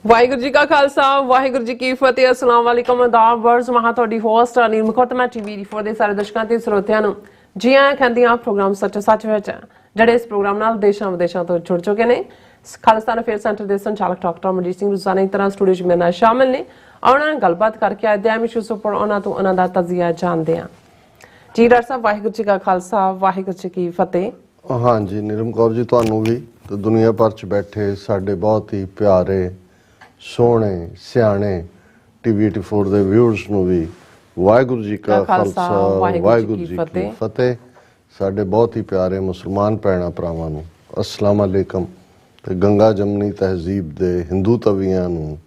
ਵਾਹਿਗੁਰੂ ਜੀ ਕਾ ਖਾਲਸਾ ਵਾਹਿਗੁਰੂ ਜੀ ਕੀ ਫਤਿਹ। अस्सलाम वालेकुम आदाब वर्ड्स महा ਤੁਹਾਡੀ ਹੋਸਟ ਅਨੀਲ ਮੁਕੱਦਮਾ ਟੀਵੀ ਦੇ ਸਾਰੇ ਦਰਸ਼ਕਾਂ ਤੇ ਸਰੋਤਿਆਂ ਨੂੰ ਜੀ ਆਇਆਂ ਕਹਿੰਦੀ ਆ ਪ੍ਰੋਗਰਾਮ ਸੱਚੋ ਸੱਚ ਵਿੱਚ ਜਿਹੜੇ ਇਸ ਪ੍ਰੋਗਰਾਮ ਨਾਲ ਦੇਸ਼ਾਂ ਵਿਦੇਸ਼ਾਂ ਤੋਂ ਜੁੜ ਚੁੱਕੇ ਨੇ। ਖਾਲਿਸਤਾਨ ਅਫੇਅਰਸ ਸੈਂਟਰ ਦੇ ਸੰਚਾਲਕ ਡਾਕਟਰ ਅਮਰਜੀਤ ਸਿੰਘ ਰੋਜ਼ਾਨਾ ਤਰ੍ਹਾਂ ਸਟੂਡੀਓ 'ਚ ਮੇਰੇ ਨਾਲ ਸ਼ਾਮਿਲ ਨੇ। ਉਹਨਾਂ ਨਾਲ ਗੱਲਬਾਤ ਕਰਕੇ ਅੱਜ ਦੇ ਅਹਿਮ ਇਸ਼ੂਜ਼ ਉੱਪਰ ਉਹਨਾਂ ਤੋਂ ਉਹਨਾਂ ਦਾ ਤਜਜ਼ੀਆ ਜਾਣਦੇ ਹਾਂ। ਜੀ ਡਾਕਟਰ ਸਾਹਿਬ ਵਾਹਿਗੁਰੂ ਜੀ ਕਾ ਖਾਲਸਾ ਵਾਹਿਗੁਰੂ ਜੀ ਕੀ ਫਤਿਹ। हाँ जी नीलम कौर जी ਤੁਹਾਨੂੰ ਵੀ ਤੇ ਦੁਨੀਆ ਭਰ 'ਚ ਬੈਠੇ ਸਾਡੇ ਬਹੁਤ ਹੀ ਪਿਆਰੇ ਸੋਹਣੇ ਸਿਆਣੇ ਟੀਵੀ 84 ਦੇ ਵਿਊਅਰਸ ਨੂੰ ਵੀ ਵਾਹਿਗੁਰੂ ਜੀ ਕਾ ਖਾਲਸਾ ਵਾਹਿਗੁਰੂ ਜੀ ਕੀ ਫਤਿਹ। ਸਾਡੇ ਬਹੁਤ ਹੀ ਪਿਆਰੇ ਮੁਸਲਮਾਨ ਭੈਣਾਂ ਭਰਾਵਾਂ ਨੂੰ ਅਸਲਾਮ ਅਲੈਕਮ ਤੇ ਗੰਗਾ ਜਮਨੀ ਤਹਿਜ਼ੀਬ ਦੇ ਹਿੰਦੂ ਤਵੀਆਂ ਨੂੰ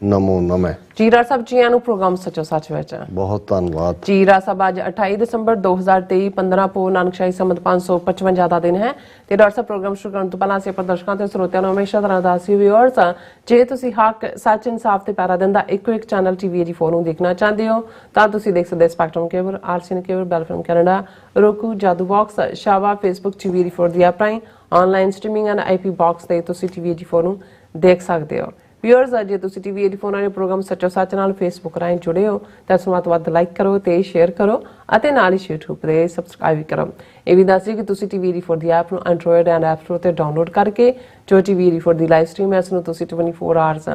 ਨਮੋ ਨਮः। ਜੀ ਡਾਕਟਰ ਸਾਹਿਬ ਜੀ ਨੂੰ ਪ੍ਰੋਗਰਾਮ ਸੱਚੋ ਸੱਚ ਵਿੱਚ ਬਹੁਤ ਧੰਨਵਾਦ। ਜੀ ਡਾਕਟਰ ਸਾਹਿਬ ਅੱਜ 28 ਦਸੰਬਰ 2023 15 ਪੋ ਨਾਨਕਸ਼ਾਹੀ ਸੰਮਤ 555 ਦਾ ਦਿਨ ਹੈ ਤੇ ਡਾਕਟਰ ਸਾਹਿਬ ਪ੍ਰੋਗਰਾਮ ਸ਼ੁਰੂ ਕਰਨ ਤੋਂ ਪਹਿਲਾਂ ਅਸੀਂ ਦਰਸ਼ਕਾਂ ਤੇ ਸਰੋਤਿਆਂ ਨੂੰ ਹਮੇਸ਼ਾ ਤਰ੍ਹਾਂ ਦੱਸੀ ਵਿਊਅਰਸ ਜੇ ਤੁਸੀਂ ਹੱਕ ਸੱਚ ਇਨਸਾਫ ਤੇ ਪੈਰਾ ਦਿੰਦਾ ਇੱਕੋ ਇੱਕ ਚੈਨਲ ਟੀਵੀ 84 ਨੂੰ ਦੇਖਣਾ ਚਾਹੁੰਦੇ ਹੋ ਤਾਂ ਤੁਸੀਂ ਦੇਖ ਸਕਦੇ ਸਪੈਕਟਰਮ ਕੇਬਲ ਆਰਸੀਐਨ ਕੇਬਲ ਬੈਲਫਮ ਕੈਨੇਡਾ roku ਜਾਦੂ ਬਾਕਸ ਸ਼ਾਵਾ ਫੇਸਬੁੱਕ ਟੀਵੀ 84 ਦੀ ਐਪ ਰਾਹੀਂ online streaming and IP box ਤੇ ਤੁਸੀਂ ਟੀਵੀ 84 ਨੂੰ ਦੇਖ ਸਕਦੇ ਹੋ। ਵਿਊਅਰਸ ਜੇ ਤੁਸੀਂ ਟੀਵੀ 84 ਵਾਲੇ ਪ੍ਰੋਗਰਾਮ ਸੱਚੋ ਸੱਚ ਨਾਲ ਫੇਸਬੁੱਕ ਰਾਹੀਂ ਜੁੜੇ ਹੋ ਤਾਂ ਇਸ ਨੂੰ ਵੱਧ ਤੋਂ ਵੱਧ ਲਾਈਕ ਕਰੋ ਤੇ ਸ਼ੇਅਰ ਕਰੋ ਅਤੇ ਨਾਲ ਹੀ YouTube ਤੇ ਸਬਸਕ੍ਰਾਈਬ ਵੀ ਕਰੋ। ਇਹ ਵੀ ਦੱਸ ਦਿਓ ਕਿ ਤੁਸੀਂ ਟੀਵੀ 84 ਦੀ ਐਪ ਨੂੰ ਐਂਡਰੋਇਡ ਐਂਡ ਐਪ ਸਟੋਰ ਤੇ ਡਾਊਨਲੋਡ ਕਰਕੇ ਜੋ ਟੀਵੀ 84 ਦੀ ਲਾਈਵ ਸਟ੍ਰੀਮ ਹੈ ਇਸ ਨੂੰ ਤੁਸੀਂ 24 ਆਵਰਸ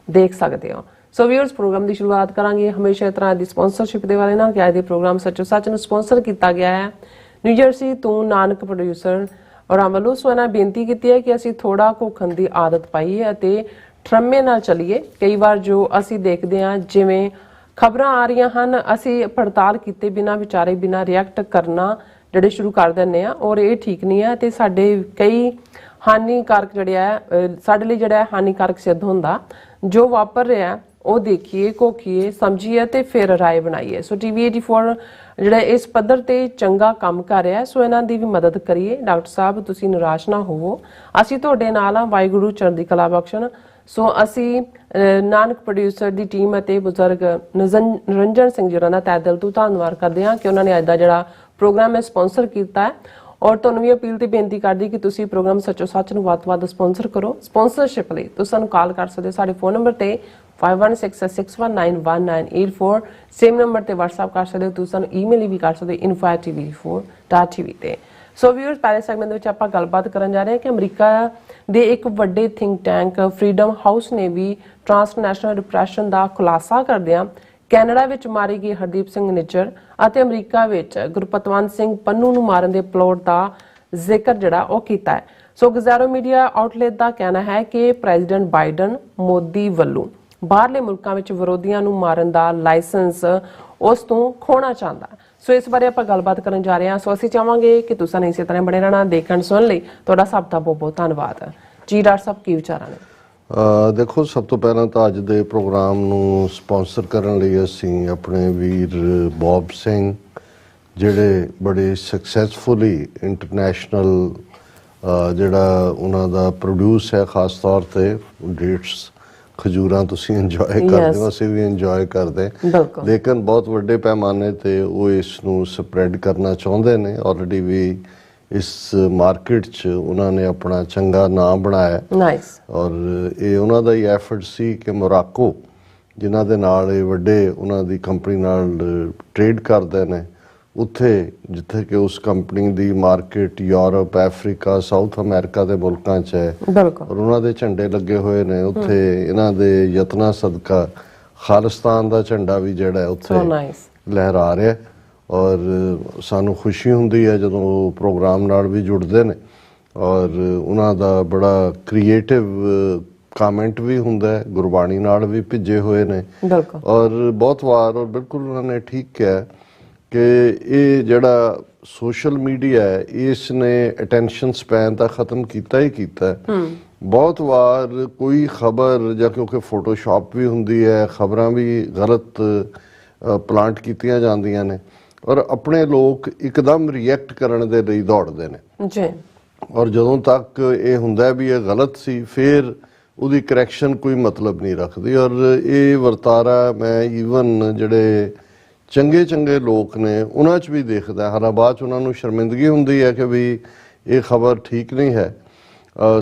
ਦੇਖ ਸਕਦੇ ਹੋ। ਸੋ ਵਿਊਅਰਸ ਪ੍ਰੋਗਰਾਮ ਦੀ ਸ਼ੁਰੂਆਤ ਕਰਾਂਗੇ ਹਮੇਸ਼ਾ ਤਰ੍ਹਾਂ ਦੀ ਸਪਾਂਸਰਸ਼ਿਪ ਦੇ ਵਾਲੇ ਨਾਲ ਕਿ ਅੱਜ ਦੇ ਪ੍ਰੋਗਰਾਮ ਸੱਚੋ ਸੱਚ ਨੂੰ ਸਪਾਂਸਰ ਕੀਤਾ ਗਿਆ ਹੈ ਨਿਊ ਜਰਸੀ ਤੋਂ ਨਾਨਕ ਪ੍ਰੋਡਿਊਸਰ ਔਰ ਅਮਲੂ ਸੋਨਾ ਬੇਨਤੀ ਕੀਤੀ ਹੈ ਕਿ ਅਸੀਂ ਥੋੜਾ ਘੋਖਣ ਦੀ ਆਦਤ ਪਾਈ ਹੈ ਅਤੇ ਠਰਮੇ ਨਾਲ ਚੱਲੀਏ। ਕਈ ਵਾਰ ਜੋ ਅਸੀਂ ਦੇਖਦੇ ਹਾਂ ਜਿਵੇਂ ਖਬਰਾਂ ਆ ਰਹੀਆਂ ਹਨ ਅਸੀਂ ਪੜਤਾਲ ਕੀਤੇ ਬਿਨਾਂ ਵਿਚਾਰੇ ਬਿਨਾਂ ਰਿਐਕਟ ਕਰਨਾ ਜਿਹੜੇ ਸ਼ੁਰੂ ਕਰ ਦਿੰਦੇ ਆ ਔਰ ਇਹ ਠੀਕ ਨਹੀਂ ਹੈ ਤੇ ਸਾਡੇ ਕਈ ਹਾਨੀਕਾਰਕ ਜਿਹੜਾ ਸਾਡੇ ਲਈ ਜਿਹੜਾ ਹਾਨੀਕਾਰਕ ਸਿੱਧ ਹੁੰਦਾ। ਜੋ ਵਾਪਰ ਰਿਹਾ ਉਹ ਦੇਖੀਏ ਘੋਖੀਏ ਸਮਝੀਏ ਤੇ ਫਿਰ ਰਾਏ ਬਣਾਈਏ। ਸੋ ਟੀਵੀ 84 ਜਿਹੜਾ ਇਸ ਪੱਧਰ ਤੇ ਚੰਗਾ ਕੰਮ ਕਰ ਰਿਹਾ ਸੋ ਇਹਨਾਂ ਦੀ ਵੀ ਮਦਦ ਕਰੀਏ। ਡਾਕਟਰ ਸਾਹਿਬ ਤੁਸੀਂ ਨਿਰਾਸ਼ ਨਾ ਹੋਵੋ ਅਸੀਂ ਤੁਹਾਡੇ ਨਾਲ ਆ ਵਾਹਿਗੁਰੂ ਚੜ੍ਹਦੀ ਕਲਾ ਬਖਸ਼ਣ। ਸੋ ਅਸੀਂ ਨਾਨਕ ਪ੍ਰੋਡਿਊਸਰ ਦੀ ਟੀਮ ਅਤੇ ਬਜ਼ੁਰਗ ਨਿਰੰਜਨ ਸਿੰਘ ਜੀ ਹੋਰਾਂ ਦਾ ਤਹਿ ਦਿਲ ਤੋਂ ਧੰਨਵਾਦ ਕਰਦੇ ਹਾਂ ਕਿ ਉਹਨਾਂ ਨੇ ਅੱਜ ਦਾ ਜਿਹੜਾ ਪ੍ਰੋਗਰਾਮ ਹੈ ਸਪਾਂਸਰ ਕੀਤਾ ਹੈ ਔਰ ਤੁਹਾਨੂੰ ਵੀ ਅਪੀਲ ਤੇ ਬੇਨਤੀ ਕਰਦੀ ਕਿ ਤੁਸੀਂ ਪ੍ਰੋਗਰਾਮ ਸੱਚੋ ਸੱਚ ਨੂੰ ਵੱਧ ਤੋਂ ਵੱਧ ਸਪਾਂਸਰ ਕਰੋ। ਸਪਾਂਸਰਸ਼ਿਪ ਲਈ ਤੁਸੀਂ ਸਾਨੂੰ ਕਾਲ ਕਰ ਸਕਦੇ ਹੋ ਸਾਡੇ ਫੋਨ ਨੰਬਰ ਤੇ 5166191984 ਸੇਮ ਨੰਬਰ ਤੇ WhatsApp ਕਰ ਸਕਦੇ ਹੋ। ਤੁਸੀਂ ਸਾਨੂੰ ਈਮੇਲ ਵੀ ਕਰ ਸਕਦੇ ਹੋ info@tv4.tv ਤੇ। ਸੋ ਵਿਊਅਰਸ ਪਹਿਲੇ ਸੈਗਮੈਂਟ ਦੇ ਵਿੱਚ ਆਪਾਂ ਗੱਲਬਾਤ ਕਰਨ ਜਾ ਰਹੇ ਹਾਂ ਕਿ ਅਮਰੀਕਾ ਦੇ ਇੱਕ ਵੱਡੇ ਥਿੰਕ ਟੈਂਕ ਫਰੀडम ਹਾਊਸ ਨੇ ਵੀ ਟ੍ਰਾਂਸਨੈਸ਼ਨਲ ਡਿਪਰੈਸ਼ਨ ਦਾ ਖੁਲਾਸਾ ਕਰਦਿਆਂ ਕੈਨੇਡਾ ਵਿੱਚ ਮਾਰੇ ਗਏ ਹਰਦੀਪ ਸਿੰਘ ਨਿੱਜਰ ਅਤੇ ਅਮਰੀਕਾ ਵਿੱਚ ਗੁਰਪਤਵੰਤ ਸਿੰਘ ਪੰਨੂ ਨੂੰ ਮਾਰਨ ਦੇ ਪਲਾਟ ਦਾ ਜ਼ਿਕਰ ਜਿਹੜਾ ਉਹ ਕੀਤਾ ਹੈ। ਸੋ ਗਜ਼ਾਰੋ ਮੀਡੀਆ ਆਊਟਲੈਟ ਦਾ ਕਹਿਣਾ ਹੈ ਕਿ ਪ੍ਰੈਜ਼ੀਡੈਂਟ ਬਾਈਡਨ ਮੋਦੀ ਵੱਲੋਂ ਬਾਹਰਲੇ ਮੁਲਕਾਂ ਵਿੱਚ ਵਿਰੋਧੀਆਂ ਨੂੰ ਮਾਰਨ ਦਾ ਲਾਇਸੈਂਸ ਉਸ ਤੋਂ ਖੋਣਾ ਚਾਹੁੰਦਾ। ਸੋ ਇਸ ਬਾਰੇ ਆਪਾਂ ਗੱਲਬਾਤ ਕਰਨ ਜਾ ਰਹੇ ਹਾਂ। ਸੋ ਅਸੀਂ ਚਾਹਾਂਗੇ ਕਿ ਤੁਸੀਂ ਇਸੇ ਤਰ੍ਹਾਂ ਬਣੇ ਰਹਿਣਾ ਦੇਖਣ ਸੁਣਨ ਲਈ ਤੁਹਾਡਾ ਸਭ ਦਾ ਬਹੁਤ ਬਹੁਤ ਧੰਨਵਾਦ। ਜੀ ਡਾਕਟਰ ਸਾਹਿਬ ਕੀ ਵਿਚਾਰਾਂ ਨੇ? ਦੇਖੋ ਸਭ ਤੋਂ ਪਹਿਲਾਂ ਤਾਂ ਅੱਜ ਦੇ ਪ੍ਰੋਗਰਾਮ ਨੂੰ ਸਪਾਂਸਰ ਕਰਨ ਲਈ ਅਸੀਂ ਆਪਣੇ ਵੀਰ ਬੌਬ ਸਿੰਘ ਜਿਹੜੇ ਬੜੇ ਸਕਸੈਸਫੁਲੀ ਇੰਟਰਨੈਸ਼ਨਲ ਜਿਹੜਾ ਉਹਨਾਂ ਦਾ ਪ੍ਰੋਡਿਊਸ ਹੈ ਖਾਸ ਤੌਰ ਤੇ ਡੇਟਸ ਖਜੂਰਾਂ ਤੁਸੀਂ ਇੰਜੋਏ ਕਰਦੇ ਹੋ ਅਸੀਂ ਵੀ ਇੰਜੋਏ ਕਰਦੇ ਲੇਕਿਨ ਬਹੁਤ ਵੱਡੇ ਪੈਮਾਨੇ ਤੇ ਉਹ ਇਸ ਨੂੰ ਸਪਰੈਡ ਕਰਨਾ ਚਾਹੁੰਦੇ ਨੇ। ਆਲਰੇਡੀ ਵੀ ਇਸ ਮਾਰਕੀਟ 'ਚ ਉਹਨਾਂ ਨੇ ਆਪਣਾ ਚੰਗਾ ਨਾਮ ਬਣਾਇਆ ਔਰ ਇਹ ਉਹਨਾਂ ਦਾ ਹੀ ਐਫਰਟ ਸੀ ਕਿ ਮੋਰਾਕੋ ਜਿਨ੍ਹਾਂ ਦੇ ਨਾਲ ਇਹ ਵੱਡੇ ਉਹਨਾਂ ਦੀ ਕੰਪਨੀ ਨਾਲ ਟ੍ਰੇਡ ਕਰਦੇ ਨੇ ਉੱਥੇ ਜਿੱਥੇ ਕਿ ਉਸ ਕੰਪਨੀ ਦੀ market Europe Africa south America ਦੇ ਮੁਲਕਾਂ 'ਚ ਹੈ ਔਰ ਉਹਨਾਂ ਦੇ ਝੰਡੇ ਲੱਗੇ ਹੋਏ ਨੇ ਉੱਥੇ। ਇਹਨਾਂ ਦੇ ਯਤਨਾਂ ਸਦਕਾ ਖਾਲਿਸਤਾਨ ਦਾ ਝੰਡਾ ਵੀ ਜਿਹੜਾ ਉੱਥੇ ਲਹਿਰਾ ਰਿਹਾ ਔਰ ਸਾਨੂੰ ਖੁਸ਼ੀ ਹੁੰਦੀ ਹੈ ਜਦੋਂ ਉਹ ਪ੍ਰੋਗਰਾਮ ਨਾਲ ਵੀ ਜੁੜਦੇ ਨੇ ਔਰ ਉਹਨਾਂ ਦਾ ਬੜਾ ਕ੍ਰੀਏਟਿਵ ਕਾਮੈਂਟ ਵੀ ਹੁੰਦਾ ਹੈ ਗੁਰਬਾਣੀ ਨਾਲ ਵੀ ਭਿੱਜੇ ਹੋਏ ਨੇ ਔਰ ਬਹੁਤ ਵਾਰ ਔਰ ਬਿਲਕੁਲ ਉਹਨਾਂ ਨੇ ਠੀਕ ਕਿਹਾ ਕਿ ਇਹ ਜਿਹੜਾ ਸੋਸ਼ਲ ਮੀਡੀਆ ਹੈ ਇਸ ਨੇ ਅਟੈਂਸ਼ਨ ਸਪੈਨ ਤਾਂ ਖਤਮ ਕੀਤਾ ਹੀ ਕੀਤਾ। ਬਹੁਤ ਵਾਰ ਕੋਈ ਖਬਰ ਜਾਂ ਕਿਉਂਕਿ ਫੋਟੋਸ਼ਾਪ ਵੀ ਹੁੰਦੀ ਹੈ ਖਬਰਾਂ ਵੀ ਗਲਤ ਪਲਾਂਟ ਕੀਤੀਆਂ ਜਾਂਦੀਆਂ ਨੇ ਔਰ ਆਪਣੇ ਲੋਕ ਇੱਕਦਮ ਰਿਐਕਟ ਕਰਨ ਦੇ ਲਈ ਦੌੜਦੇ ਨੇ ਔਰ ਜਦੋਂ ਤੱਕ ਇਹ ਹੁੰਦਾ ਵੀ ਇਹ ਗਲਤ ਸੀ ਫਿਰ ਉਹਦੀ ਕਰੈਕਸ਼ਨ ਕੋਈ ਮਤਲਬ ਨਹੀਂ ਰੱਖਦੀ ਔਰ ਇਹ ਵਰਤਾਰਾ ਮੈਂ ਈਵਨ ਜਿਹੜੇ ਚੰਗੇ ਲੋਕ ਨੇ ਉਹਨਾਂ 'ਚ ਵੀ ਦੇਖਦਾ। ਹਾਲਾਂ ਬਾਅਦ 'ਚ ਉਹਨਾਂ ਨੂੰ ਸ਼ਰਮਿੰਦਗੀ ਹੁੰਦੀ ਹੈ ਕਿ ਵੀ ਇਹ ਖਬਰ ਠੀਕ ਨਹੀਂ ਹੈ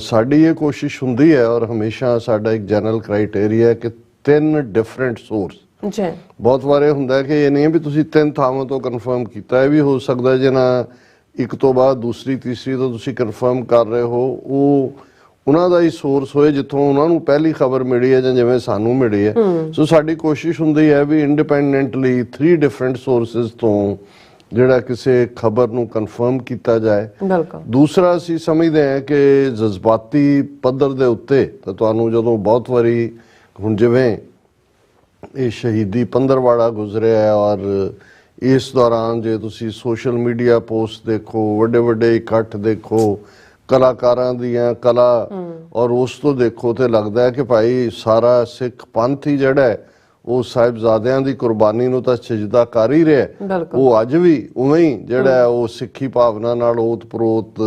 ਸਾਡੀ ਇਹ ਕੋਸ਼ਿਸ਼ ਹੁੰਦੀ ਹੈ ਔਰ ਹਮੇਸ਼ਾ ਸਾਡਾ ਇੱਕ ਜਨਰਲ ਕ੍ਰਾਈਟੇਰੀਆ ਕਿ 3 ਡਿਫਰੈਂਟ ਸੋਰਸ। ਬਹੁਤ ਵਾਰ ਇਹ ਹੁੰਦਾ ਕਿ ਇਹ ਨਹੀਂ ਵੀ ਤੁਸੀਂ 3 ਥਾਵਾਂ ਤੋਂ ਕਨਫਰਮ ਕੀਤਾ, ਇਹ ਵੀ ਹੋ ਸਕਦਾ ਜੇ ਨਾ ਇੱਕ ਤੋਂ ਬਾਅਦ ਦੂਸਰੀ ਤੀਸਰੀ ਤੋਂ ਤੁਸੀਂ ਕਨਫਰਮ ਕਰ ਰਹੇ ਹੋ ਉਹ ਉਹਨਾਂ ਦਾ ਹੀ ਸੋਰਸ ਹੋਏ ਜਿੱਥੋਂ ਉਹਨਾਂ ਨੂੰ ਪਹਿਲੀ ਖਬਰ ਮਿਲੀ ਹੈ ਜਾਂ ਜਿਵੇਂ ਸਾਨੂੰ ਮਿਲੀ ਹੈ। ਸੋ ਸਾਡੀ ਕੋਸ਼ਿਸ਼ ਹੁੰਦੀ ਹੈ ਵੀ ਇੰਡੀਪੈਂਡੈਂਟਲੀ 3 ਡਿਫਰੈਂਟ ਸੋਰਸਿਸ ਤੋਂ ਜਿਹੜਾ ਕਿਸੇ ਖਬਰ ਨੂੰ ਕਨਫਰਮ ਕੀਤਾ ਜਾਏ। ਦੂਸਰਾ ਅਸੀਂ ਸਮਝਦੇ ਹਾਂ ਕਿ ਜਜ਼ਬਾਤੀ ਪੱਧਰ ਦੇ ਉੱਤੇ ਤਾਂ ਤੁਹਾਨੂੰ ਜਦੋਂ ਬਹੁਤ ਵਾਰੀ ਹੁਣ ਜਿਵੇਂ ਇਹ ਸ਼ਹੀਦੀ ਪੰਦਰਵਾੜਾ ਗੁਜ਼ਰਿਆ ਹੈ ਔਰ ਇਸ ਦੌਰਾਨ ਜੇ ਤੁਸੀਂ ਸੋਸ਼ਲ ਮੀਡੀਆ ਪੋਸਟ ਦੇਖੋ, ਵੱਡੇ ਵੱਡੇ ਇਕੱਠ ਦੇਖੋ, ਕਲਾਕਾਰਾਂ ਦੀਆਂ ਕਲਾ ਔਰ ਉਸ ਤੋਂ ਦੇਖੋ ਤੇ ਲੱਗਦਾ ਹੈ ਕਿ ਭਾਈ ਸਾਰਾ ਸਿੱਖ ਪੰਥ ਹੀ ਜਿਹੜਾ ਹੈ ਉਹ ਸਾਹਿਬਜ਼ਾਦਿਆਂ ਦੀ ਕੁਰਬਾਨੀ ਨੂੰ ਤਾਂ ਸਜਦਾ ਕਰ ਹੀ ਰਿਹਾ। ਉਹ ਅੱਜ ਵੀ ਉਵੇਂ ਹੀ ਜਿਹੜਾ ਉਹ ਸਿੱਖੀ ਭਾਵਨਾ ਨਾਲ ਓਤ ਪ੍ਰੋਤ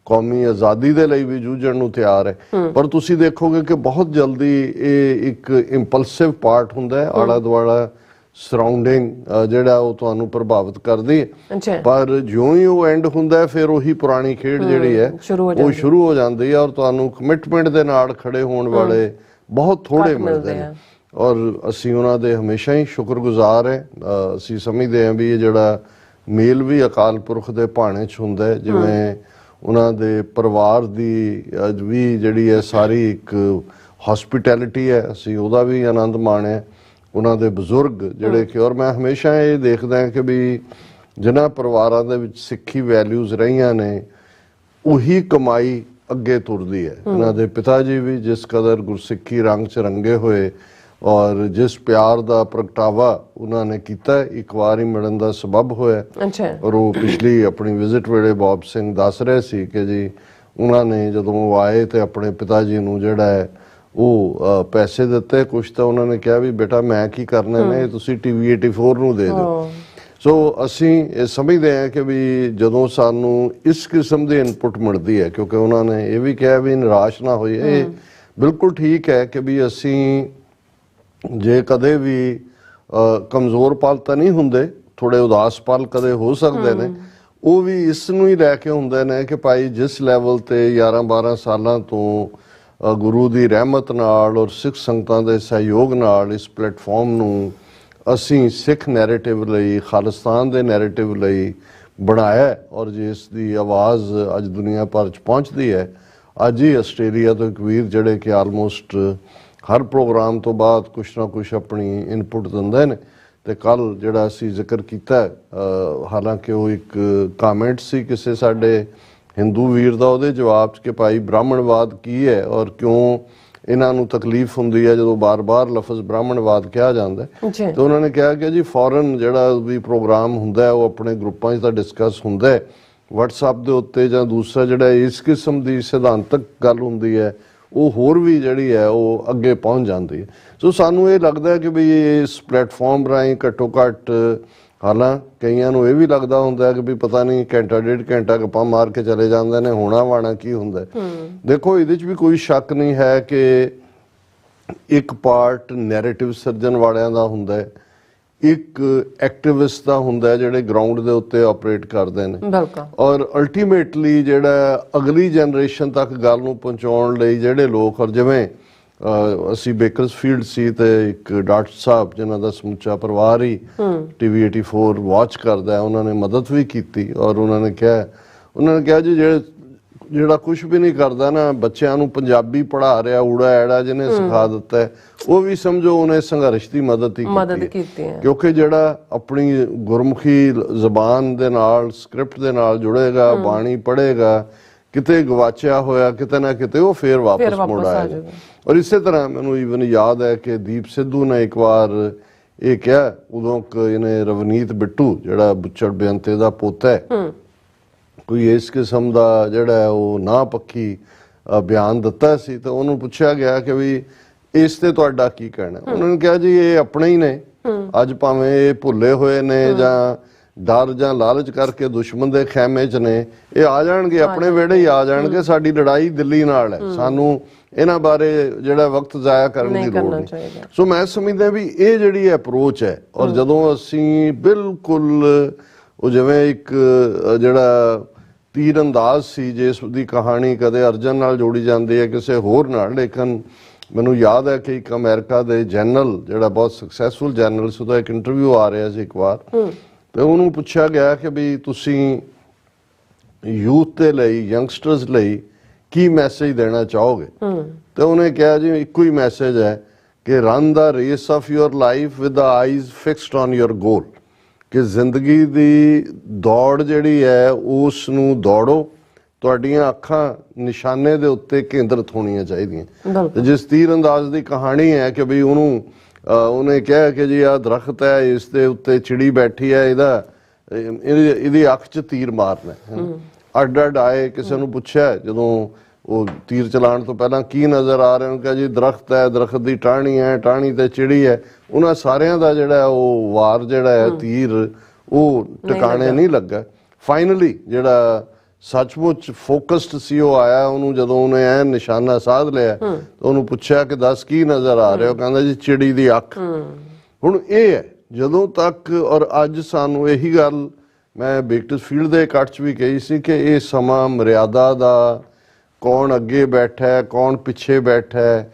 ਕੌਮੀ ਆਜ਼ਾਦੀ ਦੇ ਲਈ ਵੀ ਜੂਝਣ ਨੂੰ ਤਿਆਰ ਹੈ। ਪਰ ਤੁਸੀਂ ਦੇਖੋਗੇ ਕਿ ਬਹੁਤ ਜਲਦੀ ਇਹ ਇੱਕ ਇੰਪਲਸਿਵ ਪਾਰਟ ਹੁੰਦਾ ਹੈ, ਆਲਾ ਦੁਆਲਾ ਸਰਾਊਂਡਿੰਗ ਜਿਹੜਾ ਉਹ ਤੁਹਾਨੂੰ ਪ੍ਰਭਾਵਿਤ ਕਰਦੀ ਹੈ। ਪਰ ਜਿਉਂ ਹੀ ਉਹ ਐਂਡ ਹੁੰਦਾ ਹੈ ਫਿਰ ਉਹੀ ਪੁਰਾਣੀ ਖੇਡ ਜਿਹੜੀ ਹੈ ਉਹ ਸ਼ੁਰੂ ਹੋ ਜਾਂਦੀ ਹੈ ਔਰ ਤੁਹਾਨੂੰ ਕਮਿਟਮੈਂਟ ਦੇ ਨਾਲ ਖੜੇ ਹੋਣ ਵਾਲੇ ਬਹੁਤ ਥੋੜੇ ਮਿਲਦੇ ਨੇ ਔਰ ਅਸੀਂ ਉਹਨਾਂ ਦੇ ਹਮੇਸ਼ਾ ਹੀ ਸ਼ੁਕਰਗੁਜ਼ਾਰ ਹੈ। ਅਸੀਂ ਸਮਝਦੇ ਹਾਂ ਵੀ ਇਹ ਜਿਹੜਾ ਮੇਲ ਵੀ ਅਕਾਲ ਪੁਰਖ ਦੇ ਭਾਣੇ 'ਚ ਹੁੰਦਾ ਹੈ, ਜਿਵੇਂ ਉਹਨਾਂ ਦੇ ਪਰਿਵਾਰ ਦੀ ਅੱਜ ਵੀ ਜਿਹੜੀ ਹੈ ਸਾਰੀ ਇੱਕ ਹੌਸਪਿਟੈਲਿਟੀ ਹੈ, ਅਸੀਂ ਉਹਦਾ ਵੀ ਆਨੰਦ ਮਾਣਿਆ। ਉਹਨਾਂ ਦੇ ਬਜ਼ੁਰਗ ਜਿਹੜੇ ਕਿ ਔਰ ਮੈਂ ਹਮੇਸ਼ਾ ਇਹ ਦੇਖਦਾ ਹਾਂ ਕਿ ਵੀ ਜਿਨ੍ਹਾਂ ਪਰਿਵਾਰਾਂ ਦੇ ਵਿੱਚ ਸਿੱਖੀ ਵੈਲਿਊਜ਼ ਰਹੀਆਂ ਨੇ ਉਹੀ ਕਮਾਈ ਅੱਗੇ ਤੁਰਦੀ ਹੈ। ਇਹਨਾਂ ਦੇ ਪਿਤਾ ਜੀ ਵੀ ਜਿਸ ਕਦਰ ਗੁਰਸਿੱਖੀ ਰੰਗ 'ਚ ਰੰਗੇ ਹੋਏ ਔਰ ਜਿਸ ਪਿਆਰ ਦਾ ਪ੍ਰਗਟਾਵਾ ਉਹਨਾਂ ਨੇ ਕੀਤਾ ਇੱਕ ਵਾਰ ਹੀ ਮਿਲਣ ਦਾ ਸਬਬ ਹੋਇਆ। ਔਰ ਉਹ ਪਿਛਲੀ ਆਪਣੀ ਵਿਜ਼ਿਟ ਵੇਲੇ ਬੌਬ ਸਿੰਘ ਦੱਸ ਰਹੇ ਸੀ ਕਿ ਜੀ ਉਹਨਾਂ ਨੇ ਜਦੋਂ ਉਹ ਆਏ ਤੇ ਆਪਣੇ ਪਿਤਾ ਜੀ ਨੂੰ ਜਿਹੜਾ ਹੈ ਉਹ ਪੈਸੇ ਦਿੱਤੇ ਕੁਛ, ਤਾਂ ਉਹਨਾਂ ਨੇ ਕਿਹਾ ਵੀ ਬੇਟਾ ਮੈਂ ਕੀ ਕਰਨੇ ਨੇ, ਤੁਸੀਂ TV 84 ਨੂੰ ਦੇ ਦਿਓ। ਸੋ ਅਸੀਂ ਇਹ ਸਮਝਦੇ ਹਾਂ ਕਿ ਵੀ ਜਦੋਂ ਸਾਨੂੰ ਇਸ ਕਿਸਮ ਦੀ ਇਨਪੁਟ ਮਿਲਦੀ ਹੈ, ਕਿਉਂਕਿ ਉਹਨਾਂ ਨੇ ਇਹ ਵੀ ਕਿਹਾ ਵੀ ਨਿਰਾਸ਼ ਨਾ ਹੋਈਏ, ਇਹ ਬਿਲਕੁਲ ਠੀਕ ਹੈ ਕਿ ਵੀ ਅਸੀਂ ਜੇ ਕਦੇ ਵੀ ਕਮਜ਼ੋਰ ਪਲ ਤਾਂ ਨਹੀਂ ਹੁੰਦੇ, ਥੋੜੇ ਉਦਾਸ ਪਲ ਕਦੇ ਹੋ ਸਕਦੇ ਨੇ, ਉਹ ਵੀ ਇਸ ਨੂੰ ਹੀ ਲੈ ਕੇ ਹੁੰਦੇ ਨੇ ਕਿ ਭਾਈ ਜਿਸ ਲੈਵਲ ਤੇ 11-12 ਸਾਲਾਂ ਤੋਂ ਗੁਰੂ ਦੀ ਰਹਿਮਤ ਨਾਲ ਔਰ ਸਿੱਖ ਸੰਗਤਾਂ ਦੇ ਸਹਿਯੋਗ ਨਾਲ ਇਸ ਪਲੇਟਫਾਰਮ ਨੂੰ ਅਸੀਂ ਸਿੱਖ ਨੈਰੇਟਿਵ ਲਈ, ਖਾਲਿਸਤਾਨ ਦੇ ਨੈਰੇਟਿਵ ਲਈ ਬਣਾਇਆ ਔਰ ਜਿਸ ਦੀ ਆਵਾਜ਼ ਅੱਜ ਦੁਨੀਆ ਭਰ 'ਚ ਪਹੁੰਚਦੀ ਹੈ। ਅੱਜ ਹੀ ਆਸਟ੍ਰੇਲੀਆ ਤੋਂ ਇੱਕ ਵੀਰ ਜਿਹੜੇ ਕਿ ਆਲਮੋਸਟ ਹਰ ਪ੍ਰੋਗਰਾਮ ਤੋਂ ਬਾਅਦ ਕੁਛ ਨਾ ਕੁਛ ਆਪਣੀ ਇਨਪੁਟ ਦਿੰਦੇ ਨੇ ਤੇ ਕੱਲ ਜਿਹੜਾ ਅਸੀਂ ਜ਼ਿਕਰ ਕੀਤਾ, ਹਾਲਾਂਕਿ ਉਹ ਇੱਕ ਕਾਮੈਂਟ ਸੀ ਕਿਸੇ ਸਾਡੇ ਹਿੰਦੂ ਵੀਰ ਦਾ, ਉਹਦੇ ਜਵਾਬ 'ਚ ਕਿ ਭਾਈ ਬ੍ਰਾਹਮਣਵਾਦ ਕੀ ਹੈ ਔਰ ਕਿਉਂ ਇਹਨਾਂ ਨੂੰ ਤਕਲੀਫ ਹੁੰਦੀ ਹੈ ਜਦੋਂ ਬਾਰ-ਬਾਰ ਲਫ਼ਜ਼ ਬ੍ਰਾਹਮਣਵਾਦ ਕਿਹਾ ਜਾਂਦਾ ਤੇ ਉਹਨਾਂ ਨੇ ਕਿਹਾ ਕਿ ਜੀ ਫੌਰਨ ਜਿਹੜਾ ਵੀ ਪ੍ਰੋਗਰਾਮ ਹੁੰਦਾ ਉਹ ਆਪਣੇ ਗਰੁੱਪਾਂ 'ਚ ਤਾਂ ਡਿਸਕਸ ਹੁੰਦਾ ਹੈ, WhatsApp ਦੇ ਉੱਤੇ ਜਾਂ ਦੂਸਰਾ ਜਿਹੜਾ ਇਸ ਕਿਸਮ ਦੀ ਸਿਧਾਂਤਕ ਗੱਲ ਹੁੰਦੀ ਹੈ ਉਹ ਹੋਰ ਵੀ ਜਿਹੜੀ ਹੈ ਉਹ ਅੱਗੇ ਪਹੁੰਚ ਜਾਂਦੀ ਹੈ। ਸੋ ਸਾਨੂੰ ਇਹ ਲੱਗਦਾ ਕਿ ਵੀ ਇਸ ਪਲੇਟਫਾਰਮ ਰਾਹੀਂ ਘੱਟੋ ਘੱਟ, ਹਾਲਾਂ ਕਈਆਂ ਨੂੰ ਇਹ ਵੀ ਲੱਗਦਾ ਹੁੰਦਾ ਕਿ ਵੀ ਪਤਾ ਨਹੀਂ ਘੰਟਾ 1.5 ਘੰਟਾ ਗੱਪਾਂ ਮਾਰ ਕੇ ਚਲੇ ਜਾਂਦੇ ਨੇ, ਹੋਣਾ ਵਾਣਾ ਕੀ ਹੁੰਦਾ। ਦੇਖੋ ਇਹਦੇ 'ਚ ਵੀ ਕੋਈ ਸ਼ੱਕ ਨਹੀਂ ਹੈ ਕਿ ਇੱਕ ਪਾਰਟ ਨੈਰੇਟਿਵ ਸਿਰਜਣ ਵਾਲਿਆਂ ਦਾ ਹੁੰਦਾ ਹੈ, ਇੱਕ ਐਕਟਿਵਿਸਟ ਦਾ ਹੁੰਦਾ ਹੈ ਜਿਹੜੇ ਗਰਾਊਂਡ ਦੇ ਉੱਤੇ ਆਪਰੇਟ ਕਰਦੇ ਨੇ ਔਰ ਅਲਟੀਮੇਟਲੀ ਜਿਹੜਾ ਅਗਲੀ ਜਨਰੇਸ਼ਨ ਤੱਕ ਗੱਲ ਨੂੰ ਪਹੁੰਚਾਉਣ ਲਈ ਜਿਹੜੇ ਲੋਕ, ਔਰ ਜਿਵੇਂ ਅਸੀਂ ਬੇਕਰਸਫੀਲਡ ਸੀ ਤੇ ਇੱਕ ਡਾਕਟਰ ਸਾਹਿਬ ਜਿਨ੍ਹਾਂ ਦਾ ਸਮੁੱਚਾ ਪਰਿਵਾਰ ਹੀ TV 84 ਵਾਚ ਕਰਦਾ, ਉਹਨਾਂ ਨੇ ਮਦਦ ਵੀ ਕੀਤੀ ਔਰ ਉਹਨਾਂ ਨੇ ਕਿਹਾ ਜੀ ਜਿਹੜਾ ਕੁਝ ਵੀ ਨਹੀਂ ਕਰਦਾ ਨਾ, ਬੱਚਿਆਂ ਨੂੰ ਪੰਜਾਬੀ ਪੜ੍ਹਾ ਰਿਹਾ ਊੜਾ ਐੜਾ ਜਿਹਨੇ ਸਿਖਾ ਦਿੱਤਾ ਹੈ, ਉਹ ਵੀ ਸਮਝੋ ਉਹਨੇ ਸੰਘਰਸ਼ ਦੀ ਮਦਦ ਹੀ ਕੀਤੀ ਹੈ। ਕਿਉਂਕਿ ਜਿਹੜਾ ਆਪਣੀ ਗੁਰਮੁਖੀ ਜ਼ਬਾਨ ਦੇ ਨਾਲ, ਸਕ੍ਰਿਪਟ ਦੇ ਨਾਲ ਜੁੜੇਗਾ, ਬਾਣੀ ਪੜ੍ਹੇਗਾ, ਕਿਤੇ ਗਵਾਚਿਆ ਹੋਇਆ ਕਿਤੇ ਨਾ ਕਿਤੇ ਉਹ ਫੇਰ ਵਾਪਸ ਮੁੜ ਆਏਗਾ। ਔਰ ਇਸੇ ਤਰ੍ਹਾਂ ਮੈਨੂੰ ਈਵਨ ਯਾਦ ਹੈ ਕਿ ਦੀਪ ਸਿੱਧੂ ਨੇ ਇੱਕ ਵਾਰ ਇਹ ਕਿਹਾ, ਉਦੋਂ ਇਹਨੇ ਰਵਨੀਤ ਬਿੱਟੂ ਜਿਹੜਾ ਬੁੱਚੜ ਬੇਅੰਤੇ ਦਾ ਪੋਤਾ ਹੈ, ਕੋਈ ਇਸ ਕਿਸਮ ਦਾ ਜਿਹੜਾ ਉਹ ਨਾ ਪੱਖੀ ਬਿਆਨ ਦਿੱਤਾ ਸੀ ਤੇ ਉਹਨੂੰ ਪੁੱਛਿਆ ਗਿਆ ਕਿ ਵੀ ਇਸ ਤੇ ਤੁਹਾਡਾ ਕੀ ਕਹਿਣਾ। ਉਹਨਾਂ ਨੇ ਕਿਹਾ ਜੀ ਇਹ ਆਪਣੇ ਹੀ ਨੇ, ਅੱਜ ਭਾਵੇਂ ਇਹ ਭੁੱਲੇ ਹੋਏ ਨੇ ਜਾਂ ਡਰ ਜਾਂ ਲਾਲਚ ਕਰਕੇ ਦੁਸ਼ਮਣ ਦੇ ਖੈਮੇ 'ਚ ਨੇ, ਇਹ ਆ ਜਾਣਗੇ, ਆਪਣੇ ਵਿਹੜੇ ਹੀ ਆ ਜਾਣਗੇ। ਸਾਡੀ ਲੜਾਈ ਦਿੱਲੀ ਨਾਲ ਹੈ, ਸਾਨੂੰ ਇਹਨਾਂ ਬਾਰੇ ਜਿਹੜਾ ਵਕਤ ਜ਼ਾਇਆ ਕਰਨ ਦੀ ਲੋੜ ਨਹੀਂ। ਸੋ ਮੈਂ ਸਮਝਦਾ ਵੀ ਇਹ ਜਿਹੜੀ ਅਪਰੋਚ ਹੈ ਔਰ ਜਦੋਂ ਅਸੀਂ ਬਿਲਕੁਲ ਉਹ ਜਿਵੇਂ ਇੱਕ ਜਿਹੜਾ ਤੀਰ ਅੰਦਾਜ਼ ਸੀ ਜਿਸ ਦੀ ਕਹਾਣੀ ਕਦੇ ਅਰਜਨ ਨਾਲ ਜੋੜੀ ਜਾਂਦੀ ਹੈ ਕਿਸੇ ਹੋਰ ਨਾਲ, ਲੇਕਿਨ ਮੈਨੂੰ ਯਾਦ ਹੈ ਕਿ ਇੱਕ ਅਮਰੀਕਾ ਦੇ ਜਨਰਲ ਜਿਹੜਾ ਬਹੁਤ ਸਕਸੈਸਫੁਲ ਜਨਰਲ ਸੀ, ਉਹਦਾ ਇੱਕ ਇੰਟਰਵਿਊ ਆ ਰਿਹਾ ਸੀ ਇੱਕ ਵਾਰ, ਤੇ ਉਹਨੂੰ ਪੁੱਛਿਆ ਗਿਆ ਕਿ ਵੀ ਤੁਸੀਂ ਯੂਥ ਦੇ ਲਈ, ਯੰਗਸਟਰਸ ਲਈ ਕੀ ਮੈਸੇਜ ਦੇਣਾ ਚਾਹੋਗੇ? ਤੇ ਉਹਨੇ ਕਿਹਾ ਜੀ ਇੱਕੋ ਹੀ ਮੈਸੇਜ ਹੈ ਕਿ run the race of your life with the eyes fixed on your goal, ਕਿ ਜ਼ਿੰਦਗੀ ਦੀ ਦੌੜ ਜਿਹੜੀ ਹੈ ਉਸ ਨੂੰ ਦੌੜੋ, ਤੁਹਾਡੀਆਂ ਅੱਖਾਂ ਨਿਸ਼ਾਨੇ ਦੇ ਉੱਤੇ ਕੇਂਦਰਿਤ ਹੋਣੀਆਂ ਚਾਹੀਦੀਆਂ। ਤੇ ਜਿਸ ਤੀਰ ਅੰਦਾਜ਼ ਦੀ ਕਹਾਣੀ ਹੈ ਕਿ ਵੀ ਉਹਨੇ ਕਿਹਾ ਕਿ ਜੀ ਆਹ ਦਰਖਤ ਹੈ, ਇਸ ਦੇ ਉੱਤੇ ਚਿੜੀ ਬੈਠੀ ਹੈ, ਇਹਦੀ ਅੱਖ 'ਚ ਤੀਰ ਮਾਰਨਾ। ਅੱਡ ਅੱਡ ਆਏ, ਕਿਸੇ ਨੂੰ ਪੁੱਛਿਆ ਜਦੋਂ ਉਹ ਤੀਰ ਚਲਾਉਣ ਤੋਂ ਪਹਿਲਾਂ ਕੀ ਨਜ਼ਰ ਆ ਰਿਹਾ, ਉਹਨੂੰ ਕਿਹਾ ਜੀ ਦਰਖਤ ਹੈ, ਦਰਖਤ ਦੀ ਟਾਹਣੀ ਹੈ, ਟਾਹਣੀ ਤੇ ਚਿੜੀ ਹੈ। ਉਹਨਾਂ ਸਾਰਿਆਂ ਦਾ ਜਿਹੜਾ ਉਹ ਵਾਰ ਜਿਹੜਾ ਹੈ ਤੀਰ ਉਹ ਟਿਕਾਣੇ ਨਹੀਂ ਲੱਗਾ। ਫਾਈਨਲੀ ਜਿਹੜਾ ਸੱਚਮੁੱਚ ਫੋਕਸਡ ਸੀ ਉਹ ਆਇਆ, ਉਹਨੂੰ ਜਦੋਂ ਉਹਨੇ ਐ ਨਿਸ਼ਾਨਾ ਸਾਧ ਲਿਆ ਤਾਂ ਉਹਨੂੰ ਪੁੱਛਿਆ ਕਿ ਦੱਸ ਕੀ ਨਜ਼ਰ ਆ ਰਿਹਾ? ਉਹ ਕਹਿੰਦਾ ਜੀ ਚਿੜੀ ਦੀ ਅੱਖ। ਹੁਣ ਇਹ ਹੈ ਜਦੋਂ ਤੱਕ, ਔਰ ਅੱਜ ਸਾਨੂੰ ਇਹੀ ਗੱਲ ਮੈਂ ਬੇਕਟਸਫੀਲਡ ਦੇ ਇਕੱਠ 'ਚ ਵੀ ਕਹੀ ਸੀ ਕਿ ਇਹ ਸਮਾਂ ਮਰਿਆਦਾ ਦਾ, ਕੌਣ ਅੱਗੇ ਬੈਠਾ ਹੈ, ਕੌਣ ਪਿੱਛੇ ਬੈਠਾ ਹੈ,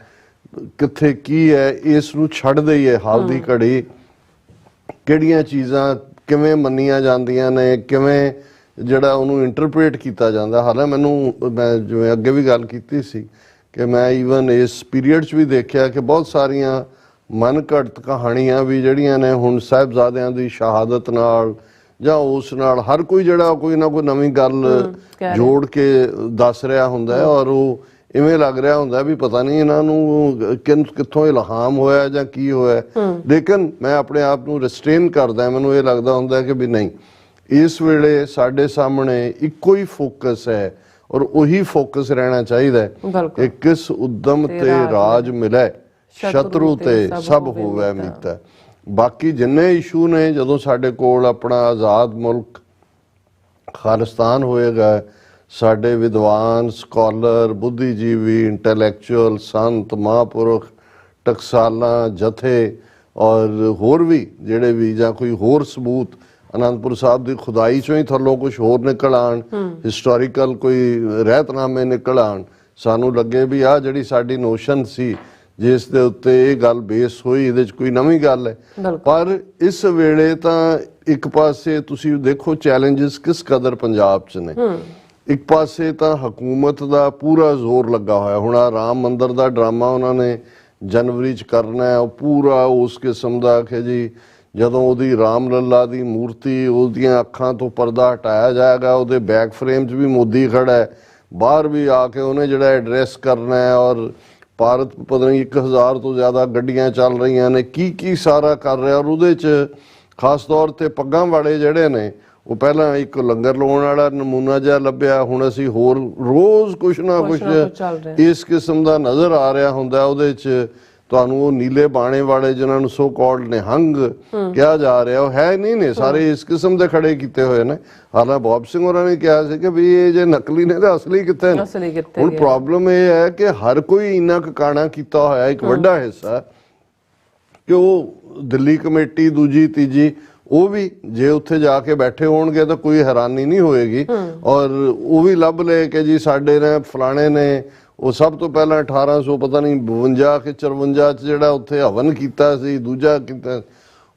ਕਿੱਥੇ ਕੀ ਹੈ, ਇਸ ਨੂੰ ਛੱਡ ਦਈਏ ਹਾਲ ਦੀ ਘੜੀ। ਕਿਹੜੀਆਂ ਚੀਜ਼ਾਂ ਕਿਵੇਂ ਮੰਨੀਆਂ ਜਾਂਦੀਆਂ ਨੇ, ਕਿਵੇਂ ਜਿਹੜਾ ਉਹਨੂੰ ਇੰਟਰਪ੍ਰੇਟ ਕੀਤਾ ਜਾਂਦਾ। ਹਾਲਾਂਕਿ ਮੈਂ ਜਿਵੇਂ ਅੱਗੇ ਵੀ ਗੱਲ ਕੀਤੀ ਸੀ ਕਿ ਮੈਂ ਈਵਨ ਇਸ ਪੀਰੀਅਡ 'ਚ ਵੀ ਦੇਖਿਆ ਕਿ ਬਹੁਤ ਸਾਰੀਆਂ ਮਨ ਘੜਤ ਕਹਾਣੀਆਂ ਵੀ ਜਿਹੜੀਆਂ ਨੇ ਹੁਣ ਸਾਹਿਬਜ਼ਾਦਿਆਂ ਦੀ ਸ਼ਹਾਦਤ ਨਾਲ ਜਾਂ ਉਸ ਨਾਲ ਹਰ ਕੋਈ ਜਿਹੜਾ ਕੋਈ ਨਾ ਕੋਈ ਨਵੀਂ ਗੱਲ ਜੋੜ ਕੇ ਦੱਸ ਰਿਹਾ ਹੁੰਦਾ ਹੈ, ਔਰ ਉਹ ਇਵੇਂ ਲੱਗ ਰਿਹਾ ਹੁੰਦਾ ਵੀ ਪਤਾ ਨਹੀਂ ਇਹਨਾਂ ਨੂੰ ਕਿੱਥੋਂ ਇਲਹਾਮ ਹੋਇਆ ਜਾਂ ਕੀ ਹੋਇਆ। ਲੇਕਿਨ ਮੈਂ ਆਪਣੇ ਆਪ ਨੂੰ ਰਿਸਟ੍ਰੇਨ ਕਰਦਾ, ਮੈਨੂੰ ਇਹ ਲੱਗਦਾ ਹੁੰਦਾ ਕਿ ਵੀ ਨਹੀਂ, ਇਸ ਵੇਲੇ ਸਾਡੇ ਸਾਹਮਣੇ ਇੱਕੋ ਹੀ ਫੋਕਸ ਹੈ ਔਰ ਉਹੀ ਫੋਕਸ ਰਹਿਣਾ ਚਾਹੀਦਾ ਕਿ ਕਿਸ ਉਦਮ ਤੇ ਰਾਜ ਮਿਲੇ, ਸ਼ਤਰੂ ਤੇ ਸਭ ਹੋਵੇ ਮੀਤਾ। ਬਾਕੀ ਜਿੰਨੇ ਇਸ਼ੂ ਨੇ, ਜਦੋਂ ਸਾਡੇ ਕੋਲ ਆਪਣਾ ਆਜ਼ਾਦ ਮੁਲਕ ਖਾਲਿਸਤਾਨ ਹੋਏਗਾ, ਸਾਡੇ ਵਿਦਵਾਨ, ਸਕਾਲਰ, ਬੁੱਧੀਜੀਵੀ, ਇੰਟੈਲੈਕਚੁਅਲ, ਸੰਤ, ਮਹਾਂਪੁਰਖ, ਟਕਸਾਲਾਂ, ਜਥੇ ਔਰ ਹੋਰ ਵੀ ਜਿਹੜੇ ਵੀ ਜਾਂ ਕੋਈ ਹੋਰ ਸਬੂਤ ਅਨੰਦਪੁਰ ਸਾਹਿਬ ਦੀ ਖੁਦਾਈ ਚੋਂ ਹੀ ਥੱਲੋਂ ਕੁਝ ਹੋਰ ਨਿਕਲ ਆਉਣ, ਹਿਸਟੋਰੀਕਲ ਕੋਈ ਰਹਿਤਨਾਮੇ ਨਿਕਲ ਆਉਣ, ਸਾਨੂੰ ਲੱਗੇ ਵੀ ਆਹ ਜਿਹੜੀ ਸਾਡੀ ਨੋਸ਼ਨ ਸੀ ਜਿਸ ਦੇ ਉੱਤੇ ਇਹ ਗੱਲ ਬੇਸ ਹੋਈ, ਇਹਦੇ 'ਚ ਕੋਈ ਨਵੀਂ ਗੱਲ ਹੈ। ਪਰ ਇਸ ਵੇਲੇ ਤਾਂ ਇੱਕ ਪਾਸੇ ਤੁਸੀਂ ਦੇਖੋ ਚੈਲੰਜਸ ਕਿਸ ਕਦਰ ਪੰਜਾਬ 'ਚ ਨੇ। ਇੱਕ ਪਾਸੇ ਤਾਂ ਹਕੂਮਤ ਦਾ ਪੂਰਾ ਜ਼ੋਰ ਲੱਗਾ ਹੋਇਆ। ਹੁਣ ਆ ਰਾਮ ਮੰਦਿਰ ਦਾ ਡਰਾਮਾ ਉਹਨਾਂ ਨੇ ਜਨਵਰੀ 'ਚ ਕਰਨਾ ਹੈ, ਉਹ ਪੂਰਾ ਉਸ ਕਿਸਮ ਦਾ ਕਿ ਜੀ ਜਦੋਂ ਉਹਦੀ ਰਾਮ ਲੱਲਾ ਦੀ ਮੂਰਤੀ, ਉਹਦੀਆਂ ਅੱਖਾਂ ਤੋਂ ਪਰਦਾ ਹਟਾਇਆ ਜਾਏਗਾ, ਉਹਦੇ ਬੈਕ ਫਰੇਮ 'ਚ ਵੀ ਮੋਦੀ ਖੜਾ ਹੈ, ਬਾਹਰ ਵੀ ਆ ਕੇ ਉਹਨੇ ਜਿਹੜਾ ਐਡਰੈਸ ਕਰਨਾ ਹੈ, ਔਰ ਭਾਰਤ ਪਤਾ ਨਹੀਂ 1000 ਤੋਂ ਜ਼ਿਆਦਾ ਗੱਡੀਆਂ ਚੱਲ ਰਹੀਆਂ ਨੇ, ਕੀ ਸਾਰਾ ਕਰ ਰਿਹਾ। ਔਰ ਉਹਦੇ 'ਚ ਖਾਸ ਤੌਰ ਤੇ ਪੱਗਾਂ ਵਾਲੇ ਜਿਹੜੇ ਨੇ, ਉਹ ਪਹਿਲਾਂ ਇੱਕ ਲੰਗਰ ਲਾਉਣ ਵਾਲਾ ਨਮੂਨਾ ਜਿਹਾ ਲੱਭਿਆ, ਹੁਣ ਅਸੀਂ ਹੋਰ ਰੋਜ਼ ਕੁਛ ਨਾ ਕੁਛ ਇਸ ਕਿਸਮ ਦਾ ਨਜ਼ਰ ਆ ਰਿਹਾ ਹੁੰਦਾ। ਉਹਦੇ 'ਚ ਤੁਹਾਨੂੰ ਉਹ ਨੀਲੇ ਬਾਣੇ ਵਾਲੇ ਜਿਹਨਾਂ ਨੂੰ ਸੋ ਕਾਲਡ ਨਿਹੰਗ ਕਿਹਾ ਜਾ ਰਿਹਾ, ਉਹ ਹੈ ਨਹੀਂ ਨੇ, ਸਾਰੇ ਇਸ ਕਿਸਮ ਦੇ ਖੜੇ ਕੀਤੇ ਹੋਏ ਨੇ। ਹਾਲਾਂਕਿ ਬੌਬ ਸਿੰਘ ਹੋਰਾਂ ਨੇ ਕਿਹਾ ਸੀ ਕਿ ਵੀ ਇਹ ਜੇ ਨਕਲੀ ਨੇ ਤਾਂ ਅਸਲੀ ਕਿੱਥੇ ਨੇ। ਹੁਣ ਪ੍ਰੋਬਲਮ ਇਹ ਹੈ ਕਿ ਹਰ ਕੋਈ ਇੰਨਾ ਕਾਣਾ ਕੀਤਾ ਹੋਇਆ, ਇੱਕ ਵੱਡਾ ਹਿੱਸਾ, ਕਿ ਉਹ ਦਿੱਲੀ ਕਮੇਟੀ ਦੂਜੀ ਤੀਜੀ ਉਹ ਵੀ ਜੇ ਉੱਥੇ ਜਾ ਕੇ ਬੈਠੇ ਹੋਣਗੇ ਤਾਂ ਕੋਈ ਹੈਰਾਨੀ ਨਹੀਂ ਹੋਏਗੀ। ਔਰ ਉਹ ਵੀ ਲੱਭ ਲਏ ਕਿ ਜੀ ਸਾਡੇ ਨੇ ਫਲਾਣੇ ਨੇ ਉਹ ਸਭ ਤੋਂ ਪਹਿਲਾਂ 1800 ਪਤਾ ਨਹੀਂ 52 ਕਿ 54 'ਚ ਜਿਹੜਾ ਉੱਥੇ ਹਵਨ ਕੀਤਾ ਸੀ, ਦੂਜਾ ਕੀਤਾ।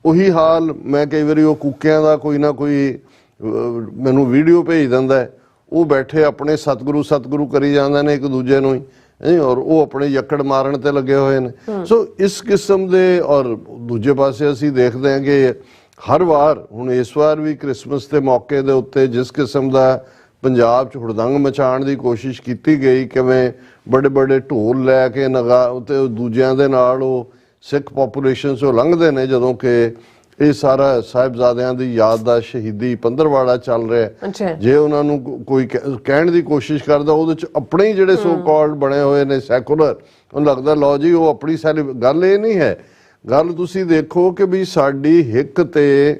ਉਹੀ ਹਾਲ ਮੈਂ ਕਈ ਵਾਰੀ ਉਹ ਕੂਕਿਆਂ ਦਾ ਕੋਈ ਨਾ ਕੋਈ ਮੈਨੂੰ ਵੀਡੀਓ ਭੇਜ ਦਿੰਦਾ ਹੈ, ਉਹ ਬੈਠੇ ਆਪਣੇ ਸਤਿਗੁਰੂ ਕਰੀ ਜਾਂਦੇ ਨੇ ਇੱਕ ਦੂਜੇ ਨੂੰ ਹੀ, ਔਰ ਉਹ ਆਪਣੇ ਯੱਕੜ ਮਾਰਨ ਤੇ ਲੱਗੇ ਹੋਏ ਨੇ। ਸੋ ਇਸ ਕਿਸਮ ਦੇ। ਔਰ ਦੂਜੇ ਪਾਸੇ ਅਸੀਂ ਦੇਖਦੇ ਹਾਂ ਕਿ ਹਰ ਵਾਰ, ਹੁਣ ਇਸ ਵਾਰ ਵੀ ਕ੍ਰਿਸਮਸ ਦੇ ਮੌਕੇ ਦੇ ਉੱਤੇ ਜਿਸ ਕਿਸਮ ਦਾ ਪੰਜਾਬ 'ਚ ਹੁੜਦੰਗ ਮਚਾਉਣ ਦੀ ਕੋਸ਼ਿਸ਼ ਕੀਤੀ ਗਈ, ਕਿਵੇਂ ਬੜੇ ਢੋਲ ਲੈ ਕੇ ਨਗਾ ਤੇ ਦੂਜਿਆਂ ਦੇ ਨਾਲ ਉਹ ਸਿੱਖ ਪਾਪੂਲੇਸ਼ਨ 'ਚੋਂ ਲੰਘਦੇ ਨੇ, ਜਦੋਂ ਕਿ ਇਹ ਸਾਰਾ ਸਾਹਿਬਜ਼ਾਦਿਆਂ ਦੀ ਯਾਦ ਦਾ ਸ਼ਹੀਦੀ ਪੰਦਰਵਾੜਾ ਚੱਲ ਰਿਹਾ। ਜੇ ਉਹਨਾਂ ਨੂੰ ਕੋਈ ਕਹਿਣ ਦੀ ਕੋਸ਼ਿਸ਼ ਕਰਦਾ, ਉਹਦੇ 'ਚ ਆਪਣੇ ਹੀ ਜਿਹੜੇ ਸੋ ਕਾਲਡ ਬਣੇ ਹੋਏ ਨੇ ਸੈਕੂਲਰ, ਉਹਨੂੰ ਲੱਗਦਾ ਲਓ ਜੀ ਉਹ ਆਪਣੀ ਗੱਲ ਇਹ ਨਹੀਂ ਹੈ। ਗੱਲ ਤੁਸੀਂ ਦੇਖੋ ਕਿ ਵੀ ਸਾਡੀ ਹਿੱਕ ਤੇ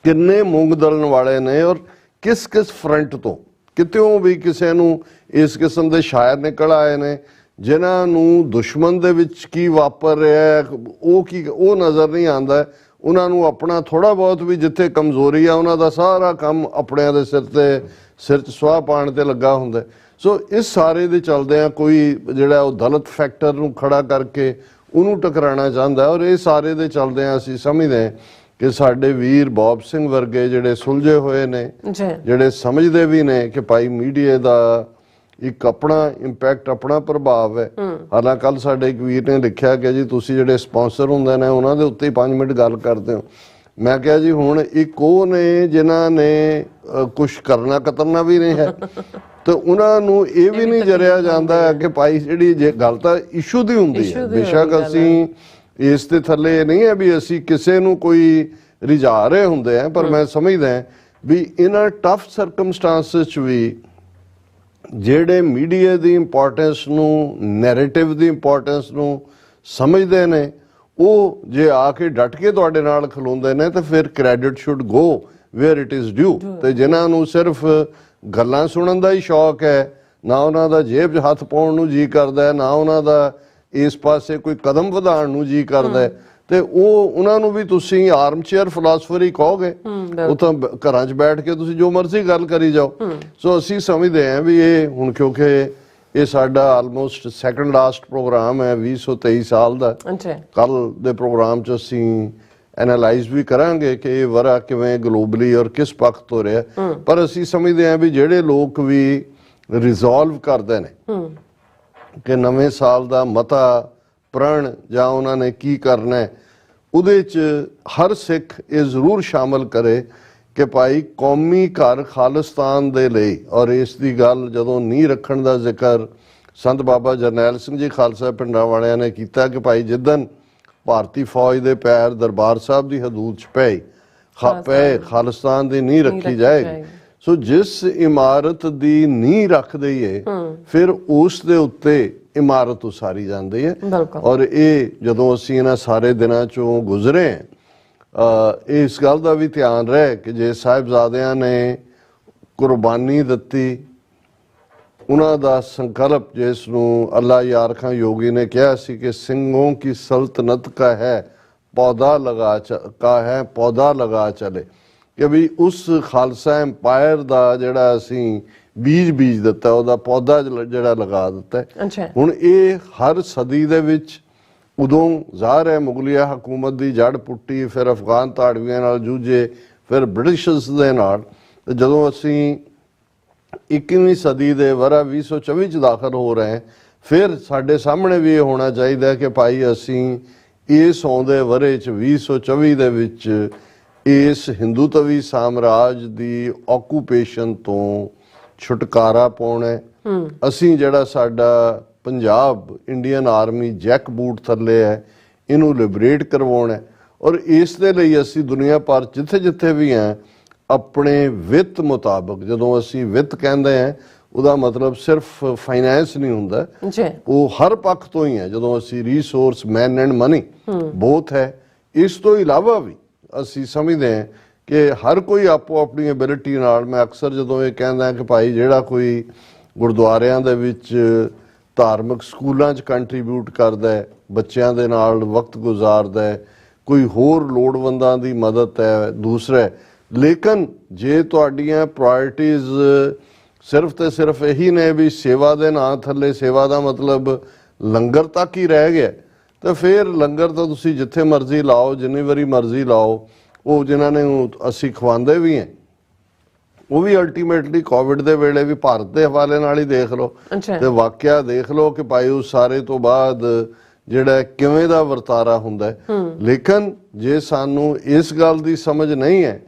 ਕਿੰਨੇ ਮੂੰਗ ਦਲਣ ਵਾਲੇ ਨੇ, ਔਰ ਕਿਸ ਫਰੰਟ ਤੋਂ ਕਿਤਿਓਂ ਵੀ ਕਿਸੇ ਨੂੰ ਇਸ ਕਿਸਮ ਦੇ ਸ਼ਾਇਰ ਨਿਕਲ ਆਏ ਨੇ ਜਿਨ੍ਹਾਂ ਨੂੰ ਦੁਸ਼ਮਣ ਦੇ ਵਿੱਚ ਕੀ ਵਾਪਰ ਰਿਹਾ ਉਹ ਨਜ਼ਰ ਨਹੀਂ ਆਉਂਦਾ। ਉਹਨਾਂ ਨੂੰ ਆਪਣਾ ਥੋੜਾ ਬਹੁਤ ਵੀ ਜਿੱਥੇ ਕਮਜ਼ੋਰੀ ਆ, ਉਹਨਾਂ ਦਾ ਸਾਰਾ ਕੰਮ ਆਪਣਿਆਂ ਦੇ ਸਿਰ ਤੇ ਸਿਰ 'ਚ ਸੁਆਹ ਪਾਉਣ ਤੇ ਲੱਗਾ ਹੁੰਦਾ। ਸੋ ਇਸ ਸਾਰੇ ਦੇ ਚਲਦਿਆਂ ਕੋਈ ਜਿਹੜਾ ਉਹ ਦਲਿਤ ਫੈਕਟਰ ਨੂੰ ਖੜਾ ਕਰਕੇ ਉਹਨੂੰ ਟਕਰਾਉਣਾ ਚਾਹੁੰਦਾ, ਔਰ ਇਹ ਸਾਰੇ ਦੇ ਚਲਦਿਆਂ ਅਸੀਂ ਸਮਝਦੇ ਕਿ ਸਾਡੇ ਵੀਰ ਬੌਬ ਸਿੰਘ ਵਰਗੇ ਜਿਹੜੇ ਸੁਲਝੇ ਹੋਏ ਨੇ, ਜਿਹੜੇ ਸਮਝਦੇ ਵੀ ਨੇ ਕਿ ਭਾਈ ਮੀਡੀਆ ਦਾ ਇੱਕ ਆਪਣਾ ਇੰਪੈਕਟ, ਆਪਣਾ ਪ੍ਰਭਾਵ ਹੈ। ਹਾਲਾਂ ਕੱਲ ਸਾਡੇ ਇੱਕ ਵੀਰ ਨੇ ਲਿਖਿਆ ਕਿ ਜੀ ਤੁਸੀਂ ਜਿਹੜੇ ਸਪਾਂਸਰ ਹੁੰਦੇ ਨੇ ਉਹਨਾਂ ਦੇ ਉੱਤੇ ਹੀ 5 ਮਿੰਟ ਗੱਲ ਕਰਦੇ ਹੋ। ਮੈਂ ਕਿਹਾ ਜੀ ਹੁਣ ਇੱਕ ਉਹ ਨੇ ਜਿਨ੍ਹਾਂ ਨੇ ਕੁਛ ਕਰਨਾ ਕਤਰਨਾ ਵੀ ਨਹੀਂ ਹੈ ਤੇ ਉਹਨਾਂ ਨੂੰ ਇਹ ਵੀ ਨਹੀਂ ਜਰਿਆ ਜਾਂਦਾ ਕਿ ਭਾਈ ਜਿਹੜੀ ਜੇ ਗੱਲ ਤਾਂ ਇਸ਼ੂ ਦੀ ਹੁੰਦੀ ਹੈ। ਬੇਸ਼ੱਕ ਅਸੀਂ ਇਸ ਦੇ ਥੱਲੇ ਨਹੀਂ ਹੈ ਵੀ ਅਸੀਂ ਕਿਸੇ ਨੂੰ ਕੋਈ ਰਿਝਾ ਰਹੇ ਹੁੰਦੇ ਆ, ਪਰ ਮੈਂ ਸਮਝਦਾ ਵੀ ਇਹਨਾਂ ਟਫ ਸਰਕਮਸਟਾਂਸਿਸ 'ਚ ਵੀ ਜਿਹੜੇ ਮੀਡੀਆ ਦੀ ਇੰਪੋਰਟੈਂਸ ਨੂੰ, ਨੈਰੇਟਿਵ ਦੀ ਇੰਪੋਰਟੈਂਸ ਨੂੰ ਸਮਝਦੇ ਨੇ, ਉਹ ਜੇ ਆ ਕੇ ਡਟ ਕੇ ਤੁਹਾਡੇ ਨਾਲ ਖਲੋਂਦੇ ਨੇ ਤਾਂ ਫਿਰ credit should go where it is due. ਤੇ ਜਿਨ੍ਹਾਂ ਨੂੰ ਸਿਰਫ ਗੱਲਾਂ ਸੁਣਨ ਦਾ ਹੀ ਸ਼ੌਕ ਹੈ, ਨਾ ਉਹਨਾਂ ਦਾ ਜੇਬ 'ਚ ਹੱਥ ਪਾਉਣ ਨੂੰ ਜੀ ਕਰਦਾ ਹੈ, ਨਾ ਉਹਨਾਂ ਦਾ ਇਸ ਪਾਸੇ ਕੋਈ ਕਦਮ ਵਧਾਉਣ ਨੂੰ ਜੀ ਕਰਦਾ, ਤੇ ਉਹਨਾਂ ਨੂੰ ਵੀ ਤੁਸੀਂ ਆਰਮ ਚੇਅਰ ਫਿਲਾਸਫਰ ਹੀ ਕਹੋਗੇ। ਉਹ ਤਾਂ ਘਰਾਂ 'ਚ ਬੈਠ ਕੇ ਤੁਸੀਂ ਜੋ ਮਰਜ਼ੀ ਗੱਲ ਕਰੀ ਜਾਓ। ਸੋ ਅਸੀਂ ਸਮਝਦੇ ਹਾਂ ਵੀ ਇਹ ਹੁਣ, ਕਿਉਂਕਿ ਇਹ ਸਾਡਾ ਆਲਮੋਸਟ ਸੈਕੰਡ ਲਾਸਟ ਪ੍ਰੋਗਰਾਮ ਹੈ 2023 ਸਾਲ ਦਾ। ਕੱਲ ਦੇ ਪ੍ਰੋਗਰਾਮ 'ਚ ਅਸੀਂ ਐਨਾਲਾਈਜ਼ ਵੀ ਕਰਾਂਗੇ ਕਿ ਇਹ ਵਰ੍ਹਾ ਕਿਵੇਂ ਗਲੋਬਲੀ ਔਰ ਕਿਸ ਪੱਖ ਤੋਂ ਰਿਹਾ, ਪਰ ਅਸੀਂ ਸਮਝਦੇ ਹਾਂ ਵੀ ਜਿਹੜੇ ਲੋਕ ਵੀ ਰਿਜ਼ੋਲਵ ਕਰਦੇ ਨੇ ਕਿ ਨਵੇਂ ਸਾਲ ਦਾ ਮਤਾ ਪ੍ਰਣ ਜਾਂ ਉਹਨਾਂ ਨੇ ਕੀ ਕਰਨਾ, ਉਹਦੇ 'ਚ ਹਰ ਸਿੱਖ ਇਹ ਜ਼ਰੂਰ ਸ਼ਾਮਲ ਕਰੇ ਕਿ ਭਾਈ ਕੌਮੀ ਘਰ ਖਾਲਿਸਤਾਨ ਦੇ ਲਈ, ਔਰ ਇਸ ਦੀ ਗੱਲ ਜਦੋਂ ਨੀਂਹ ਰੱਖਣ ਦਾ ਜ਼ਿਕਰ ਸੰਤ ਬਾਬਾ ਜਰਨੈਲ ਸਿੰਘ ਜੀ ਖਾਲਸਾ ਪਿੰਡਾਂ ਵਾਲਿਆਂ ਨੇ ਕੀਤਾ ਕਿ ਭਾਈ ਜਿੱਦਣ ਭਾਰਤੀ ਫੌਜ ਦੇ ਪੈਰ ਦਰਬਾਰ ਸਾਹਿਬ ਦੀ ਹਦੂਦ 'ਚ ਪਏ ਖਾਲਿਸਤਾਨ ਦੀ ਨੀਂਹ ਰੱਖੀ ਜਾਏਗੀ। ਸੋ ਜਿਸ ਇਮਾਰਤ ਦੀ ਨੀਂਹ ਰੱਖ ਦਈਏ ਫਿਰ ਉਸ ਦੇ ਉੱਤੇ ਇਮਾਰਤ ਉਸਾਰੀ ਜਾਂਦੀ ਹੈ। ਔਰ ਇਹ ਜਦੋਂ ਅਸੀਂ ਇਹਨਾਂ ਸਾਰੇ ਦਿਨਾਂ 'ਚੋਂ ਗੁਜ਼ਰੇ, ਇਸ ਗੱਲ ਦਾ ਵੀ ਧਿਆਨ ਰਹੇ ਕਿ ਜੇ ਸਾਹਿਬਜ਼ਾਦਿਆਂ ਨੇ ਕੁਰਬਾਨੀ ਦਿੱਤੀ, ਉਹਨਾਂ ਦਾ ਸੰਕਲਪ ਜਿਸ ਨੂੰ ਅੱਲਾ ਯਾਰ ਖਾਂ ਯੋਗੀ ਨੇ ਕਿਹਾ ਸੀ ਕਿ ਸਿੰਘੋਂ ਕੀ ਸਲਤਨਤ ਕਾ ਹੈ ਪੌਦਾ ਲਗਾ ਚਲੇ, ਕਿ ਵੀ ਉਸ ਖਾਲਸਾ ਐਮਪਾਇਰ ਦਾ ਜਿਹੜਾ ਅਸੀਂ ਬੀਜ ਦਿੱਤਾ, ਉਹਦਾ ਪੌਦਾ ਜਿਹੜਾ ਲਗਾ ਦਿੱਤਾ। ਹੁਣ ਇਹ ਹਰ ਸਦੀ ਦੇ ਵਿੱਚ ਉਦੋਂ ਜ਼ਾਹਰ ਹੈ ਮੁਗਲਿਆ ਹਕੂਮਤ ਦੀ ਜੜ ਪੁੱਟੀ, ਫਿਰ ਅਫਗਾਨ ਧਾੜਵੀਆਂ ਨਾਲ ਜੂਝੇ, ਫਿਰ ਬ੍ਰਿਟਿਸ਼ਰਸ ਦੇ ਨਾਲ। ਜਦੋਂ ਅਸੀਂ 21ਵੀਂ ਸਦੀ ਦੇ ਵਰ੍ਹਾ 2024 'ਚ ਦਾਖਲ ਹੋ ਰਹੇ, ਫਿਰ ਸਾਡੇ ਸਾਹਮਣੇ ਵੀ ਇਹ ਹੋਣਾ ਚਾਹੀਦਾ ਕਿ ਭਾਈ ਅਸੀਂ ਇਸ ਆਉਂਦੇ ਵਰ੍ਹੇ 'ਚ 2024 ਦੇ ਵਿੱਚ ਇਸ ਹਿੰਦੂਤਵੀ ਸਾਮਰਾਜ ਦੀ ਆਕੂਪੇਸ਼ਨ ਤੋਂ ਛੁਟਕਾਰਾ ਪਾਉਣਾ। ਅਸੀਂ ਜਿਹੜਾ ਸਾਡਾ Punjab Indian army Jack boot ਥੱਲੇ ਹੈ, ਇਹਨੂੰ ਲਿਬਰੇਟ ਕਰਵਾਉਣਾ, ਔਰ ਇਸ ਦੇ ਲਈ ਅਸੀਂ ਦੁਨੀਆ ਭਰ ਜਿੱਥੇ ਜਿੱਥੇ ਵੀ ਹਾਂ ਆਪਣੇ ਵਿੱਤ ਮੁਤਾਬਕ, ਜਦੋਂ ਅਸੀਂ ਵਿੱਤ ਕਹਿੰਦੇ ਹਾਂ ਉਹਦਾ ਮਤਲਬ ਸਿਰਫ ਫਾਈਨੈਂਸ ਨਹੀਂ ਹੁੰਦਾ, ਉਹ ਹਰ ਪੱਖ ਤੋਂ ਹੀ ਹੈ। ਜਦੋਂ ਅਸੀਂ ਰੀਸੋਰਸ, ਮੈਨ ਐਂਡ ਮਨੀ ਬੋਥ ਹੈ, ਇਸ ਤੋਂ ਇਲਾਵਾ ਵੀ ਅਸੀਂ ਸਮਝਦੇ ਹਾਂ ਕਿ ਹਰ ਕੋਈ ਆਪੋ ਆਪਣੀ ਐਬਿਲਿਟੀ ਨਾਲ, ਮੈਂ ਅਕਸਰ ਜਦੋਂ ਇਹ ਕਹਿੰਦਾ ਕਿ ਭਾਈ ਜਿਹੜਾ ਕੋਈ ਗੁਰਦੁਆਰਿਆਂ ਦੇ ਵਿੱਚ, ਧਾਰਮਿਕ ਸਕੂਲਾਂ 'ਚ ਕੰਟਰੀਬਿਊਟ ਕਰਦਾ ਹੈ, ਬੱਚਿਆਂ ਦੇ ਨਾਲ ਵਕਤ ਗੁਜ਼ਾਰਦਾ ਹੈ, ਕੋਈ ਹੋਰ ਲੋੜਵੰਦਾਂ ਦੀ ਮਦਦ ਹੈ, ਦੂਸਰਾ। ਲੇਕਿਨ ਜੇ ਤੁਹਾਡੀਆਂ ਪ੍ਰਾਇਰਟੀਜ਼ ਸਿਰਫ ਤੇ ਸਿਰਫ ਇਹੀ ਨੇ ਵੀ ਸੇਵਾ ਦੇ ਨਾਂ ਥੱਲੇ, ਸੇਵਾ ਦਾ ਮਤਲਬ ਲੰਗਰ ਤੱਕ ਹੀ ਰਹਿ ਗਿਆ, ਤਾਂ ਫਿਰ ਲੰਗਰ ਤਾਂ ਤੁਸੀਂ ਜਿੱਥੇ ਮਰਜ਼ੀ ਲਾਓ, ਜਿੰਨੀ ਵਾਰੀ ਮਰਜ਼ੀ ਲਾਓ। ਉਹ ਜਿਨ੍ਹਾਂ ਨੇ ਅਸੀਂ ਖਵਾਉਂਦੇ ਵੀ ਹਾਂ, ਉਹ ਵੀ ਅਲਟੀਮੇਟਲੀ ਕੋਵਿਡ ਦੇ ਵੇਲੇ ਵੀ ਭਾਰਤ ਦੇ ਹਵਾਲੇ ਨਾਲ ਹੀ ਦੇਖ ਲਓ ਤੇ ਵਾਕਿਆ ਦੇਖ ਲਓ ਕਿ ਭਾਈ ਉਸ ਸਾਰੇ ਤੋਂ ਬਾਅਦ ਜਿਹੜਾ ਕਿਵੇਂ ਦਾ ਵਰਤਾਰਾ ਹੁੰਦਾ। ਲੇਕਿਨ ਜੇ ਸਾਨੂੰ ਇਸ ਗੱਲ ਦੀ ਸਮਝ ਨਹੀਂ ਹੈ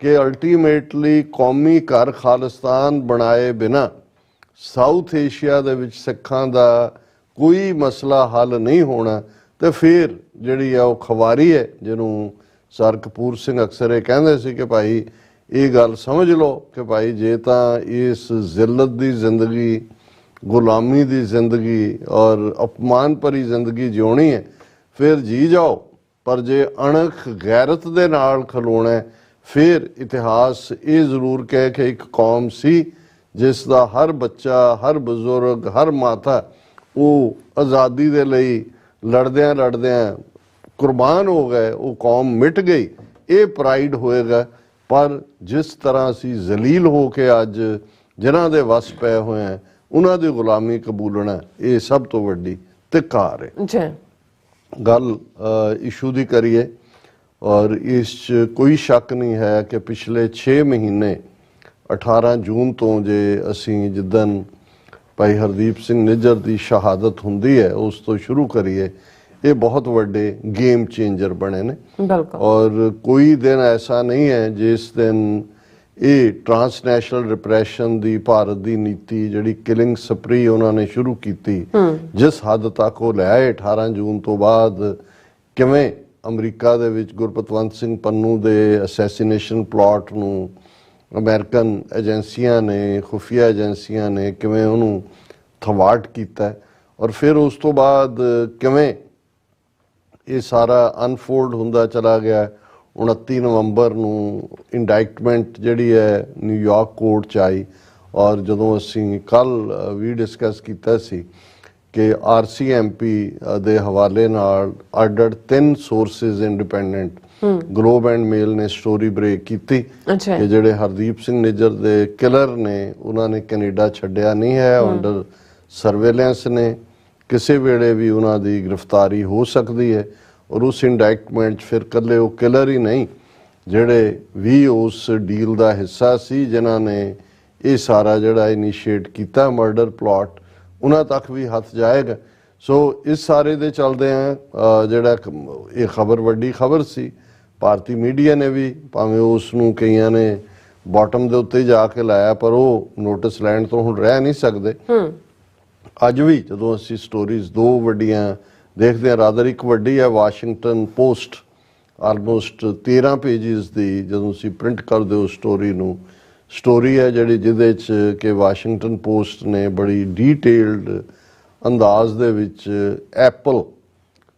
ਕਿ ਅਲਟੀਮੇਟਲੀ ਕੌਮੀ ਘਰ ਖਾਲਿਸਤਾਨ ਬਣਾਏ ਬਿਨਾਂ ਸਾਊਥ ਏਸ਼ੀਆ ਦੇ ਵਿੱਚ ਸਿੱਖਾਂ ਦਾ ਕੋਈ ਮਸਲਾ ਹੱਲ ਨਹੀਂ ਹੋਣਾ, ਤੇ ਫਿਰ ਜਿਹੜੀ ਆ ਉਹ ਖਵਾਰੀ ਹੈ, ਜਿਹਨੂੰ ਸਰ ਕਪੂਰ ਸਿੰਘ ਅਕਸਰ ਇਹ ਕਹਿੰਦੇ ਸੀ ਕਿ ਭਾਈ ਇਹ ਗੱਲ ਸਮਝ ਲਓ ਕਿ ਭਾਈ ਜੇ ਤਾਂ ਇਸ ਜ਼ਿਲਤ ਦੀ ਜ਼ਿੰਦਗੀ, ਗੁਲਾਮੀ ਦੀ ਜ਼ਿੰਦਗੀ ਔਰ ਅਪਮਾਨ ਭਰੀ ਜ਼ਿੰਦਗੀ ਜਿਉਣੀ ਹੈ, ਫਿਰ ਜੀ ਜਾਓ, ਪਰ ਜੇ ਅਣਖ ਗੈਰਤ ਦੇ ਨਾਲ ਖਲੋਣਾ, ਫਿਰ ਇਤਿਹਾਸ ਇਹ ਜ਼ਰੂਰ ਕਹੇ ਕਿ ਇੱਕ ਕੌਮ ਸੀ ਜਿਸ ਦਾ ਹਰ ਬੱਚਾ, ਹਰ ਬਜ਼ੁਰਗ, ਹਰ ਮਾਤਾ ਉਹ ਆਜ਼ਾਦੀ ਦੇ ਲਈ ਲੜਦਿਆਂ ਲੜਦਿਆਂ ਕੁਰਬਾਨ ਹੋ ਗਏ, ਉਹ ਕੌਮ ਮਿਟ ਗਈ, ਇਹ ਪ੍ਰਾਈਡ ਹੋਏਗਾ। ਪਰ ਜਿਸ ਤਰ੍ਹਾਂ ਅਸੀਂ ਜ਼ਲੀਲ ਹੋ ਕੇ ਅੱਜ ਜਿਨ੍ਹਾਂ ਦੇ ਵਸ ਪਏ ਹੋਏ ਆ ਉਹਨਾਂ ਦੀ ਗੁਲਾਮੀ ਕਬੂਲਣਾ ਇਹ ਸਭ ਤੋਂ ਵੱਡੀ ਧਿਕਾਰ ਹੈ ਜੀ। ਗੱਲ ਇਸ਼ੂ ਦੀ ਕਰੀਏ ਔਰ ਇਸ 'ਚ ਕੋਈ ਸ਼ੱਕ ਨਹੀਂ ਹੈ ਕਿ ਪਿਛਲੇ 6 ਮਹੀਨੇ 18 ਜੂਨ ਤੋਂ ਜੇ ਅਸੀਂ ਜਿੱਦਣ ਭਾਈ ਹਰਦੀਪ ਸਿੰਘ ਨਿੱਜਰ ਦੀ ਸ਼ਹਾਦਤ ਹੁੰਦੀ ਹੈ ਉਸ ਤੋਂ ਸ਼ੁਰੂ ਕਰੀਏ, ਇਹ ਬਹੁਤ ਵੱਡੇ ਗੇਮ ਚੇਂਜਰ ਬਣੇ ਨੇ। ਔਰ ਕੋਈ ਦਿਨ ਐਸਾ ਨਹੀਂ ਹੈ ਜਿਸ ਦਿਨ ਇਹ ਟ੍ਰਾਂਸਨੈਸ਼ਨਲ ਰਿਪਰੈਸ਼ਨ ਦੀ ਭਾਰਤ ਦੀ ਨੀਤੀ ਜਿਹੜੀ ਕਿਲਿੰਗ ਸਪਰੀ ਉਹਨਾਂ ਨੇ ਸ਼ੁਰੂ ਕੀਤੀ, ਜਿਸ ਹੱਦ ਤੱਕ ਉਹ ਲੈ ਆਏ 18 ਜੂਨ ਤੋਂ ਬਾਅਦ, ਕਿਵੇਂ ਅਮਰੀਕਾ ਦੇ ਵਿੱਚ ਗੁਰਪਤਵੰਤ ਸਿੰਘ ਪੰਨੂ ਦੇ ਅਸੈਸੀਨੇਸ਼ਨ ਪਲਾਟ ਨੂੰ ਅਮਰੀਕਨ ਏਜੰਸੀਆਂ ਨੇ, ਖੁਫੀਆ ਏਜੰਸੀਆਂ ਨੇ ਕਿਵੇਂ ਉਹਨੂੰ ਥਵਾਟ ਕੀਤਾ, ਔਰ ਫਿਰ ਉਸ ਤੋਂ ਬਾਅਦ ਕਿਵੇਂ ਇਹ ਸਾਰਾ ਅਨਫੋਲਡ ਹੁੰਦਾ ਚਲਾ ਗਿਆ। 29 ਨਵੰਬਰ ਨੂੰ ਇੰਡਾਇਕਟਮੈਂਟ ਜਿਹੜੀ ਹੈ ਨਿਊਯਾਰਕ ਕੋਰਟ 'ਚ ਆਈ, ਔਰ ਜਦੋਂ ਅਸੀਂ ਕੱਲ ਵੀ ਡਿਸਕਸ ਕੀਤਾ ਸੀ ਕਿ RCMP ਦੇ ਹਵਾਲੇ ਨਾਲ ਅੱਡ-ਅੱਡ 3 ਸੋਰਸਿਸ ਇੰਡੀਪੈਂਡੈਂਟ ਗਲੋਬ ਐਂਡ ਮੇਲ ਨੇ ਸਟੋਰੀ ਬ੍ਰੇਕ ਕੀਤੀ ਕਿ ਜਿਹੜੇ ਹਰਦੀਪ ਸਿੰਘ ਨਿੱਜਰ ਦੇ ਕਿਲਰ ਨੇ ਉਹਨਾਂ ਨੇ ਕੈਨੇਡਾ ਛੱਡਿਆ ਨਹੀਂ ਹੈ, ਅੰਡਰ ਸਰਵੇਲੈਂਸ ਨੇ, ਕਿਸੇ ਵੇਲੇ ਵੀ ਉਹਨਾਂ ਦੀ ਗ੍ਰਿਫਤਾਰੀ ਹੋ ਸਕਦੀ ਹੈ। ਔਰ ਉਸ ਇੰਡਾਇਕਟਮੈਂਟ 'ਚ ਫਿਰ ਇਕੱਲੇ ਉਹ ਕਿਲਰ ਹੀ ਨਹੀਂ, ਜਿਹੜੇ ਵੀ ਉਸ ਡੀਲ ਦਾ ਹਿੱਸਾ ਸੀ, ਜਿਨ੍ਹਾਂ ਨੇ ਇਹ ਸਾਰਾ ਜਿਹੜਾ ਇਨੀਸ਼ੀਏਟ ਕੀਤਾ ਮਰਡਰ ਪਲਾਟ, ਉਹਨਾਂ ਤੱਕ ਵੀ ਹੱਥ ਜਾਏਗਾ। ਸੋ ਇਸ ਸਾਰੇ ਦੇ ਚੱਲਦੇ ਆ ਜਿਹੜਾ ਇਹ ਖਬਰ ਵੱਡੀ ਖਬਰ ਸੀ, ਭਾਰਤੀ ਮੀਡੀਆ ਨੇ ਵੀ ਭਾਵੇਂ ਉਸ ਨੂੰ ਕਈਆਂ ਨੇ ਬਾਟਮ ਦੇ ਉੱਤੇ ਜਾ ਕੇ ਲਾਇਆ, ਪਰ ਉਹ ਨੋਟਿਸ ਲੈਣ ਤੋਂ ਹੁਣ ਰਹਿ ਨਹੀਂ ਸਕਦੇ। ਅੱਜ ਵੀ ਜਦੋਂ ਅਸੀਂ ਸਟੋਰੀਜ਼ 2 ਵੱਡੀਆਂ ਦੇਖਦੇ ਹਾਂ, ਰਾਦਰ ਇੱਕ ਵੱਡੀ ਹੈ ਵਾਸ਼ਿੰਗਟਨ ਪੋਸਟ, ਆਲਮੋਸਟ 13 ਪੇਜਿਸ ਦੀ, ਜਦੋਂ ਤੁਸੀਂ ਪ੍ਰਿੰਟ ਕਰਦੇ ਹੋ ਸਟੋਰੀ ਨੂੰ, ਸਟੋਰੀ ਹੈ ਜਿਹੜੀ ਜਿਹਦੇ 'ਚ ਕਿ ਵਾਸ਼ਿੰਗਟਨ ਪੋਸਟ ਨੇ ਬੜੀ ਡੀਟੇਲਡ ਅੰਦਾਜ਼ ਦੇ ਵਿੱਚ ਐਪਲ,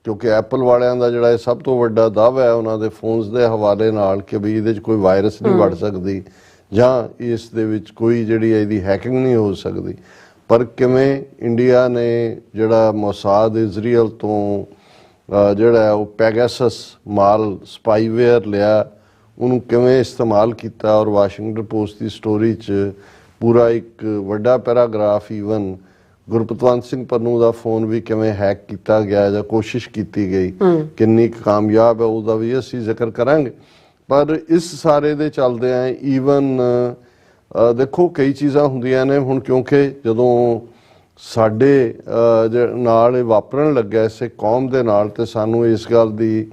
ਕਿਉਂਕਿ ਐਪਲ ਵਾਲਿਆਂ ਦਾ ਜਿਹੜਾ ਇਹ ਸਭ ਤੋਂ ਵੱਡਾ ਦਾਅਵਾ ਹੈ ਉਹਨਾਂ ਦੇ ਫੋਨਸ ਦੇ ਹਵਾਲੇ ਨਾਲ ਕਿ ਵੀ ਇਹਦੇ 'ਚ ਕੋਈ ਵਾਇਰਸ ਨਹੀਂ ਵੜ ਸਕਦੀ ਜਾਂ ਇਸ ਦੇ ਵਿੱਚ ਕੋਈ ਜਿਹੜੀ ਇਹਦੀ ਹੈਕਿੰਗ ਨਹੀਂ ਹੋ ਸਕਦੀ, ਪਰ ਕਿਵੇਂ ਇੰਡੀਆ ਨੇ ਜਿਹੜਾ ਮੋਸਾਦ ਇਜ਼ਰਾਈਲ ਤੋਂ ਜਿਹੜਾ ਉਹ ਪੈਗਾਸਸ ਮਾਲ ਸਪਾਈਵੇਅਰ ਲਿਆ, ਉਹਨੂੰ ਕਿਵੇਂ ਇਸਤੇਮਾਲ ਕੀਤਾ। ਔਰ ਵਾਸ਼ਿੰਗਟਨ ਪੋਸਟ ਦੀ ਸਟੋਰੀ 'ਚ ਪੂਰਾ ਇੱਕ ਵੱਡਾ ਪੈਰਾਗ੍ਰਾਫ ਈਵਨ ਗੁਰਪਤਵੰਤ ਸਿੰਘ ਪੰਨੂ ਦਾ ਫੋਨ ਵੀ ਕਿਵੇਂ ਹੈਕ ਕੀਤਾ ਗਿਆ ਜਾਂ ਕੋਸ਼ਿਸ਼ ਕੀਤੀ ਗਈ, ਕਿੰਨੀ ਕਾਮਯਾਬ ਹੈ ਉਹਦਾ ਵੀ ਅਸੀਂ ਜ਼ਿਕਰ ਕਰਾਂਗੇ। ਪਰ ਇਸ ਸਾਰੇ ਦੇ ਚੱਲਦੇ ਆ ਈਵਨ ਦੇਖੋ ਕਈ ਚੀਜ਼ਾਂ ਹੁੰਦੀਆਂ ਨੇ ਹੁਣ, ਕਿਉਂਕਿ ਜਦੋਂ ਸਾਡੇ ਨਾਲ ਇਹ ਵਾਪਰਨ ਲੱਗਾ ਇਸੇ ਕੌਮ ਦੇ ਨਾਲ, ਤੇ ਸਾਨੂੰ ਇਸ ਗੱਲ ਦੀ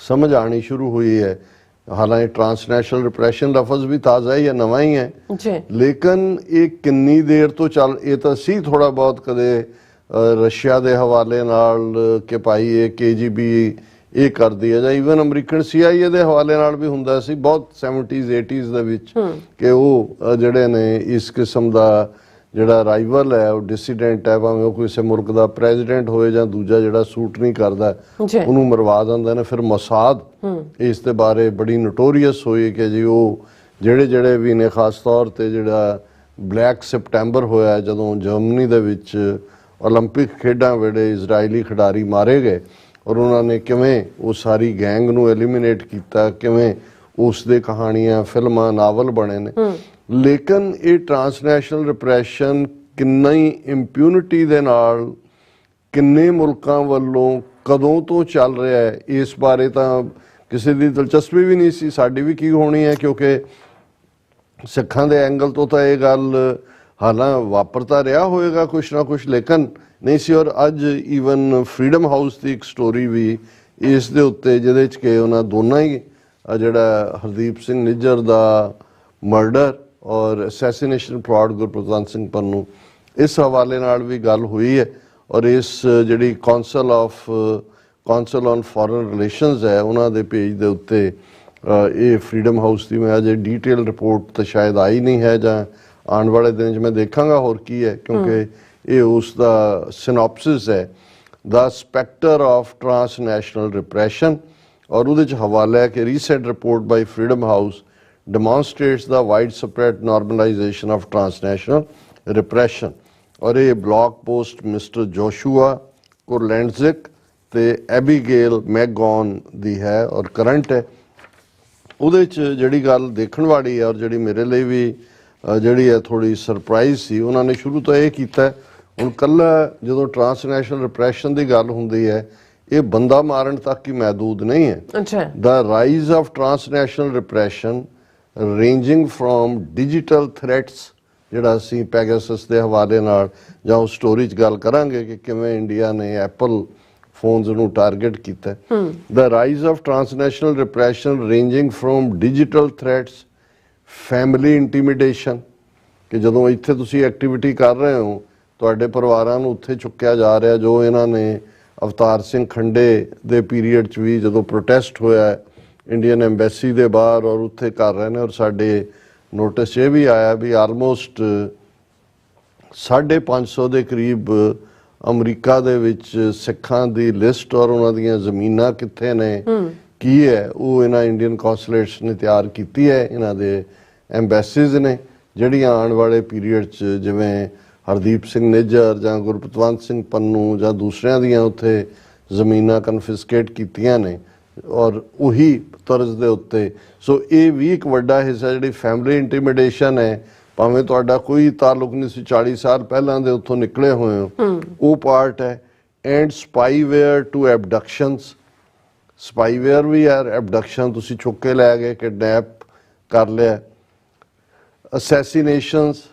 ਸਮਝ ਆਣੀ ਸ਼ੁਰੂ ਹੋਈ ਹੈ। ਹਾਲਾਂਕਿ ਟ੍ਰਾਂਸਨੈਸ਼ਨਲ ਰਿਪਰੈਸ਼ਨ ਲਫ਼ਜ਼ ਵੀ ਤਾਜ਼ਾ ਹੀ ਹੈ, ਨਵਾਂ ਹੀ ਹੈ, ਲੇਕਿਨ ਇਹ ਕਿੰਨੀ ਦੇਰ ਤੋਂ ਚੱਲ, ਇਹ ਤਾਂ ਸੀ ਥੋੜਾ ਬਹੁਤ ਕਦੇ ਰਸ਼ੀਆ ਦੇ ਹਵਾਲੇ ਨਾਲ ਕਿ ਭਾਈ ਇਹ KGB ਇਹ ਕਰਦੀ ਹੈ, ਜਾਂ ਈਵਨ ਅਮਰੀਕਨ CIA ਦੇ ਹਵਾਲੇ ਨਾਲ ਵੀ ਹੁੰਦਾ ਸੀ ਬਹੁਤ 70s 80s ਦੇ ਵਿੱਚ, ਕਿ ਉਹ ਜਿਹੜੇ ਨੇ ਇਸ ਕਿਸਮ ਦਾ ਜਿਹੜਾ ਰਾਈਵਲ ਹੈ, ਉਹ ਡਿਸੀਡੈਂਟ ਹੈ, ਭਾਵੇਂ ਉਹ ਕਿਸੇ ਮੁਲਕ ਦਾ ਪ੍ਰੈਜ਼ੀਡੈਂਟ ਹੋਏ ਜਾਂ ਦੂਜਾ ਜਿਹੜਾ ਸੂਟ ਨਹੀਂ ਕਰਦਾ ਉਹਨੂੰ ਮਰਵਾ ਦਿੰਦੇ ਨੇ। ਫਿਰ ਮੋਸਾਦ ਇਸ ਦੇ ਬਾਰੇ ਬੜੀ ਨੋਟੋਰੀਅਸ ਹੋਈ ਕਿ ਜੀ ਉਹ ਜਿਹੜੇ ਵੀ ਨੇ, ਖਾਸ ਤੌਰ ਤੇ ਜਿਹੜਾ ਬਲੈਕ ਸਪਟੈਂਬਰ ਹੋਇਆ ਜਦੋਂ ਜਰਮਨੀ ਦੇ ਵਿੱਚ ਓਲੰਪਿਕ ਖੇਡਾਂ ਵੇਲੇ ਇਜ਼ਰਾਈਲੀ ਖਿਡਾਰੀ ਮਾਰੇ ਗਏ, ਔਰ ਉਹਨਾਂ ਨੇ ਕਿਵੇਂ ਉਹ ਸਾਰੀ ਗੈਂਗ ਨੂੰ ਐਲੀਮੀਨੇਟ ਕੀਤਾ, ਕਿਵੇਂ ਉਸ ਦੇ ਕਹਾਣੀਆਂ, ਫਿਲਮਾਂ, ਨਾਵਲ ਬਣੇ ਨੇ। ਲੇਕਿਨ ਇਹ ਟ੍ਰਾਂਸਨੈਸ਼ਨਲ ਰਿਪਰੈਸ਼ਨ ਕਿੰਨਾ ਹੀ ਇੰਪਿਊਨਿਟੀ ਦੇ ਨਾਲ ਕਿੰਨੇ ਮੁਲਕਾਂ ਵੱਲੋਂ ਕਦੋਂ ਤੋਂ ਚੱਲ ਰਿਹਾ ਹੈ, ਇਸ ਬਾਰੇ ਤਾਂ ਕਿਸੇ ਦੀ ਦਿਲਚਸਪੀ ਵੀ ਨਹੀਂ ਸੀ, ਸਾਡੀ ਵੀ ਕੀ ਹੋਣੀ ਹੈ, ਕਿਉਂਕਿ ਸਿੱਖਾਂ ਦੇ ਐਂਗਲ ਤੋਂ ਤਾਂ ਇਹ ਗੱਲ ਹਾਲਾਂ ਵਾਪਰਤਾ ਰਿਹਾ ਹੋਏਗਾ ਕੁਛ ਨਾ ਕੁਛ, ਲੇਕਿਨ ਨਹੀਂ ਸੀ। ਔਰ ਅੱਜ ਈਵਨ ਫਰੀडम ਹਾਊਸ ਦੀ ਇੱਕ ਸਟੋਰੀ ਵੀ ਇਸ ਦੇ ਉੱਤੇ, ਜਿਹਦੇ 'ਚ ਕਿ ਉਹਨਾਂ ਦੋਨਾਂ ਹੀ ਜਿਹੜਾ ਹਰਦੀਪ ਸਿੰਘ ਨਿੱਜਰ ਦਾ ਮਰਡਰ ਔਰ ਅਸੈਸੀਨੇਸ਼ਨ ਪਲਾਟ ਗੁਰਪਤਵੰਤ ਸਿੰਘ ਪੰਨੂ, ਇਸ ਹਵਾਲੇ ਨਾਲ ਵੀ ਗੱਲ ਹੋਈ ਹੈ। ਔਰ ਇਸ ਜਿਹੜੀ ਕੌਂਸਲ ਔਨ ਫੋਰਨ ਰਿਲੇਸ਼ਨਸ ਹੈ, ਉਹਨਾਂ ਦੇ ਪੇਜ ਦੇ ਉੱਤੇ ਇਹ ਫਰੀडम ਹਾਊਸ ਦੀ ਮੈਂ ਅਜੇ ਡੀਟੇਲ ਰਿਪੋਰਟ ਤਾਂ ਸ਼ਾਇਦ ਆਈ ਨਹੀਂ ਹੈ, ਜਾਂ ਆਉਣ ਵਾਲੇ ਦਿਨ 'ਚ ਮੈਂ ਦੇਖਾਂਗਾ ਹੋਰ ਕੀ ਹੈ, ਕਿਉਂਕਿ ਇਹ ਉਸ ਦਾ ਸਿਨੋਪਸਿਸ ਹੈ, the spectre of transnational repression. ਔਰ ਉਹਦੇ 'ਚ ਹਵਾਲਾ ਹੈ ਕਿ recent report by Freedom House demonstrates the widespread normalization of transnational repression। और ये blog post मिस्टर जोशुआ कोरलेंडजिक ते एबीगेल मैगॉन दी है और करंट है। ਉਹਦੇ 'ਚ ਜਿਹੜੀ ਗੱਲ ਦੇਖਣ ਵਾਲੀ ਹੈ ਔਰ ਜਿਹੜੀ ਮੇਰੇ ਲਈ ਵੀ ਜਿਹੜੀ ਹੈ ਥੋੜ੍ਹੀ ਸਰਪ੍ਰਾਈਜ਼ ਸੀ। ਉਹਨਾਂ ਨੇ ਸ਼ੁਰੂ ਤੋਂ ਇਹ ਕੀਤਾ, ਹੁਣ ਕੱਲਾ ਜਦੋਂ ਟਰਾਂਸਨੈਸ਼ਨਲ ਰਿਪਰੈਸ਼ਨ ਦੀ ਗੱਲ ਹੁੰਦੀ ਹੈ ਇਹ ਬੰਦਾ ਮਾਰਨ ਤੱਕ ਹੀ ਮਹਿਦੂਦ ਨਹੀਂ ਹੈ। ਅੱਛਾ। The rise of transnational repression ranging from digital threats, ਜਿਹੜਾ ਅਸੀਂ ਪੈਗਾਸਸ ਦੇ ਹਵਾਲੇ ਨਾਲ ਜਾਂ ਉਸ ਸਟੋਰੀ 'ਚ ਗੱਲ ਕਰਾਂਗੇ ਕਿ ਕਿਵੇਂ ਇੰਡੀਆ ਨੇ ਐਪਲ ਫੋਨਸ ਨੂੰ ਟਾਰਗੇਟ ਕੀਤਾ। The rise of transnational repression ranging from digital threats, family intimidation, ਕਿ ਜਦੋਂ ਇੱਥੇ ਤੁਸੀਂ ਐਕਟੀਵਿਟੀ ਕਰ ਰਹੇ ਹੋ ਤੁਹਾਡੇ ਪਰਿਵਾਰਾਂ ਨੂੰ ਉੱਥੇ ਚੁੱਕਿਆ ਜਾ ਰਿਹਾ, ਜੋ ਇਹਨਾਂ ਨੇ ਅਵਤਾਰ ਸਿੰਘ ਖੰਡੇ ਦੇ ਪੀਰੀਅਡ 'ਚ ਵੀ ਜਦੋਂ ਪ੍ਰੋਟੈਸਟ ਹੋਇਆ ਇੰਡੀਅਨ ਐਮਬੈਸੀ ਦੇ ਬਾਹਰ ਔਰ ਉੱਥੇ ਕਰ ਰਹੇ ਨੇ। ਔਰ ਸਾਡੇ ਨੋਟਿਸ ਇਹ ਵੀ ਆਇਆ ਵੀ ਆਲਮੋਸਟ 550 ਦੇ ਕਰੀਬ ਅਮਰੀਕਾ ਦੇ ਵਿੱਚ ਸਿੱਖਾਂ ਦੀ ਲਿਸਟ ਔਰ ਉਹਨਾਂ ਦੀਆਂ ਜ਼ਮੀਨਾਂ ਕਿੱਥੇ ਨੇ ਕੀ ਹੈ ਉਹ ਇਹਨਾਂ ਇੰਡੀਅਨ ਕੌਂਸੂਲੇਟਸ ਨੇ ਤਿਆਰ ਕੀਤੀ ਹੈ, ਇਹਨਾਂ ਦੇ ਐਮਬੈਸੀਜ਼ ਨੇ, ਜਿਹੜੀਆਂ ਆਉਣ ਵਾਲੇ ਪੀਰੀਅਡ 'ਚ ਜਿਵੇਂ ਹਰਦੀਪ ਸਿੰਘ ਨਿੱਜਰ ਜਾਂ ਗੁਰਪਤਵ ਸਿੰਘ ਪੰਨੂ ਜਾਂ ਦੂਸਰਿਆਂ ਦੀਆਂ ਉੱਥੇ ਜ਼ਮੀਨਾਂ ਕਨਫਿਸਕੇਟ ਕੀਤੀਆਂ ਨੇ ਔਰ ਉਹੀ ਤਰਜ਼ ਦੇ ਉੱਤੇ। ਸੋ ਇਹ ਵੀ ਇੱਕ ਵੱਡਾ ਹਿੱਸਾ ਜਿਹੜੀ ਫੈਮਿਲੀ ਇੰਟੀਮੀਡੇਸ਼ਨ ਹੈ, ਭਾਵੇਂ ਤੁਹਾਡਾ ਕੋਈ ਤਾਲੁਕ ਨਹੀਂ ਸੀ 40 ਸਾਲ ਪਹਿਲਾਂ ਦੇ ਉੱਥੋਂ ਨਿਕਲੇ ਹੋਏ ਹੋ, ਉਹ ਪਾਰਟ ਹੈ। ਐਂਡ ਸਪਾਈਵੇਅਰ ਟੂ ਐਬਡਕਸ਼ਨਸ, ਸਪਾਈਵੇਅਰ ਵੀ ਯਾਰ ਐਬਡਕਸ਼ਨ, ਤੁਸੀਂ ਚੁੱਕ ਕੇ ਲੈ ਗਏ, ਕਿਡਨੈਪ ਕਰ ਲਿਆ। ਅਸੈਸੀਨੇਸ਼ਨਸ,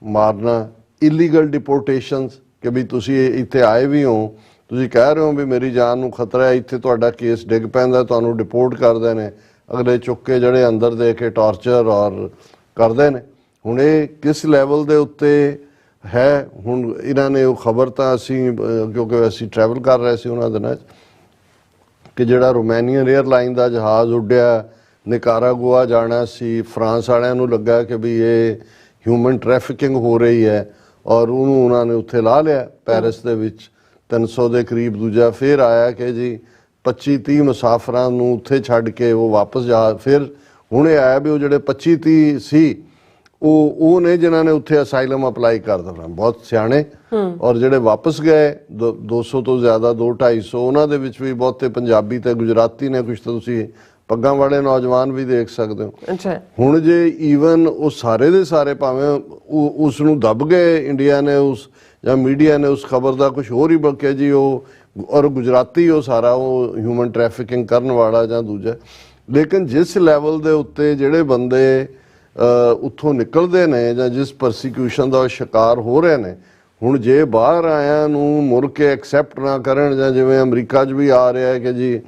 ਮਾਰਨਾ। ਇਲੀਗਲ ਡਿਪੋਰਟੇਸ਼ਨਸ, ਕਿ ਵੀ ਤੁਸੀਂ ਇੱਥੇ ਆਏ ਵੀ ਹੋ, ਤੁਸੀਂ ਕਹਿ ਰਹੇ ਹੋ ਵੀ ਮੇਰੀ ਜਾਨ ਨੂੰ ਖਤਰਾ ਹੈ, ਇੱਥੇ ਤੁਹਾਡਾ ਕੇਸ ਡਿੱਗ ਪੈਂਦਾ, ਤੁਹਾਨੂੰ ਡਿਪੋਰਟ ਕਰਦੇ ਨੇ, ਅਗਲੇ ਚੁੱਕ ਕੇ ਜਿਹੜੇ ਅੰਦਰ ਦੇ ਕੇ ਟਾਰਚਰ ਔਰ ਕਰਦੇ ਨੇ। ਹੁਣ ਇਹ ਕਿਸ ਲੈਵਲ ਦੇ ਉੱਤੇ ਹੈ, ਹੁਣ ਇਹਨਾਂ ਨੇ ਉਹ ਖਬਰ ਤਾਂ ਅਸੀਂ ਕਿਉਂਕਿ ਅਸੀਂ ਟਰੈਵਲ ਕਰ ਰਹੇ ਸੀ ਉਹਨਾਂ ਦਿਨਾਂ 'ਚ ਕਿ ਜਿਹੜਾ ਰੋਮੈਨੀਅਨ ਏਅਰਲਾਈਨ ਦਾ ਜਹਾਜ਼ ਉੱਡਿਆ ਨਿਕਾਰਾਗੁਆ ਜਾਣਾ ਸੀ, ਫਰਾਂਸ ਵਾਲਿਆਂ ਨੂੰ ਲੱਗਾ ਕਿ ਵੀ ਇਹ ਹਿਊਮਨ ਟ੍ਰੈਫਿਕਿੰਗ ਹੋ ਰਹੀ ਹੈ ਔਰ ਉਹਨੂੰ ਉਹਨਾਂ ਨੇ ਉੱਥੇ ਲਾ ਲਿਆ ਪੈਰਿਸ ਦੇ ਵਿੱਚ 300 ਦੇ ਕਰੀਬ। ਦੂਜਾ ਫਿਰ ਆਇਆ ਕਿ ਜੀ 25-30 ਮੁਸਾਫਰਾਂ ਨੂੰ ਉੱਥੇ ਛੱਡ ਕੇ ਉਹ ਵਾਪਸ ਜਾ, ਫਿਰ ਹੁਣ ਇਹ ਆਇਆ ਵੀ ਉਹ ਜਿਹੜੇ 25-30 ਸੀ ਉਹ ਨੇ ਜਿਨ੍ਹਾਂ ਨੇ ਉੱਥੇ ਅਸਾਈਲਮ ਅਪਲਾਈ ਕਰ ਦੇਣਾ, ਬਹੁਤ ਸਿਆਣੇ। ਔਰ ਜਿਹੜੇ ਵਾਪਸ ਗਏ 200 ਤੋਂ ਜ਼ਿਆਦਾ, 200-250, ਉਹਨਾਂ ਦੇ ਵਿੱਚ ਵੀ ਬਹੁਤੇ ਪੰਜਾਬੀ ਤੇ ਗੁਜਰਾਤੀ ਨੇ, ਕੁਛ ਤਾਂ ਤੁਸੀਂ ਪੱਗਾਂ ਵਾਲੇ ਨੌਜਵਾਨ ਵੀ ਦੇਖ ਸਕਦੇ ਹੋ। ਹੁਣ ਜੇ ਈਵਨ ਉਹ ਸਾਰੇ ਦੇ ਸਾਰੇ ਭਾਵੇਂ ਉਸ ਨੂੰ ਦੱਬ ਗਏ ਇੰਡੀਆ ਨੇ ਉਸ ਜਾਂ ਮੀਡੀਆ ਨੇ ਉਸ ਖਬਰ ਦਾ ਕੁਝ ਹੋਰ ਹੀ ਬਕਿਆ ਜੀ ਉਹ, ਔਰ ਗੁਜਰਾਤੀ ਉਹ ਸਾਰਾ ਉਹ ਹਿਊਮਨ ਟ੍ਰੈਫਿਕਿੰਗ ਕਰਨ ਵਾਲਾ ਜਾਂ ਦੂਜਾ। ਲੇਕਿਨ ਜਿਸ ਲੈਵਲ ਦੇ ਉੱਤੇ ਜਿਹੜੇ ਬੰਦੇ ਉੱਥੋਂ ਨਿਕਲਦੇ ਨੇ ਜਾਂ ਜਿਸ ਪਰਸੀਕਿਊਸ਼ਨ ਦਾ ਸ਼ਿਕਾਰ ਹੋ ਰਹੇ ਨੇ, ਹੁਣ ਜੇ ਬਾਹਰ ਆਇਆਂ ਨੂੰ ਮੁੜ ਕੇ ਐਕਸੈਪਟ ਨਾ ਕਰਨ, ਜਾਂ ਜਿਵੇਂ ਅਮਰੀਕਾ 'ਚ ਵੀ ਆ ਰਿਹਾ ਹੈ ਕਿ ਜੀ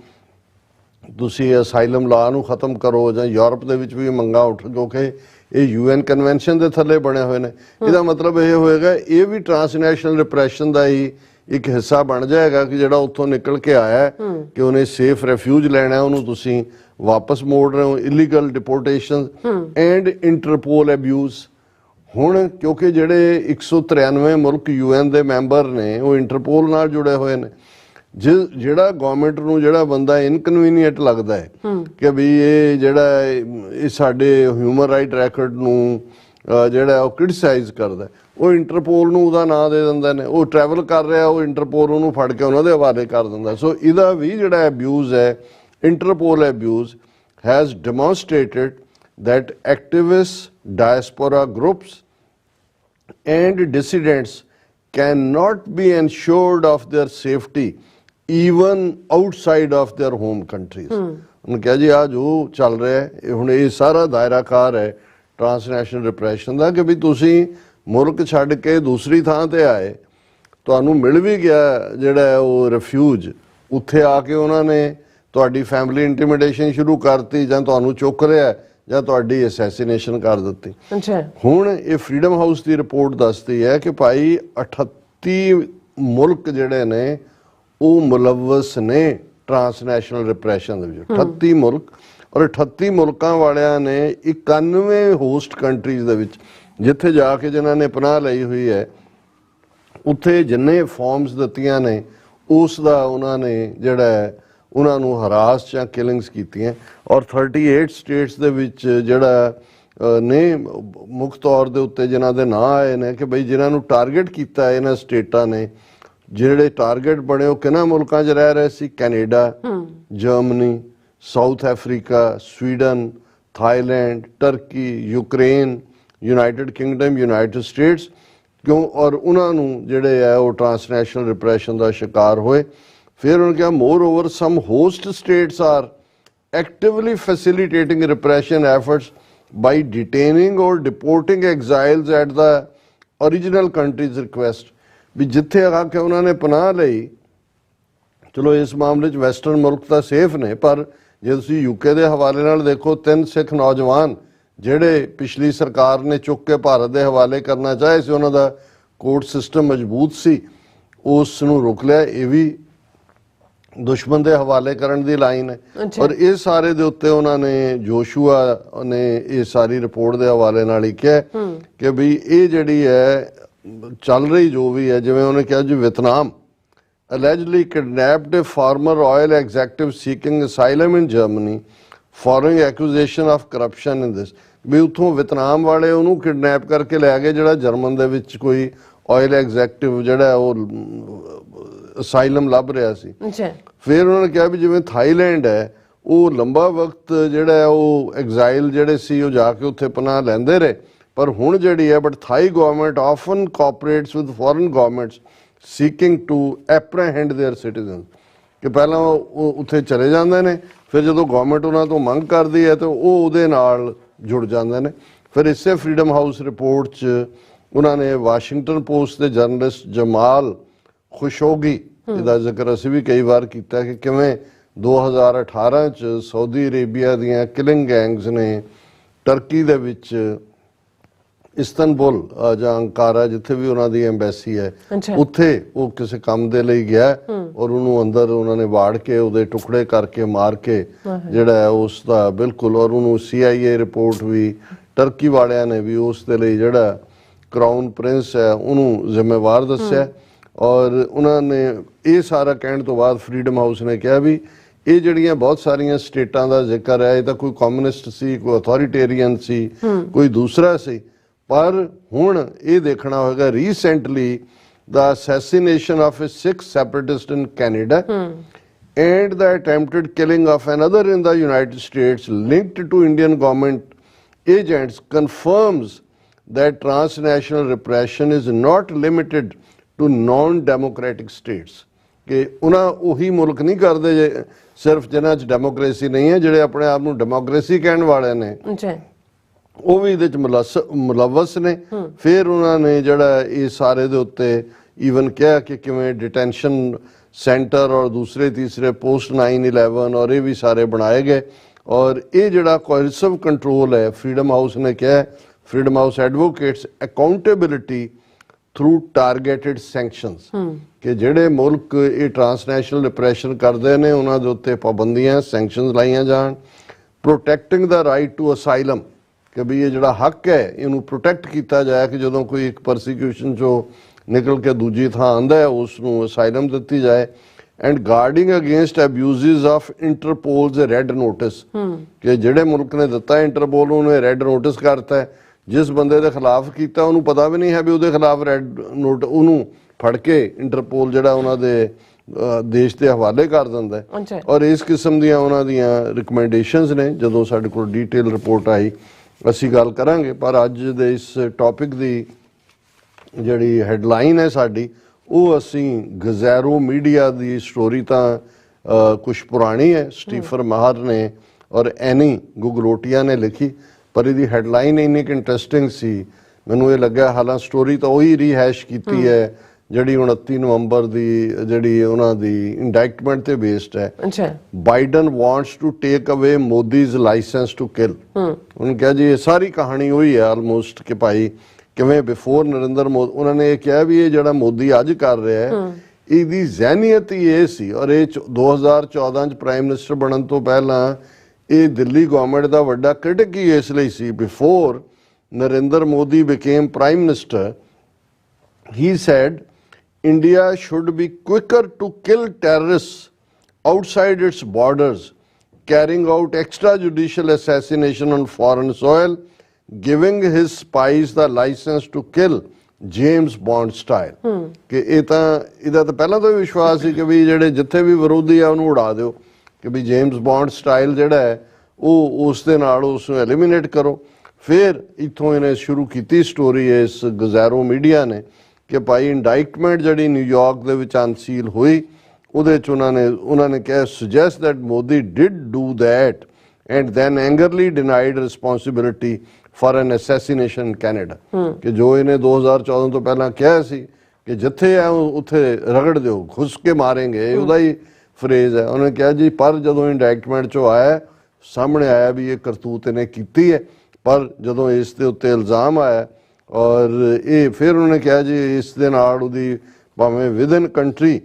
ਤੁਸੀਂ ਅਸਾਈਲਮ ਲਾ ਨੂੰ ਖਤਮ ਕਰੋ, ਜਾਂ ਯੂਰਪ ਦੇ ਵਿੱਚ ਵੀ ਮੰਗਾ ਉੱਠ, ਕਿਉਂਕਿ ਇਹ ਯੂਐਨ ਕਨਵੈਨਸ਼ਨ ਦੇ ਥੱਲੇ ਬਣੇ ਹੋਏ ਨੇ। ਇਹਦਾ ਮਤਲਬ ਇਹ ਹੋਏਗਾ ਇਹ ਵੀ ਟਰਾਂਸਨੈਸ਼ਨਲ ਰਿਪਰੈਸ਼ਨ ਦਾ ਹੀ ਇੱਕ ਹਿੱਸਾ ਬਣ ਜਾਏਗਾ ਕਿ ਜਿਹੜਾ ਉੱਥੋਂ ਨਿਕਲ ਕੇ ਆਇਆ ਕਿ ਉਹਨੇ ਸੇਫ ਰੈਫਿਊਜ ਲੈਣਾ, ਉਹਨੂੰ ਤੁਸੀਂ ਵਾਪਸ ਮੋੜ ਰਹੇ ਹੋ। Illegal deportation and Interpol abuse. ਹੁਣ ਕਿਉਂਕਿ ਜਿਹੜੇ 193 ਮੁਲਕ ਯੂਐਨ ਦੇ ਮੈਂਬਰ ਨੇ ਉਹ ਇੰਟਰਪੋਲ ਨਾਲ ਜੁੜੇ ਹੋਏ ਨੇ, ਜਿਹੜਾ ਗਵਰਨਮੈਂਟ ਨੂੰ ਜਿਹੜਾ ਬੰਦਾ ਇਨਕਨਵੀਨੀਅੰਟ ਲੱਗਦਾ ਹੈ ਕਿ ਵੀ ਇਹ ਜਿਹੜਾ ਇਹ ਸਾਡੇ ਹਿਊਮਨ ਰਾਈਟ ਰੈਕੋਰਡ ਨੂੰ ਜਿਹੜਾ ਉਹ ਕ੍ਰਿਟਿਸਾਈਜ਼ ਕਰਦਾ, ਉਹ ਇੰਟਰਪੋਲ ਨੂੰ ਉਹਦਾ ਨਾਂ ਦੇ ਦਿੰਦੇ ਨੇ। ਉਹ ਟਰੈਵਲ ਕਰ ਰਿਹਾ, ਉਹ ਇੰਟਰਪੋਲ ਉਹਨੂੰ ਫੜ ਕੇ ਉਹਨਾਂ ਦੇ ਹਵਾਲੇ ਕਰ ਦਿੰਦਾ। ਸੋ ਇਹਦਾ ਵੀ ਜਿਹੜਾ ਅਬਿਊਜ਼ ਹੈ, Interpol abuse has demonstrated that activists, diaspora groups and dissidents cannot be ensured of their safety even outside of their home countries. उन्होंने कहा जी आज वो चल रहा है हुण ये सारा दायराकार है ट्रांसनैशनल रिप्रैशन का कि भी तुसी मुल्क छड्ड के दूसरी थां ते आए, तुहानूं मिल भी गया जिहड़ा वो रिफ्यूज, उत्थे आके उन्होंने तुहाडी फैमिली इंटीमिडेशन शुरू करती जां तुहानूं चुक लिया ਜਾਂ ਤੁਹਾਡੀ ਅਸੈਸੀਨੇਸ਼ਨ ਕਰ ਦਿੱਤੀ। ਹੁਣ ਇਹ ਫਰੀडम ਹਾਊਸ ਦੀ ਰਿਪੋਰਟ ਦੱਸਦੀ ਹੈ ਕਿ ਭਾਈ 38 ਮੁਲਕ ਜਿਹੜੇ ਨੇ ਉਹ ਮੁਲਵਸ ਨੇ ਟਰਾਂਸਨੈਸ਼ਨਲ ਰਿਪਰੈਸ਼ਨ ਦੇ ਵਿੱਚ। 38 ਮੁਲਕ, ਔਰ 38 ਮੁਲਕਾਂ ਵਾਲਿਆਂ ਨੇ 91 ਹੋਸਟ ਕੰਟਰੀਜ਼ ਦੇ ਵਿੱਚ ਜਿੱਥੇ ਜਾ ਕੇ ਜਿਨ੍ਹਾਂ ਨੇ ਪਨਾਹ ਲਈ ਹੋਈ ਹੈ ਉੱਥੇ ਜਿੰਨੇ ਫਾਰਮਸ ਦਿੱਤੀਆਂ ਨੇ ਉਸ ਦਾ ਉਹਨਾਂ ਨੇ ਜਿਹੜਾ ਉਹਨਾਂ ਨੂੰ ਹਰਾਸ ਜਾਂ ਕਿਲਿੰਗਸ ਕੀਤੀਆਂ। ਔਰ 38 ਸਟੇਟਸ ਦੇ ਵਿੱਚ ਜਿਹੜਾ ਨੇ ਮੁੱਖ ਤੌਰ ਦੇ ਉੱਤੇ ਜਿਨ੍ਹਾਂ ਦੇ ਨਾਂ ਆਏ ਨੇ ਕਿ ਬਈ ਜਿਨ੍ਹਾਂ ਨੂੰ ਟਾਰਗੇਟ ਕੀਤਾ ਇਹਨਾਂ ਸਟੇਟਾਂ ਨੇ, ਜਿਹੜੇ ਟਾਰਗੇਟ ਬਣੇ ਉਹ ਕਿਹਨਾਂ ਮੁਲਕਾਂ 'ਚ ਰਹਿ ਰਹੇ ਸੀ? Canada, Germany, South Africa, Sweden, Thailand, Turkey, Ukraine, United Kingdom, United States क्यों और उन्होंने ਜਿਹੜੇ ਹੈ ਉਹ ट्रांसनैशनल रिप्रैशन का शिकार होए। फिर उन्होंने कहा moreover some host states are actively facilitating repression efforts by detaining or deporting exiles at the original country's request। भी जिथे आके उन्होंने पनाह लई, चलो इस मामले च वैसटर्न मुल्क तो सेफ ने, पर जे तुसीं यूके के हवाले नाल देखो 3 सिख नौजवान ਜਿਹੜੇ पिछली सरकार ने चुक के भारत के हवाले करना चाहे सी, उन्हों का कोर्ट सिस्टम मजबूत सी, उस नूं रोक लिया। ये भी दुश्मन के हवाले करन दी लाइन है। और इस सारे दे उत्ते उन्होंने जोशुआ ने ये सारी रिपोर्ट के हवाले नाल ही कहा कि भी ये जिहड़ी है चल रही जो भी है, जिवें उन्होंने कहा जी Vietnam allegedly kidnapped a former royal executive seeking asylum in Germany following accusation of corruption in this। भी उत्थों वियतनाम वाले उन्होंने किडनैप करके लै गए जिहड़ा जर्मन दे विच कोई ऑयल एग्जैक्टिव जिहड़ा वो असाइलम लभ रहा सी। फिर उन्होंने कहा भी जिवें थाईलैंड है वो लंबा वक्त जिहड़ा है वो एग्जाइल जिहड़े सी वो जाके उत्थे पनाह लैंदे रहे, पर हुण जिहड़ी है but Thai government often cooperates with foreign governments seeking to apprehend their citizen. कि पहला वो उत्थे चले जाते हैं, फिर जो गवर्नमेंट उन्होंने तो मंग करती है तो वो उहदे नाल जुड़ जाते हैं। फिर इसे फ्रीडम हाउस रिपोर्ट च उन्होंने वाशिंगटन पोस्ट के जर्नलिस्ट जमाल खुशोगी जिहदा जिक्र असीं भी कई बार किया कि किवें 2018 च सऊदी अरेबिया दीयां किलिंग गैंग्स ने टर्की दे विच इस्तंबुल जां अंकारा जिथे भी उन्होंने एम्बैसी है उत्थे वो किसी काम दे लई गया और उन्होंने अंदर उन्होंने वाड़ के उहदे टुकड़े करके मार के जिहड़ा है उसका बिल्कुल, और उन्होंने CIA रिपोर्ट भी टर्की वालियां ने भी उस दे लई जिहड़ा क्राउन प्रिंस है उन्होंने जिम्मेवार दस्सिया। और उन्होंने ये सारा कहने तो बाद फ्रीडम हाउस ने कहा भी ये जड़ियां बहुत सारिया स्टेटां का जिक्र है, ये तो कोई कम्यूनिस्ट सी, कोई अथॉरिटेरियन सी, कोई दूसरा सी, पर हुण ये देखना होगा recently the assassination of A Sikh separatist in Canada and the attempted killing of another in the United States linked to Indian government agents confirms that transnational repression is not limited to non-democratic states। कि उन्हें उही मुल्क नहीं करते जे सिर्फ जिन्हां च democracy नहीं है, जिहड़े अपने आप नूं डेमोक्रेसी कहने वाले ने वो भी इहदे च मुलवस ने। फिर उन्होंने जिहड़ा ये सारे दे उत्ते ईवन कहा कि किवें डिटेंशन सेंटर और दूसरे तीसरे पोस्ट 9/11 और ये भी सारे बनाए गए। और ये जिहड़ा कोहेसिव कंट्रोल है, फ्रीडम हाउस ने कहा, Freedom House advocates accountability through targeted sanctions कि जिहड़े मुल्क ये ट्रांसनैशनल रिप्रैशन करते हैं उन्होंने दे उत्ते पाबंदियां सैंक्शनस लाइयां जान। प्रोटैक्टिंग द राइट टू असाइलम कि भी ये जिहड़ा हक है इनू प्रोटैक्ट किया जाए कि जो कोई एक परसीक्यूशन चो निकल के दूजी थां आंदा है उसनू असाइलम दिती जाए। And guarding against abuse of Interpol's red notice कि जिहड़े मुल्क ने दिता इंटरपोल उन्हें रेड नोटिस करता है, जिस बंदे के खिलाफ किया उन्होंने पता भी नहीं है भी उसके खिलाफ रेड नोट उन्होंने फड़ के इंटरपोल जिहड़ा उन्होंने देश के हवाले कर दिंदा है। और इस किस्म दियां उन्हां दियां रिकमेंडेशनस ने, जदों साडे कोल डिटेल रिपोर्ट आई असीं गल करांगे। पर अज दे इस टॉपिक की जिहड़ी हैडलाइन है साडी वो असीं गज़ैरो मीडिया की स्टोरी तां कुछ पुरानी है, स्टीफन माहर ने और एनी गुगलोटिया ने लिखी, पर इहदी हैडलाइन इन्नी इंटरेस्टिंग सी मैनूं ये लग्या। हालां स्टोरी तो उही रिहैश कीती है जिहड़ी 29 नवंबर की जिहड़ी उन्हां दी इंडाइटमेंट ते बेस्ड है। Biden wants to take away Modi's licence to kill. उन्होंने कहा जी ये सारी कहानी वही है ऑलमोस्ट कि भाई किवें बिफोर नरेंद्र मोदी, उन्होंने ये कहा भी ये जिहड़ा मोदी अज कर रहा है इसकी जहनीयत ही ये सी। और ये 2014 प्राइम मिनिस्टर बनन तो पहला ये दिल्ली गवर्नमेंट का वड्डा क्रिटिक ही इसलिए सी। Before Narendra Modi became prime minister he said India should be quicker to kill terrorists outside its borders, carrying out extrajudicial assassination on foreign soil, giving his spies the license to kill James Bond style। कि इहदा तो पहला तो विश्वास है कि भी जिहड़े जिथे भी विरोधी है उन्होंने उड़ा दो कि भी जेम्स बॉन्ड स्टाइल जिहड़ा है ਉਹ ਉਸ ਦੇ ਨਾਲ ਉਸ ਨੂੰ ਐਲੀਮੀਨੇਟ ਕਰੋ। ਫਿਰ ਇੱਥੋਂ ਇਹਨੇ ਸ਼ੁਰੂ ਕੀਤੀ ਸਟੋਰੀ ਇਸ ਗਜ਼ੈਰੋ ਮੀਡੀਆ ਨੇ ਕਿ ਭਾਈ ਇੰਡਾਈਟਮੈਂਟ ਜਿਹੜੀ ਨਿਊਯਾਰਕ ਦੇ ਵਿੱਚ ਅਨਸੀਲ ਹੋਈ ਉਹਦੇ 'ਚ ਉਹਨਾਂ ਨੇ ਕਿਹਾ suggest that Modi did do that and then angrily denied responsibility for an assassination in Canada, ਕਿ ਜੋ ਇਹਨੇ 2014 ਤੋਂ ਪਹਿਲਾਂ ਕਿਹਾ ਸੀ ਕਿ ਜਿੱਥੇ ਆ ਉੱਥੇ ਰਗੜ ਦਿਓ, ਘੁਸ ਕੇ ਮਾरेंगे, ਉਹਦਾ ਹੀ ਫਰੇਜ਼ ਹੈ। ਉਹਨੇ ਕਿਹਾ ਜੀ ਪਰ ਜਦੋਂ ਇੰਡਾਈਟਮੈਂਟ 'ਚੋਂ ਆਇਆ ਸਾਹਮਣੇ ਆਇਆ ਵੀ ਇਹ ਕਰਤੂਤ ਇਹਨੇ ਕੀਤੀ ਹੈ, ਪਰ ਜਦੋਂ ਇਸ ਦੇ ਉੱਤੇ ਇਲਜ਼ਾਮ ਆਇਆ ਔਰ ਇਹ ਫਿਰ ਉਹਨੇ ਕਿਹਾ ਜੀ ਇਸ ਦੇ ਨਾਲ ਉਹਦੀ ਭਾਵੇਂ ਵਿਦਨ ਕੰਟਰੀ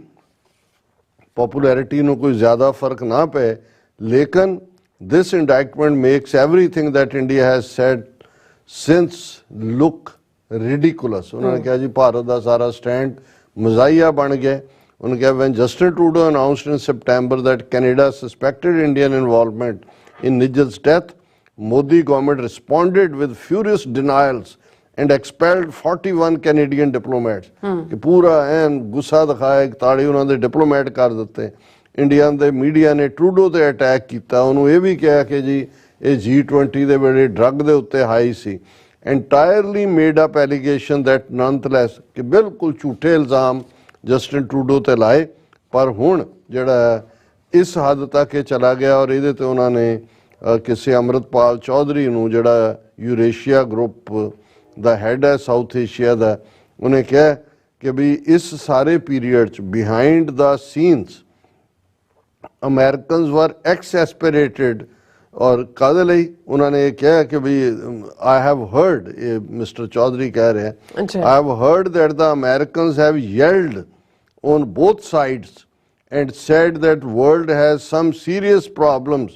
ਪੋਪੂਲੈਰਿਟੀ ਨੂੰ ਕੋਈ ਜ਼ਿਆਦਾ ਫਰਕ ਨਾ ਪਏ, ਲੇਕਿਨ this indictment makes everything that India has said since look ridiculous। उन्होंने कहा जी भारत का सारा स्टैंड मजाहिया बन गया। उन्होंने कहा when Justin Trudeau announced in September that Canada suspected Indian involvement in Nijjal's death, Modi government responded with furious denials and expelled 41 Canadian diplomats। कि पूरा एन गुस्सा दिखाया, एक ताड़ी उन्होंने डिप्लोमेट कर दिते। ਇੰਡੀਆ ਦੇ ਮੀਡੀਆ ਨੇ ਟਰੂਡੋ 'ਤੇ ਅਟੈਕ ਕੀਤਾ, ਉਹਨੂੰ ਇਹ ਵੀ ਕਿਹਾ ਕਿ ਜੀ ਇਹ G20 ਦੇ ਵੇਲੇ ਡਰੱਗ ਦੇ ਉੱਤੇ ਹਾਈ ਸੀ। Entirely made up allegation that nonetheless, ਕਿ ਬਿਲਕੁਲ ਝੂਠੇ ਇਲਜ਼ਾਮ ਜਸਟਿਨ ਟਰੂਡੋ 'ਤੇ ਲਾਏ, ਪਰ ਹੁਣ ਜਿਹੜਾ ਇਸ ਹੱਦ ਤੱਕ ਇਹ ਚਲਾ ਗਿਆ ਔਰ ਇਹਦੇ 'ਤੇ ਉਹਨਾਂ ਨੇ ਕਿਸੇ ਅੰਮ੍ਰਿਤਪਾਲ ਚੌਧਰੀ ਨੂੰ ਜਿਹੜਾ ਯੂਰੇਸ਼ੀਆ ਗਰੁੱਪ ਦਾ ਹੈਡ ਹੈ ਸਾਊਥ ਏਸ਼ੀਆ ਦਾ, ਉਹਨੇ ਕਿਹਾ ਕਿ ਵੀ ਇਸ ਸਾਰੇ ਪੀਰੀਅਡ 'ਚ ਬਿਹਾਈਂਡ ਦਾ ਸੀਨਸ ਅਮਰੀਕਨਸ ਵਰ ਐਕਸੈਸਪਰੇਟਿਡ। ਔਰ ਕਾਹਦੇ ਲਈ ਉਹਨਾਂ ਨੇ ਇਹ ਕਿਹਾ ਕਿ ਵੀ ਆਈ ਹੈਵ ਹਰਡ, ਇਹ ਮਿਸਟਰ ਚੌਧਰੀ ਕਹਿ ਰਿਹਾ, I have heard that the Americans have yelled on both sides and said that world has some serious problems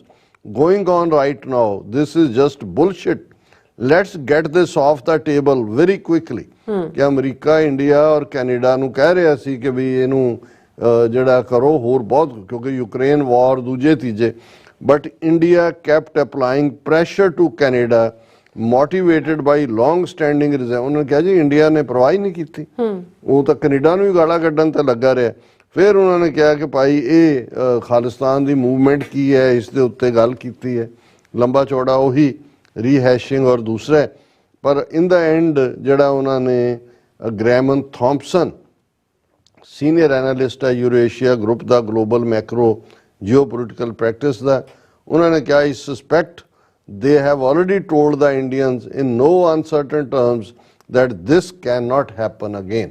going on right now. This is just bullshit. Let's get this off the table very quickly। ਕਿ America India ਔਰ Canada ਨੂੰ ਕਹਿ ਰਿਹਾ ਸੀ ਕਿ ਵੀ ਇਹਨੂੰ ਜਿਹੜਾ ਕਰੋ ਹੋਰ ਬਹੁਤ, ਕਿਉਂਕਿ ਯੂਕਰੇਨ ਵਾਰ ਦੂਜੇ ਤੀਜੇ, but India kept applying pressure to Canada motivated by long standing reason. ਉਹਨਾਂ ਨੇ ਕਿਹਾ ਜੀ ਇੰਡੀਆ ਨੇ ਪਰਵਾਹ ਹੀ ਨਹੀਂ ਕੀਤੀ, ਉਹ ਤਾਂ ਕੈਨੇਡਾ ਨੂੰ ਹੀ ਗਾਲਾਂ ਕੱਢਣ ਤੇ ਲੱਗਾ ਰਿਹਾ। ਫਿਰ ਉਹਨਾਂ ਨੇ ਕਿਹਾ ਕਿ ਭਾਈ ਇਹ ਖਾਲਿਸਤਾਨ ਦੀ ਮੂਵਮੈਂਟ ਕੀ ਹੈ, ਇਸ ਦੇ ਉੱਤੇ ਗੱਲ ਕੀਤੀ ਹੈ, ਲੰਬਾ ਚੌੜਾ ਉਹੀ ਰੀਹੈਸ਼ਿੰਗ ਔਰ ਦੂਸਰਾ। ਪਰ ਇਨ ਦਾ ਐਂਡ ਜਿਹੜਾ ਉਹਨਾਂ ਨੇ ਗ੍ਰੈਮਨ ਥੌਮਪਸਨ ਸੀਨੀਅਰ ਐਨਾਲਿਸਟ ਹੈ ਯੂਰੇਸ਼ੀਆ ਗਰੁੱਪ ਦਾ ਗਲੋਬਲ ਮੈਕਰੋ ਜਿਓਪੋਲੀਟੀਕਲ ਪ੍ਰੈਕਟਿਸ ਦਾ, ਉਹਨਾਂ ਨੇ ਕਿਹਾ ਆਈ suspect they have already told the Indians in no uncertain terms that this cannot happen again।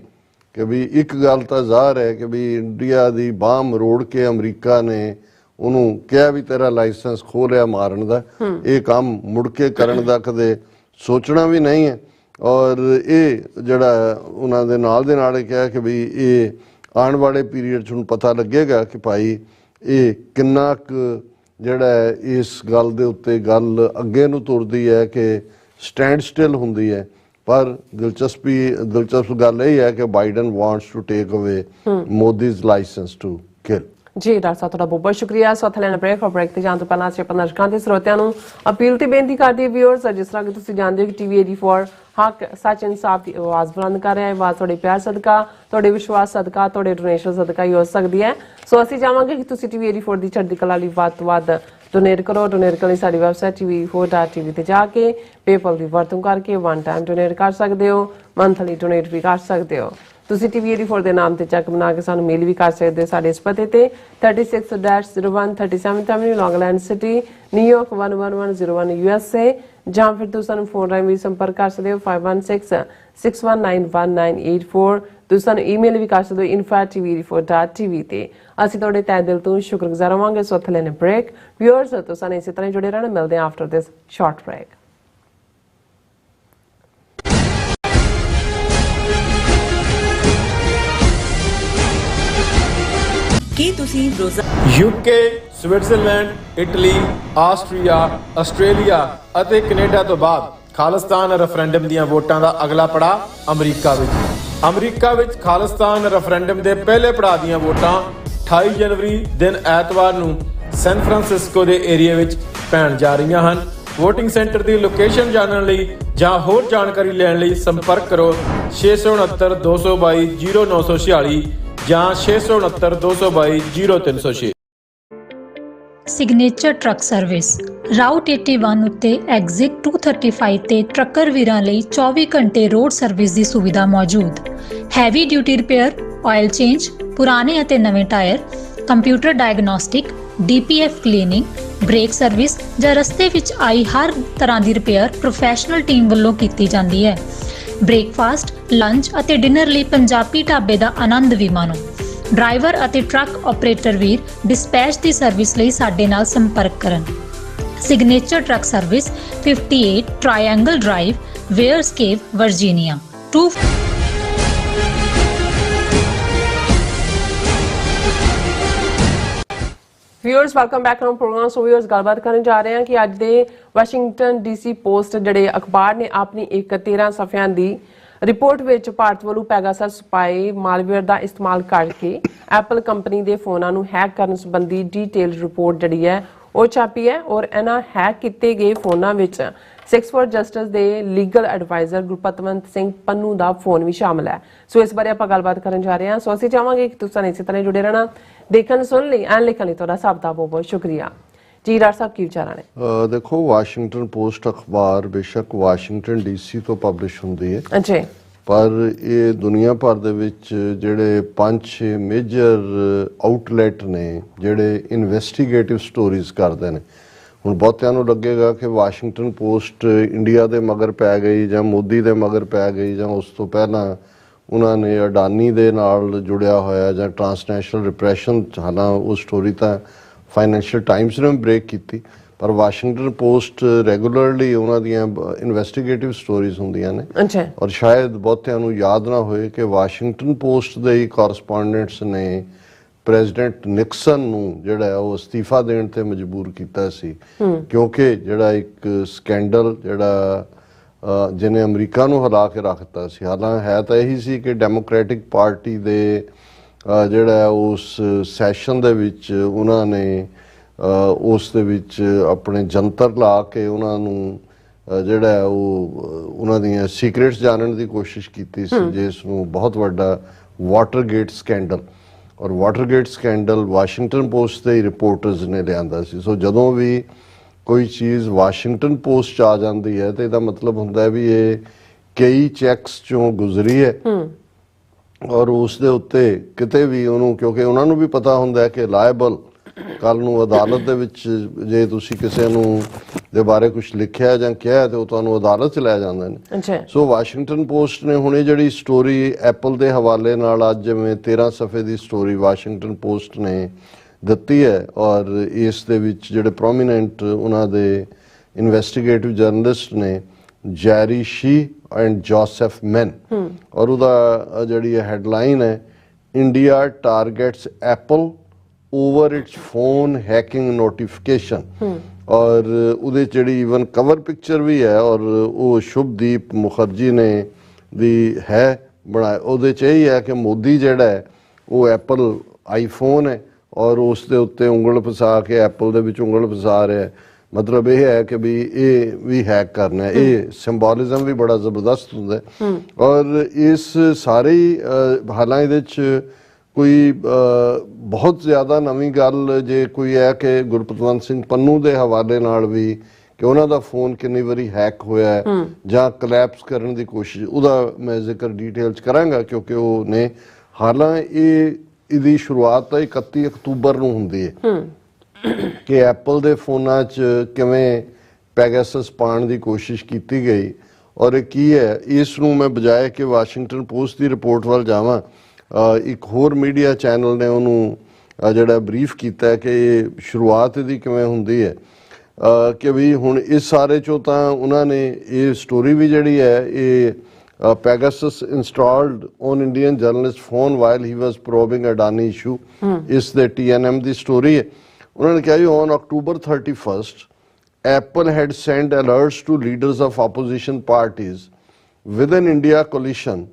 ਕਿ ਵੀ ਇੱਕ ਗੱਲ ਤਾਂ ਜ਼ਾਹਰ ਹੈ ਕਿ ਵੀ ਇੰਡੀਆ ਦੀ ਬਾਂਹ ਮਰੋੜ ਕੇ ਅਮਰੀਕਾ ਨੇ ਉਹਨੂੰ ਕਿਹਾ ਵੀ ਤੇਰਾ ਲਾਇਸੈਂਸ ਖੋਹ ਲਿਆ ਮਾਰਨ ਦਾ, ਇਹ ਕੰਮ ਮੁੜ ਕੇ ਕਰਨ ਦਾ ਕਦੇ ਸੋਚਣਾ ਵੀ ਨਹੀਂ ਹੈ। ਔਰ ਇਹ ਜਿਹੜਾ ਉਹਨਾਂ ਦੇ ਨਾਲ ਇਹ ਕਿਹਾ ਕਿ ਵੀ ਇਹ ਆਉਣ ਵਾਲੇ ਪੀਰੀਅਡ 'ਚ ਹੁਣ ਪਤਾ ਲੱਗੇਗਾ ਕਿ ਭਾਈ ਇਹ ਕਿੰਨਾ ਕੁ ਜਿਹੜਾ ਇਸ ਗੱਲ ਦੇ ਉੱਤੇ ਗੱਲ ਅੱਗੇ ਨੂੰ ਤੁਰਦੀ ਹੈ ਕਿ ਸਟੈਂਡ ਸਟਿਲ ਹੁੰਦੀ ਹੈ। ਪਰ ਦਿਲਚਸਪ ਗੱਲ ਇਹ ਹੈ ਕਿ ਬਾਈਡਨ ਵਾਂਟਸ ਟੂ ਟੇਕ ਅਵੇ ਮੋਦੀਜ਼ ਲਾਇਸੈਂਸ ਟੂ ਕਿਲ। ਜੀ ਡਾਕਟਰ ਸਾਹਿਬ ਤੁਹਾਡਾ ਬਹੁਤ ਸ਼ੁਕਰੀਆ। ਸੋ ਥਲੇ ਬ੍ਰੇਕ ਤੇ ਜਾਣ ਤੋਂ ਪਹਿਲਾਂ ਅਸੀਂ ਆਪਣੇ ਦਰਸ਼ਕਾਂ ਤੇ ਸਰੋਤਿਆਂ ਨੂੰ ਅਪੀਲ ਤੇ ਬੇਨਤੀ ਕਰਦੇ ਵਿਊਅਰਸ, ਜਿਸ ਤਰ੍ਹਾਂ ਕਿ ਤੁਸੀਂ ਜਾਣਦੇ ਹੋ ਕਿ ਟੀਵੀ 84 ਹੱਕ ਸੱਚ ਇਨਸਾਫ ਦੀ ਆਵਾਜ਼ ਬੁਲੰਦ ਕਰ ਰਿਹਾ ਹੈ। ਆਵਾਜ਼ ਤੁਹਾਡੇ ਪਿਆਰ ਸਦਕਾ, ਤੁਹਾਡੇ ਵਿਸ਼ਵਾਸ ਸਦਕਾ, ਤੁਹਾਡੇ ਡੋਨੇਸ਼ਨ ਸਦਕਾ ਹੀ ਹੋ ਸਕਦੀ ਹੈ। ਸੋ ਅਸੀਂ ਚਾਹਾਂਗੇ ਕਿ ਤੁਸੀਂ ਟੀਵੀ 84 ਦੀ ਚੜ੍ਹਦੀ ਕਲਾ ਲਈ ਵੱਧ ਤੋਂ ਵੱਧ ਡੋਨੇਟ ਕਰੋ। ਡੋਨੇਟ ਕਰਨ ਲਈ ਸਾਡੀ ਵੈਬਸਾਈਟ tv4.tv ਤੇ ਜਾ ਕੇ ਪੇਪਲ ਦੀ ਵਰਤੋਂ ਕਰਕੇ ਵਨ ਟਾਈਮ ਡੋਨੇਟ ਕਰ ਸਕਦੇ ਹੋ, ਮੰਥਲੀ ਡੋਨੇਟ ਵੀ ਕਰ ਸਕਦੇ ਹੋ। ਤੁਸੀਂ ਟੀਵੀ 84 ਦੇ ਨਾਮ ਤੇ ਚੈੱਕ ਬਣਾ ਕੇ ਸਾਨੂੰ ਮੇਲ ਵੀ ਕਰ ਸਕਦੇ ਹੋ ਸਾਡੇ ਇਸ ਪਤੇ ਤੇ 36-01 37th Avenue ਲੌਂਗਲੈਂਡ ਸਿਟੀ ਨਿਊਯਾਰਕ 11101 USA, ਜਾਂ ਫਿਰ ਤੁਸੀਂ ਸਾਨੂੰ ਫੋਨ ਰਾਹੀਂ ਵੀ ਸੰਪਰਕ ਕਰ ਸਕਦੇ ਹੋ 5166191984। ਤੁਸੀਂ ਸਾਨੂੰ ਈਮੇਲ ਵੀ ਕਰ ਸਕਦੇ ਹੋ info@tv84.tv ਤੇ। ਅਸੀਂ ਤੁਹਾਡੇ ਤਹਿ ਦਿਲ ਤੋਂ ਸ਼ੁਕਰਗੁਜ਼ਾਰ ਹੋਵਾਂਗੇ। ਸੋ ਥਲੇ ਨੇ ਬ੍ਰੇਕ ਵਿਊਅਰਸ, ਤੁਸੀਂ ਸਾਨੂੰ ਇਸੇ ਤਰ੍ਹਾਂ ਜੁੜੇ ਰਹਿਣਾ। ਮਿਲਦੇ ਹਾਂ ਆਫਟਰ ਦਿਸ ਸ਼ਾਰਟ ਬ੍ਰੇਕ। ਕੀ ਤੁਸੀਂ UK, Switzerland, Italy, Austria, Australia ਅਤੇ ਕੈਨੇਡਾ ਤੋਂ ਬਾਅਦ ਖਾਲਿਸਤਾਨ ਰੈਫਰੈਂਡਮ ਦੀਆਂ ਵੋਟਾਂ ਦਾ ਅਗਲਾ ਪੜਾਅ ਅਮਰੀਕਾ ਵਿੱਚ ਖਾਲਿਸਤਾਨ ਰੈਫਰੈਂਡਮ ਦੇ ਪਹਿਲੇ ਪੜਾਅ ਦੀਆਂ ਵੋਟਾਂ 28 ਜਨਵਰੀ ਦਿਨ ਐਤਵਾਰ ਨੂੰ ਸੈਨ ਫਰਾਂਸਿਸਕੋ ਦੇ ਏਰੀਆ ਵਿੱਚ ਪੈਣ ਜਾ ਰਹੀਆਂ ਹਨ। ਵੋਟਿੰਗ ਸੈਂਟਰ ਦੀ ਲੋਕੇਸ਼ਨ ਜਾਣਨ ਲਈ ਜਾਂ ਹੋਰ ਜਾਣਕਾਰੀ ਲੈਣ ਲਈ ਸੰਪਰਕ ਕਰੋ 669 222 0946 ਜਾਂ 669 222 0306। ਸਿਗਨੇਚਰ ਟਰੱਕ ਸਰਵਿਸ ਰਾਊਟ 81 ਉੱਤੇ ਐਗਜ਼ਿਟ 235 ਤੇ ਟਰੱਕਰ ਵੀਰਾਂ ਲਈ 24 ਘੰਟੇ ਰੋਡ ਸਰਵਿਸ ਦੀ ਸੁਵਿਧਾ ਮੌਜੂਦ। Heavy duty repair, oil change, ਪੁਰਾਣੇ ਅਤੇ ਨਵੇਂ tyre, computer diagnostic, DPF cleaning, brake service ਜਾਂ ਰਸਤੇ ਵਿੱਚ ਆਈ ਹਰ ਤਰ੍ਹਾਂ ਦੀ ਰਿਪੇਅਰ ਪ੍ਰੋਫੈਸ਼ਨਲ ਟੀਮ ਵੱਲੋਂ ਕੀਤੀ ਜਾਂਦੀ ਹੈ। ਬ੍ਰੇਕਫਾਸਟ, ਲੰਚ ਅਤੇ ਡਿਨਰ ਲਈ ਪੰਜਾਬੀ ਢਾਬੇ ਦਾ ਆਨੰਦ ਵੀ ਮਾਣੋ। ਡਰਾਈਵਰ ਅਤੇ ਟਰੱਕ ਆਪਰੇਟਰ ਵੀਰ ਡਿਸਪੈਚ ਦੀ ਸਰਵਿਸ ਲਈ ਸਾਡੇ ਨਾਲ ਸੰਪਰਕ ਕਰਨ। Signature Truck Service 58 Triangle Drive, Weyers Cave, Virginia. Viewers welcome back to program. So viewers ਗੱਲਬਾਤ ਕਰਨ ਜਾ ਰਹੇ ਹਾਂ ਕਿ ਅੱਜ ਦੇ ਵਾਸ਼ਿੰਗਟਨ DC ਪੋਸਟ ਜਿਹੜੇ ਅਖਬਾਰ ਨੇ ਆਪਣੀ ਇੱਕ 13 ਸਫ਼ਿਆਂ ਦੀ ਰਿਪੋਰਟ ਵਿੱਚ ਭਾਰਤ ਵੱਲੋਂ ਪੈਗਾਸਸ ਸਪਾਈ ਮਾਲਵੇਅਰ ਦਾ ਇਸਤੇਮਾਲ ਕਰਕੇ ਐਪਲ ਕੰਪਨੀ ਦੇ ਫੋਨਾਂ ਨੂੰ ਹੈਕ ਕਰਨ ਸੰਬੰਧੀ ਡੀਟੇਲਡ ਰਿਪੋਰਟ ਜਿਹੜੀ ਹੈ ਉਹ ਛਾਪੀ ਹੈ ਔਰ ਇਹਨਾਂ ਹੈਕ ਕੀਤੇ ਗਏ ਫੋਨਾਂ ਵਿੱਚ ਸਿੱਖਸ ਫॉर ਜਸਟਿਸ ਦੇ ਲੀਗਲ ਐਡਵਾਈਜ਼ਰ ਰਪਤਵ ਸਿੰਘ ਪੰਨੂ ਦਾ ਫੋਨ ਵੀ ਸ਼ਾਮਲ ਹੈ। ਸੋ ਇਸ ਬਾਰੇ ਆਪਾਂ ਗੱਲਬਾਤ ਕਰਨ ਜਾ ਰਹੇ ਹਾਂ। ਸੋ ਅਸੀਂ ਚਾਹਾਂਗੇ ਕਿ ਤੁਸੀਂ ਇਸੇ ਤਰ੍ਹਾਂ ਜੁੜੇ ਰਹਿਣਾ। ਦੇਖਣ ਸੁਣ ਲਈ ਐਨ ਲਿਖਣ ਲਈ ਤੁਹਾਡਾ ਸਭ ਦਾ ਬਹੁਤ ਬਹੁਤ ਸ਼ੁਕਰੀਆ ਜੀ। ਡਾਕਟਰ ਸਾਹਿਬ ਕੀ ਵਿਚਾਰਾਂ ਨੇ? ਦੇਖੋ, ਵਾਸ਼ਿੰਗਟਨ ਪੋਸਟ ਅਖਬਾਰ ਬੇਸ਼ੱਕ ਵਾਸ਼ਿੰਗਟਨ DC ਤੋਂ ਪਬਲਿਸ਼ ਹੁੰਦੀ ਹੈ ਜੀ, ਪਰ ਇਹ ਦੁਨੀਆ ਭਰ ਦੇ ਵਿੱਚ ਜਿਹੜੇ 5-6 ਮੇਜਰ ਆਊਟਲੈਟ ਨੇ ਜਿਹੜੇ ਇਨਵੈਸਟੀਗੇਟਿਵ ਸਟੋਰੀਜ਼ ਕਰਦੇ ਨੇ। ਹੁਣ ਬਹੁਤਿਆਂ ਨੂੰ ਲੱਗੇਗਾ ਕਿ ਵਾਸ਼ਿੰਗਟਨ ਪੋਸਟ ਇੰਡੀਆ ਦੇ ਮਗਰ ਪੈ ਗਈ ਜਾਂ ਮੋਦੀ ਦੇ ਮਗਰ ਪੈ ਗਈ ਜਾਂ ਉਸ ਤੋਂ ਪਹਿਲਾਂ ਉਹਨਾਂ ਨੇ ਅਡਾਨੀ ਦੇ ਨਾਲ ਜੁੜਿਆ ਹੋਇਆ ਜਾਂ ਟਰਾਂਸਨੈਸ਼ਨਲ ਰਿਪਰੈਸ਼ਨ। ਹਾਲਾਂਕਿ ਉਹ ਸਟੋਰੀ ਤਾਂ ਫਾਈਨੈਂਸ਼ੀਅਲ ਟਾਈਮਸ ਨੇ ਬ੍ਰੇਕ ਕੀਤੀ, ਪਰ ਵਾਸ਼ਿੰਗਟਨ ਪੋਸਟ ਰੈਗੂਲਰਲੀ ਉਹਨਾਂ ਦੀਆਂ ਇਨਵੈਸਟੀਗੇਟਿਵ ਸਟੋਰੀਜ਼ ਹੁੰਦੀਆਂ ਨੇ। ਔਰ ਸ਼ਾਇਦ ਬਹੁਤਿਆਂ ਨੂੰ ਯਾਦ ਨਾ ਹੋਏ ਕਿ ਵਾਸ਼ਿੰਗਟਨ ਪੋਸਟ ਦੇ ਹੀ ਕੋਰਸਪੋਂਡੈਂਟਸ ਨੇ ਪ੍ਰੈਜ਼ੀਡੈਂਟ ਨਿਕਸਨ ਨੂੰ ਜਿਹੜਾ ਉਹ ਅਸਤੀਫਾ ਦੇਣ ਤੇ ਮਜਬੂਰ ਕੀਤਾ ਸੀ, ਕਿਉਂਕਿ ਜਿਹੜਾ ਇੱਕ ਸਕੈਂਡਲ ਜਿਹੜਾ ਜਿਹਨੇ ਅਮਰੀਕਾ ਨੂੰ ਹਿਲਾ ਕੇ ਰੱਖਤਾ ਸੀ। ਹਾਲਾਂਕਿ ਹੈ ਤਾਂ ਇਹੀ ਸੀ ਕਿ ਡੈਮੋਕ੍ਰੈਟਿਕ ਪਾਰਟੀ ਦੇ ਜਿਹੜਾ ਉਸ ਸੈਸ਼ਨ ਦੇ ਵਿੱਚ ਉਹਨਾਂ ਨੇ ਉਸ ਦੇ ਵਿੱਚ ਆਪਣੇ ਜੰਤਰ ਲਾ ਕੇ ਉਹਨਾਂ ਨੂੰ ਜਿਹੜਾ ਉਹ ਉਹਨਾਂ ਦੀਆਂ ਸੀਕ੍ਰੇਟਸ ਜਾਣਨ ਦੀ ਕੋਸ਼ਿਸ਼ ਕੀਤੀ ਸੀ, ਜਿਸ ਨੂੰ ਬਹੁਤ ਵੱਡਾ ਵਾਟਰਗੇਟ ਸਕੈਂਡਲ। ਔਰ ਵਾਟਰਗੇਟ ਸਕੈਂਡਲ ਵਾਸ਼ਿੰਗਟਨ ਪੋਸਟ ਦੇ ਰਿਪੋਰਟਰਸ ਨੇ ਲਿਆਂਦਾ ਸੀ। ਸੋ ਜਦੋਂ ਵੀ ਕੋਈ ਚੀਜ਼ ਵਾਸ਼ਿੰਗਟਨ ਪੋਸਟ 'ਚ ਆ ਜਾਂਦੀ ਹੈ ਤੇ ਇਹਦਾ ਮਤਲਬ ਹੁੰਦਾ ਹੈ ਵੀ ਇਹ ਕਈ ਚੈੱਕਸ 'ਚੋਂ ਗੁਜ਼ਰੀ ਹੈ ਔਰ ਉਸ ਦੇ ਉੱਤੇ ਕਿਤੇ ਵੀ ਉਹਨੂੰ, ਕਿਉਂਕਿ ਉਹਨਾਂ ਨੂੰ ਵੀ ਪਤਾ ਹੁੰਦਾ ਹੈ ਕਿ ਲਾਇਬਲ ਕੱਲ ਨੂੰ ਅਦਾਲਤ ਦੇ ਵਿੱਚ ਜੇ ਤੁਸੀਂ ਕਿਸੇ ਨੂੰ ਦੇ ਬਾਰੇ ਕੁਝ ਲਿਖਿਆ ਜਾਂ ਕਿਹਾ ਤੇ ਉਹ ਤੁਹਾਨੂੰ ਅਦਾਲਤ 'ਚ ਲੈ ਜਾਂਦੇ ਨੇ। ਸੋ ਵਾਸ਼ਿੰਗਟਨ ਪੋਸਟ ਨੇ ਹੁਣੇ ਜਿਹੜੀ ਸਟੋਰੀ ਐਪਲ ਦੇ ਹਵਾਲੇ ਨਾਲ ਅੱਜ ਜਿਵੇਂ 13 ਸਫ਼ੇ ਦੀ ਸਟੋਰੀ ਵਾਸ਼ਿੰਗਟਨ ਪੋਸਟ ਨੇ ਦਿੱਤੀ ਹੈ ਔਰ ਇਸ ਦੇ ਵਿੱਚ ਜਿਹੜੇ ਪ੍ਰੋਮੀਨੈਂਟ ਉਹਨਾਂ ਦੇ ਇਨਵੈਸਟੀਗੇਟਿਵ ਜਰਨਲਿਸਟ ਨੇ ਜੈਰੀ ਸ਼ੀ ਐਂਡ ਜੋਸੈਫ ਮੈਨ, ਔਰ ਉਹਦਾ ਜਿਹੜੀ ਹੈਡਲਾਈਨ ਹੈ India targets Apple over its phone hacking notification. ਔਰ ਉਹਦੇ ਜਿਹੜੀ ਈਵਨ ਕਵਰ ਪਿਕਚਰ ਵੀ ਹੈ ਔਰ ਉਹ ਸ਼ੁਭਦੀਪ ਮੁਖਰਜੀ ਨੇ ਦੀ ਹੈ ਬਣਾਇਆ। ਉਹਦੇ 'ਚ ਇਹ ਹੈ ਕਿ ਮੋਦੀ ਜਿਹੜਾ ਹੈ ਉਹ ਐਪਲ ਆਈਫੋਨ ਹੈ ਔਰ ਉਸ ਦੇ ਉੱਤੇ ਉਂਗਲ ਫਸਾ ਕੇ ਐਪਲ ਦੇ ਵਿੱਚ ਉਂਗਲ ਫਸਾ ਰਿਹਾ। ਮਤਲਬ ਇਹ ਹੈ ਕਿ ਵੀ ਇਹ ਵੀ ਹੈਕ ਕਰਨਾ। ਇਹ ਸਿੰਬੋਲਿਜ਼ਮ ਵੀ ਬੜਾ ਜ਼ਬਰਦਸਤ ਹੁੰਦਾ ਔਰ ਇਸ ਸਾਰੇ ਹਾਲਾਂ ਇਹਦੇ 'ਚ ਕੋਈ ਬਹੁਤ ਜ਼ਿਆਦਾ ਨਵੀਂ ਗੱਲ ਜੇ ਕੋਈ ਹੈ ਕਿ ਗੁਰਪਤਵੰਤ ਸਿੰਘ ਪੰਨੂ ਦੇ ਹਵਾਲੇ ਨਾਲ ਵੀ ਕਿ ਉਹਨਾਂ ਦਾ ਫੋਨ ਕਿੰਨੀ ਵਾਰੀ ਹੈਕ ਹੋਇਆ ਜਾਂ ਕਲੈਪਸ ਕਰਨ ਦੀ ਕੋਸ਼ਿਸ਼, ਉਹਦਾ ਮੈਂ ਜ਼ਿਕਰ ਡਿਟੇਲ 'ਚ ਕਰਾਂਗਾ ਕਿਉਂਕਿ ਉਹ ਨੇ। ਹਾਲਾਂਕਿ ਇਹਦੀ ਸ਼ੁਰੂਆਤ ਤਾਂ 31 ਅਕਤੂਬਰ ਨੂੰ ਹੁੰਦੀ ਹੈ ਕਿ ਐਪਲ ਦੇ ਫੋਨਾਂ 'ਚ ਕਿਵੇਂ ਪੈਗਾਸਸ ਪਾਉਣ ਦੀ ਕੋਸ਼ਿਸ਼ ਕੀਤੀ ਗਈ। ਔਰ ਇਹ ਕੀ ਹੈ, ਇਸ ਨੂੰ ਮੈਂ ਬਜਾਏ ਕਿ ਵਾਸ਼ਿੰਗਟਨ ਪੋਸਟ ਦੀ ਰਿਪੋਰਟ ਵੱਲ ਜਾਵਾਂ, ਇੱਕ ਹੋਰ ਮੀਡੀਆ ਚੈਨਲ ਨੇ ਉਹਨੂੰ ਜਿਹੜਾ ਬਰੀਫ ਕੀਤਾ ਕਿ ਇਹ ਸ਼ੁਰੂਆਤ ਇਹਦੀ ਕਿਵੇਂ ਹੁੰਦੀ ਹੈ ਕਿ ਵੀ ਹੁਣ ਇਸ ਸਾਰੇ 'ਚੋਂ ਤਾਂ ਉਹਨਾਂ ਨੇ ਇਹ ਸਟੋਰੀ ਵੀ ਜਿਹੜੀ ਹੈ ਇਹ Pegasus installed on Indian journalist phone while he was probing Adani issue ਇਸ ਦੇ TNM ਦੀ ਸਟੋਰੀ ਹੈ। ਉਹਨਾਂ ਨੇ ਕਿਹਾ ਜੀ on October 31st Apple had sent alerts to leaders of opposition parties within India coalition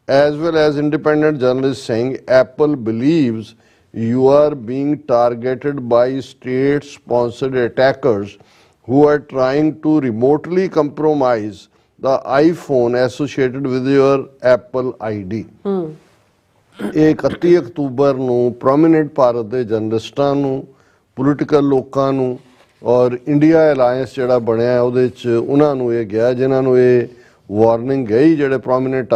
as well as independent journalists saying Apple believes you are being targeted by state sponsored attackers who are trying to remotely compromise the iPhone associated with your Apple ID। ਇਹ 31 October ਨੂੰ prominent Bharat ਦੇ ਜਰਨਲਿਸਟਾਂ ਨੂੰ, political ਲੋਕਾਂ ਨੂੰ ਔਰ India alliance ਜਿਹੜਾ ਬਣਿਆ ਉਹਦੇ 'ਚ ਉਹਨਾਂ ਨੂੰ ਇਹ ਗਿਆ ਜਿਨ੍ਹਾਂ ਨੂੰ ਇਹ ਵਾਰਨਿੰਗ ਗਈ, ਜਿਹੜੇ ਪ੍ਰੋਮੀਨੈਂਟ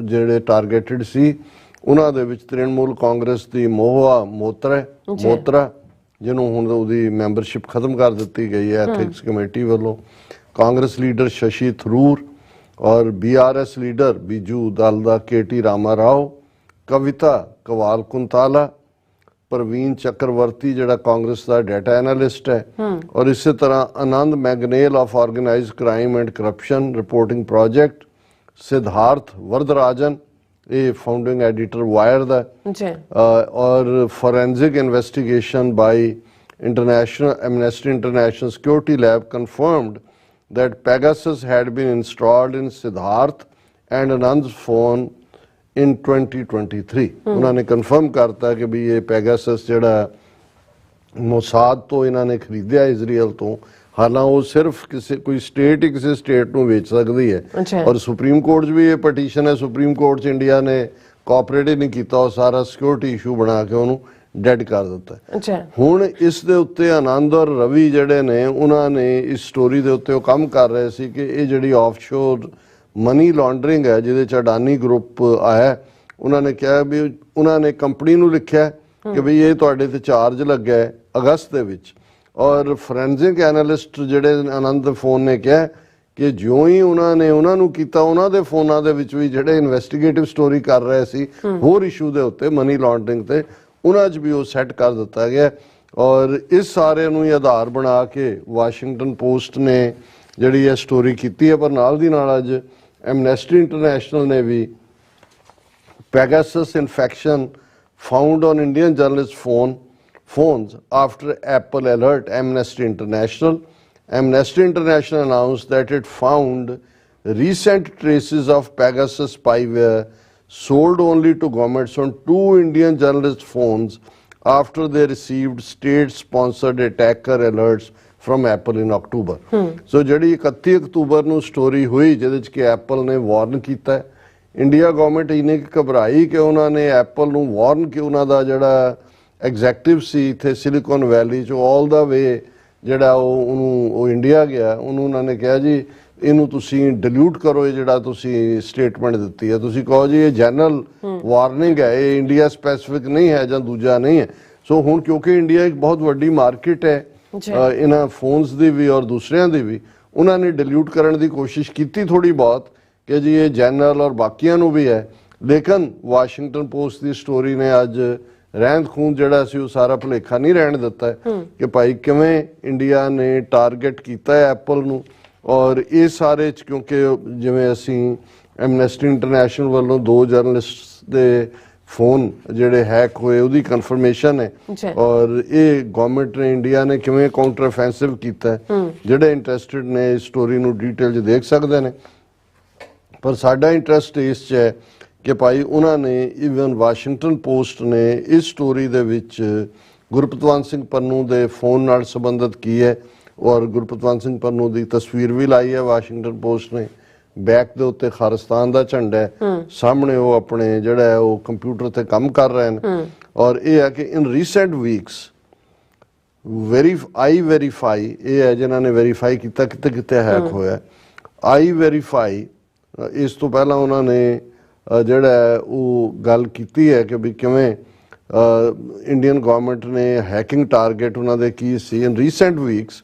ਜਿਹੜੇ ਟਾਰਗੇਟਡ ਸੀ ਉਹਨਾਂ ਦੇ ਵਿੱਚ ਤ੍ਰਿਣਮੂਲ ਕਾਂਗਰਸ ਦੀ ਮੋਹਵਾ ਮੋਤਰਾ ਜਿਹਨੂੰ ਹੁਣ ਉਹਦੀ ਮੈਂਬਰਸ਼ਿਪ ਖਤਮ ਕਰ ਦਿੱਤੀ ਗਈ ਹੈ ਐਥਿਕਸ ਕਮੇਟੀ ਵੱਲੋਂ, ਕਾਂਗਰਸ ਲੀਡਰ ਸ਼ਸ਼ੀ ਥਰੂਰ ਔਰ BRS ਲੀਡਰ ਬੀਜੂ ਦਲ ਦਾ KT ਰਾਮਾ ਰਾਓ, ਕਵਿਤਾ ਕਵਾਲ ਕੁੰਤਾਲਾ, ਪ੍ਰਵੀਨ ਚੱਕਰਵਰਤੀ ਜਿਹੜਾ ਕਾਂਗਰਸ ਦਾ ਡਾਟਾ ਐਨਾਲਿਸਟ ਹੈ, ਔਰ ਇਸੇ ਤਰ੍ਹਾਂ Anand Mangnale of Organized Crime and Corruption Reporting Project, Siddharth Varadarajan ਇਹ ਫਾਊਂਡਿੰਗ ਐਡੀਟਰ ਵਾਇਰ ਦਾ, ਔਰ forensic investigation by Amnesty International Security Lab confirmed that Pegasus had been installed in Siddharth and Anand's phone in 2023. ਉਹਨਾਂ ਨੇ confirm ਕਰਤਾ ਕਿ ਵੀ ਇਹ ਪੈਗਾਸਸ ਜਿਹੜਾ ਮੋਸਾਦ ਤੋਂ ਇਹਨਾਂ ਨੇ ਖਰੀਦਿਆ ਇਜ਼ਰਾਈਲ ਤੋਂ, ਹਾਲਾਂਕਿ ਉਹ ਸਿਰਫ ਕੋਈ ਸਟੇਟ ਹੀ ਕਿਸੇ ਸਟੇਟ ਨੂੰ ਵੇਚ ਸਕਦੀ ਹੈ ਔਰ ਸੁਪਰੀਮ ਕੋਰਟ 'ਚ ਵੀ ਇਹ ਪਟੀਸ਼ਨ ਹੈ, ਸੁਪਰੀਮ ਕੋਰਟ 'ਚ ਇੰਡੀਆ ਨੇ ਕੋਆਪਰੇਟ ਹੀ ਨਹੀਂ ਕੀਤਾ, ਉਹ ਸਾਰਾ ਸਿਕਿਉਰਿਟੀ ਇਸ਼ੂ ਬਣਾ ਕੇ ਉਹਨੂੰ ਡੈਡ ਕਰ ਦਿੱਤਾ। ਹੁਣ ਇਸ ਦੇ ਉੱਤੇ ਆਨੰਦ ਔਰ ਰਵੀ ਜਿਹੜੇ ਨੇ ਉਹਨਾਂ ਨੇ ਇਸ ਸਟੋਰੀ ਦੇ ਉੱਤੇ ਉਹ ਕੰਮ ਕਰ ਰਹੇ ਸੀ ਕਿ ਇਹ ਜਿਹੜੀ ਆਫਸ਼ੋਰ ਮਨੀ ਲਾਂਡਰਿੰਗ ਹੈ ਜਿਹਦੇ 'ਚ ਅਡਾਨੀ ਗਰੁੱਪ ਆਇਆ, ਉਹਨਾਂ ਨੇ ਕਿਹਾ ਵੀ ਉਹਨਾਂ ਨੇ ਕੰਪਨੀ ਨੂੰ ਲਿਖਿਆ ਕਿ ਵੀ ਇਹ ਤੁਹਾਡੇ ਤੇ ਚਾਰਜ ਲੱਗਾ ਹੈ ਅਗਸਤ ਦੇ ਵਿੱਚ, ਔਰ ਫੋਰੈਂਸਿਕ ਐਨਾਲਿਸਟ ਜਿਹੜੇ ਆਨੰਦ ਦੇ ਫੋਨ ਨੇ ਕਿਹਾ ਕਿ ਜਿਉਂ ਹੀ ਉਹਨਾਂ ਨੇ ਉਹਨਾਂ ਨੂੰ ਕੀਤਾ, ਉਹਨਾਂ ਦੇ ਫੋਨਾਂ ਦੇ ਵਿੱਚ ਵੀ ਜਿਹੜੇ ਇਨਵੈਸਟੀਗੇਟਿਵ ਸਟੋਰੀ ਕਰ ਰਹੇ ਸੀ ਹੋਰ ਇਸ਼ੂ ਦੇ ਉੱਤੇ ਮਨੀ ਲਾਂਡਰਿੰਗ ਤੇ, ਉਹਨਾਂ 'ਚ ਵੀ ਉਹ ਸੈੱਟ ਕਰ ਦਿੱਤਾ ਗਿਆ। ਔਰ ਇਸ ਸਾਰੇ ਨੂੰ ਹੀ ਆਧਾਰ ਬਣਾ ਕੇ ਵਾਸ਼ਿੰਗਟਨ ਪੋਸਟ ਨੇ ਜਿਹੜੀ ਇਹ ਸਟੋਰੀ ਕੀਤੀ ਹੈ, ਪਰ ਨਾਲ ਦੀ ਨਾਲ ਅੱਜ ਐਮਨੈਸਟੀ ਇੰਟਰਨੈਸ਼ਨਲ ਨੇ ਵੀ Pegasus infection found on Indian journalists' phones after Apple alert Amnesty International. Amnesty International announced that it found recent traces of Pegasus spyware sold only to governments on 2 Indian journalists' phones after they received state-sponsored attacker alerts from Apple in October. So ਜਿਹੜੀ 31 October ਨੂੰ story ਹੋਈ ਜਿਹਦੇ 'ਚ ਕਿ Apple ਨੇ ਵਾਰਨ ਕੀਤਾ, India government ਇੰਨੀ ਘਬਰਾਈ ਕਿ ਉਹਨਾਂ ਨੇ ਐਪਲ ਨੂੰ ਵਾਰਨ ਕਿ ਉਹਨਾਂ ਦਾ ਜਿਹੜਾ ਐਗਜ਼ੈਕਟਿਵ ਸੀ ਇੱਥੇ ਸਿਲੀਕਨ ਵੈਲੀ 'ਚ ਆਲ ਦਾ ਵੇ ਜਿਹੜਾ ਉਹ ਇੰਡੀਆ ਗਿਆ, ਉਹਨੂੰ ਉਹਨਾਂ ਨੇ ਕਿਹਾ ਜੀ ਇਹਨੂੰ ਤੁਸੀਂ ਡਿਲੀਟ ਕਰੋ, ਇਹ ਜਿਹੜਾ ਤੁਸੀਂ ਸਟੇਟਮੈਂਟ ਦਿੱਤੀ ਹੈ ਤੁਸੀਂ ਕਹੋ ਜੀ ਇਹ ਜਨਰਲ ਵਾਰਨਿੰਗ ਹੈ, ਇਹ ਇੰਡੀਆ ਸਪੈਸੀਫਿਕ ਨਹੀਂ ਹੈ ਜਾਂ ਦੂਜਾ ਨਹੀਂ ਹੈ। ਸੋ ਹੁਣ ਕਿਉਂਕਿ ਇੰਡੀਆ ਇੱਕ ਬਹੁਤ ਵੱਡੀ ਮਾਰਕੀਟ ਹੈ ਇਹਨਾਂ ਫੋਨਸ ਦੀ ਵੀ ਔਰ ਦੂਸਰਿਆਂ ਦੀ ਵੀ, ਉਹਨਾਂ ਨੇ ਡਿਲੀਟ ਕਰਨ ਦੀ ਕੋਸ਼ਿਸ਼ ਕੀਤੀ ਥੋੜੀ ਬਹੁਤ ਕਿ ਜੀ ਇਹ ਜਨਰਲ ਔਰ ਬਾਕੀਆਂ ਨੂੰ ਵੀ ਹੈ, ਲੇਕਿਨ ਵਾਸ਼ਿੰਗਟਨ ਪੋਸਟ ਦੀ ਸਟੋਰੀ ਨੇ ਅੱਜ ਰਹਿੰਦ ਖੂੰਦ ਜਿਹੜਾ ਸੀ ਉਹ ਸਾਰਾ ਭੁਲੇਖਾ ਨਹੀਂ ਰਹਿਣ ਦਿੱਤਾ ਕਿ ਭਾਈ ਕਿਵੇਂ ਇੰਡੀਆ ਨੇ ਟਾਰਗੇਟ ਕੀਤਾ ਹੈ ਐਪਲ ਨੂੰ। ਔਰ ਇਹ ਸਾਰੇ 'ਚ ਕਿਉਂਕਿ ਜਿਵੇਂ ਅਸੀਂ ਐਮਨੈਸਟੀ ਇੰਟਰਨੈਸ਼ਨਲ ਵੱਲੋਂ 2 ਜਰਨਲਿਸਟ ਦੇ ਫੋਨ ਜਿਹੜੇ ਹੈਕ ਹੋਏ ਉਹਦੀ ਕਨਫਰਮੇਸ਼ਨ ਹੈ, ਔਰ ਇਹ ਗਵਰਨਮੈਂਟ ਨੇ ਇੰਡੀਆ ਨੇ ਕਿਵੇਂ ਕਾਊਂਟਰ ਅਫੈਂਸਿਵ ਕੀਤਾ, ਜਿਹੜੇ ਇੰਟਰਸਟਿਡ ਨੇ ਇਸ ਸਟੋਰੀ ਨੂੰ ਡਿਟੇਲ 'ਚ ਦੇਖ ਸਕਦੇ ਨੇ। ਪਰ ਸਾਡਾ ਇੰਟਰਸਟ ਇਸ 'ਚ ਹੈ ਕਿ ਭਾਈ ਉਹਨਾਂ ਨੇ ਈਵਨ ਵਾਸ਼ਿੰਗਟਨ ਪੋਸਟ ਨੇ ਇਸ ਸਟੋਰੀ ਦੇ ਵਿੱਚ ਗੁਰਪਤਵੰਤ ਸਿੰਘ ਪੰਨੂ ਦੇ ਫੋਨ ਨਾਲ ਸੰਬੰਧਿਤ ਕੀ ਹੈ, ਔਰ ਗੁਰਪਤਵੰਤ ਸਿੰਘ ਪੰਨੂ ਦੀ ਤਸਵੀਰ ਵੀ ਲਾਈ ਹੈ ਵਾਸ਼ਿੰਗਟਨ ਪੋਸਟ ਨੇ, ਬੈਕ ਦੇ ਉੱਤੇ ਖਾਲਿਸਤਾਨ ਦਾ ਝੰਡਾ ਹੈ, ਸਾਹਮਣੇ ਉਹ ਆਪਣੇ ਜਿਹੜਾ ਹੈ ਉਹ ਕੰਪਿਊਟਰ ਤੇ ਕੰਮ ਕਰ ਰਹੇ ਨੇ। ਔਰ ਇਹ ਹੈ ਕਿ ਇਨ ਰੀਸੈਂਟ ਵੀਕਸ ਆਈ ਵੈਰੀਫਾਈ, ਇਹ ਹੈ ਜਿਨ੍ਹਾਂ ਨੇ ਵੈਰੀਫਾਈ ਕੀਤਾ ਕਿਤੇ ਕਿਤੇ ਹੈਕ ਹੋਇਆ, ਆਈ ਵੈਰੀਫਾਈ। ਇਸ ਤੋਂ ਪਹਿਲਾਂ ਉਹਨਾਂ ਨੇ ਜਿਹੜਾ ਉਹ ਗੱਲ ਕੀਤੀ ਹੈ ਕਿ ਵੀ ਕਿਵੇਂ ਇੰਡੀਅਨ ਗਵਰਨਮੈਂਟ ਨੇ ਹੈਕਿੰਗ ਟਾਰਗੇਟ ਉਹਨਾਂ ਦੇ ਕੀ ਸੀ। In recent weeks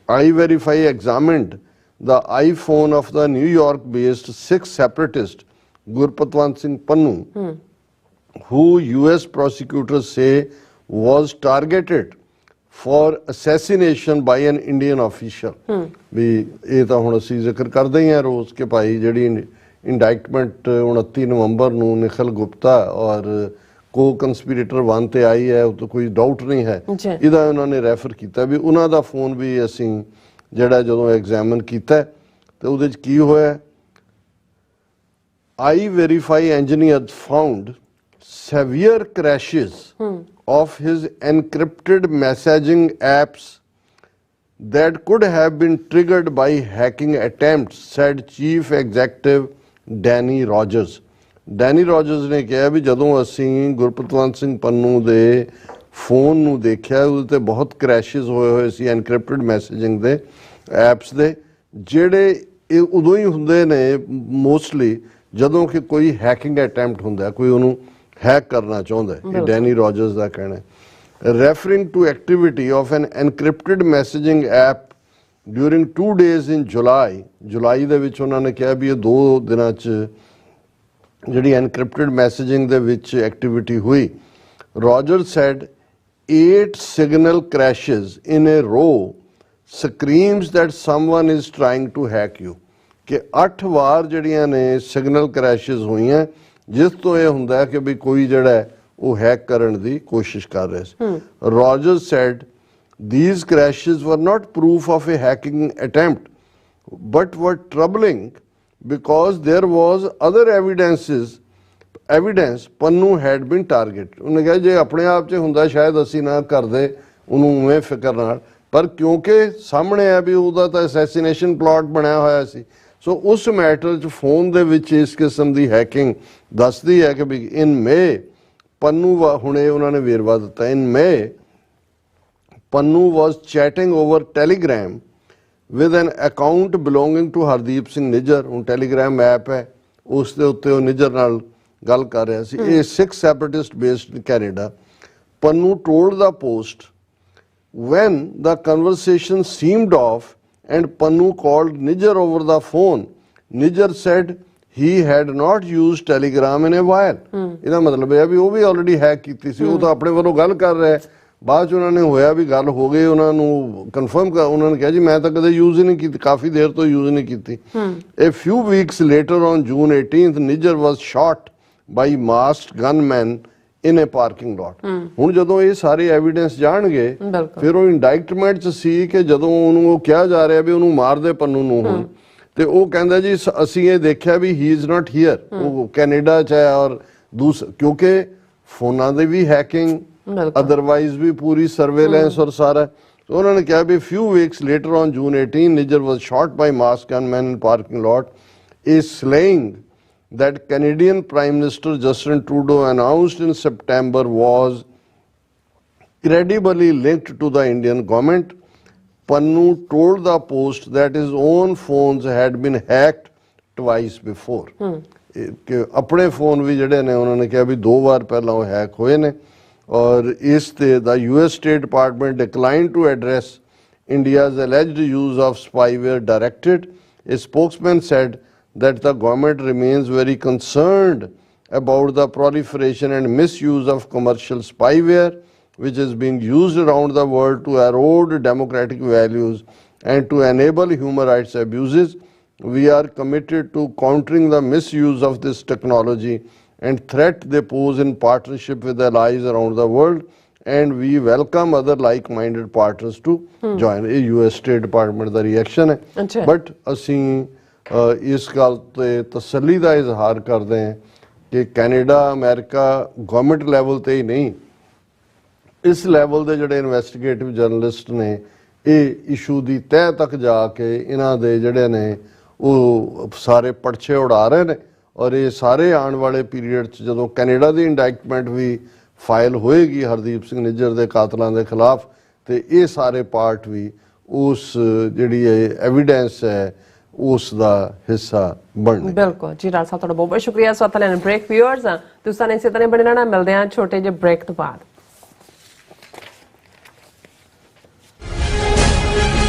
iVerify examined the iPhone of the New York-based Sikh separatist Gurpatwant Singh Pannu, who US prosecutors say was targeted for assassination by an Indian official. ਵੀ ਇਹ ਤਾਂ ਹੁਣ ਅਸੀਂ ਜ਼ਿਕਰ ਕਰਦੇ ਹੀ ਹਾਂ ਰੋਜ਼ ਕਿ ਭਾਈ ਜਿਹੜੀ ਇੰਡਾਇਕਟਮੈਂਟ 29 ਨਵੰਬਰ ਨੂੰ ਨਿਖਿਲ ਗੁਪਤਾ ਔਰ ਕੋ ਕੰਸਪੀਰੇਟਰ 1 ਤੇ ਆਈ ਹੈ, ਉਹ ਤਾਂ ਕੋਈ ਡਾਊਟ ਨਹੀਂ ਹੈ। ਇਹਦਾ ਉਹਨਾਂ ਨੇ ਰੈਫਰ ਕੀਤਾ ਵੀ ਉਹਨਾਂ ਦਾ ਫੋਨ ਵੀ ਅਸੀਂ ਜਿਹੜਾ ਜਦੋਂ ਐਗਜ਼ਾਮਨ ਕੀਤਾ ਤੇ ਉਹਦੇ 'ਚ ਕੀ ਹੋਇਆ, iVerify engineers found severe crashes of his encrypted messaging apps that could have been triggered by hacking attempts, said Chief Executive Danny Rogers. Danny Rogers ਨੇ ਕਿਹਾ ਵੀ ਜਦੋਂ ਅਸੀਂ ਗੁਰਪਤਵੰਤ ਸਿੰਘ ਪੰਨੂ ਦੇ ਫੋਨ ਨੂੰ ਦੇਖਿਆ, ਉਹਦੇ ਤੇ ਬਹੁਤ ਕ੍ਰੈਸ਼ਿਸ ਹੋਏ ਸੀ ਐਨਕ੍ਰਿਪਟਡ ਮੈਸੇਜਿੰਗ ਦੇ ਐਪਸ ਦੇ, ਜਿਹੜੇ ਇਹ ਉਦੋਂ ਹੀ ਹੁੰਦੇ ਨੇ ਮੋਸਟਲੀ ਜਦੋਂ ਕਿ ਕੋਈ ਹੈਕਿੰਗ ਅਟੈਂਪਟ ਹੁੰਦਾ, ਕੋਈ ਉਹਨੂੰ ਹੈਕ ਕਰਨਾ ਚਾਹੁੰਦਾ ਹੈ। ਇਹ ਡੈਨੀ ਰੋਜਰਸ ਦਾ ਕਹਿਣਾ ਹੈ। referring to activity of an encrypted messaging app during 2 days in July ਦੇ ਵਿੱਚ ਉਹਨਾਂ ਨੇ ਕਿਹਾ ਵੀ ਇਹ 2 ਦਿਨਾਂ 'ਚ ਜਿਹੜੀ encrypted messaging ਦੇ ਵਿੱਚ ਐਕਟੀਵਿਟੀ ਹੋਈ। Rogers said 8 signal crashes in a row screams that someone is trying to hack you, ਕਿ 8 ਵਾਰ ਜਿਹੜੀਆਂ ਨੇ ਸਿਗਨਲ ਕ੍ਰੈਸ਼ਿਸ ਹੋਈਆਂ ਜਿਸ ਤੋਂ ਇਹ ਹੁੰਦਾ ਕਿ ਵੀ ਕੋਈ ਜਿਹੜਾ ਹੈ ਉਹ ਹੈਕ ਕਰਨ ਦੀ ਕੋਸ਼ਿਸ਼ ਕਰ ਰਿਹਾ ਸੀ। Rogers said these crashes were not proof of a hacking attempt but were troubling because there was other evidence Pannu had been targeted। ਉਹਨੇ ਕਿਹਾ ਜੇ ਆਪਣੇ ਆਪ 'ਚ ਹੁੰਦਾ ਸ਼ਾਇਦ ਅਸੀਂ ਨਾ ਕਰਦੇ ਉਹਨੂੰ ਉਵੇਂ ਫਿਕਰ ਨਾਲ, ਪਰ ਕਿਉਂਕਿ ਸਾਹਮਣੇ ਆ ਵੀ ਉਹਦਾ ਤਾਂ ਅਸੈਸੀਨੇਸ਼ਨ ਪਲਾਟ ਬਣਿਆ ਹੋਇਆ ਸੀ, ਸੋ ਉਸ ਮੈਟਰ 'ਚ ਫੋਨ ਦੇ ਵਿੱਚ ਇਸ ਕਿਸਮ ਦੀ ਹੈਕਿੰਗ ਦੱਸਦੀ ਹੈ ਕਿ ਵੀ ਇਨ ਮੇ ਪੰਨੂ ਹੁਣੇ ਉਹਨਾਂ ਨੇ ਵੇਰਵਾ ਦਿੱਤਾ, in May Pannu was chatting over Telegram with an account belonging to Hardeep Singh Nijjar. ਹੁਣ ਟੈਲੀਗ੍ਰਾਮ ਐਪ ਹੈ, ਉਸ ਦੇ ਉੱਤੇ ਉਹ ਨਿੱਜਰ ਨਾਲ ਗੱਲ ਕਰ ਰਿਹਾ ਸੀ। ਇਹ Sikh separatist based in Canada. Pannu told the Post when the conversation seemed off and Pannu called Nijjar over the phone, Nijjar said he had not used Telegram in a while। ਇਹਦਾ ਮਤਲਬ ਇਹ ਵੀ ਉਹ ਵੀ ਆਲਰੇਡੀ ਹੈਕ ਕੀਤੀ ਸੀ, ਉਹ ਤਾਂ ਆਪਣੇ ਵੱਲੋਂ ਗੱਲ ਕਰ ਰਿਹਾ। ਬਾਅਦ 'ਚ ਉਹਨਾਂ ਨੇ ਹੋਇਆ ਵੀ ਗੱਲ ਹੋ ਗਈ, ਉਹਨਾਂ ਨੂੰ ਕਨਫਰਮ ਕਰ, ਉਹਨਾਂ ਨੇ ਕਿਹਾ ਜੀ ਮੈਂ ਤਾਂ ਕਦੇ ਯੂਜ਼ ਹੀ ਨਹੀਂ ਕੀਤੀ, ਕਾਫੀ ਦੇਰ ਤੋਂ ਯੂਜ਼ ਨਹੀਂ ਕੀਤੀ। A few weeks later on June 18th Nijjar was shot by masked gunmen in a parking lot। ਹੁਣ ਜਦੋਂ ਇਹ ਸਾਰੇ ਐਵੀਡੈਂਸ ਜਾਣਗੇ ਫਿਰ ਉਹ ਇੰਡਾਇਕਟਮੈਂਟ 'ਚ ਸੀ ਕਿ ਜਦੋਂ ਉਹਨੂੰ ਉਹ ਕਿਹਾ ਜਾ ਰਿਹਾ ਵੀ ਉਹਨੂੰ ਮਾਰ ਦੇ ਪੰਨੂ ਨੂੰ ਹੁਣ, ਤੇ ਉਹ ਕਹਿੰਦਾ ਜੀ ਅਸੀਂ ਇਹ ਦੇਖਿਆ ਵੀ ਹੀ ਇਜ਼ ਨਾਟ ਹੀਅਰ, ਉਹ ਕੈਨੇਡਾ 'ਚ ਹੈ। ਔਰ ਕਿਉਂਕਿ ਫੋਨਾਂ ਦੀ ਵੀ ਹੈਕਿੰਗ, ਅਦਰਵਾਈਜ਼ ਵੀ ਪੂਰੀ ਸਰਵੇਲੈਂਸ ਔਰ ਸਾਰਾ। ਉਹਨਾਂ ਨੇ ਕਿਹਾ ਵੀ few weeks later on June 18 Nijjar was shot by masked gunmen in parking lot। A slaying that Canadian Prime Minister Justin Trudeau announced in September was credibly linked to the Indian government। Pannu told the Post that his own phones had been hacked twice before। ਕਿ ਆਪਣੇ phone ਵੀ ਜਿਹੜੇ ਨੇ ਉਹਨਾਂ ਨੇ ਕਿਹਾ ਵੀ 2 ਵਾਰ ਪਹਿਲਾਂ ਉਹ hack ਹੋਏ ਨੇ। ਔਰ ਇਸ ਤੇ the US State Department declined to address India's alleged use of spyware directed। A spokesman said that the government remains very concerned about the proliferation and misuse of commercial spyware which is being used around the world to erode democratic values and to enable human rights abuses। We are committed to countering the misuse of this technology and threat they pose in partnership with allies around the world, and we welcome other like-minded partners to join। ਇਹ US State Department ਦਾ reaction ਹੈ। But ਅਸੀਂ ਇਸ ਗੱਲ ਤੇ ਤਸੱਲੀ ਦਾ ਇਜ਼ਹਾਰ ਕਰਦੇ ਹਾਂ ਕਿ ਕੈਨੇਡਾ ਅਮਰੀਕਾ ਗਵਰਨਮੈਂਟ ਲੈਵਲ ਤੇ ਹੀ ਨਹੀਂ, ਇਸ ਲੈਵਲ ਦੇ ਜਿਹੜੇ ਇਨਵੈਸਟੀਗੇਟਿਵ ਜਰਨਲਿਸਟ ਨੇ ਇਹ ਇਸ਼ੂ ਦੀ ਤਹਿ ਤੱਕ ਜਾ ਕੇ ਇਹਨਾਂ ਦੇ ਜਿਹੜੇ ਨੇ ਉਹ ਸਾਰੇ ਪਰਚੇ ਉਡਾ ਰਹੇ ਨੇ। ਔਰ ਇਹ ਸਾਰੇ ਆਉਣ ਵਾਲੇ ਪੀਰੀਅਡ 'ਚ ਜਦੋਂ ਕੈਨੇਡਾ ਦੀ ਇੰਡਾਇਕਟਮੈਂਟ ਵੀ ਫਾਈਲ ਹੋਏਗੀ ਹਰਦੀਪ ਸਿੰਘ ਨਿੱਜਰ ਦੇ ਕਾਤਲਾਂ ਦੇ ਖਿਲਾਫ, ਤੇ ਇਹ ਸਾਰੇ ਪਾਰਟ ਵੀ ਉਸ ਜਿਹੜੀ ਐਵੀਡੈਂਸ ਹੈ ਉਸ ਦਾ ਹਿੱਸਾ ਬਣਨੇ। ਬਿਲਕੁਲ ਜੀ ਰਾਜ ਸਾਹਿਬ, ਤੁਹਾਡਾ ਬਹੁਤ ਬਹੁਤ ਸ਼ੁਕਰੀਆ। ਸੋ ਅਤਲੇ ਬ੍ਰੇਕ ਵਿਊਅਰਸ, ਤੁਸੀਂ ਨੇ ਇਸੇ ਤਰ੍ਹਾਂ ਬਣੇ ਰਹਿਣਾ। ਮਿਲਦੇ ਹਾਂ ਛੋਟੇ ਜਿਹੇ ਬ੍ਰੇਕ ਤੋਂ ਬਾਅਦ।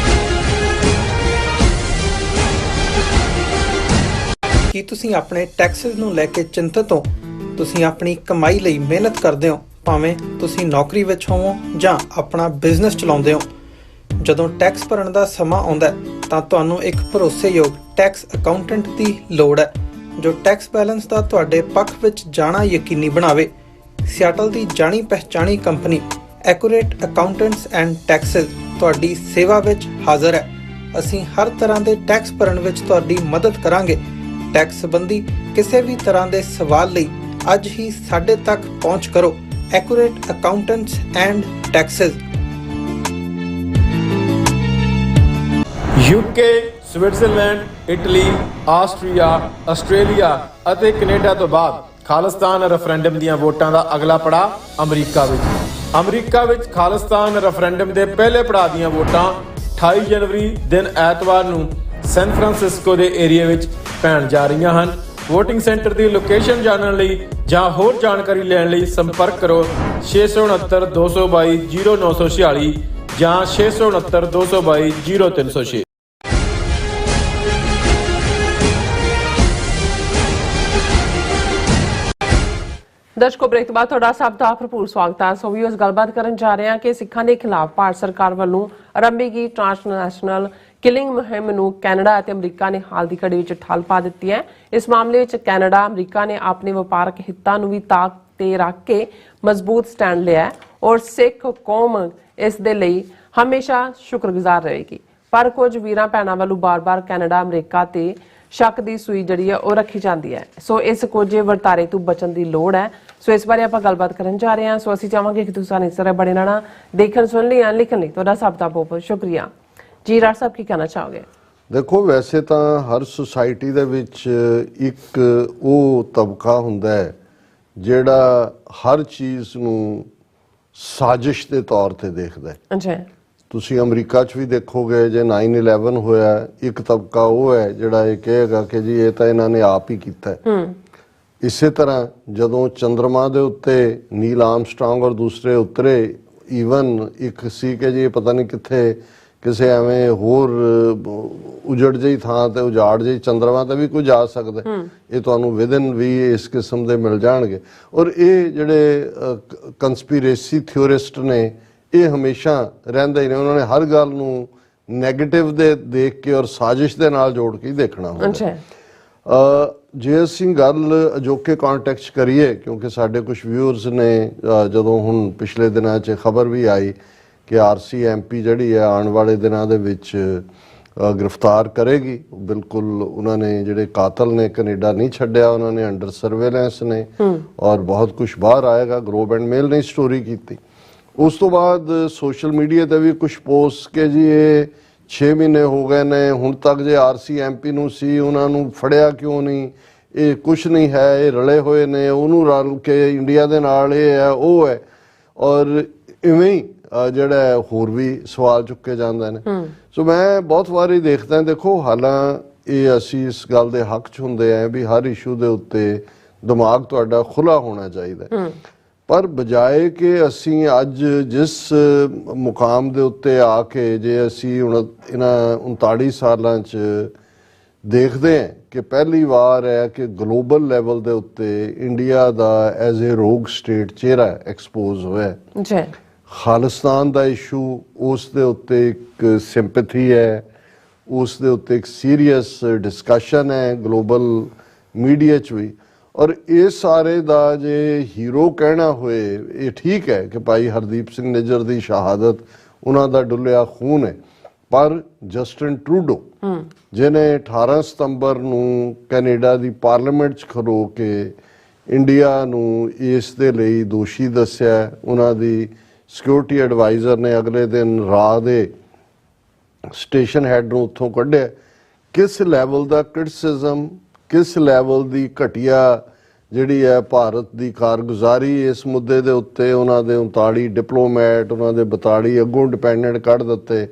ਕੀ ਤੁਸੀਂ ਆਪਣੇ ਟੈਕਸਿਸ ਨੂੰ ਲੈ ਕੇ ਚਿੰਤਤ ਹੋ? ਤੁਸੀਂ ਆਪਣੀ ਕਮਾਈ ਲਈ ਮਿਹਨਤ ਕਰਦੇ ਹੋ, ਭਾਵੇਂ ਤੁਸੀਂ ਨੌਕਰੀ ਵਿੱਚ ਹੋਵੋ ਜਾਂ ਆਪਣਾ ਬਿਜ਼ਨਸ ਚਲਾਉਂਦੇ ਹੋ। ਜਦੋਂ ਟੈਕਸ ਭਰਨ ਦਾ ਸਮਾਂ ਆਉਂਦਾ ਤਾਂ ਤੁਹਾਨੂੰ ਇੱਕ ਭਰੋਸੇਯੋਗ ਟੈਕਸ ਅਕਾਊਂਟੈਂਟ ਦੀ ਲੋੜ ਹੈ ਜੋ ਟੈਕਸ ਬੈਲੈਂਸ ਦਾ ਤੁਹਾਡੇ ਪੱਖ ਵਿੱਚ ਜਾਣਾ ਯਕੀਨੀ ਬਣਾਵੇ। ਸਿਆਟਲ ਦੀ ਜਾਣੀ ਪਛਾਣੀ company accurate accountants and taxes ਤੁਹਾਡੀ ਸੇਵਾ ਵਿੱਚ ਹਾਜ਼ਰ ਹੈ। ਅਸੀਂ ਹਰ ਤਰ੍ਹਾਂ ਦੇ ਟੈਕਸ ਭਰਨ ਵਿੱਚ ਤੁਹਾਡੀ ਮਦਦ ਕਰਾਂਗੇ। ਟੈਕਸ ਸੰਬੰਧੀ ਕਿਸੇ ਵੀ ਤਰ੍ਹਾਂ ਦੇ ਸਵਾਲ ਲਈ ਅੱਜ ਹੀ ਸਾਡੇ ਤੱਕ ਪਹੁੰਚ ਕਰੋ। Accurate accountants and Texas. UK, Switzerland, Italy, Austria, Australia ਅਤੇ ਕੈਨੇਡਾ ਤੋਂ ਬਾਅਦ ਖਾਲਿਸਤਾਨ ਰੈਫਰੈਂਡਮ ਦੀਆਂ ਵੋਟਾਂ ਦਾ ਅਗਲਾ ਪੜਾਅ ਅਮਰੀਕਾ ਵਿੱਚ। ਅਮਰੀਕਾ ਵਿੱਚ ਖਾਲਿਸਤਾਨ ਰੈਫਰੈਂਡਮ ਦੇ ਪਹਿਲੇ ਪੜਾਅ ਦੀਆਂ ਵੋਟਾਂ 28 ਜਨਵਰੀ ਦਿਨ ਐਤਵਾਰ ਨੂੰ ਸੈਨ ਫਰਾਂਸਿਸਕੋ ਦੇ ਏਰੀਆ ਵਿੱਚ ਪੈਣ ਜਾ ਰਹੀਆਂ ਹਨ। ਵੋਟਿੰਗ ਸੈਂਟਰ ਦੀ ਲੋਕੇਸ਼ਨ ਜਾਣਨ ਲਈ ਜਾਂ ਹੋਰ ਜਾਣਕਾਰੀ ਲੈਣ ਲਈ ਸੰਪਰਕ ਕਰੋ 669 222 0946 ਜਾਂ 669 222 0306। ਦਰਸ਼ਕੋ, ਬ੍ਰੇਕ ਤੋਂ ਬਾਅਦ ਤੁਹਾਡਾ ਸਭ ਦਾ ਭਰਪੂਰ ਸਵਾਗਤ ਹੈ। ਸੋ ਵੀ ਉਸ ਗੱਲਬਾਤ ਕਰਨ ਜਾ ਰਹੇ ਹਾਂ ਕਿ ਸਿੱਖਾਂ ਦੇ ਖਿਲਾਫ ਭਾਰਤ ਸਰਕਾਰ ਵੱਲੋਂ ਆਰੰਭੀ ਗਈ ਟ੍ਰਾਂਸਨੈਸ਼ਨਲ ਕਿਲਿੰਗ ਮੁਹਿੰਮ ਨੂੰ ਕੈਨੇਡਾ ਅਤੇ ਅਮਰੀਕਾ ਨੇ ਹਾਲ ਦੀ ਘੜੀ ਵਿੱਚ ਠੱਲ ਪਾ ਦਿੱਤੀ ਹੈ। ਇਸ ਮਾਮਲੇ ਵਿੱਚ ਕੈਨੇਡਾ ਅਮਰੀਕਾ ਨੇ ਆਪਣੇ ਵਪਾਰਕ ਹਿੱਤਾਂ ਨੂੰ ਵੀ ਤਾਕ ਤੇ ਰੱਖ ਕੇ ਮਜ਼ਬੂਤ ਸਟੈਂਡ ਲਿਆ ਹੈ ਔਰ ਸਿੱਖ ਕੌਮ ਇਸ ਦੇ ਲਈ ਹਮੇਸ਼ਾ ਸ਼ੁਕਰਗੁਜ਼ਾਰ ਰਹੇਗੀ। ਪਰ ਕੁਝ ਵੀਰਾਂ ਭੈਣਾਂ ਵੱਲੋਂ ਬਾਰ-ਬਾਰ ਕੈਨੇਡਾ ਅਮਰੀਕਾ ਤੇ ਸ਼ੱਕ ਦੀ ਸੂਈ ਜਿਹੜੀ ਹੈ ਉਹ ਰੱਖੀ ਜਾਂਦੀ ਹੈ। ਸੋ ਇਸ ਕੋਝੇ ਵਰਤਾਰੇ ਤੋਂ ਬਚਣ ਦੀ ਲੋੜ ਹੈ। ਸੋ ਇਸ ਬਾਰੇ ਆਪਾਂ ਗੱਲਬਾਤ ਕਰਨ ਜਾ ਰਹੇ ਹਾਂ। ਸੋ ਅਸੀਂ ਚਾਹਾਂਗੇ ਕਿ ਤੁਸੀਂ ਇਸ ਤਰ੍ਹਾਂ ਬਣੇ ਰਹਿਣਾ, ਦੇਖਣ ਸੁਣ ਲਈ ਲਿਖਣ ਲਈ ਤੁਹਾਡਾ ਸਭ ਦਾ ਬਹੁਤ ਬਹੁਤ ਸ਼ੁਕਰੀਆ ਜੀ। ਰਾਜ ਸਾਹਿਬ ਕੀ ਕਹਿਣਾ ਚਾਹੋਗੇ? ਦੇਖੋ, ਵੈਸੇ ਤਾਂ ਹਰ ਸੁਸਾਇਟੀ ਦੇ ਵਿੱਚ ਇੱਕ ਉਹ ਤਬਕਾ ਹੁੰਦਾ ਹੈ ਜਿਹੜਾ ਹਰ ਚੀਜ਼ ਨੂੰ ਸਾਜ਼ਿਸ਼ ਦੇ ਤੌਰ ਤੇ ਦੇਖਦਾ ਹੈ। ਅੱਛਾ, ਤੁਸੀਂ ਅਮਰੀਕਾ 'ਚ ਵੀ ਦੇਖੋਗੇ ਜੇ 9/11 ਹੋਇਆ, ਇੱਕ ਤਬਕਾ ਉਹ ਹੈ ਜਿਹੜਾ ਇਹ ਕਹੇਗਾ ਕਿ ਜੀ ਇਹ ਤਾਂ ਇਹਨਾਂ ਨੇ ਆਪ ਹੀ ਕੀਤਾ ਹੈ। ਇਸੇ ਤਰ੍ਹਾਂ ਜਦੋਂ ਚੰਦਰਮਾ ਦੇ ਉੱਤੇ ਨੀਲ ਆਰਮਸਟਰਾਂਗ ਔਰ ਦੂਸਰੇ ਉਤਰੇ, ਈਵਨ ਇੱਕ ਸੀ ਕਿ ਜੀ ਇਹ ਪਤਾ ਨਹੀਂ ਕਿੱਥੇ ਕਿਸੇ ਐਵੇਂ ਹੋਰ ਉਜੜ ਜਿਹੀ ਥਾਂ ਤੇ ਉਜਾੜ ਜਿਹੀ ਚੰਦਰਮਾ ਤੇ ਵੀ ਕੋਈ ਜਾ ਸਕਦਾ। ਇਹ ਤੁਹਾਨੂੰ ਵਿਦਨ ਵੀ ਇਸ ਕਿਸਮ ਦੇ ਮਿਲ ਜਾਣਗੇ। ਔਰ ਇਹ ਜਿਹੜੇ ਕੰਸਪੀਰੇਸੀ ਥਿਓਰਿਸਟ ਨੇ ਇਹ ਹਮੇਸ਼ਾ ਰਹਿੰਦੇ ਹੀ ਨੇ, ਉਹਨਾਂ ਨੇ ਹਰ ਗੱਲ ਨੂੰ ਨੈਗੇਟਿਵ ਦੇ ਦੇਖ ਕੇ ਔਰ ਸਾਜ਼ਿਸ਼ ਦੇ ਨਾਲ ਜੋੜ ਕੇ ਦੇਖਣਾ ਹੁੰਦਾ। ਜੇ ਅਸੀਂ ਗੱਲ ਅਜੋਕੇ ਕੰਟੈਕਸਟ ਕਰੀਏ, ਕਿਉਂਕਿ ਸਾਡੇ ਕੁਝ ਵਿਊਅਰਸ ਨੇ ਜਦੋਂ ਹੁਣ ਪਿਛਲੇ ਦਿਨਾਂ 'ਚ ਖਬਰ ਵੀ ਆਈ ਕਿ RCMP ਜਿਹੜੀ ਹੈ ਆਉਣ ਵਾਲੇ ਦਿਨਾਂ ਦੇ ਵਿੱਚ ਗ੍ਰਿਫਤਾਰ ਕਰੇਗੀ। ਬਿਲਕੁਲ ਉਹਨਾਂ ਨੇ ਜਿਹੜੇ ਕਾਤਲ ਨੇ ਕੈਨੇਡਾ ਨਹੀਂ ਛੱਡਿਆ, ਉਹਨਾਂ ਨੇ ਅੰਡਰ ਸਰਵੇਲੈਂਸ ਨੇ ਔਰ ਬਹੁਤ ਕੁਝ ਬਾਹਰ ਆਏਗਾ। ਗਲੋਬ ਐਂਡ ਮੇਲ ਨੇ ਸਟੋਰੀ ਕੀਤੀ। ਉਸ ਤੋਂ ਬਾਅਦ ਸੋਸ਼ਲ ਮੀਡੀਆ ਤੇ ਵੀ ਕੁਝ ਪੋਸਟ ਕਿ ਜੀ ਇਹ 6 ਮਹੀਨੇ ਹੋ ਗਏ ਨੇ ਹੁਣ ਤੱਕ ਜੇ RCMP ਨੂੰ ਸੀ ਉਹਨਾਂ ਨੂੰ ਫੜਿਆ ਕਿਉਂ ਨਹੀਂ, ਇਹ ਕੁਝ ਨਹੀਂ ਹੈ, ਇਹ ਰਲੇ ਹੋਏ ਨੇ, ਉਹਨੂੰ ਰਲ ਕੇ ਇੰਡੀਆ ਦੇ ਨਾਲ ਇਹ ਹੈ ਉਹ ਹੈ। ਔਰ ਇਵੇਂ ਹੀ ਜਿਹੜਾ ਹੋਰ ਵੀ ਸਵਾਲ ਚੁੱਕੇ ਜਾਂਦੇ ਨੇ। ਸੋ ਮੈਂ ਬਹੁਤ ਵਾਰੀ ਦੇਖਦਾ, ਦੇਖੋ ਹਾਲਾਂ ਇਹ ਅਸੀਂ ਇਸ ਗੱਲ ਦੇ ਹੱਕ 'ਚ ਹੁੰਦੇ ਆ ਵੀ ਹਰ ਇਸ਼ੂ ਦੇ ਉੱਤੇ ਦਿਮਾਗ ਤੁਹਾਡਾ ਖੁੱਲਾ ਹੋਣਾ ਚਾਹੀਦਾ, ਪਰ ਬਜਾਏ ਕਿ ਅਸੀਂ ਅੱਜ ਜਿਸ ਮੁਕਾਮ ਦੇ ਉੱਤੇ ਆ ਕੇ ਜੇ ਅਸੀਂ ਹੁਣ ਇਹਨਾਂ 39 ਸਾਲਾਂ 'ਚ ਦੇਖਦੇ ਹਾਂ ਕਿ ਪਹਿਲੀ ਵਾਰ ਹੈ ਕਿ ਗਲੋਬਲ ਲੈਵਲ ਦੇ ਉੱਤੇ ਇੰਡੀਆ ਦਾ ਐਜ਼ ਏ ਰੋਗ ਸਟੇਟ ਚਿਹਰਾ ਐਕਸਪੋਜ਼ ਹੋਇਆ ਜੀ। ਖਾਲਿਸਤਾਨ ਦਾ ਇਸ਼ੂ, ਉਸ ਦੇ ਉੱਤੇ ਇੱਕ ਸਿੰਪੈਥੀ ਹੈ, ਉਸ ਦੇ ਉੱਤੇ ਇੱਕ ਸੀਰੀਅਸ ਡਿਸਕਸ਼ਨ ਹੈ ਗਲੋਬਲ ਮੀਡੀਆ 'ਚ ਵੀ। ਔਰ ਇਹ ਸਾਰੇ ਦਾ ਜੇ ਹੀਰੋ ਕਹਿਣਾ ਹੋਏ, ਇਹ ਠੀਕ ਹੈ ਕਿ ਭਾਈ ਹਰਦੀਪ ਸਿੰਘ ਨਿੱਜਰ ਦੀ ਸ਼ਹਾਦਤ ਉਹਨਾਂ ਦਾ ਡੁੱਲਿਆ ਖੂਨ ਹੈ, ਪਰ ਜਸਟਿਨ ਟਰੂਡੋ ਜਿਹਨੇ 18 ਸਤੰਬਰ ਨੂੰ ਕੈਨੇਡਾ ਦੀ ਪਾਰਲੀਮੈਂਟ 'ਚ ਖਲੋ ਕੇ ਇੰਡੀਆ ਨੂੰ ਇਸ ਦੇ ਲਈ ਦੋਸ਼ੀ ਦੱਸਿਆ, ਉਹਨਾਂ ਦੀ ਸਿਕਿਉਰਿਟੀ ਐਡਵਾਈਜ਼ਰ ਨੇ ਅਗਲੇ ਦਿਨ ਰਾਹ ਦੇ ਸਟੇਸ਼ਨ ਹੈਡ ਨੂੰ ਉੱਥੋਂ ਕੱਢਿਆ। ਕਿਸ ਲੈਵਲ ਦਾ ਕ੍ਰਿਟਿਸਿਜ਼ਮ, ਕਿਸ ਲੈਵਲ ਦੀ ਘਟੀਆ ਜਿਹੜੀ ਹੈ ਭਾਰਤ ਦੀ ਕਾਰਗੁਜ਼ਾਰੀ ਇਸ ਮੁੱਦੇ ਦੇ ਉੱਤੇ। ਉਹਨਾਂ ਦੇ 39 ਡਿਪਲੋਮੈਟ, ਉਹਨਾਂ ਦੇ 42 ਅੱਗੋਂ ਡਿਪੈਂਡੈਂਟ ਕੱਢ ਦਿੱਤੇ।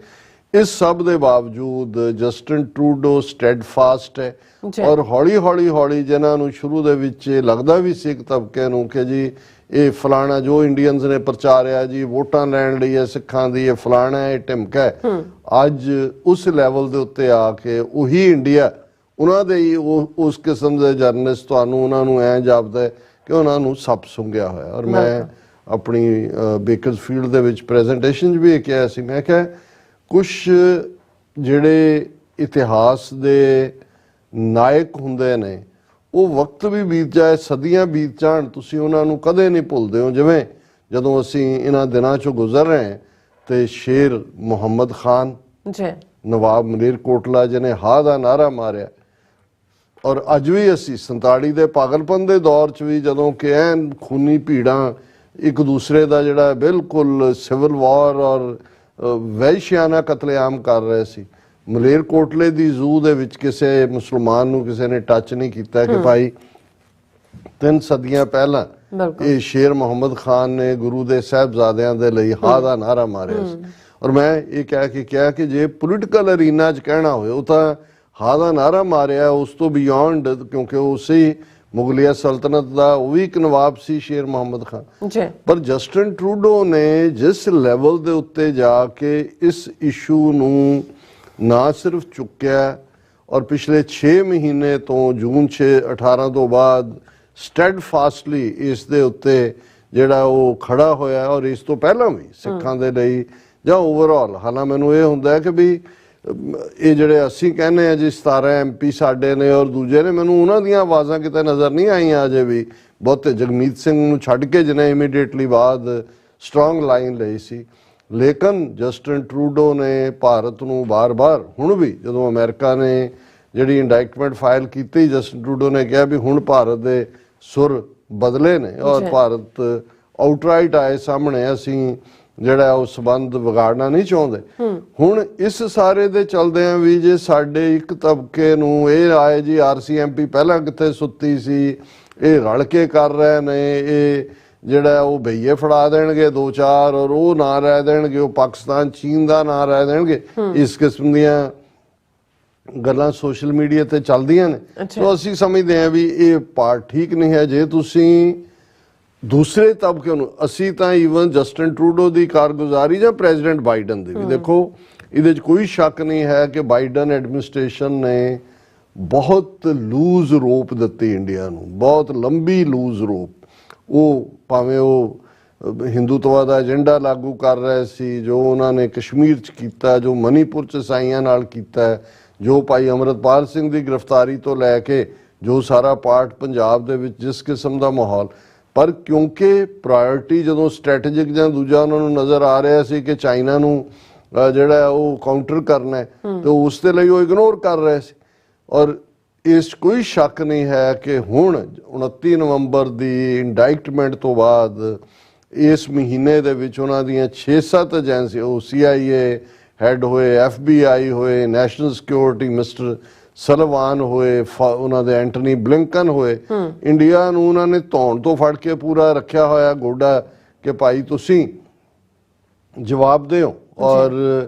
ਇਸ ਸਭ ਦੇ ਬਾਵਜੂਦ ਜਸਟਿਨ ਟਰੂਡੋ ਸਟੈਡਫਾਸਟ ਹੈ ਔਰ ਹੌਲੀ ਜਿਨ੍ਹਾਂ ਨੂੰ ਸ਼ੁਰੂ ਦੇ ਵਿੱਚ ਲੱਗਦਾ ਵੀ ਸਿੱਖ ਤਬਕੇ ਨੂੰ ਕਿ ਜੀ ਇਹ ਫਲਾਣਾ ਜੋ ਇੰਡੀਅਨਸ ਨੇ ਪ੍ਰਚਾਰਿਆ ਜੀ ਵੋਟਾਂ ਲੈਣ ਲਈ ਹੈ ਸਿੱਖਾਂ ਦੀ, ਇਹ ਫਲਾਣਾ ਇਹ ਢਿਮਕਾ ਹੈ, ਅੱਜ ਉਸ ਲੈਵਲ ਦੇ ਉੱਤੇ ਆ ਕੇ ਉਹੀ ਇੰਡੀਆ ਉਹਨਾਂ ਦੇ ਹੀ ਉਸ ਕਿਸਮ ਦੇ ਜਰਨਲਿਸਟ ਤੁਹਾਨੂੰ ਉਹਨਾਂ ਨੂੰ ਐਂ ਜਾਪਦਾ ਕਿ ਉਹਨਾਂ ਨੂੰ ਸੱਪ ਸੁੰਘਿਆ ਹੋਇਆ। ਔਰ ਮੈਂ ਆਪਣੀ ਬੇਕਰਸਫੀਲਡ ਦੇ ਵਿੱਚ ਪ੍ਰੈਜੈਂਟੇਸ਼ਨ 'ਚ ਵੀ ਇਹ ਕਿਹਾ ਸੀ, ਮੈਂ ਕਿਹਾ ਕੁਛ ਜਿਹੜੇ ਇਤਿਹਾਸ ਦੇ ਨਾਇਕ ਹੁੰਦੇ ਨੇ ਉਹ ਵਕਤ ਵੀ ਬੀਤ ਜਾਏ, ਸਦੀਆਂ ਬੀਤ ਜਾਣ, ਤੁਸੀਂ ਉਹਨਾਂ ਨੂੰ ਕਦੇ ਨਹੀਂ ਭੁੱਲਦੇ ਹੋ। ਜਿਵੇਂ ਜਦੋਂ ਅਸੀਂ ਇਹਨਾਂ ਦਿਨਾਂ 'ਚੋਂ ਗੁਜ਼ਰ ਰਹੇ ਹਾਂ ਤੇ ਸ਼ੇਰ ਮੁਹੰਮਦ ਖਾਨ ਨਵਾਬ ਮਲੇਰਕੋਟਲਾ ਜਿਹਨੇ ਹਾਂ ਦਾ ਨਾਰਾ ਮਾਰਿਆ, ਔਰ ਅੱਜ ਵੀ ਅਸੀਂ 47 ਦੇ ਪਾਗਲਪਨ ਦੇ ਦੌਰ 'ਚ ਵੀ ਜਦੋਂ ਕਿ ਐਨ ਖੂਨੀ ਭੀੜਾਂ ਇੱਕ ਦੂਸਰੇ ਦਾ ਜਿਹੜਾ ਬਿਲਕੁਲ ਸਿਵਲ ਵਾਰ ਔਰ ਵਹਿਸ਼ਿਆਨਾ ਕਤਲੇਆਮ ਕਰ ਰਹੇ ਸੀ, ਮਲੇਰਕੋਟਲੇ ਦੀ ਜ਼ੂ ਦੇ ਵਿੱਚ ਕਿਸੇ ਮੁਸਲਮਾਨ ਨੂੰ ਕਿਸੇ ਨੇ ਟੱਚ ਨਹੀਂ ਕੀਤਾ ਕਿ ਭਾਈ 3 ਸਦੀਆਂ ਪਹਿਲਾਂ ਇਹ ਸ਼ੇਰ ਮੁਹੰਮਦ ਖਾਨ ਨੇ ਗੁਰੂ ਦੇ ਸਾਹਿਬਜ਼ਾਦਿਆਂ ਦੇ ਲਈ ਹਾਂ ਦਾ ਨਾਰਾ ਮਾਰਿਆ ਸੀ। ਔਰ ਮੈਂ ਇਹ ਕਹਿ ਕੇ ਕਿਹਾ ਕਿ ਜੇ ਪੋਲੀਟੀਕਲ ਅਰੀਨਾ 'ਚ ਕਹਿਣਾ ਹੋਵੇ ਉਹ ਤਾਂ ਹਾਂ ਦਾ ਨਾਰਾ ਮਾਰਿਆ, ਉਸ ਤੋਂ ਬਿਯੋਂਡ, ਕਿਉਂਕਿ ਉਸੇ ਮੁਗਲਿਆ ਸਲਤਨਤ ਦਾ ਉਹ ਵੀ ਇੱਕ ਨਵਾਬ ਸੀ ਸ਼ੇਰ ਮੁਹੰਮਦ ਖਾਨ। ਪਰ ਜਸਟਿਨ ਟਰੂਡੋ ਨੇ ਜਿਸ ਲੈਵਲ ਦੇ ਉੱਤੇ ਜਾ ਕੇ ਇਸ ਇਸ਼ੂ ਨੂੰ ਨਾ ਸਿਰਫ ਚੁੱਕਿਆ ਔਰ ਪਿਛਲੇ 6 ਮਹੀਨੇ ਤੋਂ ਜੂਨ 18 ਤੋਂ ਬਾਅਦ ਸਟੈਡਫਾਸਟਲੀ ਇਸ ਦੇ ਉੱਤੇ ਜਿਹੜਾ ਉਹ ਖੜਾ ਹੋਇਆ, ਔਰ ਇਸ ਤੋਂ ਪਹਿਲਾਂ ਵੀ ਸਿੱਖਾਂ ਦੇ ਲਈ ਜਾਂ ਓਵਰਆਲ, ਹਾਲਾਂ ਮੈਨੂੰ ਇਹ ਹੁੰਦਾ ਹੈ ਕਿ ਵੀ ਇਹ ਜਿਹੜੇ ਅਸੀਂ ਕਹਿੰਦੇ ਆ ਜੀ 17 MP ਸਾਡੇ ਨੇ ਔਰ ਦੂਜੇ ਨੇ, ਮੈਨੂੰ ਉਹਨਾਂ ਦੀਆਂ ਆਵਾਜ਼ਾਂ ਕਿਤੇ ਨਜ਼ਰ ਨਹੀਂ ਆਈਆਂ ਅਜੇ ਵੀ ਬਹੁਤੇ, ਜਗਮੀਤ ਸਿੰਘ ਨੂੰ ਛੱਡ ਕੇ ਜਿਹਨੇ ਇਮੀਡੀਏਟਲੀ ਬਾਅਦ ਸਟਰੋਂਗ ਲਾਈਨ ਲਈ ਸੀ। ਲੇਕਿਨ ਜਸਟਿਨ ਟਰੂਡੋ ਨੇ ਭਾਰਤ ਨੂੰ ਬਾਰ-ਬਾਰ, ਹੁਣ ਵੀ ਜਦੋਂ ਅਮਰੀਕਾ ਨੇ ਜਿਹੜੀ ਇੰਡਾਇਕਟਮੈਂਟ ਫਾਈਲ ਕੀਤੀ, ਜਸਟਿਨ ਟਰੂਡੋ ਨੇ ਕਿਹਾ ਵੀ ਹੁਣ ਭਾਰਤ ਦੇ ਸੁਰ ਬਦਲੇ ਨੇ ਔਰ ਭਾਰਤ ਆਊਟਰਾਈਟ ਆਏ ਸਾਹਮਣੇ, ਅਸੀਂ ਜਿਹੜਾ ਉਹ ਸੰਬੰਧ ਵਿਗਾੜਨਾ ਨਹੀਂ ਚਾਹੁੰਦੇ। ਹੁਣ ਇਸ ਸਾਰੇ ਦੇ ਚਲਦਿਆਂ ਵੀ ਜੇ ਸਾਡੇ ਇੱਕ ਤਬਕੇ ਨੂੰ ਇਹ ਆਏ ਜੀ RCMP ਪਹਿਲਾਂ ਕਿੱਥੇ ਸੁੱਤੀ ਸੀ, ਇਹ ਰਲ ਕੇ ਕਰ ਰਹੇ ਨੇ, ਇਹ ਜਿਹੜਾ ਉਹ ਬਈਏ ਫੜਾ ਦੇਣਗੇ 2-4 ਔਰ ਉਹ ਨਾ ਰਹਿ ਦੇਣਗੇ, ਉਹ ਪਾਕਿਸਤਾਨ ਚੀਨ ਦਾ ਨਾ ਰਹਿ ਦੇਣਗੇ, ਇਸ ਕਿਸਮ ਦੀਆਂ ਗੱਲਾਂ ਸੋਸ਼ਲ ਮੀਡੀਆ ਤੇ ਚੱਲਦੀਆਂ ਨੇ। ਸੋ ਅਸੀਂ ਸਮਝਦੇ ਹਾਂ ਵੀ ਇਹ ਪਾਰਟ ਠੀਕ ਨਹੀਂ ਹੈ। ਜੇ ਤੁਸੀਂ ਦੂਸਰੇ ਤਬਕੇ ਨੂੰ, ਅਸੀਂ ਤਾਂ ਈਵਨ ਜਸਟਿਨ ਟਰੂਡੋ ਦੀ ਕਾਰਗੁਜ਼ਾਰੀ ਜਾਂ ਪ੍ਰੈਜ਼ੀਡੈਂਟ ਬਾਈਡਨ ਦੀ ਵੀ ਦੇਖੋ, ਇਹਦੇ 'ਚ ਕੋਈ ਸ਼ੱਕ ਨਹੀਂ ਹੈ ਕਿ ਬਾਈਡਨ ਐਡਮਿਨਿਸਟ੍ਰੇਸ਼ਨ ਨੇ ਬਹੁਤ ਲੂਜ਼ ਰੋਪ ਦਿੱਤੀ ਇੰਡੀਆ ਨੂੰ, ਬਹੁਤ ਲੰਬੀ ਲੂਜ਼ ਰੋਪ। ਉਹ ਭਾਵੇਂ ਉਹ ਹਿੰਦੂਤਵਾ ਦਾ ਏਜੰਡਾ ਲਾਗੂ ਕਰ ਰਹੇ ਸੀ, ਜੋ ਉਹਨਾਂ ਨੇ ਕਸ਼ਮੀਰ 'ਚ ਕੀਤਾ, ਜੋ ਮਨੀਪੁਰ 'ਚ ਈਸਾਈਆਂ ਨਾਲ ਕੀਤਾ, ਜੋ ਭਾਈ ਅਮਰਤਪਾਲ ਸਿੰਘ ਦੀ ਗ੍ਰਿਫਤਾਰੀ ਤੋਂ ਲੈ ਕੇ ਜੋ ਸਾਰਾ ਪਾਰਟ ਪੰਜਾਬ ਦੇ ਵਿੱਚ ਜਿਸ ਕਿਸਮ ਦਾ ਮਾਹੌਲ, ਪਰ ਕਿਉਂਕਿ ਪ੍ਰਾਇੋਰਟੀ ਜਦੋਂ ਸਟ੍ਰੈਟੇਜਿਕ ਜਾਂ ਦੂਜਾ ਉਹਨਾਂ ਨੂੰ ਨਜ਼ਰ ਆ ਰਿਹਾ ਸੀ ਕਿ ਚਾਈਨਾ ਨੂੰ ਜਿਹੜਾ ਉਹ ਕਾਊਂਟਰ ਕਰਨਾ ਤੇ ਉਸ ਦੇ ਲਈ ਉਹ ਇਗਨੋਰ ਕਰ ਰਹੇ ਸੀ। ਔਰ ਇਸ ਕੋਈ ਸ਼ੱਕ ਨਹੀਂ ਹੈ ਕਿ ਹੁਣ 29 ਨਵੰਬਰ ਦੀ ਇੰਡਾਇਕਟਮੈਂਟ ਤੋਂ ਬਾਅਦ ਇਸ ਮਹੀਨੇ ਦੇ ਵਿੱਚ ਉਹਨਾਂ ਦੀਆਂ 6-7 ਏਜੰਸੀਆਂ, ਉਹ CIA ਹੈਡ ਹੋਏ, FBI ਹੋਏ, ਨੈਸ਼ਨਲ ਸਿਕਿਉਰਿਟੀ ਮਿਸਟਰ ਸਲਵਾਨ ਹੋਏ, ਉਹਨਾਂ ਦੇ ਐਂਟਨੀ ਬਲਿੰਕਨ ਹੋਏ, ਇੰਡੀਆ ਨੂੰ ਉਹਨਾਂ ਨੇ ਧੌਣ ਤੋਂ ਫੜ ਕੇ ਪੂਰਾ ਰੱਖਿਆ ਹੋਇਆ ਗੋਡਾ ਕਿ ਭਾਈ ਤੁਸੀਂ ਜਵਾਬ ਦਿਓ, ਔਰ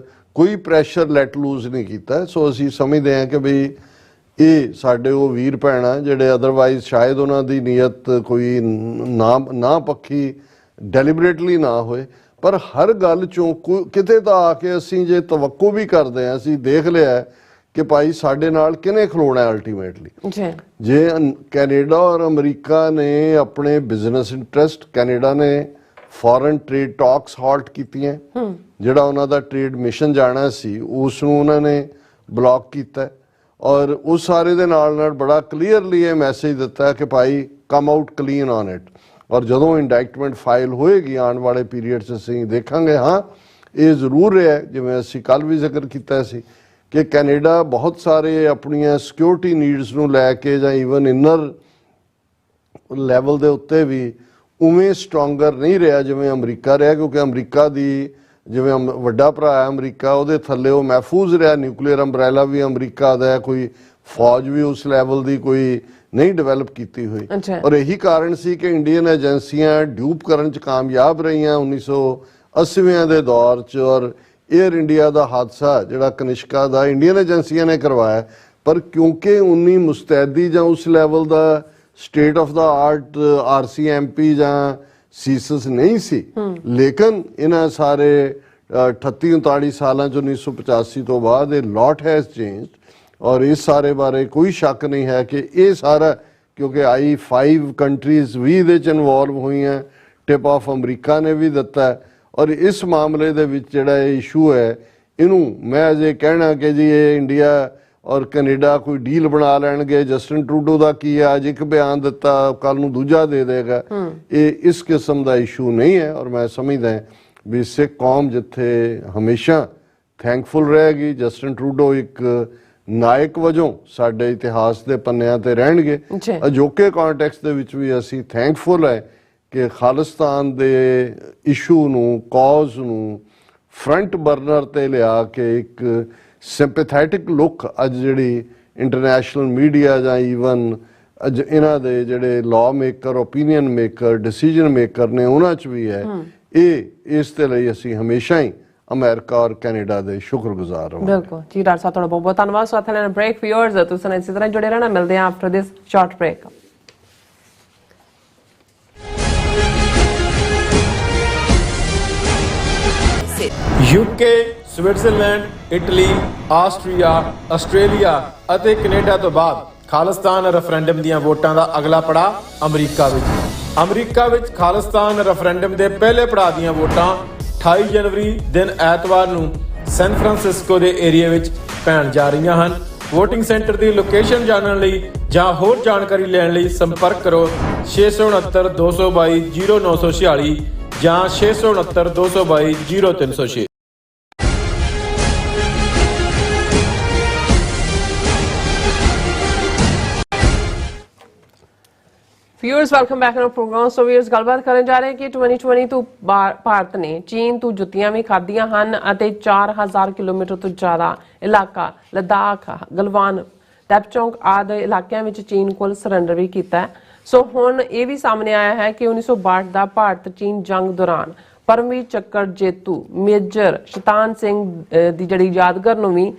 ਕੋਈ ਪ੍ਰੈਸ਼ਰ ਲੈਟ ਲੂਜ਼ ਨਹੀਂ ਕੀਤਾ। ਸੋ ਅਸੀਂ ਸਮਝਦੇ ਹਾਂ ਕਿ ਵੀ ਇਹ ਸਾਡੇ ਉਹ ਵੀਰ ਭੈਣਾਂ ਜਿਹੜੇ ਅਦਰਵਾਈਜ਼ ਸ਼ਾਇਦ ਉਹਨਾਂ ਦੀ ਨੀਅਤ ਕੋਈ ਨਾ ਪੱਖੀ ਡੈਲੀਬਰੇਟਲੀ ਨਾ ਹੋਏ, ਪਰ ਹਰ ਗੱਲ ਚੋਂ ਕਿਤੇ ਤਾਂ ਆ ਕੇ ਅਸੀਂ ਜੇ ਤਵੱਕੋ ਵੀ ਕਰਦੇ ਹਾਂ, ਅਸੀਂ ਦੇਖ ਲਿਆ ਕਿ ਭਾਈ ਸਾਡੇ ਨਾਲ ਕਿਹਨੇ ਖਲੋਣਾ ਅਲਟੀਮੇਟਲੀ। ਜੇ ਕੈਨੇਡਾ ਔਰ ਅਮਰੀਕਾ ਨੇ ਆਪਣੇ ਬਿਜ਼ਨਸ ਇੰਟਰਸਟ, ਕੈਨੇਡਾ ਨੇ ਫੋਰਨ ਟ੍ਰੇਡ ਟਾਕਸ ਹਾਲਟ ਕੀਤੀਆਂ, ਜਿਹੜਾ ਉਹਨਾਂ ਦਾ ਟ੍ਰੇਡ ਮਿਸ਼ਨ ਜਾਣਾ ਸੀ ਉਸ ਨੂੰ ਉਹਨਾਂ ਨੇ ਬਲੌਕ ਕੀਤਾ, ਔਰ ਉਸ ਸਾਰੇ ਦੇ ਨਾਲ ਨਾਲ ਬੜਾ ਕਲੀਅਰਲੀ ਇਹ ਮੈਸੇਜ ਦਿੱਤਾ ਕਿ ਭਾਈ come out clean on it. ਔਰ ਜਦੋਂ ਇੰਡਾਇਕਟਮੈਂਟ ਫਾਈਲ ਹੋਏਗੀ ਆਉਣ ਵਾਲੇ ਪੀਰੀਅਡ 'ਚ ਅਸੀਂ ਦੇਖਾਂਗੇ, ਹਾਂ ਇਹ ਜ਼ਰੂਰ ਰਿਹਾ ਜਿਵੇਂ ਅਸੀਂ ਕੱਲ੍ਹ ਵੀ ਜ਼ਿਕਰ ਕੀਤਾ ਸੀ ਕਿ ਕੈਨੇਡਾ ਬਹੁਤ ਸਾਰੇ ਆਪਣੀਆਂ ਸਿਕਿਉਰਿਟੀ ਨੀਡਸ ਨੂੰ ਲੈ ਕੇ ਜਾਂ ਈਵਨ ਇਨਰ ਲੈਵਲ ਦੇ ਉੱਤੇ ਵੀ ਉਵੇਂ ਸਟਰੋਂਗਰ ਨਹੀਂ ਰਿਹਾ ਜਿਵੇਂ ਅਮਰੀਕਾ ਰਿਹਾ, ਕਿਉਂਕਿ ਅਮਰੀਕਾ ਦੀ ਜਿਵੇਂ ਵੱਡਾ ਭਰਾ ਹੈ ਅਮਰੀਕਾ, ਉਹਦੇ ਥੱਲੇ ਉਹ ਮਹਿਫੂਜ਼ ਰਿਹਾ, ਨਿਊਕਲੀਅਰ ਅੰਬਰੈਲਾ ਵੀ ਅਮਰੀਕਾ ਦਾ, ਕੋਈ ਫੌਜ ਵੀ ਉਸ ਲੈਵਲ ਦੀ ਕੋਈ ਨਹੀਂ ਡਿਵੈਲਪ ਕੀਤੀ ਹੋਈ। ਔਰ ਇਹੀ ਕਾਰਨ ਸੀ ਕਿ ਇੰਡੀਅਨ ਏਜੰਸੀਆਂ ਡਿਊਪ ਕਰਨ 'ਚ ਕਾਮਯਾਬ ਰਹੀਆਂ 1980 ਦੇ ਦੌਰ 'ਚ, ਔਰ ਏਅਰ ਇੰਡੀਆ ਦਾ ਹਾਦਸਾ ਜਿਹੜਾ ਕਨਿਸ਼ਕਾ ਦਾ ਇੰਡੀਅਨ ਏਜੰਸੀਆਂ ਨੇ ਕਰਵਾਇਆ, ਪਰ ਕਿਉਂਕਿ ਉਨੀ ਮੁਸਤੈਦੀ ਜਾਂ ਉਸ level the state of the art RCMP ਜਾਂ ਸੀਸਸ ਨਹੀਂ ਸੀ। ਲੇਕਿਨ ਇਹਨਾਂ ਸਾਰੇ 38-39 ਸਾਲਾਂ 'ਚ 1985 ਤੋਂ ਬਾਅਦ ਇਹ ਲੋਟ ਹੈਜ਼ ਚੇਂਜਡ, ਔਰ ਇਸ ਸਾਰੇ ਬਾਰੇ ਕੋਈ ਸ਼ੱਕ ਨਹੀਂ ਹੈ ਕਿ ਇਹ ਸਾਰਾ ਕਿਉਂਕਿ I5 ਕੰਟਰੀਜ਼ ਵੀ ਇਹਦੇ 'ਚ ਇਨਵੋਲਵ ਹੋਈਆਂ, ਟਿਪ ਆਫ ਅਮਰੀਕਾ ਨੇ ਵੀ ਦਿੱਤਾ, ਔਰ ਇਸ ਮਾਮਲੇ ਦੇ ਵਿੱਚ ਜਿਹੜਾ ਇਹ ਇਸ਼ੂ ਹੈ ਇਹਨੂੰ ਮੈਂ ਅਜੇ ਕਹਿਣਾ ਕਿ ਜੀ ਇਹ ਇੰਡੀਆ ਔਰ ਕੈਨੇਡਾ ਕੋਈ ਡੀਲ ਬਣਾ ਲੈਣਗੇ, ਜਸਟਿਨ ਟਰੂਡੋ ਦਾ ਕੀ ਹੈ, ਅੱਜ ਇੱਕ ਬਿਆਨ ਦਿੱਤਾ ਕੱਲ ਨੂੰ ਦੂਜਾ ਦੇ ਦੇਗਾ, ਇਹ ਇਸ ਕਿਸਮ ਦਾ ਇਸ਼ੂ ਨਹੀਂ ਹੈ। ਔਰ ਮੈਂ ਸਮਝਦਾ ਵੀ ਸਿੱਖ ਕੌਮ ਜਿੱਥੇ ਹਮੇਸ਼ਾ ਥੈਂਕਫੁਲ ਰਹੇਗੀ, ਜਸਟਿਨ ਟਰੂਡੋ ਇੱਕ ਨਾਇਕ ਵਜੋਂ ਸਾਡੇ ਇਤਿਹਾਸ ਦੇ ਪੰਨਿਆਂ ਤੇ ਰਹਿਣਗੇ। ਅਜੋਕੇ ਕੰਟੈਕਸਟ ਦੇ ਵਿੱਚ ਵੀ ਅਸੀਂ ਥੈਂਕਫੁਲ ਹੈ ਕਿ ਖਾਲਿਸਤਾਨ ਦੇ ਇਸ਼ੂ ਨੂੰ, ਕੌਜ਼ ਨੂੰ ਫਰੰਟ ਬਰਨਰ ਤੇ ਲਿਆ ਕੇ ਇੱਕ ਸਿੰਪੈਥੈਟਿਕ ਲੁੱਕ ਅੱਜ ਜਿਹੜੀ ਇੰਟਰਨੈਸ਼ਨਲ ਮੀਡੀਆ ਜਾਂ ਈਵਨ ਇਹਨਾਂ ਦੇ ਜਿਹੜੇ law maker, opinion maker, decision maker ਨੇ, ਉਹਨਾਂ 'ਚ ਵੀ ਹੈ। ਇਹ ਇਸ ਦੇ ਲਈ ਅਸੀਂ ਹਮੇਸ਼ਾ ਹੀ ਅਮਰੀਕਾ ਔਰ ਕੈਨੇਡਾ ਦੇ ਸ਼ੁਕਰਗੁਜ਼ਾਰ ਰਹਾਂਗੇ। ਬਿਲਕੁਲ ਜੀ ਡਾਕਟਰ ਸਾਹਿਬ, ਤੁਹਾਡਾ ਬਹੁਤ ਬਹੁਤ ਧੰਨਵਾਦ। ਸੋ ਇੱਥੇ ਲੈਣਾ ਬ੍ਰੇਕ। ਵਿਊਅਰਸ, ਤੁਸੀਂ ਇਸੇ ਤਰ੍ਹਾਂ ਜੁੜੇ ਰਹਿਣਾ। ਮਿਲਦੇ ਹਾਂ after this short break. UK, Switzerland, Italy, Austria, Australia ਅਤੇ ਕੈਨੇਡਾ ਤੋਂ ਬਾਅਦ ਖਾਲਿਸਤਾਨ ਰੈਫਰੈਂਡਮ ਦੀਆਂ ਵੋਟਾਂ ਦਾ ਅਗਲਾ ਪੜਾਅ ਅਮਰੀਕਾ ਵਿੱਚ। ਅਮਰੀਕਾ ਵਿੱਚ ਖਾਲਿਸਤਾਨ ਰੈਫਰੈਂਡਮ ਦੇ ਪਹਿਲੇ ਪੜਾਅ ਦੀਆਂ ਵੋਟਾਂ 28 ਜਨਵਰੀ ਦਿਨ ਐਤਵਾਰ ਨੂੰ ਸੈਨ ਫਰਾਂਸਿਸਕੋ ਦੇ ਏਰੀਆ ਵਿੱਚ ਪੈਣ ਜਾ ਰਹੀਆਂ ਹਨ। ਵੋਟਿੰਗ ਸੈਂਟਰ ਦੀ ਲੋਕੇਸ਼ਨ ਜਾਣਨ ਲਈ ਜਾਂ ਹੋਰ ਜਾਣਕਾਰੀ ਲੈਣ ਲਈ ਸੰਪਰਕ ਕਰੋ 669 222 0946 ਜਾਂ 669 222 0306। Viewers, welcome back to program. So viewers, ਗੱਲਬਾਤ ਕਰਨ ਜਾ ਰਹੇ ਹਾਂ ਕਿ 2020 ਤੋਂ ਭਾਰਤ ਨੇ ਚੀਨ ਤੋਂ ਜੁੱਤੀਆਂ ਵੀ ਖਾਧੀਆਂ ਹਨ ਅਤੇ 4000 ਕਿਲੋਮੀਟਰ ਤੋਂ ਜ਼ਿਆਦਾ ਇਲਾਕਾ ਲਦਾਖ, ਗਲਵਾਨ, ਡੈਪਚੌਂਗ ਆਦਿ ਇਲਾਕਿਆਂ ਵਿੱਚ ਚੀਨ ਕੋਲ ਸਰੈਂਡਰ ਵੀ ਕੀਤਾ ਹੈ। ਸੋ ਹੁਣ ਇਹ ਵੀ ਸਾਹਮਣੇ ਆਇਆ ਹੈ ਕਿ 1962 ਦਾ ਭਾਰਤ ਚੀਨ ਜੰਗ ਦੌਰਾਨ ਪਰਮਵੀਰ ਚੱਕਰ ਜੇਤੂ ਮੇਜਰ ਸ਼ੈਤਾਨ ਸਿੰਘ ਦੀ ਜਿਹੜੀ ਯਾਦਗਾਰ ਨੂੰ ਵੀ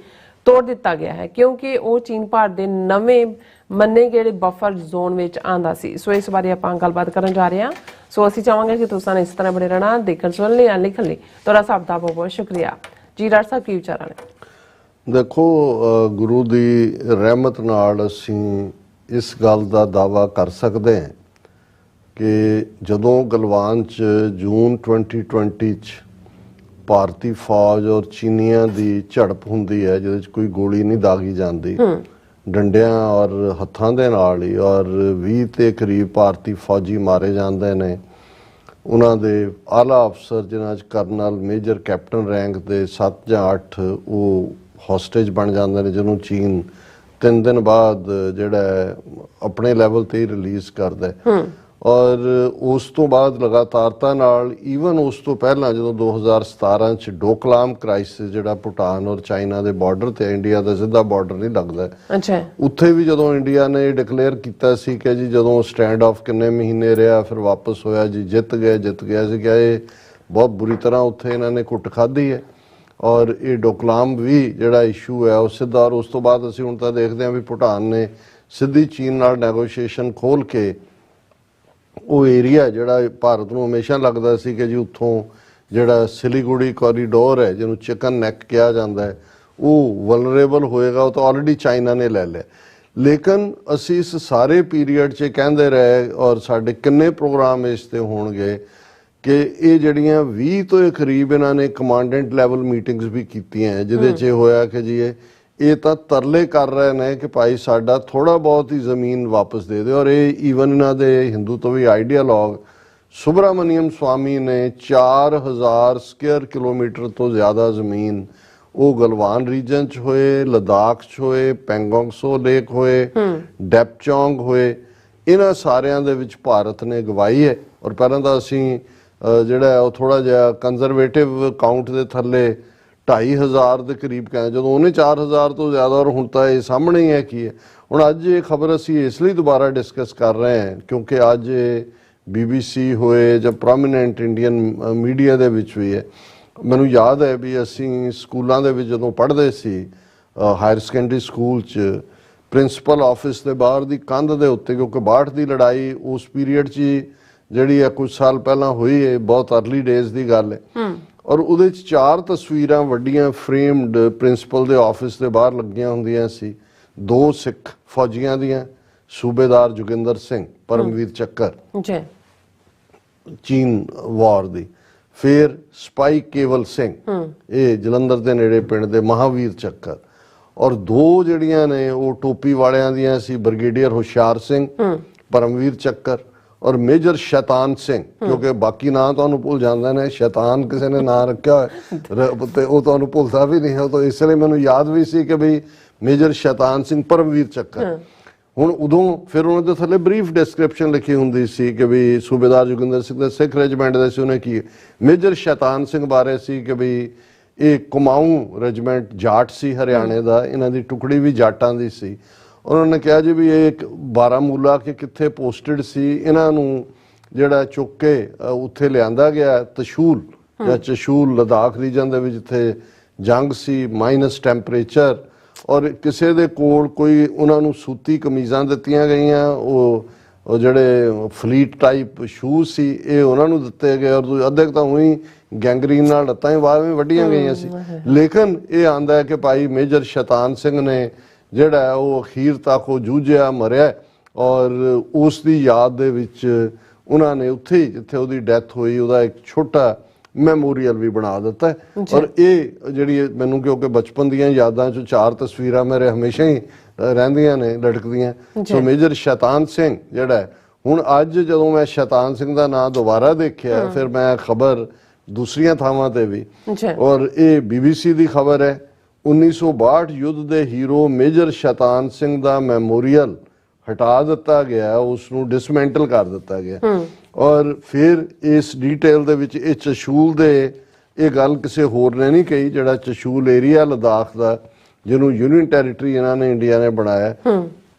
ਤੋੜ ਦਿੱਤਾ ਗਿਆ ਹੈ, ਕਿਉਂਕਿ ਉਹ ਚੀਨ ਭਾਰਤ ਦੇ ਨਵੇਂ ਮੰਨੇ ਗਏ ਬਫਰ ਜ਼ੋਨ ਵਿੱਚ ਆਂਦਾ ਸੀ। ਸੋ ਇਸ ਬਾਰੇ ਆਪਾਂ ਗੱਲਬਾਤ ਕਰਨ ਜਾ ਰਹੇ ਹਾਂ। ਸੋ ਅਸੀਂ ਚਾਹਾਂਗੇ ਕਿ ਤੁਸੀਂ ਇਸ ਤਰ੍ਹਾਂ ਬਣੇ ਰਹਿਣਾ। ਦੇਖਣ ਸੁਣਨ ਲਈ, ਲਿਖਣ ਲਈ ਤੁਹਾਡਾ ਸਭ ਦਾ ਬਹੁਤ ਬਹੁਤ ਸ਼ੁਕਰੀਆ ਜੀ। ਡਾਕਟਰ ਸਾਹਿਬ, ਕੀ ਵਿਚਾਰਾਂ ਨੇ? ਦੇਖੋ, ਗੁਰੂ ਦੀ ਰਹਿਮਤ ਨਾਲ ਅਸੀਂ ਇਸ ਗੱਲ ਦਾ ਦਾਅਵਾ ਕਰ ਸਕਦੇ ਹਾਂ ਕਿ ਜਦੋਂ ਗਲਵਾਨ 'ਚ ਜੂਨ 2020 'ਚ ਭਾਰਤੀ ਫੌਜ ਔਰ ਚੀਨੀਆਂ ਦੀ ਝੜਪ ਹੁੰਦੀ ਹੈ, ਜਿਹਦੇ 'ਚ ਕੋਈ ਗੋਲੀ ਨਹੀਂ ਦਾਗੀ ਜਾਂਦੀ, ਡੰਡਿਆਂ ਔਰ ਹੱਥਾਂ ਦੇ ਨਾਲ ਹੀ, ਔਰ 20 ਦੇ ਕਰੀਬ ਭਾਰਤੀ ਫੌਜੀ ਮਾਰੇ ਜਾਂਦੇ ਨੇ। ਉਹਨਾਂ ਦੇ ਆਲਾ ਅਫਸਰ, ਜਿਨ੍ਹਾਂ 'ਚ ਕਰਨਲ, ਮੇਜਰ, ਕੈਪਟਨ ਰੈਂਕ ਦੇ 7 ਜਾਂ 8 ਉਹ ਹੌਸਟੇਜ ਬਣ ਜਾਂਦੇ ਨੇ, ਜਿਹਨੂੰ ਚੀਨ 3 ਦਿਨ ਬਾਅਦ ਜਿਹੜਾ ਆਪਣੇ ਲੈਵਲ ਤੇ ਹੀ ਰਿਲੀਜ਼ ਕਰਦਾ ਹੈ। ਔਰ ਉਸ ਤੋਂ ਬਾਅਦ ਲਗਾਤਾਰਤਾ ਨਾਲ, ਈਵਨ ਉਸ ਤੋਂ ਪਹਿਲਾਂ ਜਦੋਂ 2017 'ਚ ਡੋਕਲਾਮ ਕ੍ਰਾਈਸਿਸ, ਜਿਹੜਾ ਭੂਟਾਨ ਔਰ ਚਾਈਨਾ ਦੇ ਬਾਰਡਰ ਤੇ, ਇੰਡੀਆ ਦਾ ਸਿੱਧਾ ਬਾਰਡਰ ਨਹੀਂ ਲੱਗਦਾ, ਉੱਥੇ ਵੀ ਜਦੋਂ ਇੰਡੀਆ ਨੇ ਡਿਕਲੇਅਰ ਕੀਤਾ ਸੀ ਕਿ ਜੀ ਜਦੋਂ ਸਟੈਂਡ ਆਫ ਕਿੰਨੇ ਮਹੀਨੇ ਰਿਹਾ, ਫਿਰ ਵਾਪਸ ਹੋਇਆ ਜੀ, ਜਿੱਤ ਗਿਆ ਸੀ ਕਿ ਇਹ ਬਹੁਤ ਬੁਰੀ ਤਰ੍ਹਾਂ ਉੱਥੇ ਇਹਨਾਂ ਨੇ ਕੁੱਟ ਖਾਧੀ ਹੈ। ਔਰ ਇਹ ਡੋਕਲਾਮ ਵੀ ਜਿਹੜਾ ਇਸ਼ੂ ਹੈ ਉਹ ਸਿੱਧਾ, ਔਰ ਉਸ ਤੋਂ ਬਾਅਦ ਅਸੀਂ ਹੁਣ ਤਾਂ ਦੇਖਦੇ ਹਾਂ ਵੀ ਭੂਟਾਨ ਨੇ ਸਿੱਧੀ ਚੀਨ ਨਾਲ ਨੈਗੋਸ਼ੀਏਸ਼ਨ ਖੋਲ੍ਹ ਕੇ ਉਹ ਏਰੀਆ ਜਿਹੜਾ ਭਾਰਤ ਨੂੰ ਹਮੇਸ਼ਾ ਲੱਗਦਾ ਸੀ ਕਿ ਜੀ ਉੱਥੋਂ ਜਿਹੜਾ ਸਿਲੀਗੁੜੀ ਕੋਰੀਡੋਰ ਹੈ, ਜਿਹਨੂੰ ਚਿਕਨ ਨੈਕ ਕਿਹਾ ਜਾਂਦਾ ਹੈ, ਉਹ ਵਲਨਰੇਬਲ ਹੋਏਗਾ, ਉਹ ਤਾਂ ਆਲਰੇਡੀ ਚਾਈਨਾ ਨੇ ਲੈ ਲਿਆ। ਲੇਕਿਨ ਅਸੀਂ ਇਸ ਸਾਰੇ ਪੀਰੀਅਡ 'ਚ ਕਹਿੰਦੇ ਰਹੇ, ਔਰ ਸਾਡੇ ਕਿੰਨੇ ਪ੍ਰੋਗਰਾਮ ਇਸ 'ਤੇ ਹੋਣਗੇ, ਕਿ ਇਹ ਜਿਹੜੀਆਂ 20 ਤੋਂ ਕਰੀਬ ਇਹਨਾਂ ਨੇ ਕਮਾਂਡੈਂਟ ਲੈਵਲ ਮੀਟਿੰਗਸ ਵੀ ਕੀਤੀਆਂ, ਜਿਹਦੇ 'ਚ ਹੋਇਆ ਕਿ ਜੀ ਇਹ ਤਾਂ ਤਰਲੇ ਕਰ ਰਹੇ ਨੇ ਕਿ ਭਾਈ ਸਾਡਾ ਥੋੜਾ ਬਹੁਤ ਹੀ ਜ਼ਮੀਨ ਵਾਪਸ ਦੇ ਦਿਓ। ਔਰ ਇਹ ਈਵਨ ਇਹਨਾਂ ਦੇ ਹਿੰਦੂ ਤੋਂ ਵੀ ਆਈਡੀਆਲੋਗ ਸੁਬਰਾਮਨੀਅਮ ਸਵਾਮੀ ਨੇ 4000 ਸਕੁਅਰ ਕਿਲੋਮੀਟਰ ਤੋਂ ਜ਼ਿਆਦਾ ਜ਼ਮੀਨ ਉਹ ਗਲਵਾਨ ਰੀਜਨ 'ਚ ਹੋਏ, ਲਦਾਖ 'ਚ ਹੋਏ, ਪੈਂਗੋਂਗ ਸੋ ਲੇਕ ਹੋਏ, ਡੈਪਚੌਂਗ ਹੋਏ, ਇਹਨਾਂ ਸਾਰਿਆਂ ਦੇ ਵਿੱਚ ਭਾਰਤ ਨੇ ਗਵਾਈ ਹੈ। ਔਰ ਪਹਿਲਾਂ ਤਾਂ ਅਸੀਂ ਜਿਹੜਾ ਉਹ ਥੋੜਾ ਜਿਹਾ ਕੰਜ਼ਰਵੇਟਿਵ ਕਾਊਂਟ ਦੇ ਥੱਲੇ 2500 ਦੇ ਕਰੀਬ ਕਹਿੰਦੇ, ਜਦੋਂ ਉਹਨੇ 4000 ਤੋਂ ਜ਼ਿਆਦਾ, ਔਰ ਹੁਣ ਤਾਂ ਇਹ ਸਾਹਮਣੇ ਹੀ ਹੈ ਕੀ ਹੈ। ਹੁਣ ਅੱਜ ਇਹ ਖਬਰ ਅਸੀਂ ਇਸ ਲਈ ਦੁਬਾਰਾ ਡਿਸਕਸ ਕਰ ਰਹੇ ਹਾਂ ਕਿਉਂਕਿ ਅੱਜ BBC ਹੋਏ ਜਾਂ ਪ੍ਰੋਮੀਨੈਂਟ ਇੰਡੀਅਨ ਮੀਡੀਆ ਦੇ ਵਿੱਚ ਵੀ ਹੈ। ਮੈਨੂੰ ਯਾਦ ਹੈ ਵੀ ਅਸੀਂ ਸਕੂਲਾਂ ਦੇ ਵਿੱਚ ਜਦੋਂ ਪੜ੍ਹਦੇ ਸੀ, ਹਾਇਰ ਸੈਕੰਡਰੀ ਸਕੂਲ 'ਚ ਪ੍ਰਿੰਸੀਪਲ ਆਫਿਸ ਦੇ ਬਾਹਰ ਦੀ ਕੰਧ ਦੇ ਉੱਤੇ, ਕਿਉਂਕਿ 62 ਦੀ ਲੜਾਈ ਉਸ ਪੀਰੀਅਡ 'ਚ ਜਿਹੜੀ ਹੈ ਕੁਝ ਸਾਲ ਪਹਿਲਾਂ ਹੋਈ ਹੈ, ਬਹੁਤ ਅਰਲੀ ਡੇਜ਼ ਦੀ ਗੱਲ ਹੈ, ਔਰ ਉਹਦੇ 'ਚ 4 ਤਸਵੀਰਾਂ ਵੱਡੀਆਂ ਫਰੇਮਡ ਪ੍ਰਿੰਸੀਪਲ ਦੇ ਆਫਿਸ ਦੇ ਬਾਹਰ ਲੱਗੀਆਂ ਹੁੰਦੀਆਂ ਸੀ। 2 ਸਿੱਖ ਫੌਜੀਆਂ ਦੀਆਂ, ਸੂਬੇਦਾਰ ਜੋਗਿੰਦਰ ਸਿੰਘ, ਪਰਮਵੀਰ ਚੱਕਰ ਚੀਨ ਵਾਰ ਦੀ, ਫਿਰ ਸਪਾਈ ਕੇਵਲ ਸਿੰਘ, ਇਹ ਜਲੰਧਰ ਦੇ ਨੇੜੇ ਪਿੰਡ ਦੇ ਮਹਾਵੀਰ ਚੱਕਰ, ਔਰ 2 ਜਿਹੜੀਆਂ ਨੇ ਉਹ ਟੋਪੀ ਵਾਲਿਆਂ ਦੀਆਂ ਸੀ, ਬ੍ਰਿਗੇਡੀਅਰ ਹੁਸ਼ਿਆਰ ਸਿੰਘ, ਪਰਮਵੀਰ ਚੱਕਰ, ਔਰ ਮੇਜਰ ਸ਼ੈਤਾਨ ਸਿੰਘ, ਕਿਉਂਕਿ ਬਾਕੀ ਨਾਂ ਤੁਹਾਨੂੰ ਭੁੱਲ ਜਾਂਦੇ ਨੇ, ਸ਼ੈਤਾਨ ਕਿਸੇ ਨੇ ਨਾਂ ਰੱਖਿਆ ਹੋਇਆ ਤੇ ਉਹ ਤੁਹਾਨੂੰ ਭੁੱਲਦਾ ਵੀ ਨਹੀਂ ਹੈ, ਤਾਂ ਇਸ ਲਈ ਮੈਨੂੰ ਯਾਦ ਵੀ ਸੀ ਕਿ ਬਈ ਮੇਜਰ ਸ਼ੈਤਾਨ ਸਿੰਘ, ਪਰਮਵੀਰ ਚੱਕਰ। ਹੁਣ ਉਦੋਂ ਫਿਰ ਉਹਨਾਂ ਦੇ ਥੱਲੇ ਬਰੀਫ ਡਿਸਕ੍ਰਿਪਸ਼ਨ ਲਿਖੀ ਹੁੰਦੀ ਸੀ ਕਿ ਵੀ ਸੂਬੇਦਾਰ ਜੋਗਿੰਦਰ ਸਿੰਘ ਦੇ ਸਿੱਖ ਰੈਜੀਮੈਂਟ ਦੇ ਸੀ, ਉਹਨੇ ਕੀ ਮੇਜਰ ਸ਼ੈਤਾਨ ਸਿੰਘ ਬਾਰੇ ਸੀ ਕਿ ਵੀ ਇਹ ਕੁਮਾਊਂ ਰੈਜੀਮੈਂਟ ਜਾਟ ਸੀ ਹਰਿਆਣੇ ਦਾ, ਇਹਨਾਂ ਦੀ ਟੁਕੜੀ ਵੀ ਜਾਟਾਂ ਦੀ ਸੀ, ਉਹਨਾਂ ਨੇ ਕਿਹਾ ਜੀ ਵੀ ਇਹ ਬਾਰਾਮੂਲਾ ਕਿ ਕਿੱਥੇ ਪੋਸਟਡ ਸੀ, ਇਹਨਾਂ ਨੂੰ ਜਿਹੜਾ ਚੁੱਕ ਕੇ ਉੱਥੇ ਲਿਆਂਦਾ ਗਿਆ ਤਸ਼ੂਲ ਜਾਂ ਚਸ਼ੂਲ ਲਦਾਖ ਰੀਜਨ ਦੇ ਵਿੱਚ, ਜਿੱਥੇ ਜੰਗ ਸੀ, ਮਾਈਨਸ ਟੈਂਪਰੇਚਰ, ਔਰ ਕਿਸੇ ਦੇ ਕੋਲ ਕੋਈ ਉਹਨਾਂ ਨੂੰ ਸੂਤੀ ਕਮੀਜ਼ਾਂ ਦਿੱਤੀਆਂ ਗਈਆਂ, ਉਹ ਜਿਹੜੇ ਫਲੀਟ ਟਾਈਪ ਸ਼ੂਜ਼ ਸੀ ਇਹ ਉਹਨਾਂ ਨੂੰ ਦਿੱਤੇ ਗਏ, ਔਰ ਅੱਧੇ ਤਾਂ ਉਹੀ ਗੈਂਗਰੀਨ ਨਾਲ ਲੱਤਾਂ ਹੀ ਬਾਹਰ ਵੱਢੀਆਂ ਗਈਆਂ ਸੀ। ਲੇਕਿਨ ਇਹ ਆਂਦਾ ਹੈ ਕਿ ਭਾਈ ਮੇਜਰ ਸ਼ੈਤਾਨ ਸਿੰਘ ਨੇ ਜਿਹੜਾ ਉਹ ਅਖੀਰ ਤੱਕ ਉਹ ਜੂਝਿਆ, ਮਰਿਆ, ਔਰ ਉਸ ਦੀ ਯਾਦ ਦੇ ਵਿੱਚ ਉਹਨਾਂ ਨੇ ਉੱਥੇ ਜਿੱਥੇ ਉਹਦੀ ਡੈਥ ਹੋਈ ਉਹਦਾ ਇੱਕ ਛੋਟਾ ਮੈਮੋਰੀਅਲ ਵੀ ਬਣਾ ਦਿੱਤਾ ਹੈ। ਔਰ ਇਹ ਜਿਹੜੀ ਮੈਨੂੰ ਕਿਉਂਕਿ ਬਚਪਨ ਦੀਆਂ ਯਾਦਾਂ 'ਚੋਂ 4 ਤਸਵੀਰਾਂ ਮੇਰੇ ਹਮੇਸ਼ਾ ਹੀ ਰਹਿੰਦੀਆਂ ਨੇ ਲਟਕਦੀਆਂ। ਸੋ ਮੇਜਰ ਸ਼ੈਤਾਨ ਸਿੰਘ ਜਿਹੜਾ ਹੁਣ ਅੱਜ ਜਦੋਂ ਮੈਂ ਸ਼ੈਤਾਨ ਸਿੰਘ ਦਾ ਨਾਂ ਦੁਬਾਰਾ ਦੇਖਿਆ, ਫਿਰ ਮੈਂ ਖਬਰ ਦੂਸਰੀਆਂ ਥਾਵਾਂ ਤੇ ਵੀ, ਔਰ ਇਹ BBC ਦੀ ਖਬਰ ਹੈ, 1962 ਯੁੱਧ ਦੇ ਹੀਰੋ ਮੇਜਰ ਸ਼ੈਤਾਨ ਸਿੰਘ ਦਾ ਮੈਮੋਰੀਅਲ ਹਟਾ ਦਿੱਤਾ ਗਿਆ, ਉਸ ਨੂੰ ਡਿਸਮੈਂਟਲ ਕਰ ਦਿੱਤਾ ਗਿਆ। ਔਰ ਫਿਰ ਇਸ ਡੀਟੇਲ ਦੇ ਵਿੱਚ ਇਹ ਚਸ਼ੂਲ ਦੇ ਇਹ ਗੱਲ ਕਿਸੇ ਹੋਰ ਨੇ ਨਹੀਂ ਕਹੀ, ਜਿਹੜਾ ਚਸ਼ੂਲ ਏਰੀਆ ਲਦਾਖ ਦਾ ਜਿਹਨੂੰ ਯੂਨੀਅਨ ਟੈਰੀਟਰੀ ਇਹਨਾਂ ਨੇ ਇੰਡੀਆ ਨੇ ਬਣਾਇਆ,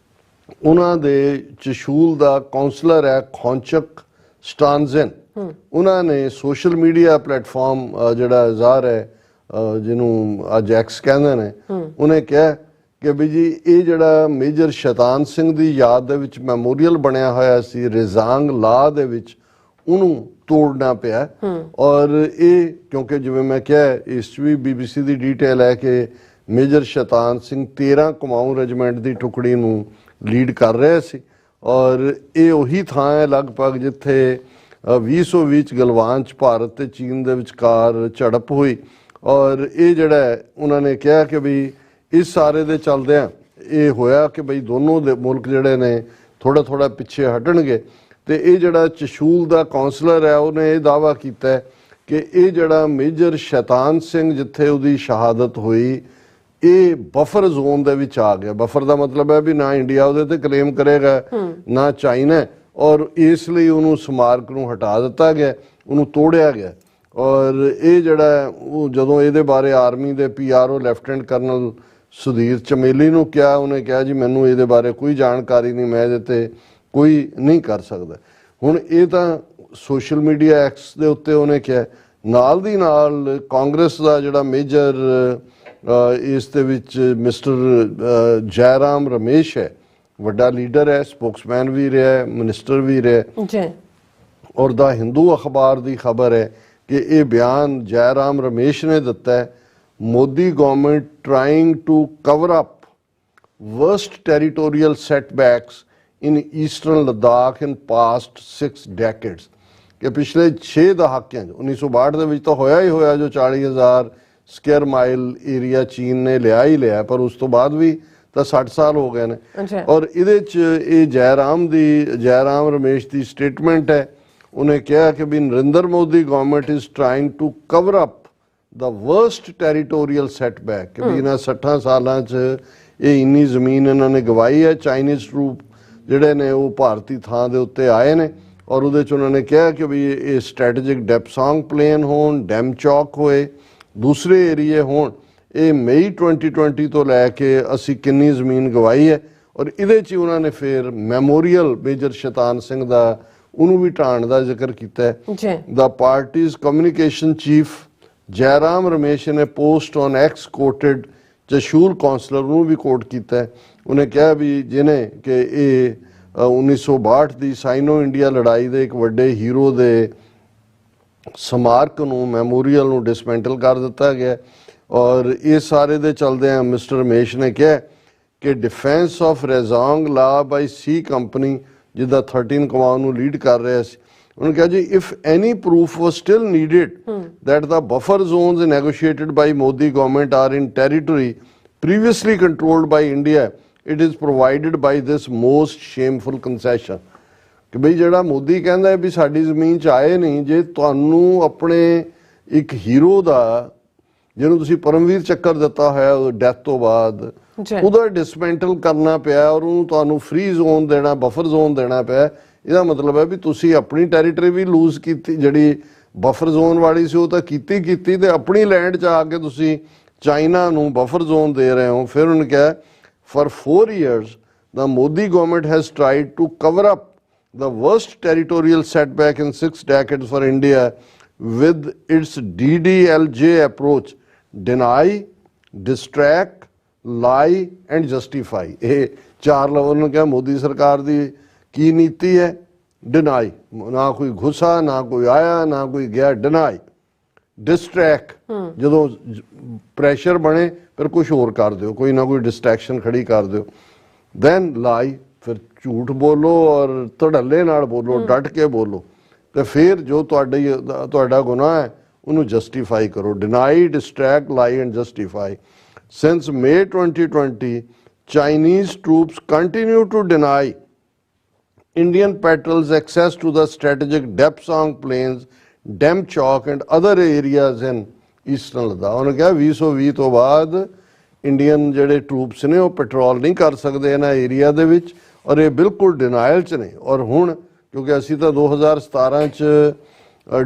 ਉਹਨਾਂ ਦੇ ਚਸ਼ੂਲ ਦਾ ਕਾਉਂਸਲਰ ਹੈ ਖੌਂਚਕ ਸਟਾਨਜ਼ਨ। ਉਹਨਾਂ ਨੇ ਸੋਸ਼ਲ ਮੀਡੀਆ ਪਲੇਟਫਾਰਮ ਜਿਹੜਾ ਜ਼ਾਹਰ ਹੈ ਜਿਹਨੂੰ ਅੱਜ ਐਕਸ ਕਹਿੰਦੇ ਨੇ, ਉਹਨੇ ਕਿਹਾ ਕਿ ਵੀ ਜੀ ਇਹ ਜਿਹੜਾ ਮੇਜਰ ਸ਼ੈਤਾਨ ਸਿੰਘ ਦੀ ਯਾਦ ਦੇ ਵਿੱਚ ਮੈਮੋਰੀਅਲ ਬਣਿਆ ਹੋਇਆ ਸੀ ਰਿਜ਼ਾਂਗ ਲਾ ਦੇ ਵਿੱਚ, ਉਹਨੂੰ ਤੋੜਨਾ ਪਿਆ। ਔਰ ਇਹ ਕਿਉਂਕਿ ਜਿਵੇਂ ਮੈਂ ਕਿਹਾ ਇਸ 'ਚ ਵੀ BBC ਦੀ ਡੀਟੇਲ ਹੈ ਕਿ ਮੇਜਰ ਸ਼ੈਤਾਨ ਸਿੰਘ 13 ਕੁਮਾਊਂ ਰੈਜੀਮੈਂਟ ਦੀ ਟੁਕੜੀ ਨੂੰ ਲੀਡ ਕਰ ਰਿਹਾ ਸੀ, ਔਰ ਇਹ ਉਹੀ ਥਾਂ ਹੈ ਲਗਭਗ ਜਿੱਥੇ 2020 'ਚ ਗਲਵਾਨ 'ਚ ਭਾਰਤ ਤੇ ਚੀਨ ਦੇ ਵਿਚਕਾਰ ਝੜਪ ਹੋਈ। ਔਰ ਇਹ ਜਿਹੜਾ ਉਹਨਾਂ ਨੇ ਕਿਹਾ ਕਿ ਵੀ ਇਸ ਸਾਰੇ ਦੇ ਚਲਦਿਆਂ ਇਹ ਹੋਇਆ ਕਿ ਬਈ ਦੋਨੋਂ ਦੇ ਮੁਲਕ ਜਿਹੜੇ ਨੇ ਥੋੜਾ ਥੋੜਾ ਪਿੱਛੇ ਹਟਣਗੇ। ਤੇ ਇਹ ਜਿਹੜਾ ਚਸ਼ੂਲ ਦਾ ਕਾਉਂਸਲਰ ਹੈ ਉਹਨੇ ਇਹ ਦਾਅਵਾ ਕੀਤਾ ਕਿ ਇਹ ਜਿਹੜਾ ਮੇਜਰ ਸ਼ੈਤਾਨ ਸਿੰਘ ਜਿੱਥੇ ਉਹਦੀ ਸ਼ਹਾਦਤ ਹੋਈ ਇਹ ਬਫਰ ਜ਼ੋਨ ਦੇ ਵਿੱਚ ਆ ਗਿਆ। ਬਫਰ ਦਾ ਮਤਲਬ ਹੈ ਵੀ ਨਾ ਇੰਡੀਆ ਉਹਦੇ ਤੇ ਕਲੇਮ ਕਰੇਗਾ ਨਾ ਚਾਈਨਾ, ਔਰ ਇਸ ਲਈ ਉਹਨੂੰ ਸਮਾਰਕ ਨੂੰ ਹਟਾ ਦਿੱਤਾ ਗਿਆ, ਉਹਨੂੰ ਤੋੜਿਆ ਗਿਆ। ਔਰ ਇਹ ਜਿਹੜਾ ਉਹ ਜਦੋਂ ਇਹਦੇ ਬਾਰੇ ਆਰਮੀ ਦੇ PRO ਲੈਫਟੀਨੈਂਟ ਕਰਨਲ ਸੁਧੀਰ ਚਮੇਲੀ ਨੂੰ ਕਿਹਾ, ਉਹਨੇ ਕਿਹਾ ਜੀ ਮੈਨੂੰ ਇਹਦੇ ਬਾਰੇ ਕੋਈ ਜਾਣਕਾਰੀ ਨਹੀਂ, ਮੈਂ ਇਹਦੇ ਤੇ ਕੋਈ ਨਹੀਂ ਕਰ ਸਕਦਾ। ਹੁਣ ਇਹ ਤਾਂ ਸੋਸ਼ਲ ਮੀਡੀਆ ਐਕਸ ਦੇ ਉੱਤੇ ਉਹਨੇ ਕਿਹਾ, ਨਾਲ ਦੀ ਨਾਲ ਕਾਂਗਰਸ ਦਾ ਜਿਹੜਾ ਮੇਜਰ ਇਸ ਦੇ ਵਿੱਚ ਮਿਸਟਰ ਜੈਰਾਮ ਰਮੇਸ਼ ਹੈ, ਵੱਡਾ ਲੀਡਰ ਹੈ, ਸਪੋਕਸਮੈਨ ਵੀ ਰਿਹਾ, ਮਿਨਿਸਟਰ ਵੀ ਰਿਹਾ। ਔਰ ਦਾ ਹਿੰਦੂ ਅਖਬਾਰ ਦੀ ਖਬਰ ਹੈ ਕਿ ਇਹ ਬਿਆਨ ਜੈਰਾਮ ਰਮੇਸ਼ ਨੇ ਦਿੱਤਾ ਹੈ, Modi government trying to cover up worst territorial setbacks in eastern Ladakh in past 6 decades। ਕਿ ਪਿਛਲੇ 6 ਦਹਾਕਿਆਂ 'ਚ 1962 ਦੇ ਵਿੱਚ ਤਾਂ ਹੋਇਆ ਹੀ ਹੋਇਆ ਜੋ 40,000 ਸਕੁਅਰ ਮਾਈਲ ਏਰੀਆ ਚੀਨ ਨੇ ਲਿਆ ਹੀ ਲਿਆ, ਪਰ ਉਸ ਤੋਂ ਬਾਅਦ ਵੀ ਤਾਂ 60 ਸਾਲ ਹੋ ਗਏ ਨੇ। ਔਰ ਇਹਦੇ 'ਚ ਇਹ ਜੈਰਾਮ ਰਮੇਸ਼ ਦੀ ਸਟੇਟਮੈਂਟ ਹੈ। ਉਹਨੇ ਕਿਹਾ ਕਿ ਵੀ Narendra Modi government is trying to cover up the worst territorial setback, ਕਿ ਵੀ ਇਹਨਾਂ 60 ਸਾਲਾਂ 'ਚ ਇਹ ਇੰਨੀ ਜ਼ਮੀਨ ਇਹਨਾਂ ਨੇ ਗਵਾਈ ਹੈ। ਚਾਈਨੀਜ਼ ਟਰੂਪ ਜਿਹੜੇ ਨੇ ਉਹ ਭਾਰਤੀ ਥਾਂ ਦੇ ਉੱਤੇ ਆਏ ਨੇ, ਔਰ ਉਹਦੇ 'ਚ ਉਹਨਾਂ ਨੇ ਕਿਹਾ ਕਿ ਵੀ ਇਹ ਸਟ੍ਰੈਟੇਜਿਕ ਡੈਪਸਾਂਗ ਪਲੇਨ ਹੋਣ, ਡੈਮ ਚੌਕ ਹੋਏ, ਦੂਸਰੇ ਏਰੀਏ ਹੋਣ, ਇਹ ਮਈ 2020 ਤੋਂ ਲੈ ਕੇ ਅਸੀਂ ਕਿੰਨੀ ਜ਼ਮੀਨ ਗਵਾਈ ਹੈ। ਔਰ ਇਹਦੇ 'ਚ ਉਹਨਾਂ ਨੇ ਫਿਰ ਮੈਮੋਰੀਅਲ ਮੇਜਰ ਸ਼ੈਤਾਨ ਸਿੰਘ ਦਾ ਉਹਨੂੰ ਵੀ ਢਾਣ ਦਾ ਜ਼ਿਕਰ ਕੀਤਾ ਹੈ। The party's communication chief Jairam Ramesh ਨੇ post on X quoted Chushul councillor ਨੂੰ ਵੀ ਕੋਟ ਕੀਤਾ ਹੈ। ਉਹਨੇ ਕਿਹਾ ਵੀ ਜਿਹਨੇ ਕਿ ਇਹ 1962 ਦੀ ਸਾਈਨੋ ਇੰਡੀਆ ਲੜਾਈ ਦੇ ਇੱਕ ਵੱਡੇ ਹੀਰੋ ਦੇ ਸਮਾਰਕ ਨੂੰ ਮੈਮੋਰੀਅਲ ਨੂੰ ਡਿਸਮੈਂਟਲ ਕਰ ਦਿੱਤਾ ਗਿਆ। ਔਰ ਇਹ ਸਾਰੇ ਦੇ ਚਲਦਿਆਂ ਮਿਸਟਰ ਰਮੇਸ਼ ਨੇ ਕਿਹਾ ਕਿ ਡਿਫੈਂਸ ਆਫ ਰੈਜ਼ੋਂਗ ਲਾ ਬਾਈ ਸੀ ਕੰਪਨੀ ਜਿਹਦਾ 13 ਕਮਾਊਂ ਨੂੰ ਲੀਡ ਕਰ ਰਿਹਾ ਸੀ, ਉਹਨੇ ਕਿਹਾ ਜੀ if any proof was still needed that the buffer zones negotiated by Modi government are in territory previously controlled by India, it is provided by this most shameful concession। ਕਿ ਬਈ ਜਿਹੜਾ ਮੋਦੀ ਕਹਿੰਦਾ ਹੈ ਵੀ ਸਾਡੀ ਜ਼ਮੀਨ 'ਚ ਆਏ ਨਹੀਂ, ਜੇ ਤੁਹਾਨੂੰ ਆਪਣੇ ਇੱਕ ਹੀਰੋ ਦਾ ਜਿਹਨੂੰ ਤੁਸੀਂ ਪਰਮਵੀਰ ਚੱਕਰ ਦਿੱਤਾ ਹੋਇਆ ਡੈਥ ਤੋਂ ਬਾਅਦ ਉਹਦਾ ਡਿਸਮੈਂਟਲ ਕਰਨਾ ਪਿਆ ਔਰ ਉਹਨੂੰ ਤੁਹਾਨੂੰ ਫ੍ਰੀ ਜ਼ੋਨ ਦੇਣਾ, ਬਫਰ ਜ਼ੋਨ ਦੇਣਾ ਪਿਆ, ਇਹਦਾ ਮਤਲਬ ਹੈ ਵੀ ਤੁਸੀਂ ਆਪਣੀ ਟੈਰੀਟਰੀ ਵੀ ਲੂਜ਼ ਕੀਤੀ, ਜਿਹੜੀ ਬਫਰ ਜ਼ੋਨ ਵਾਲੀ ਸੀ ਉਹ ਤਾਂ ਕੀਤੀ ਤੇ ਆਪਣੀ ਲੈਂਡ 'ਚ ਆ ਕੇ ਤੁਸੀਂ ਚਾਈਨਾ ਨੂੰ ਬਫਰ ਜ਼ੋਨ ਦੇ ਰਹੇ ਹੋ। ਫਿਰ ਉਹਨੇ ਕਿਹਾ for 4 years the Modi government has tried to cover up the worst territorial setback in 6 decades for India with its DDLJ approach: deny, distract, lie and justify। ਇਹ 4 ਲਫ਼ਜ਼ਾਂ ਨੂੰ ਕਿਹਾ ਮੋਦੀ ਸਰਕਾਰ ਦੀ ਕੀ ਨੀਤੀ ਹੈ? ਡਿਨਾਈ, ਨਾ ਕੋਈ ਘੁਸਾ, ਨਾ ਕੋਈ ਆਇਆ, ਨਾ ਕੋਈ ਗਿਆ, ਡਿਨਾਈ। ਡਿਸਟਰੈਕਟ, ਜਦੋਂ ਪ੍ਰੈਸ਼ਰ ਬਣੇ ਫਿਰ ਕੁਛ ਹੋਰ ਕਰ ਦਿਓ, ਕੋਈ ਨਾ ਕੋਈ ਡਿਸਟਰੈਕਸ਼ਨ ਖੜੀ ਕਰ ਦਿਓ। ਦੈਨ ਲਾਈ, ਫਿਰ ਝੂਠ ਬੋਲੋ ਔਰ ਧੜੱਲੇ ਨਾਲ ਬੋਲੋ, ਡਟ ਕੇ ਬੋਲੋ। ਤੇ ਫਿਰ ਜੋ ਤੁਹਾਡਾ ਗੁਨਾਹ ਹੈ ਉਹਨੂੰ ਜਸਟੀਫਾਈ ਕਰੋ। ਡਿਨਾਈ, ਡਿਸਟਰੈਕਟ, ਲਾਈ and justify. Since May 2020, Chinese troops continue to deny Indian patrols access to the strategic Depsang Plains, Dem Chowk and other areas in eastern Ladakh। ਉਹਨੇ ਕਿਹਾ 2020 ਤੋਂ ਬਾਅਦ ਇੰਡੀਅਨ ਜਿਹੜੇ ਟਰੂਪਸ ਨੇ ਉਹ ਪੈਟਰੋਲ ਨਹੀਂ ਕਰ ਸਕਦੇ ਇਹਨਾਂ ਏਰੀਆ ਦੇ ਵਿੱਚ, ਔਰ ਇਹ ਬਿਲਕੁਲ ਡਿਨਾਇਲ 'ਚ ਨੇ। ਔਰ ਹੁਣ ਕਿਉਂਕਿ ਅਸੀਂ ਤਾਂ 2017 'ਚ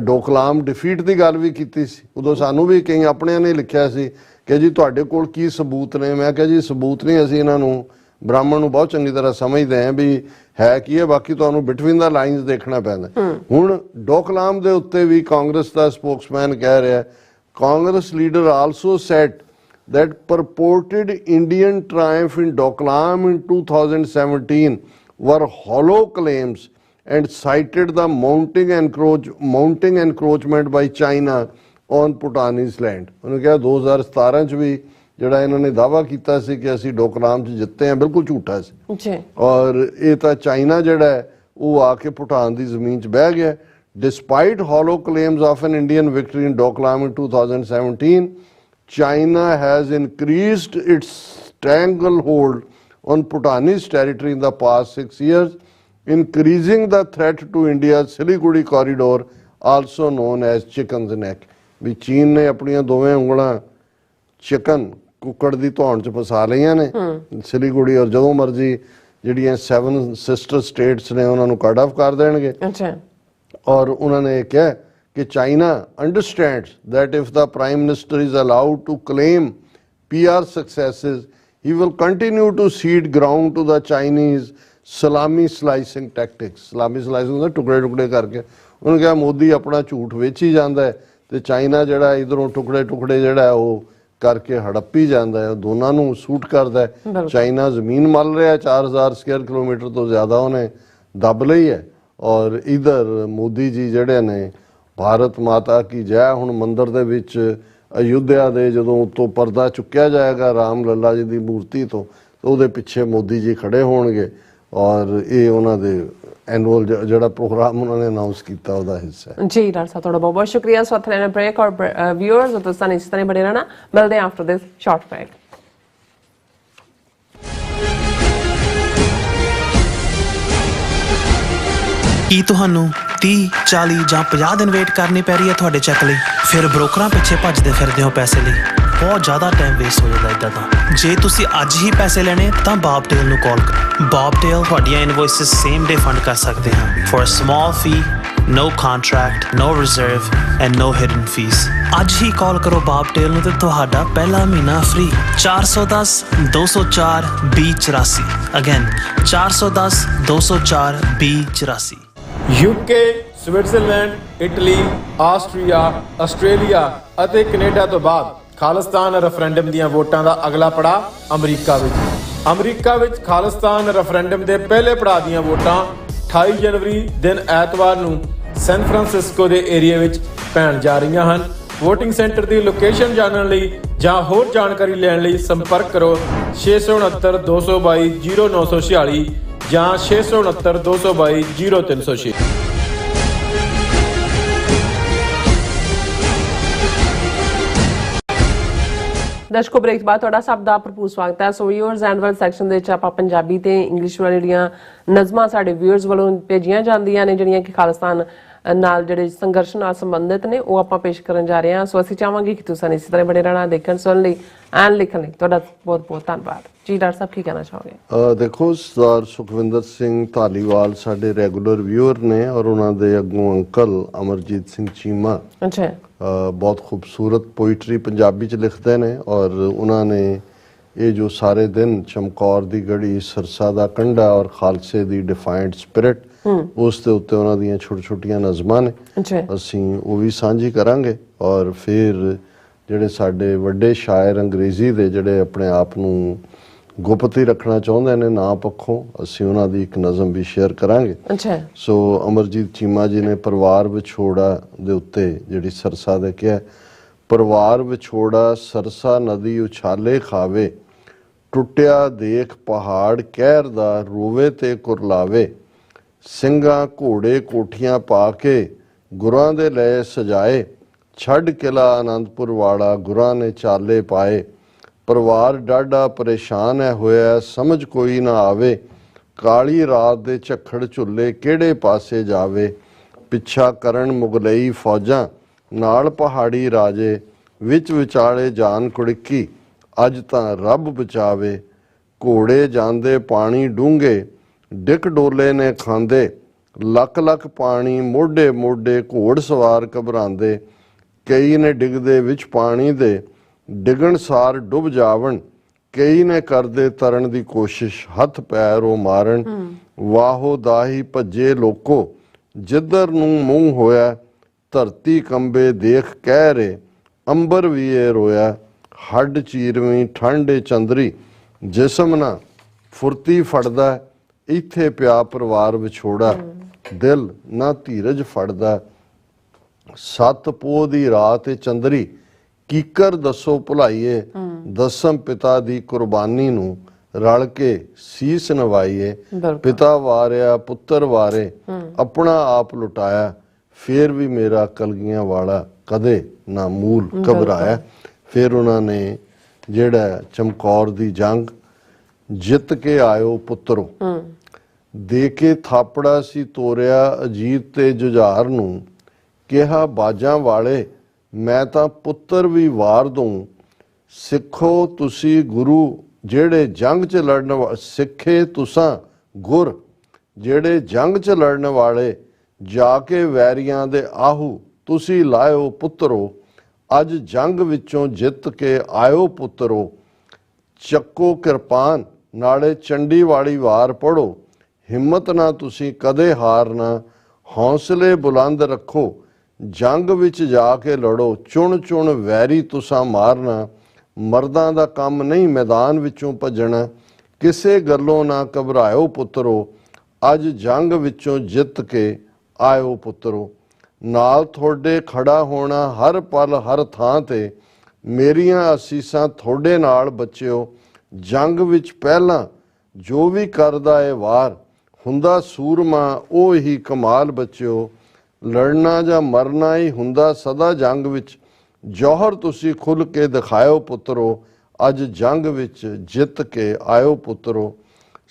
ਡੋਕਲਾਮ ਡਿਫੀਟ ਦੀ ਗੱਲ ਵੀ ਕੀਤੀ ਸੀ, ਉਦੋਂ ਸਾਨੂੰ ਵੀ ਕਈ ਆਪਣਿਆਂ ਨੇ ਲਿਖਿਆ ਸੀ ਕਿ ਜੀ ਤੁਹਾਡੇ ਕੋਲ ਕੀ ਸਬੂਤ ਨੇ। ਮੈਂ ਕਿਹਾ ਜੀ ਸਬੂਤ ਨਹੀਂ, ਅਸੀਂ ਇਹਨਾਂ ਨੂੰ ਬ੍ਰਾਹਮਣ ਨੂੰ ਬਹੁਤ ਚੰਗੀ ਤਰ੍ਹਾਂ ਸਮਝਦੇ ਹਾਂ ਵੀ ਹੈ ਕੀ ਹੈ, ਬਾਕੀ ਤੁਹਾਨੂੰ ਬਿਟਵੀਨ ਦਾ ਲਾਈਨਸ ਦੇਖਣਾ ਪੈਂਦਾ। ਹੁਣ ਡੋਕਲਾਮ ਦੇ ਉੱਤੇ ਵੀ ਕਾਂਗਰਸ ਦਾ ਸਪੋਕਸਮੈਨ ਕਹਿ ਰਿਹਾ, Congress leader also said that purported Indian triumph in Doklam in 2017 were hollow claims and cited the mounting encroachment by China on Bhutanese land। ਉਹਨੇ ਕਿਹਾ 2017 ਚ ਵੀ ਜਿਹੜਾ ਇਹਨਾਂ ਨੇ ਦਾਅਵਾ ਕੀਤਾ ਸੀ ਕਿ ਅਸੀਂ ਡੋਕਲਾਮ ਚ ਜਿੱਤੇ ਹਾਂ, ਬਿਲਕੁਲ ਝੂਠਾ ਸੀ ਜੀ। ਔਰ ਇਹ ਤਾਂ ਚਾਈਨਾ ਜਿਹੜਾ ਹੈ ਉਹ ਆ ਕੇ ਭੂਟਾਨ ਦੀ ਜ਼ਮੀਨ 'ਚ ਬਹਿ ਗਿਆ। Despite hollow claims of an Indian victory in Doklam in 2017, China has increased its stranglehold on Bhutanese territory in the past 6 years, increasing the threat to India's Siliguri corridor, also known as Chicken's Neck। ਵੀ ਚੀਨ ਨੇ ਆਪਣੀਆਂ ਦੋਵੇਂ ਉਂਗਲਾਂ chicken ਕੁੱਕੜ ਦੀ ਧੌਣ 'ਚ ਫਸਾ ਲਈਆਂ ਨੇ ਸਿਲੀਗੁੜੀ, ਔਰ ਜਦੋਂ ਮਰਜ਼ੀ ਜਿਹੜੀਆਂ 7 ਸਿਸਟਰ ਸਟੇਟਸ ਨੇ ਉਹਨਾਂ ਨੂੰ ਕੱਟ ਆਫ ਕਰ ਦੇਣਗੇ। ਔਰ ਉਹਨਾਂ ਨੇ ਕਿਹਾ ਕਿ China understands that if the Prime Minister is allowed to claim PR successes, he will continue to cede ground to the Chinese salami slicing tactics। salami slicing ਦਾ ਟੁਕੜੇ ਟੁਕੜੇ ਕਰਕੇ ਉਹਨੇ ਕਿਹਾ ਮੋਦੀ ਆਪਣਾ ਝੂਠ ਵੇਚੀ ਜਾਂਦਾ ਹੈ ਤੇ ਚਾਈਨਾ ਜਿਹੜਾ ਇਧਰੋਂ ਟੁਕੜੇ ਟੁਕੜੇ ਜਿਹੜਾ ਉਹ ਕਰਕੇ ਹੜੱਪੀ ਜਾਂਦਾ ਹੈ, ਦੋਨਾਂ ਨੂੰ ਸੂਟ ਕਰਦਾ ਹੈ। ਚਾਈਨਾ ਜ਼ਮੀਨ ਮੱਲ ਰਿਹਾ 4000 ਸਕੁਅਰ ਕਿਲੋਮੀਟਰ ਤੋਂ ਜ਼ਿਆਦਾ ਉਹਨੇ ਦੱਬ ਲਈ ਹੈ, ਔਰ ਇਧਰ ਮੋਦੀ ਜੀ ਜਿਹੜੇ ਨੇ ਭਾਰਤ ਮਾਤਾ ਕੀ ਜੈ, ਹੁਣ ਮੰਦਿਰ ਦੇ ਵਿੱਚ ਅਯੁੱਧਿਆ ਦੇ ਜਦੋਂ ਉੱਤੋਂ ਪਰਦਾ ਚੁੱਕਿਆ ਜਾਏਗਾ ਰਾਮ ਲੱਲਾ ਜੀ ਦੀ ਮੂਰਤੀ ਤੋਂ, ਉਹਦੇ ਪਿੱਛੇ ਮੋਦੀ ਜੀ ਖੜੇ ਹੋਣਗੇ ਔਰ ਇਹ ਉਹਨਾਂ ਦੇ ਐਨੂਅਲ ਜਿਹੜਾ ਪ੍ਰੋਗਰਾਮ ਉਹਨਾਂ ਨੇ ਅਨਾਉਂਸ ਕੀਤਾ ਉਹਦਾ ਹਿੱਸਾ ਹੈ। ਜੀ ਡਾਕਟਰ ਸਾਹਿਬ ਤੁਹਾਡਾ ਬਹੁਤ ਬਹੁਤ ਸ਼ੁਕਰੀਆ। ਸੋ ਇੱਥੇ ਲੈਣਾ ਬ੍ਰੇਕ ਔਰ ਵਿਊਅਰਸ ਤੋਂ ਸਾਨੂੰ ਇਸ ਤਰ੍ਹਾਂ ਬਣੇ ਰਹਿਣਾ, ਮਿਲਦੇ ਹਾਂ ਆਫਟਰ ਦਿਸ ਸ਼ਾਰਟ ਬ੍ਰੇਕ। ਕੀ ਤੁਹਾਨੂੰ 30, 40 ਜਾਂ 50 ਦਿਨ ਵੇਟ ਕਰਨੀ ਪੈ ਰਹੀ ਹੈ ਤੁਹਾਡੇ ਚੈੱਕ ਲਈ? ਫਿਰ ਬ੍ਰੋਕਰਾਂ ਪਿੱਛੇ ਭੱਜਦੇ ਫਿਰਦੇ ਹੋ ਪੈਸੇ ਲਈ, ਬਹੁਤ ਜ਼ਿਆਦਾ ਟਾਈਮ ਵੇਸਟ ਹੋ ਜਾਂਦਾ ਇੱਦਾਂ ਤਾਂ। ਜੇ ਤੁਸੀਂ ਅੱਜ ਹੀ ਪੈਸੇ ਲੈਣੇ ਤਾਂ ਬੌਬਟੇਲ ਨੂੰ ਕਾਲ ਕਰੋ। ਬੌਬਟੇਲ ਤੁਹਾਡੀਆਂ ਇਨਵੋਇਸਿਸ ਸੇਮ ਡੇ ਫੰਡ ਕਰ ਸਕਦੇ ਹਾਂ for a small fee, no contract, no reserve and no hidden fees। ਅੱਜ ਹੀ ਕਾਲ ਕਰੋ ਬੌਬਟੇਲ ਨੂੰ ਤੇ ਤੁਹਾਡਾ ਪਹਿਲਾ ਮਹੀਨਾ free. 410 204 2084 again 410 204 2084। UK, Switzerland, Italy, Austria, Australia ਅਤੇ ਕੈਨੇਡਾ ਤੋਂ ਬਾਅਦ ਖਾਲਿਸਤਾਨ ਰੈਫਰੈਂਡਮ ਦੀਆਂ ਵੋਟਾਂ ਦਾ ਅਗਲਾ ਪੜਾਅ ਅਮਰੀਕਾ ਵਿੱਚ। ਅਮਰੀਕਾ ਵਿੱਚ ਖਾਲਿਸਤਾਨ ਰੈਫਰੈਂਡਮ ਦੇ ਪਹਿਲੇ ਪੜਾਅ ਦੀਆਂ ਵੋਟਾਂ 28 ਜਨਵਰੀ ਦਿਨ ਐਤਵਾਰ ਨੂੰ ਸੈਨ ਫਰਾਂਸਿਸਕੋ ਦੇ ਏਰੀਆ ਵਿੱਚ ਪੈਣ ਜਾ ਰਹੀਆਂ ਹਨ। ਵੋਟਿੰਗ ਸੈਂਟਰ ਦੀ ਲੋਕੇਸ਼ਨ ਜਾਣਨ ਲਈ ਜਾਂ ਹੋਰ ਜਾਣਕਾਰੀ ਲੈਣ ਲਈ ਸੰਪਰਕ ਕਰੋ 669 222 0946 ਜਾਂ 669 222 0306। ਦਰਸ਼ਕੋ ਬ੍ਰੇਕ ਬਾਅਦ ਤੁਹਾਡਾ ਸਭ ਦਾ ਭਰਪੂਰ ਸਵਾਗਤ ਹੈ। ਸੋ ਵਿਊਅਰਸ ਐਂਡ ਵਰਲਡ ਸੈਕਸ਼ਨ ਦੇ ਵਿੱਚ ਆਪਾਂ ਪੰਜਾਬੀ ਤੇ ਇੰਗਲਿਸ਼ ਵਾਲੀ ਜਿਹੜੀਆਂ ਨਜ਼ਮਾਂ ਸਾਡੇ ਵਿਊਅਰਸ ਵੱਲੋਂ ਭੇਜੀਆਂ ਜਾਂਦੀਆਂ ਨੇ ਜਿਹੜੀਆਂ ਕਿ ਖਾਲਿਸਤਾਨ ਨਾਲ ਜਿਹੜੇ ਸੰਘਰਸ਼ ਨਾਲ ਸੰਬੰਧਿਤ ਨੇ ਉਹ ਆਪਾਂ ਪੇਸ਼ ਕਰਨ ਜਾ ਰਹੇ ਹਾਂ। ਸੋ ਅਸੀਂ ਚਾਹਾਂਗੇ ਕਿ ਤੁਸੀਂ ਇਸੇ ਤਰ੍ਹਾਂ ਬਣੇ ਰਹਿਣਾ, ਦੇਖਣ ਸੁਣਨ ਲਈ ਐਂਡ ਲਿਖਣ ਲਈ ਤੁਹਾਡਾ ਬਹੁਤ ਬਹੁਤ ਧੰਨਵਾਦ ਜੀ। ਡਾਕਟਰ ਸਾਹਿਬ ਕੀ ਕਹਿਣਾ ਚਾਹੋਗੇ? ਦੇਖੋ ਸਰਦਾਰ ਸੁਖਵਿੰਦਰ ਸਿੰਘ ਧਾਲੀਵਾਲ ਸਾਡੇ ਰੈਗੂਲਰ ਵਿਊਅਰ ਨੇ ਔਰ ਉਹਨਾਂ ਦੇ ਅੱਗੋਂ ਅੰਕਲ ਅਮਰਜੀਤ ਸਿੰਘ ਚੀਮਾ ਅੱਛਾ ਬਹੁਤ ਖੂਬਸੂਰਤ ਪੋਇਟਰੀ ਪੰਜਾਬੀ 'ਚ ਲਿਖਦੇ ਨੇ ਔਰ ਉਹਨਾਂ ਨੇ ਇਹ ਜੋ ਸਾਰੇ ਦਿਨ ਚਮਕੌਰ ਦੀ ਗੜੀ, ਸਰਸਾ ਦਾ ਕੰਢਾ ਔਰ ਖਾਲਸੇ ਦੀ ਡਿਫਾਈਂਡ ਸਪਿਰਿਟ, ਉਸ ਦੇ ਉੱਤੇ ਉਹਨਾਂ ਦੀਆਂ ਛੋਟੀਆਂ ਨਜ਼ਮਾਂ ਨੇ, ਅਸੀਂ ਉਹ ਵੀ ਸਾਂਝੀ ਕਰਾਂਗੇ। ਔਰ ਫਿਰ ਜਿਹੜੇ ਸਾਡੇ ਵੱਡੇ ਸ਼ਾਇਰ ਅੰਗਰੇਜ਼ੀ ਦੇ ਜਿਹੜੇ ਆਪਣੇ ਆਪ ਨੂੰ ਗੁਪਤ ਹੀ ਰੱਖਣਾ ਚਾਹੁੰਦੇ ਨੇ ਨਾਂ ਪੱਖੋਂ, ਅਸੀਂ ਉਹਨਾਂ ਦੀ ਇੱਕ ਨਜ਼ਮ ਵੀ ਸ਼ੇਅਰ ਕਰਾਂਗੇ। ਸੋ ਅਮਰਜੀਤ ਚੀਮਾ ਜੀ ਨੇ ਪਰਿਵਾਰ ਵਿਛੋੜਾ ਦੇ ਉੱਤੇ ਜਿਹੜੀ ਸਰਸਾ ਦੇ ਕਿਹਾ, ਪਰਿਵਾਰ ਵਿਛੋੜਾ ਸਰਸਾ ਨਦੀ ਉਛਾਲੇ ਖਾਵੇ, ਟੁੱਟਿਆ ਦੇਖ ਪਹਾੜ ਕਹਿਰ ਦਾ ਰੋਵੇ ਤੇ ਕੁਰਲਾਵੇ, ਸਿੰਘਾਂ ਘੋੜੇ ਕੋਠੀਆਂ ਪਾ ਕੇ ਗੁਰਾਂ ਦੇ ਲੈ ਸਜਾਏ, ਛੱਡ ਕਿਲਾ ਆਨੰਦਪੁਰ ਵਾਲਾ ਗੁਰਾਂ ਨੇ ਚਾਲੇ ਪਾਏ, ਪਰਿਵਾਰ ਡਾਢਾ ਪਰੇਸ਼ਾਨ ਹੈ ਹੋਇਆ ਸਮਝ ਕੋਈ ਨਾ ਆਵੇ, ਕਾਲੀ ਰਾਤ ਦੇ ਝੱਖੜ ਝੁੱਲੇ ਕਿਹੜੇ ਪਾਸੇ ਜਾਵੇ, ਪਿੱਛਾ ਕਰਨ ਮੁਗਲਈ ਫੌਜਾਂ ਨਾਲ ਪਹਾੜੀ ਰਾਜੇ, ਵਿੱਚ ਵਿਚਾਲੇ ਜਾਨ ਕੁੜਕੀ ਅੱਜ ਤਾਂ ਰੱਬ ਬਚਾਵੇ, ਘੋੜੇ ਜਾਂਦੇ ਪਾਣੀ ਡੂੰਘੇ ਡਿੱਕ ਡੋਲੇ ਨੇ ਖਾਂਦੇ, ਲੱਖ ਲੱਖ ਪਾਣੀ ਮੋਢੇ ਮੋਢੇ ਘੋੜ ਸਵਾਰ ਘਬਰਾਉਂਦੇ, ਕਈ ਨੇ ਡਿੱਗਦੇ ਵਿੱਚ ਪਾਣੀ ਦੇ ਡਿੱਗਣ ਸਾਰ ਡੁੱਬ ਜਾਵਣ, ਕਈ ਨੇ ਕਰਦੇ ਤਰਨ ਦੀ ਕੋਸ਼ਿਸ਼ ਹੱਥ ਪੈਰ ਉਹ ਮਾਰਨ, ਵਾਹੋ ਦਾਹੀ ਭੱਜੇ ਲੋਕੋ ਜਿੱਧਰ ਨੂੰ ਮੂੰਹ ਹੋਇਆ, ਧਰਤੀ ਕੰਬੇ ਦੇਖ ਕਹਿ ਰੇ ਅੰਬਰ ਵੀ ਇਹ ਰੋਇਆ, ਹੱਡ ਚੀਰਵੀਂ ਠੰਡੇ ਚੰਦਰੀ ਜਿਸਮ ਨਾ ਫੁਰਤੀ ਫੜਦਾ, ਇੱਥੇ ਪਿਆ ਪਰਿਵਾਰ ਵਿਛੋੜਾ ਦਿਲ ਨਾ ਧੀਰਜ ਫੜਦਾ, ਸੱਤ ਪੋਹ ਦੀ ਰਾਤ ਚੰਦਰੀ ਕੀਕਰ ਦੱਸੋ ਭੁਲਾਈਏ, ਦਸਮ ਪਿਤਾ ਦੀ ਕੁਰਬਾਨੀ ਨੂੰ ਰਲ ਕੇ ਸੀਸ ਨਵਾਈਏ, ਪਿਤਾ ਵਾਰਿਆ ਪੁੱਤਰ ਵਾਰੇ ਆਪਣਾ ਆਪ ਲੁਟਾਇਆ, ਫੇਰ ਵੀ ਮੇਰਾ ਕਲਗੀਆਂ ਵਾਲਾ ਕਦੇ ਨਾ ਮੂਲ ਘਬਰਾਇਆ। ਫਿਰ ਉਹਨਾਂ ਨੇ ਜਿਹੜਾ ਚਮਕੌਰ ਦੀ ਜੰਗ ਜਿੱਤ ਕੇ ਆਇਓ ਪੁੱਤਰੋ, ਦੇ ਕੇ ਥਾਪੜਾ ਸੀ ਤੋਰਿਆ ਅਜੀਤ ਤੇ ਜੁਝਾਰ ਨੂੰ, ਕਿਹਾ ਬਾਜਾਂ ਵਾਲੇ ਮੈਂ ਤਾਂ ਪੁੱਤਰ ਵੀ ਵਾਰ ਦੂੰ, ਸਿੱਖੋ ਤੁਸੀਂ ਗੁਰੂ ਜਿਹੜੇ ਜੰਗ 'ਚ ਲੜਨ ਸਿੱਖੇ ਤੁਸਾਂ ਗੁਰ ਜਿਹੜੇ ਜੰਗ 'ਚ ਲੜਨ ਵਾਲੇ, ਜਾ ਕੇ ਵੈਰੀਆਂ ਦੇ ਆਹੂ ਤੁਸੀਂ ਲਾਇਓ ਪੁੱਤਰੋ, ਅੱਜ ਜੰਗ ਵਿੱਚੋਂ ਜਿੱਤ ਕੇ ਆਇਓ ਪੁੱਤਰੋ, ਚੱਕੋ ਕਿਰਪਾਨ ਨਾਲੇ ਚੰਡੀ ਵਾਲੀ ਵਾਰ ਪੜੋ, ਹਿੰਮਤ ਨਾ ਤੁਸੀਂ ਕਦੇ ਹਾਰਨਾ, ਹੌਸਲੇ ਬੁਲੰਦ ਰੱਖੋ, ਜੰਗ ਵਿੱਚ ਜਾ ਕੇ ਲੜੋ, ਚੁਣ ਚੁਣ ਵੈਰੀ ਤੁਸਾਂ ਮਾਰਨਾ, ਮਰਦਾਂ ਦਾ ਕੰਮ ਨਹੀਂ ਮੈਦਾਨ ਵਿੱਚੋਂ ਭੱਜਣਾ, ਕਿਸੇ ਗੱਲੋਂ ਨਾ ਘਬਰਾਇਓ ਪੁੱਤਰੋ, ਅੱਜ ਜੰਗ ਵਿੱਚੋਂ ਜਿੱਤ ਕੇ ਆਇਓ ਪੁੱਤਰੋ, ਨਾਲ ਤੁਹਾਡੇ ਖੜਾ ਹੋਣਾ ਹਰ ਪਲ ਹਰ ਥਾਂ ਤੇ, ਮੇਰੀਆਂ ਅਸੀਸਾਂ ਤੁਹਾਡੇ ਨਾਲ ਬੱਚਿਓ, ਜੰਗ ਵਿੱਚ ਪਹਿਲਾਂ ਜੋ ਵੀ ਕਰਦਾ ਏ ਵਾਰ, ਹੁੰਦਾ ਸੂਰਮਾ ਉਹ ਹੀ ਕਮਾਲ ਬੱਚਿਓ, ਲੜਨਾ ਜਾਂ ਮਰਨਾ ਹੀ ਹੁੰਦਾ ਸਦਾ ਜੰਗ ਵਿੱਚ, ਜੌਹਰ ਤੁਸੀਂ ਖੁੱਲ੍ਹ ਕੇ ਦਿਖਾਇਓ ਪੁੱਤਰੋ, ਅੱਜ ਜੰਗ ਵਿੱਚ ਜਿੱਤ ਕੇ ਆਇਓ ਪੁੱਤਰੋ,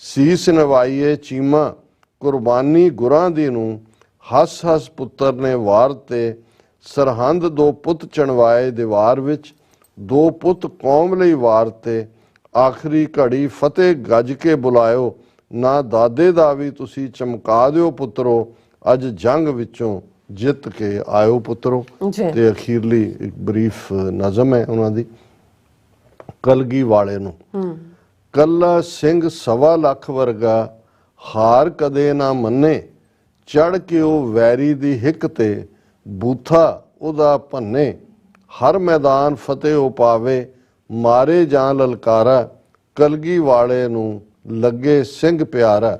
ਸੀਸ ਨਵਾਈਏ ਚੀਮਾ ਕੁਰਬਾਨੀ ਗੁਰਾਂ ਦੀ ਨੂੰ, ਹੱਸ ਹੱਸ ਪੁੱਤਰ ਨੇ ਵਾਰ ਤੇ, ਸਰਹੰਦ ਦੋ ਪੁੱਤ ਚਣਵਾਏ ਦੀਵਾਰ ਵਿੱਚ, ਦੋ ਪੁੱਤ ਕੌਮ ਲਈ ਵਾਰ ਤੇ, ਆਖਰੀ ਘੜੀ ਫਤਿਹ ਗੱਜ ਕੇ ਬੁਲਾਇਓ, ਨਾ ਦਾਦੇ ਦਾ ਵੀ ਤੁਸੀਂ ਚਮਕਾ ਦਿਓ ਪੁੱਤਰੋ, ਅੱਜ ਜੰਗ ਵਿੱਚੋਂ ਜਿੱਤ ਕੇ ਆਇਓ ਪੁੱਤਰੋ। ਤੇ ਅਖੀਰਲੀ ਇੱਕ ਬਰੀਫ ਨਜ਼ਮ ਹੈ ਉਹਨਾਂ ਦੀ, ਕਲਗੀ ਵਾਲੇ ਨੂੰ, ਕੱਲਾ ਸਿੰਘ ਸਵਾ ਲੱਖ ਵਰਗਾ ਹਾਰ ਕਦੇ ਨਾ ਮੰਨੇ, ਚੜ ਕੇ ਉਹ ਵੈਰੀ ਦੀ ਹਿੱਕ ਤੇ ਬੂਥਾ ਉਹਦਾ ਭੰਨੇ, ਹਰ ਮੈਦਾਨ ਫਤਿਹ ਉਹ ਪਾਵੇ, ਮਾਰੇ ਜਾਂ ਲਲਕਾਰਾ, ਕਲਗੀ ਵਾਲੇ ਨੂੰ ਲੱਗੇ ਸਿੰਘ ਪਿਆਰਾ,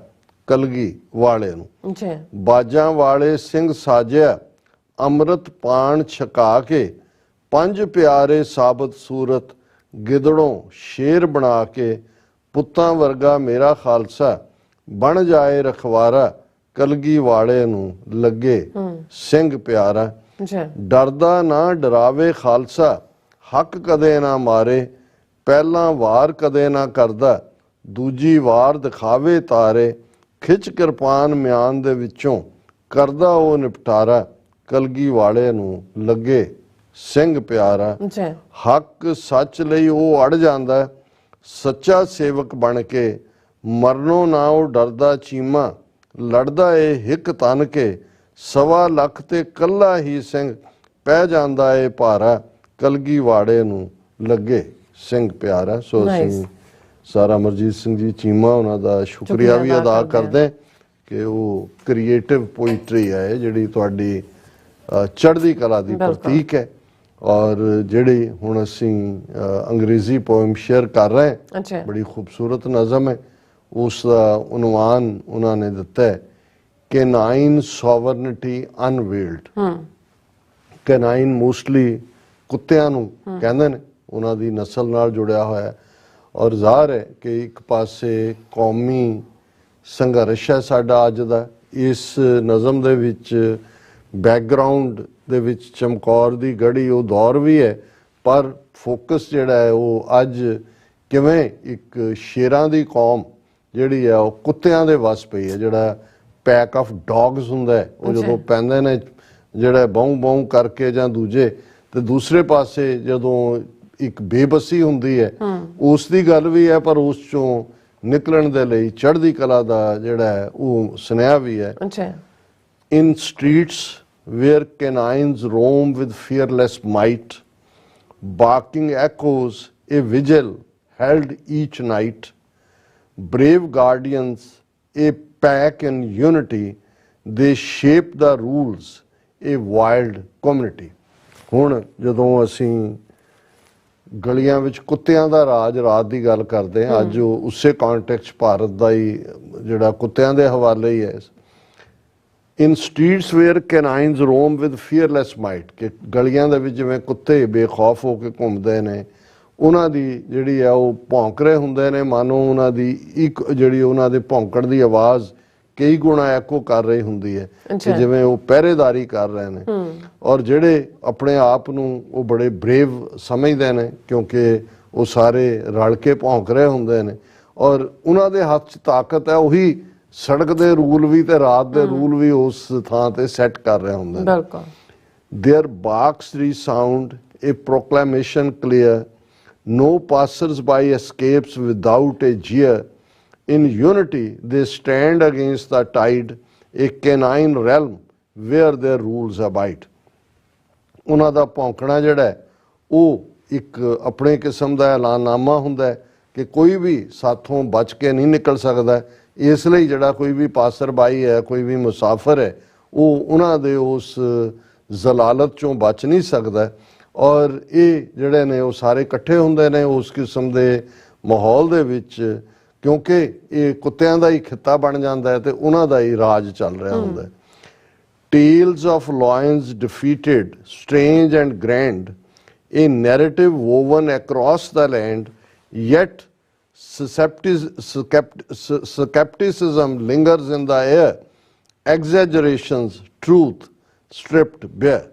ਕਲਗੀ ਵਾਲੇ ਨੂੰ ਬਾਜਾਂ ਵਾਲੇ ਸਿੰਘ ਸਾਜਿਆ, ਅੰਮ੍ਰਿਤ ਪਾਣ ਛਕਾ ਕੇ, ਪੰਜ ਪਿਆਰੇ ਸਾਬਤ ਸੂਰਤ, ਗਿੱਦੜੋਂ ਸ਼ੇਰ ਬਣਾ ਕੇ, ਪੁੱਤਾਂ ਵਰਗਾ ਮੇਰਾ ਖਾਲਸਾ ਬਣ ਜਾਏ ਰਖਵਾਰਾ, ਕਲਗੀ ਵਾਲੇ ਨੂੰ ਲੱਗੇ ਸਿੰਘ ਪਿਆਰਾ, ਡਰਦਾ ਨਾ ਡਰਾਵੇ ਖਾਲਸਾ, ਹੱਕ ਕਦੇ ਨਾ ਮਾਰੇ, ਪਹਿਲਾਂ ਵਾਰ ਕਦੇ ਨਾ ਕਰਦਾ, ਦੂਜੀ ਵਾਰ ਦਿਖਾਵੇ ਤਾਰੇ, ਖਿੱਚ ਕਿਰਪਾਨ ਮਿਆਨ ਦੇ ਵਿੱਚੋਂ ਕਰਦਾ ਉਹ ਨਿਪਟਾਰਾ, ਕਲਗੀ ਵਾਲੇ ਨੂੰ ਲੱਗੇ ਸਿੰਘ ਪਿਆਰਾ, ਹੱਕ ਸੱਚ ਲਈ ਉਹ ਅੜ ਜਾਂਦਾ, ਸੱਚਾ ਸੇਵਕ ਬਣ ਕੇ, ਮਰਨੋਂ ਨਾ ਉਹ ਡਰਦਾ ਚੀਮਾ, ਲੜਦਾ ਏ ਹਿੱਕ ਤਨ ਕੇ, ਸਵਾ ਲੱਖ ਤੇ ਕੱਲਾ ਹੀ ਸਿੰਘ ਪੈ ਜਾਂਦਾ ਏ ਭਾਰਾ, ਕਲਗੀ ਵਾੜੇ ਨੂੰ ਲੱਗੇ ਸਿੰਘ ਪਿਆਰ ਹੈ। ਸੋ Nice. ਅਸੀਂ ਸਰ ਅਮਰਜੀਤ ਸਿੰਘ ਜੀ ਚੀਮਾ ਉਹਨਾਂ ਦਾ ਸ਼ੁਕਰੀਆ ਵੀ ਅਦਾ ਕਰਦੇ ਹਾਂ ਕਿ ਉਹ ਕ੍ਰੀਏਟਿਵ ਪੋਇਟਰੀ ਹੈ ਜਿਹੜੀ ਤੁਹਾਡੀ ਚੜ੍ਹਦੀ ਕਲਾ ਦੀ ਪ੍ਰਤੀਕ ਹੈ। ਔਰ ਜਿਹੜੀ ਹੁਣ ਅਸੀਂ ਅੰਗਰੇਜ਼ੀ ਪੋਇਮ ਸ਼ੇਅਰ ਕਰ ਰਹੇ ਹਾਂ, ਬੜੀ ਖੂਬਸੂਰਤ ਨਜ਼ਮ ਹੈ। ਉਸ ਦਾ ਉਨਵਾਨ ਉਹਨਾਂ ਨੇ ਦਿੱਤਾ ਹੈ ਕੈਨਾਈਨ ਸੋਵਰਨਿਟੀ ਅਨਵੇਲਡ। ਕੈਨਾਈਨ ਮੋਸਟਲੀ ਕੁੱਤਿਆਂ ਨੂੰ ਕਹਿੰਦੇ ਨੇ, ਉਹਨਾਂ ਦੀ ਨਸਲ ਨਾਲ ਜੁੜਿਆ ਹੋਇਆ ਹੈ। ਔਰ ਜ਼ਾਹਰ ਹੈ ਕਿ ਇੱਕ ਪਾਸੇ ਕੌਮੀ ਸੰਘਰਸ਼ ਹੈ ਸਾਡਾ ਅੱਜ ਦਾ। ਇਸ ਨਜ਼ਮ ਦੇ ਵਿੱਚ ਬੈਕਗਰਾਊਂਡ ਦੇ ਵਿੱਚ ਚਮਕੌਰ ਦੀ ਗੜੀ ਉਹ ਦੌਰ ਵੀ ਹੈ, ਪਰ ਫੋਕਸ ਜਿਹੜਾ ਹੈ ਉਹ ਅੱਜ ਕਿਵੇਂ ਇੱਕ ਸ਼ੇਰਾਂ ਦੀ ਕੌਮ ਜਿਹੜੀ ਹੈ ਉਹ ਕੁੱਤਿਆਂ ਦੇ ਵੱਸ ਪਈ ਹੈ। ਜਿਹੜਾ ਪੈਕ ਆਫ ਡੌਗਸ ਹੁੰਦਾ ਹੈ ਉਹ ਜਦੋਂ ਪੈਂਦੇ ਨੇ ਜਿਹੜਾ ਬਾਊਂ ਬਾਊਂ ਕਰਕੇ ਜਾਂ ਦੂਜੇ, ਤੇ ਦੂਸਰੇ ਪਾਸੇ ਜਦੋਂ ਇੱਕ ਬੇਬਸੀ ਹੁੰਦੀ ਹੈ ਉਸ ਦੀ ਗੱਲ ਵੀ ਹੈ, ਪਰ ਉਸ ਚੋਂ ਨਿਕਲਣ ਦੇ ਲਈ ਚੜ੍ਹਦੀ ਕਲਾ ਦਾ ਜਿਹੜਾ ਹੈ ਉਹ ਸੁਨੇਹਾ ਵੀ ਹੈ। In streets where canines roam with fearless might, barking echoes a vigil held each night, brave guardians a pack in unity, they shape the rules a wild community। ਹੁਣ ਜਦੋਂ ਅਸੀਂ ਗਲੀਆਂ ਵਿੱਚ ਕੁੱਤਿਆਂ ਦਾ ਰਾਜ ਰਾਤ ਦੀ ਗੱਲ ਕਰਦੇ ਹਾਂ, ਅੱਜ ਉਹ ਉਸੇ ਕੰਟੈਕਸਟ ਭਾਰਤ ਦਾ ਹੀ ਜਿਹੜਾ ਕੁੱਤਿਆਂ ਦੇ ਹਵਾਲੇ ਹੀ ਹੈ। In streets where canines roam with fearless might, ਕਿ ਗਲੀਆਂ ਦੇ ਵਿੱਚ ਜਿਵੇਂ ਕੁੱਤੇ ਬੇਖੌਫ ਹੋ ਕੇ ਘੁੰਮਦੇ ਨੇ, ਉਹਨਾਂ ਦੀ ਜਿਹੜੀ ਆ ਉਹ ਭੌਂਕ ਰਹੇ ਹੁੰਦੇ ਨੇ, ਮਾਨੋ ਉਹਨਾਂ ਦੀ ਇੱਕ ਜਿਹੜੀ ਉਹਨਾਂ ਦੇ ਭੌਂਕਣ ਦੀ ਆਵਾਜ਼ ਕਈ ਗੁਣਾ ਐਕੋ ਕਰ ਰਹੀ ਹੁੰਦੀ ਹੈ ਕਿ ਜਿਵੇਂ ਉਹ ਪਹਿਰੇਦਾਰੀ ਕਰ ਰਹੇ ਨੇ। ਔਰ ਜਿਹੜੇ ਆਪਣੇ ਆਪ ਨੂੰ ਉਹ ਬੜੇ ਬਰੇਵ ਸਮਝਦੇ ਨੇ ਕਿਉਂਕਿ ਉਹ ਸਾਰੇ ਰਲ ਕੇ ਭੌਂਕ ਰਹੇ ਹੁੰਦੇ ਨੇ, ਔਰ ਉਹਨਾਂ ਦੇ ਹੱਥ 'ਚ ਤਾਕਤ ਹੈ। ਉਹੀ ਸੜਕ ਦੇ ਰੂਲ ਵੀ ਤੇ ਰਾਤ ਦੇ ਰੂਲ ਵੀ ਉਸ ਥਾਂ ਤੇ ਸੈੱਟ ਕਰ ਰਹੇ ਹੁੰਦੇ ਨੇ। Their barks resound a proclamation clear, no passers-by escapes without a jeer, in unity they stand against the tide, a canine realm where their rules abide। ਉਹਨਾਂ ਦਾ ਭੌਂਕਣਾ ਜਿਹੜਾ ਉਹ ਇੱਕ ਆਪਣੇ ਕਿਸਮ ਦਾ ਐਲਾਨਨਾਮਾ ਹੁੰਦਾ ਹੈ ਕਿ ਕੋਈ ਵੀ ਸਾਥੋਂ ਬਚ ਕੇ ਨਹੀਂ ਨਿਕਲ ਸਕਦਾ। ਇਸ ਲਈ ਜਿਹੜਾ ਕੋਈ ਵੀ ਪਾਸਰ ਬਾਈ ਹੈ, ਕੋਈ ਵੀ ਮੁਸਾਫਰ ਹੈ, ਉਹ ਉਹਨਾਂ ਦੇ ਉਸ ਜ਼ਲਾਲਤ ਚੋਂ ਬਚ ਨਹੀਂ ਸਕਦਾ। ਔਰ ਇਹ ਜਿਹੜੇ ਨੇ ਉਹ ਸਾਰੇ ਇਕੱਠੇ ਹੁੰਦੇ ਨੇ ਉਸ ਕਿਸਮ ਦੇ ਮਾਹੌਲ ਦੇ ਵਿੱਚ, ਕਿਉਂਕਿ ਇਹ ਕੁੱਤਿਆਂ ਦਾ ਹੀ ਖਿੱਤਾ ਬਣ ਜਾਂਦਾ ਹੈ ਤੇ ਉਹਨਾਂ ਦਾ ਹੀ ਰਾਜ ਚੱਲ ਰਿਹਾ ਹੁੰਦਾ ਹੈ। Tales of lions defeated, strange and grand, a narrative woven across the land, yet skepticism lingers in the air, exaggerations, truth stripped bare।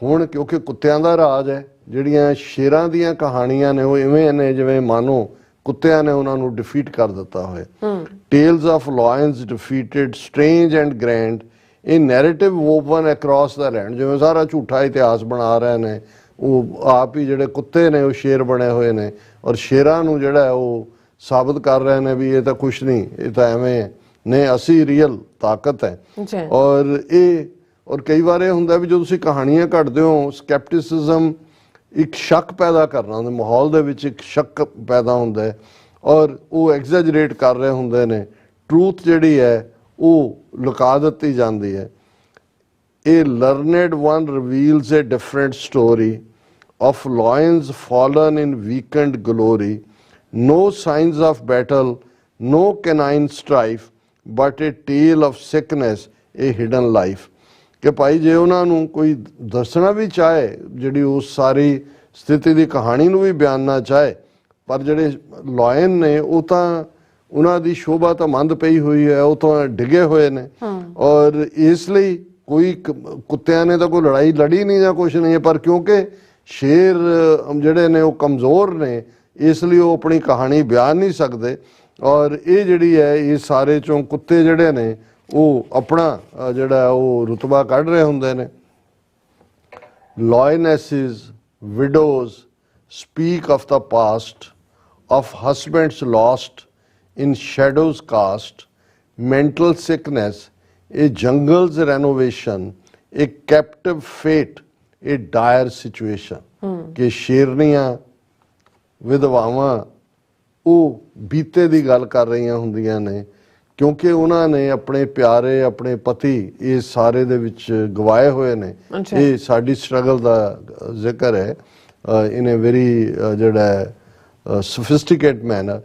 ਹੁਣ ਕਿਉਂਕਿ ਕੁੱਤਿਆਂ ਦਾ ਰਾਜ ਹੈ, ਜਿਹੜੀਆਂ ਸ਼ੇਰਾਂ ਦੀਆਂ ਕਹਾਣੀਆਂ ਨੇ ਉਹ ਇਵੇਂ ਨੇ ਜਿਵੇਂ ਮਾਨੋ ਕੁੱਤਿਆਂ ਨੇ ਉਹਨਾਂ ਨੂੰ ਡਿਫੀਟ ਕਰ ਦਿੱਤਾ ਹੋਇਆ। Tales of lions defeated, strange and grand, ਇਹ narrative woven across the land, ਜਿਵੇਂ ਸਾਰਾ ਝੂਠਾ ਇਤਿਹਾਸ ਬਣਾ ਰਹੇ ਨੇ। ਉਹ ਆਪ ਹੀ ਜਿਹੜੇ ਕੁੱਤੇ ਨੇ ਉਹ ਸ਼ੇਰ ਬਣੇ ਹੋਏ ਨੇ, ਔਰ ਸ਼ੇਰਾਂ ਨੂੰ ਜਿਹੜਾ ਉਹ ਸਾਬਤ ਕਰ ਰਹੇ ਨੇ ਵੀ ਇਹ ਤਾਂ ਕੁਛ ਨਹੀਂ, ਇਹ ਤਾਂ ਐਵੇਂ ਨੇ, ਅਸੀਂ ਰੀਅਲ ਤਾਕਤ ਹੈ। ਔਰ ਕਈ ਵਾਰ ਇਹ ਹੁੰਦਾ ਵੀ ਜਦੋਂ ਤੁਸੀਂ ਕਹਾਣੀਆਂ ਘੜਦੇ ਹੋ, ਸਕੈਪਟਿਸਿਜ਼ਮ ਇੱਕ ਸ਼ੱਕ ਪੈਦਾ ਕਰਨਾ ਹੁੰਦਾ, ਮਾਹੌਲ ਦੇ ਵਿੱਚ ਇੱਕ ਸ਼ੱਕ ਪੈਦਾ ਹੁੰਦਾ ਹੈ, ਔਰ ਉਹ ਐਗਜ਼ੈਜਰੇਟ ਕਰ ਰਹੇ ਹੁੰਦੇ ਨੇ। ਟਰੂਥ ਜਿਹੜੀ ਹੈ ਉਹ ਲੁਕਾ ਦਿੱਤੀ ਜਾਂਦੀ ਹੈ। A learned one reveals a different story of lions fallen in weakened glory, no signs of battle, no canine strife, but a tale of sickness, a hidden life। ਕਿ ਭਾਈ ਜੇ ਉਹਨਾਂ ਨੂੰ ਕੋਈ ਦੱਸਣਾ ਵੀ ਚਾਹੇ, ਜਿਹੜੀ ਉਸ ਸਾਰੀ ਸਥਿਤੀ ਦੀ ਕਹਾਣੀ ਨੂੰ ਵੀ ਬਿਆਨਣਾ ਚਾਹੇ, ਪਰ ਜਿਹੜੇ ਲਾਇਨ ਨੇ ਉਹ ਤਾਂ ਉਹਨਾਂ ਦੀ ਸ਼ੋਭਾ ਤਾਂ ਮੰਦ ਪਈ ਹੋਈ ਹੈ, ਉਹ ਤਾਂ ਡਿੱਗੇ ਹੋਏ ਨੇ। ਔਰ ਇਸ ਲਈ ਕੋਈ ਕੁੱਤਿਆਂ ਨੇ ਤਾਂ ਕੋਈ ਲੜਾਈ ਲੜੀ ਨਹੀਂ ਜਾਂ ਕੁਛ ਨਹੀਂ ਹੈ, ਪਰ ਕਿਉਂਕਿ ਸ਼ੇਰ ਜਿਹੜੇ ਨੇ ਉਹ ਕਮਜ਼ੋਰ ਨੇ, ਇਸ ਲਈ ਉਹ ਆਪਣੀ ਕਹਾਣੀ ਬਿਆਨ ਨਹੀਂ ਸਕਦੇ। ਔਰ ਇਹ ਜਿਹੜੀ ਹੈ ਇਹ ਸਾਰੇ ਚੋਂ ਕੁੱਤੇ ਜਿਹੜੇ ਨੇ ਉਹ ਆਪਣਾ ਜਿਹੜਾ ਉਹ ਰੁਤਬਾ ਕੱਢ ਰਹੇ ਹੁੰਦੇ ਨੇ। Lionesses, widows speak of the past, of husbands lost in shadows cast, mental sickness, a jungle's renovation, a captive fate, a dire situation। ਕਿ ਸ਼ੇਰਨੀਆਂ ਵਿਧਵਾਵਾਂ ਉਹ ਬੀਤੇ ਦੀ ਗੱਲ ਕਰ ਰਹੀਆਂ ਹੁੰਦੀਆਂ ਨੇ, ਕਿਉਂਕਿ ਉਹਨਾਂ ਨੇ ਆਪਣੇ ਪਿਆਰੇ, ਆਪਣੇ ਪਤੀ ਇਹ ਸਾਰੇ ਦੇ ਵਿੱਚ ਗਵਾਏ ਹੋਏ ਨੇ। ਇਹ ਸਾਡੀ ਸਟਰਗਲ ਦਾ ਜ਼ਿਕਰ ਹੈ ਇਨ ਅ ਵੈਰੀ ਜਿਹੜਾ ਸੋਫਿਸਟੀਕੇਟ ਮੈਨਰ।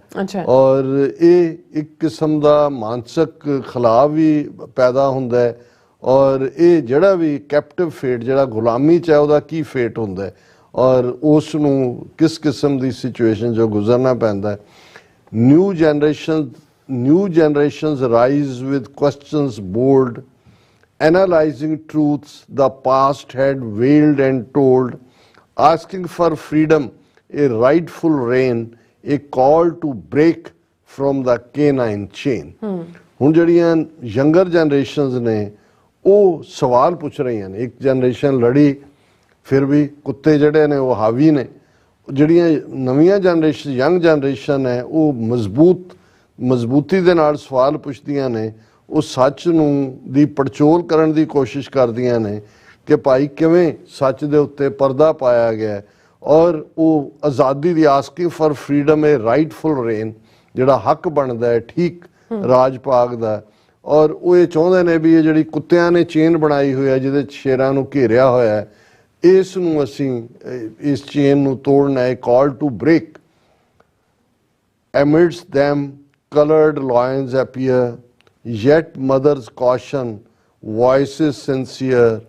ਔਰ ਇਹ ਇੱਕ ਕਿਸਮ ਦਾ ਮਾਨਸਿਕ ਖਲਾਅ ਵੀ ਪੈਦਾ ਹੁੰਦਾ ਹੈ। ਔਰ ਇਹ ਜਿਹੜਾ ਵੀ ਕੈਪਟਿਵ ਫੇਟ, ਜਿਹੜਾ ਗੁਲਾਮੀ 'ਚ ਹੈ, ਉਹਦਾ ਕੀ ਫੇਟ ਹੁੰਦਾ ਹੈ ਔਰ ਉਸ ਨੂੰ ਕਿਸ ਕਿਸਮ ਦੀ ਸਿਚੁਏਸ਼ਨ 'ਚੋਂ ਗੁਜ਼ਰਨਾ ਪੈਂਦਾ ਹੈ। New generations rise with questions bold, analyzing truths the past had veiled and told, asking for freedom, a rightful reign, a call to break from the canine chain. ਹੁਣ ਜਿਹੜੀਆਂ ਯੰਗਰ ਜਨਰੇਸ਼ਨਸ ਨੇ ਉਹ ਸਵਾਲ ਪੁੱਛ ਰਹੀਆਂ ਨੇ। ਇੱਕ ਜਨਰੇਸ਼ਨ ਲੜੀ, ਫਿਰ ਵੀ ਕੁੱਤੇ ਜਿਹੜੇ ਨੇ ਉਹ ਹਾਵੀ ਨੇ। ਜਿਹੜੀਆਂ ਨਵੀਆਂ ਜਨਰੇਸ਼ਨ, ਯੰਗ ਜਨਰੇਸ਼ਨ ਹੈ, ਉਹ ਮਜ਼ਬੂਤੀ ਦੇ ਨਾਲ ਸਵਾਲ ਪੁੱਛਦੀਆਂ ਨੇ। ਉਹ ਸੱਚ ਨੂੰ ਦੀ ਪੜਚੋਲ ਕਰਨ ਦੀ ਕੋਸ਼ਿਸ਼ ਕਰਦੀਆਂ ਨੇ ਕਿ ਭਾਈ ਕਿਵੇਂ ਸੱਚ ਦੇ ਉੱਤੇ ਪਰਦਾ ਪਾਇਆ ਗਿਆ ਔਰ ਉਹ ਆਜ਼ਾਦੀ ਦੀ asking for freedom, a rightful reign, ਜਿਹੜਾ ਹੱਕ ਬਣਦਾ ਹੈ ਠੀਕ ਰਾਜ ਭਾਗ ਦਾ। ਔਰ ਉਹ ਇਹ ਚਾਹੁੰਦੇ ਨੇ ਵੀ ਇਹ ਜਿਹੜੀ ਕੁੱਤਿਆਂ ਨੇ ਚੇਨ ਬਣਾਈ ਹੋਈ ਹੈ ਜਿਹਦੇ 'ਚ ਸ਼ੇਰਾਂ ਨੂੰ ਘੇਰਿਆ ਹੋਇਆ ਹੈ, ਇਸ ਨੂੰ ਅਸੀਂ ਇਸ ਚੇਨ ਨੂੰ ਤੋੜਨਾ ਹੈ। Call to break. Amidst them colored lions appear, yet mother's caution, voices sincere,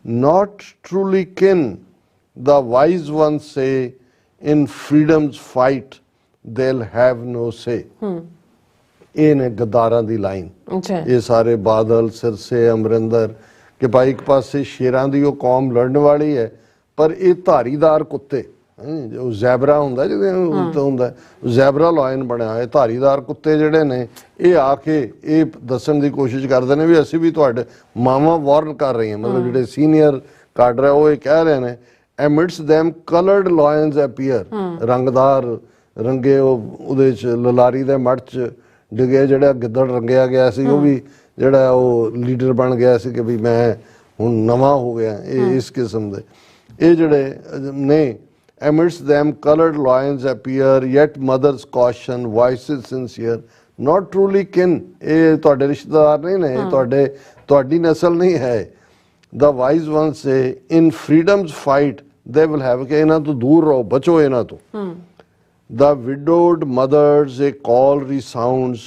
not truly kin. The wise ones say, in freedom's fight, they'll have no say. ਇਹ ਨੇ ਗੱਦਾਰਾਂ ਦੀ ਲਾਈਨ। ਇਹ ਸਾਰੇ ਬਾਦਲ, ਸਿਰਸੇ, ਅਮਰਿੰਦਰ ਕਿ ਭਾਈ ਇੱਕ ਪਾਸੇ ਸ਼ੇਰਾਂ ਦੀ ਉਹ ਕੌਮ ਲੜਨ ਵਾਲੀ ਹੈ, ਪਰ ਇਹ ਧਾਰੀਦਾਰ ਕੁੱਤੇ, ਉਹ ਜ਼ੈਬਰਾ ਹੁੰਦਾ ਜਿਹਦੇ ਉਲਟ ਹੁੰਦਾ, ਜ਼ੈਬਰਾ ਲਾਇਨ ਬਣਿਆ ਹੋਇਆ, ਧਾਰੀਦਾਰ ਕੁੱਤੇ ਜਿਹੜੇ ਨੇ ਇਹ ਆ ਕੇ ਇਹ ਦੱਸਣ ਦੀ ਕੋਸ਼ਿਸ਼ ਕਰਦੇ ਨੇ ਵੀ ਅਸੀਂ ਵੀ ਤੁਹਾਡੇ ਮਾਵਾਂ ਵਾਰਨ ਕਰ ਰਹੀਆਂ। ਮਤਲਬ ਜਿਹੜੇ ਸੀਨੀਅਰ ਕਾਡਰ ਹੈ ਉਹ ਇਹ ਕਹਿ ਰਹੇ ਨੇ amidst them colored lions appear, ਰੰਗਦਾਰ ਰੰਗੇ ਉਹਦੇ 'ਚ ਲਲਾਰੀ ਦੇ ਮੱਠ 'ਚ ਡਿੱਗੇ ਜਿਹੜਾ ਗਿੱਦੜ ਰੰਗਿਆ ਗਿਆ ਸੀ, ਉਹ ਵੀ ਜਿਹੜਾ ਉਹ ਲੀਡਰ ਬਣ ਗਿਆ ਸੀ ਕਿ ਵੀ ਮੈਂ ਹੁਣ ਨਵਾਂ ਹੋ ਗਿਆ। ਇਹ ਇਸ ਕਿਸਮ ਦੇ ਇਹ ਜਿਹੜੇ ਨੇ amidst them colored lions appear, yet mother's caution, voices sincere, not truly kin. ਇਹ ਤੁਹਾਡੇ ਰਿਸ਼ਤੇਦਾਰ ਨਹੀਂ ਨੇ, ਤੁਹਾਡੀ ਨਸਲ ਨਹੀਂ ਹੈ। The wise ones say, in freedom's fight they will have, ਕਿ ਇਹਨਾਂ ਤੋਂ ਦੂਰ ਰਹੋ, ਬਚੋ ਇਹਨਾਂ ਤੋਂ। The widowed mothers a call resounds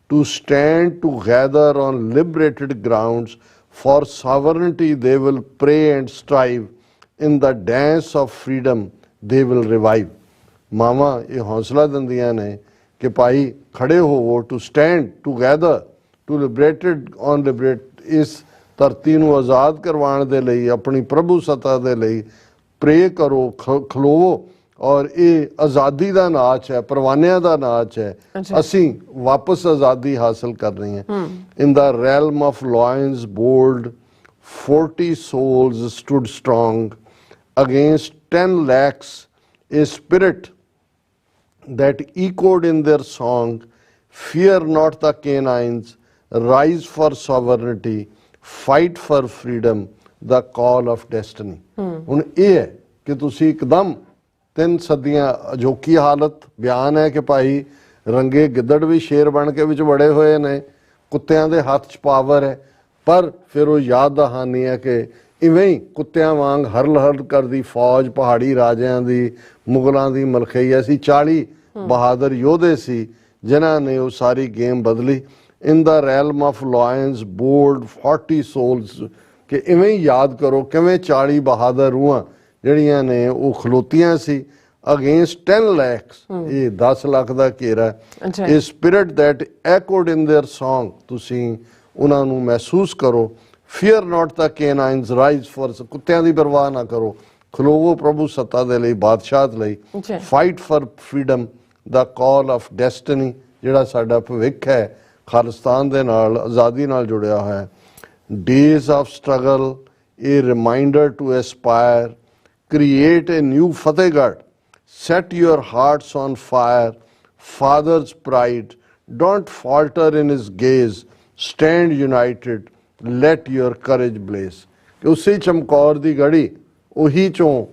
to stand together on liberated grounds, for sovereignty they will pray and strive, in the dance of freedom they will revive. ਮਾਵਾਂ ਇਹ ਹੌਸਲਾ ਦਿੰਦੀਆਂ ਨੇ ਕਿ ਭਾਈ ਖੜੇ ਹੋਵੋ, to stand together, to liberated on liberate, ਇਸ ਧਰਤੀ ਨੂੰ ਆਜ਼ਾਦ ਕਰਵਾਉਣ ਦੇ ਲਈ, ਆਪਣੀ ਪ੍ਰਭੂ ਸੱਤਾ ਦੇ ਲਈ ਪ੍ਰੇ ਕਰੋ, ਖਲੋਵੋ। ਔਰ ਇਹ ਆਜ਼ਾਦੀ ਦਾ ਨਾਚ ਹੈ, ਪਰਵਾਨਿਆਂ ਦਾ ਨਾਚ ਹੈ। ਅਸੀਂ ਵਾਪਸ ਆਜ਼ਾਦੀ ਹਾਸਲ ਕਰਨੀ ਹੈ। In the realm of lions bold 40 souls stood strong against 10 lakhs, a spirit that echoed in their song, fear not the canines, rise for sovereignty, fight for freedom, the call of destiny. ਹੁਣ ਇਹ ਹੈ ਕਿ ਤੁਸੀਂ ਇੱਕਦਮ 3 ਸਦੀਆਂ ਅਜੋਕੀ ਹਾਲਤ ਬਿਆਨ ਹੈ ਕਿ ਭਾਈ ਰੰਗੇ ਗਿੱਦੜ ਵੀ ਸ਼ੇਰ ਬਣ ਕੇ ਵਿੱਚ ਵੜੇ ਹੋਏ ਨੇ, ਕੁੱਤਿਆਂ ਦੇ ਹੱਥ 'ਚ ਪਾਵਰ ਹੈ, ਪਰ ਫਿਰ ਉਹ ਯਾਦ ਦਹਾਨੀ ਹੈ ਕਿ ਇਵੇਂ ਹੀ ਕੁੱਤਿਆਂ ਵਾਂਗ ਹਰਲ ਹਰਲ ਕਰਦੀ ਫੌਜ, ਪਹਾੜੀ ਰਾਜਿਆਂ ਦੀ, ਮੁਗਲਾਂ ਦੀ ਮਲਖਈ, ਅਸੀਂ 40 ਬਹਾਦਰ ਯੋਧੇ ਸੀ ਜਿਨ੍ਹਾਂ ਨੇ ਉਹ ਸਾਰੀ ਗੇਮ ਬਦਲੀ। In the realm of lions bold 40 souls, ਕਿ ਇਵੇਂ ਹੀ ਯਾਦ ਕਰੋ ਕਿਵੇਂ 40 ਬਹਾਦਰ ਰੂਹਾਂ ਜਿਹੜੀਆਂ ਨੇ ਉਹ ਖਲੋਤੀਆਂ ਸੀ ਅਗੇਂਸਟ 10 lakhs, ਇਹ 10 ਲੱਖ ਦਾ ਘੇਰਾ। ਇਹ spirit that echoed in their song, ਤੁਸੀਂ ਉਹਨਾਂ ਨੂੰ ਮਹਿਸੂਸ ਕਰੋ। Fear not the canines rise for, ਕੁੱਤਿਆਂ ਦੀ ਪਰਵਾਹ ਨਾ ਕਰੋ, ਖਲੋਵੋ ਪ੍ਰਭੂ ਸੱਤਾ ਦੇ ਲਈ, ਬਾਦਸ਼ਾਹਤ ਲਈ। Fight for freedom, the call of destiny, ਜਿਹੜਾ ਸਾਡਾ ਭਵਿੱਖ ਹੈ ਖਾਲਿਸਤਾਨ ਦੇ ਨਾਲ, ਆਜ਼ਾਦੀ ਨਾਲ ਜੁੜਿਆ ਹੋਇਆ। Days of struggle, a reminder to aspire, create a new Fatehgarh, set your hearts on fire, father's pride, don't falter in his gaze, stand united, let your courage blaze. ਉਸੇ ਚਮਕੌਰ ਦੀ ਗੜੀ, ਉਹੀ ਚੋਂ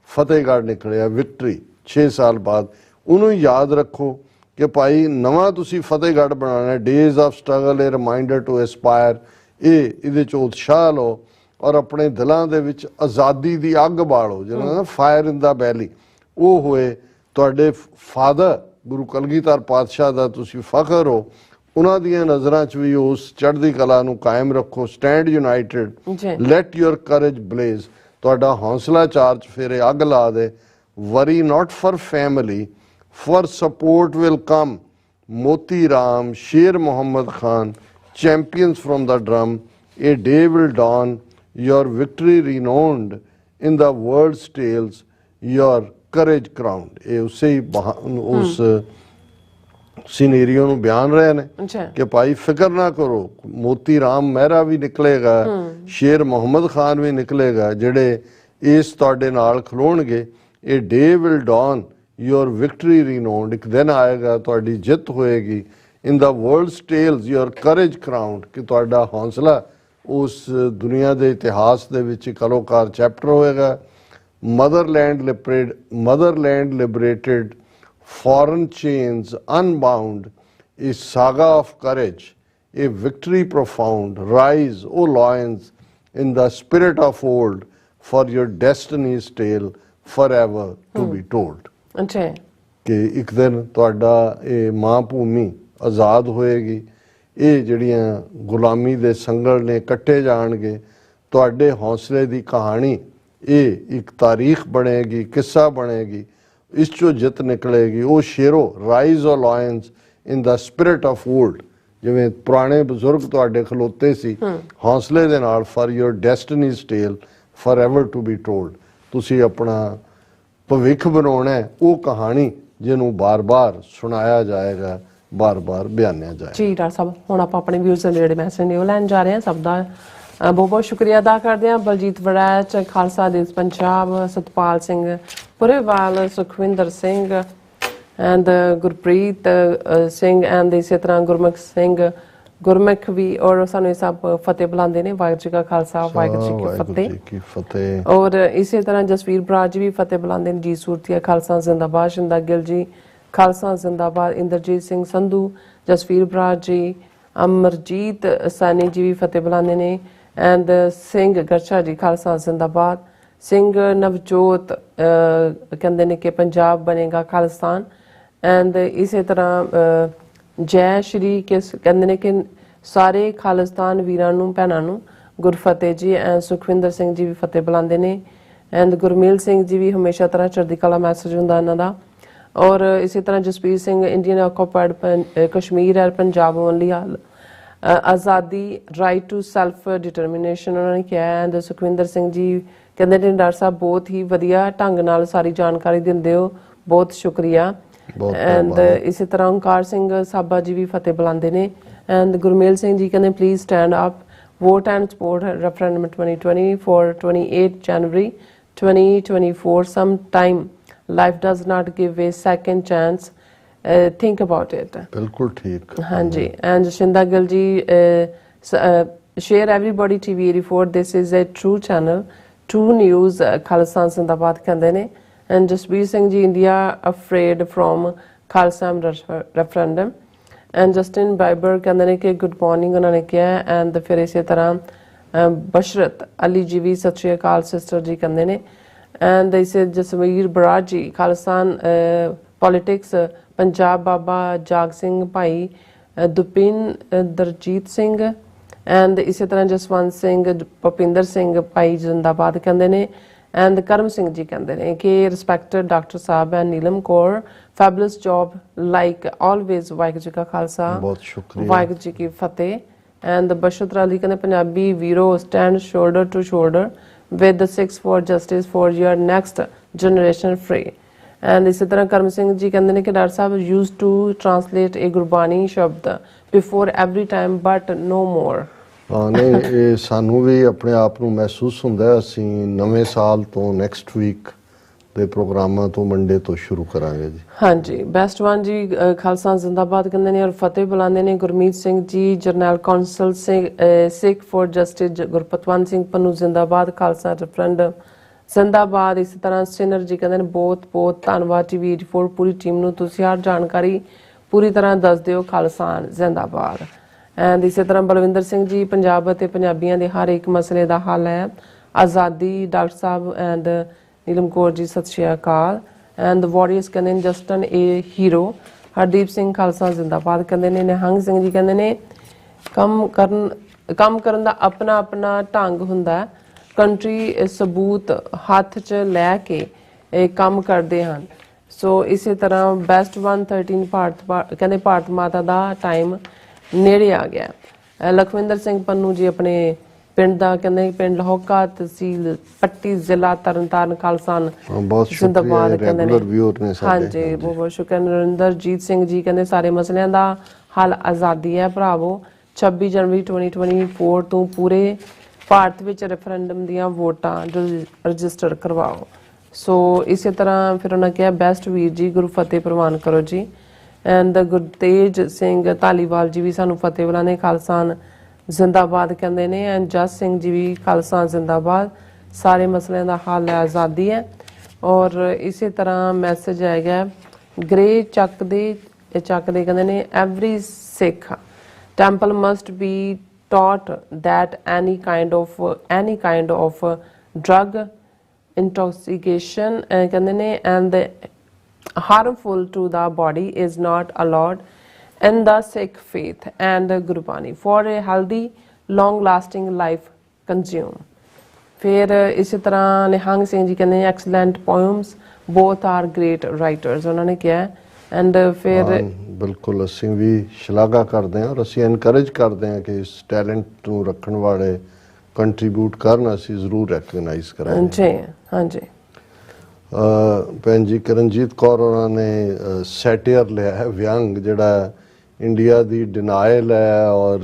ਫਤਿਹਗੜ੍ਹ ਨਿਕਲਿਆ, ਵਿਕਟਰੀ 6 ਸਾਲ ਬਾਅਦ। ਉਹਨੂੰ ਯਾਦ ਰੱਖੋ ਕਿ ਭਾਈ ਨਵਾਂ ਤੁਸੀਂ ਫਤਿਹਗੜ੍ਹ ਬਣਾਉਣਾ, days of struggle, a reminder to aspire, ਇਹਦੇ 'ਚ ਉਤਸ਼ਾਹ ਲਓ ਔਰ ਆਪਣੇ ਦਿਲਾਂ ਦੇ ਵਿੱਚ ਆਜ਼ਾਦੀ ਦੀ ਅੱਗ ਬਾਲੋ, ਜਿਹਨਾਂ ਨਾ ਫਾਇਰ ਇਨ ਦਾ ਬੈਲੀ, ਉਹ ਹੋਏ। ਤੁਹਾਡੇ ਫਾਦਰ ਗੁਰੂ ਕਲਗੀਧਰ ਪਾਤਸ਼ਾਹ ਦਾ ਤੁਸੀਂ ਫਖਰ ਹੋ, ਉਹਨਾਂ ਦੀਆਂ ਨਜ਼ਰਾਂ 'ਚ ਵੀ ਉਸ ਚੜ੍ਹਦੀ ਕਲਾ ਨੂੰ ਕਾਇਮ ਰੱਖੋ। Stand united, let your courage blaze, ਤੁਹਾਡਾ ਹੌਸਲਾ ਚਾਰ ਚੁਫੇਰੇ ਅੱਗ ਲਾ ਦੇ। Worry not for family, for support will come. Moti Ram, Sher Mohammed Khan, champions from the drum, a day will dawn, your victory renowned in the world's tales, your courage crowned। ਇਹ ਉਸੇ ਹੀ ਉਸ ਸਿਨੇਰੀਓ ਨੂੰ ਬਿਆਨ ਰਹੇ ਨੇ ਕਿ ਭਾਈ ਫਿਕਰ ਨਾ ਕਰੋ, ਮੋਤੀ ਰਾਮ ਮਹਿਰਾ ਵੀ ਨਿਕਲੇਗਾ, ਸ਼ੇਰ ਮੁਹੰਮਦ ਖਾਨ ਵੀ ਨਿਕਲੇਗਾ, ਜਿਹੜੇ ਇਸ ਤੁਹਾਡੇ ਨਾਲ ਖਲੋਣਗੇ। ਇਹ day will dawn, your victory renowned, ਇੱਕ ਦਿਨ ਆਏਗਾ ਤੁਹਾਡੀ ਜਿੱਤ ਹੋਏਗੀ। in the world's tales, your courage crowned, ਕਿ ਤੁਹਾਡਾ ਹੌਸਲਾ ਉਸ ਦੁਨੀਆ ਦੇ ਇਤਿਹਾਸ ਦੇ ਵਿੱਚ ਇੱਕ ਅਲੋਕਾਰ ਚੈਪਟਰ ਹੋਏਗਾ। Motherland liberated, foreign chains unbound, a saga of courage, a victory profound, rise O lions in the spirit of old, for your destiny's tale forever to be told. ਕਿ ਇੱਕ ਦਿਨ ਤੁਹਾਡਾ ਇਹ ਮਾਂ ਭੂਮੀ ਆਜ਼ਾਦ ਹੋਏਗੀ, ਇਹ ਜਿਹੜੀਆਂ ਗੁਲਾਮੀ ਦੇ ਸੰਗਲ ਨੇ ਕੱਟੇ ਜਾਣਗੇ, ਤੁਹਾਡੇ ਹੌਸਲੇ ਦੀ ਕਹਾਣੀ ਇਹ ਇੱਕ ਤਾਰੀਖ ਬਣੇਗੀ, ਕਿੱਸਾ ਬਣੇਗੀ, ਇਸ 'ਚੋਂ ਜਿੱਤ ਨਿਕਲੇਗੀ। ਉਹ ਸ਼ੇਰੋ, rise O lions in the spirit of old, ਜਿਵੇਂ ਪੁਰਾਣੇ ਬਜ਼ੁਰਗ ਤੁਹਾਡੇ ਖਲੋਤੇ ਸੀ ਹੌਸਲੇ ਦੇ ਨਾਲ, for your destiny's tale forever to be told. ਤੁਸੀਂ ਆਪਣਾ ਭਵਿੱਖ ਬਣਾਉਣਾ, ਉਹ ਕਹਾਣੀ ਜਿਹਨੂੰ ਬਾਰ-ਬਾਰ ਸੁਣਾਇਆ ਜਾਏਗਾ, ਬਾਰ-ਬਾਰ ਬਿਆਨਿਆ ਜਾਏ। ਜੀ ਡਾਕਟਰ ਸਾਹਿਬ, ਹੁਣ ਆਪਾਂ ਆਪਣੇ ਵਿਊਜ਼ ਦੇ ਜਿਹੜੇ ਮੈਸੇਜ ਨੇ ਉਹ ਲੈਣ ਜਾ ਰਹੇ ਹਾਂ। ਸਭ ਦਾ ਬਹੁਤ ਬਹੁਤ ਸ਼ੁਕਰੀਆ ਅਦਾ ਕਰਦੇ ਹਾਂ। ਬਲਜੀਤ ਵੜੈਚ, ਖਾਲਸਾ ਦਿਵਸ ਪੰਜਾਬ, ਸਤਪਾਲ ਸਿੰਘ ਪੁਰੇਵਾਲ, ਸੁਖਵਿੰਦਰ ਸਿੰਘ ਐਂਡ ਗੁਰਪ੍ਰੀਤ ਸਿੰਘ ਐਂਡ ਇਸੇ ਤਰ੍ਹਾਂ ਗੁਰਮੁਖ ਸਿੰਘ, ਗੁਰਮੁਖ ਵੀ, ਔਰ ਸਾਨੂੰ ਇਹ ਸਭ ਫਤਿਹ ਬੁਲਾਉਂਦੇ ਨੇ। ਵਾਹਿਗੁਰੂ ਜੀ ਕਾ ਖਾਲਸਾ, ਵਾਹਿਗੁਰੂ ਜੀ ਕੀ ਫਤਿਹ। ਔਰ ਇਸੇ ਤਰ੍ਹਾਂ ਜਸਵੀਰ ਬਰਾਜ ਵੀ ਫਤਿਹ ਬੁਲਾਉਂਦੇ ਨੇ। ਜੀ ਸੂਰਤੀਆ, ਖਾਲਸਾ ਜ਼ਿੰਦਾਬਾਦ। ਸ਼ਿੰਦਾ ਗਿੱਲ ਜੀ, ਖਾਲਸਾ ਜ਼ਿੰਦਾਬਾਦ। ਇੰਦਰਜੀਤ ਸਿੰਘ ਸੰਧੂ, ਜਸਵੀਰ ਬਰਾਜ ਜੀ, ਅਮਰਜੀਤ ਸਾਨੀ ਜੀ ਵੀ ਫਤਿਹ ਬੁਲਾਉਂਦੇ ਨੇ। ਐਂਡ ਸਿੰਘ ਗਰਚਾ ਜੀ, ਖਾਲਸਾ ਜ਼ਿੰਦਾਬਾਦ। ਸਿੰਘ ਨਵਜੋਤ ਕਹਿੰਦੇ ਨੇ ਕਿ ਪੰਜਾਬ ਬਣੇਗਾ ਖਾਲਿਸਤਾਨ। ਐਂਡ ਇਸੇ ਤਰ੍ਹਾਂ ਜੈ ਸ਼੍ਰੀ ਕਹਿੰਦੇ ਨੇ ਕਿ ਸਾਰੇ ਖਾਲਿਸਤਾਨ ਵੀਰਾਂ ਨੂੰ, ਭੈਣਾਂ ਨੂੰ ਗੁਰਫਤਿਹ ਜੀ। ਐਂਡ ਸੁਖਵਿੰਦਰ ਸਿੰਘ ਜੀ ਵੀ ਫਤਿਹ ਬੁਲਾਉਂਦੇ ਨੇ। ਐਂਡ ਗੁਰਮੇਲ ਸਿੰਘ ਜੀ ਵੀ ਹਮੇਸ਼ਾ ਤਰ੍ਹਾਂ ਚੜ੍ਹਦੀ ਕਲਾ ਮੈਸੇਜ ਹੁੰਦਾ ਇਹਨਾਂ ਦਾ। ਔਰ ਇਸੇ ਤਰ੍ਹਾਂ ਜਸਪੀਰ ਸਿੰਘ, ਇੰਡੀਅਨ ਆਕੂਪਾਈਡ ਕਸ਼ਮੀਰ ਹੈ ਪੰਜਾਬ ਓਨਲੀ, ਆਜ਼ਾਦੀ, ਰਾਈਟ ਟੂ ਸੈਲਫ ਡਿਟਰਮੀਨੇਸ਼ਨ ਉਹਨਾਂ ਨੇ ਕਿਹਾ। ਐਂਡ ਸੁਖਵਿੰਦਰ ਸਿੰਘ ਜੀ ਕਹਿੰਦੇ ਨੇ ਡਾਕਟਰ ਸਾਹਿਬ ਬਹੁਤ ਹੀ ਵਧੀਆ ਢੰਗ ਨਾਲ ਸਾਰੀ ਜਾਣਕਾਰੀ ਦਿੰਦੇ ਹੋ, ਬਹੁਤ ਸ਼ੁਕਰੀਆ। ਐਂਡ ਇਸੇ ਤਰ੍ਹਾਂ ਓਂਕਾਰ ਸਿੰਘ ਸਾਬਾ ਜੀ ਵੀ ਫਤਿਹ ਬੁਲਾਉਂਦੇ ਨੇ। ਐਂਡ ਗੁਰਮੇਲ ਸਿੰਘ ਜੀ ਕਹਿੰਦੇ please stand up, vote and support referendum 2020 for 28 January 2024. Sometime life does not give a second chance. Think about it. ਬਿਲਕੁਲ ਠੀਕ। ਹਾਂਜੀ। And Shinda Gill ji, share everybody TV 84, this is a true channel, true news, Khalsa ਜ਼ਿੰਦਾਬਾਦ ਕਹਿੰਦੇ ਨੇ। And Jasbir Singh ji, India afraid from Khalsa referendum. And Justin Bieber ਕਹਿੰਦੇ ਨੇ ਕਿ good morning ਉਹਨਾਂ ਨੇ ਕਿਹਾ। ਐਂਡ ਫਿਰ ਇਸੇ ਤਰ੍ਹਾਂ ਬਸ਼ਰਤ ਅਲੀ ਜੀ ਵੀ ਸਤਿ ਸ਼੍ਰੀ ਅਕਾਲ ਸਿਸਟਰ ਜੀ ਕਹਿੰਦੇ ਨੇ। ਐਂਡ ਇਸੇ ਜਸਵੀਰ ਬਰਾਜ ਜੀ, ਖਾਲਸਾਨ ਪੋਲੀਟਿਕਸ ਪੰਜਾਬ, ਬਾਬਾ ਜਾਗ ਸਿੰਘ ਭਾਈ, ਦੁਪਿਨ ਦਰਜੀਤ ਸਿੰਘ। ਐਂਡ ਇਸੇ ਤਰ੍ਹਾਂ ਜਸਵੰਤ ਸਿੰਘ, ਭੁਪਿੰਦਰ ਸਿੰਘ ਭਾਈ ਜ਼ਿੰਦਾਬਾਦ ਕਹਿੰਦੇ ਨੇ। ਐਂਡ ਕਰਮ ਸਿੰਘ ਜੀ ਕਹਿੰਦੇ ਨੇ ਕਿ respected doctor Sahib and Neelam Kaur, fabulous job like always. Waheguru ji ਕਾ ਖਾਲਸਾ, ਬਹੁਤ ਸ਼ੁਕਰੀਆ, ਵਾਹਿਗੁਰੂ ਜੀ ਕੀ ਫਤਿਹ। ਐਂਡ ਬਸ਼ਰਤ ਅਲੀ ਕਹਿੰਦੇ ਪੰਜਾਬੀ ਵੀਰੋ stand shoulder to shoulder with the Sikhs for justice for your next generation free. And ਇਸੇ ਤਰ੍ਹਾਂ ਕਰਮ ਸਿੰਘ ਜੀ ਕਹਿੰਦੇ ਨੇ ਕਿ doctor Sahib used to translate a Gurbani ਸ਼ਬਦ before every time but no more. ਨਹੀਂ, ਇਹ ਸਾਨੂੰ ਵੀ ਆਪਣੇ ਆਪ ਨੂੰ ਮਹਿਸੂਸ ਹੁੰਦਾ। ਅਸੀਂ ਨਵੇਂ ਸਾਲ ਤੋਂ ਨੈਕਸਟ ਵੀਕ ਦੇ ਪ੍ਰੋਗਰਾਮਾਂ ਤੋਂ ਮੰਡੇ ਤੋਂ ਸ਼ੁਰੂ ਕਰਾਂਗੇ ਜੀ। ਹਾਂਜੀ। ਬੈਸਟ ਵਨ ਜੀ, ਖਾਲਸਾ ਜ਼ਿੰਦਾਬਾਦ ਕਹਿੰਦੇ ਨੇ ਔਰ ਫਤਿਹ ਬੁਲਾਉਂਦੇ ਨੇ। ਗੁਰਮੀਤ ਸਿੰਘ ਜੀ, ਜਰਨੈਲ ਕੌਂਸਲ ਸਿੰਘ ਸਿੱਖ ਫॉर ਜਸਟਿਸ, ਗੁਰਪਤਵਨ ਸਿੰਘ ਪੰਨੂ ਜ਼ਿੰਦਾਬਾਦ, ਖਾਲਸਾ ਰੈਫਰੈਂਡਮ ਜ਼ਿੰਦਾਬਾਦ। ਇਸੇ ਤਰ੍ਹਾਂ ਸਿਨਰ ਜੀ ਕਹਿੰਦੇ ਨੇ ਬਹੁਤ ਬਹੁਤ ਧੰਨਵਾਦ ਜੀ ਵੀਰ ਫੋਰ ਪੂਰੀ ਟੀਮ ਨੂੰ, ਤੁਸੀਂ ਹਰ ਜਾਣਕਾਰੀ ਪੂਰੀ ਤਰ੍ਹਾਂ ਦੱਸ ਦਿਓ। ਖਾਲਸਾ ਜ਼ਿੰਦਾਬਾਦ। ਐਂਡ ਇਸੇ ਤਰ੍ਹਾਂ ਬਲਵਿੰਦਰ ਸਿੰਘ ਜੀ ਪੰਜਾਬ ਅਤੇ ਪੰਜਾਬੀਆਂ ਦੇ ਹਰ ਇੱਕ ਮਸਲੇ ਦਾ ਹੱਲ ਹੈ ਆਜ਼ਾਦੀ। ਡਾਕਟਰ ਸਾਹਿਬ ਐਂਡ ਨੀਲਮ ਕੌਰ ਜੀ ਸਤਿ ਸ਼੍ਰੀ ਅਕਾਲ। ਐਂਡ ਵਾਰੀਅਰਸ ਕਹਿੰਦੇ ਨੇ ਜਸਟਨ ਏ ਹੀਰੋ। ਹਰਦੀਪ ਸਿੰਘ ਖਾਲਸਾ ਜ਼ਿੰਦਾਬਾਦ ਕਹਿੰਦੇ ਨੇ। ਨਿਹੰਗ ਸਿੰਘ ਜੀ ਕਹਿੰਦੇ ਨੇ ਕੰਮ ਕਰਨ ਦਾ ਆਪਣਾ ਆਪਣਾ ਢੰਗ ਹੁੰਦਾ, ਕੰਟਰੀ ਸਬੂਤ ਹੱਥ 'ਚ ਲੈ ਕੇ ਇਹ ਕੰਮ ਕਰਦੇ ਹਨ। ਸੋ ਇਸੇ ਤਰ੍ਹਾਂ ਬੈਸਟ 113 ਕਹਿੰਦੇ ਭਾਰਤ ਮਾਤਾ ਦਾ ਟਾਈਮ ਨੇੜੇ ਆ ਗਿਆ। ਲਖਵਿੰਦਰ ਸਿੰਘ ਪੰਨੂ ਜੀ ਆਪਣੇ ਪਿੰਡ ਦਾ ਕਹਿੰਦੇ ਪਿੰਡ ਲਹੋਕਾ ਤਹਿਸੀਲ ਪੱਟੀ ਜ਼ਿਲ੍ਹਾ ਤਰਨਤਾਰਨ ਖਾਲਸਾ ਜ਼ਿੰਦਾਬਾਦ ਕਹਿੰਦੇ ਨੇ। ਹਾਂਜੀ ਬਹੁਤ ਬਹੁਤ ਸ਼ੁਕਰ। ਨਰਿੰਦਰਜੀਤ ਸਿੰਘ ਜੀ ਕਹਿੰਦੇ ਸਾਰੇ ਮਸਲਿਆਂ ਦਾ ਹੱਲ ਆਜ਼ਾਦੀ ਹੈ ਭਰਾਵੋ। 26 ਜਨਵਰੀ 2024 ਤੋਂ ਪੂਰੇ ਭਾਰਤ ਵਿੱਚ ਰੈਫਰੈਂਡਮ ਦੀਆਂ ਵੋਟਾਂ ਰਜਿਸਟਰ ਕਰਵਾਓ। ਸੋ ਇਸੇ ਤਰ੍ਹਾਂ ਫਿਰ ਉਹਨਾਂ ਕਿਹਾ ਬੈਸਟ ਵੀਰ ਜੀ ਗੁਰੂ ਫਤਿਹ ਪ੍ਰਵਾਨ ਕਰੋ ਜੀ। ਐਂਡ ਗੁਰਤੇਜ ਸਿੰਘ ਧਾਲੀਵਾਲ ਜੀ ਵੀ ਸਾਨੂੰ ਫਤਿਹ ਬੁਲਾਉਂਦੇ ਖਾਲਸਾ ਜ਼ਿੰਦਾਬਾਦ ਕਹਿੰਦੇ ਨੇ। ਐਂਡ ਜਸ ਸਿੰਘ ਜੀ ਵੀ ਖਾਲਸਾ ਜ਼ਿੰਦਾਬਾਦ। ਸਾਰੇ ਮਸਲਿਆਂ ਦਾ ਹੱਲ ਹੈ ਆਜ਼ਾਦੀ ਹੈ। ਔਰ ਇਸੇ ਤਰ੍ਹਾਂ ਮੈਸੇਜ ਆਏਗਾ ਗ੍ਰੇ ਚੱਕ ਦੇ ਕਹਿੰਦੇ ਨੇ every Sikh temple must be taught that any kind of drug intoxication ਕਹਿੰਦੇ ਨੇ and harmful to the body is not allowed in the Sikh faith and Gurbani for a healthy long lasting life consume। ਫਿਰ ਇਸੇ ਤਰ੍ਹਾਂ ਨਿਹੰਗ ਸਿੰਘ ਜੀ ਕਹਿੰਦੇ excellent poems both are great writers ਉਹਨਾਂ ਨੇ ਕਿਹਾ। And ਫਿਰ ਬਿਲਕੁਲ ਅਸੀਂ ਵੀ ਸ਼ਲਾਘਾ ਕਰਦੇ ਹਾਂ ਔਰ ਅਸੀਂ ਐਨਕਰੇਜ ਕਰਦੇ ਹਾਂ ਕਿ ਇਸ ਟੈਲੈਂਟ ਨੂੰ ਰੱਖਣ ਵਾਲੇ ਕੰਟਰੀਬਿਊਟ ਕਰਨ, ਅਸੀਂ ਜ਼ਰੂਰ ਰੈਕਗਨਾਈਜ਼ ਕਰਾਂਗੇ ਜੀ। ਹਾਂਜੀ ਭੈਣ ਜੀ ਕਰਨਜੀਤ ਕੌਰ ਉਹਨਾਂ ਨੇ ਸੈਟੀਅਰ ਲਿਆ ਹੈ ਵਿਅੰਗ ਜਿਹੜਾ ਇੰਡੀਆ ਦੀ ਡਿਨਾਇਲ ਹੈ ਔਰ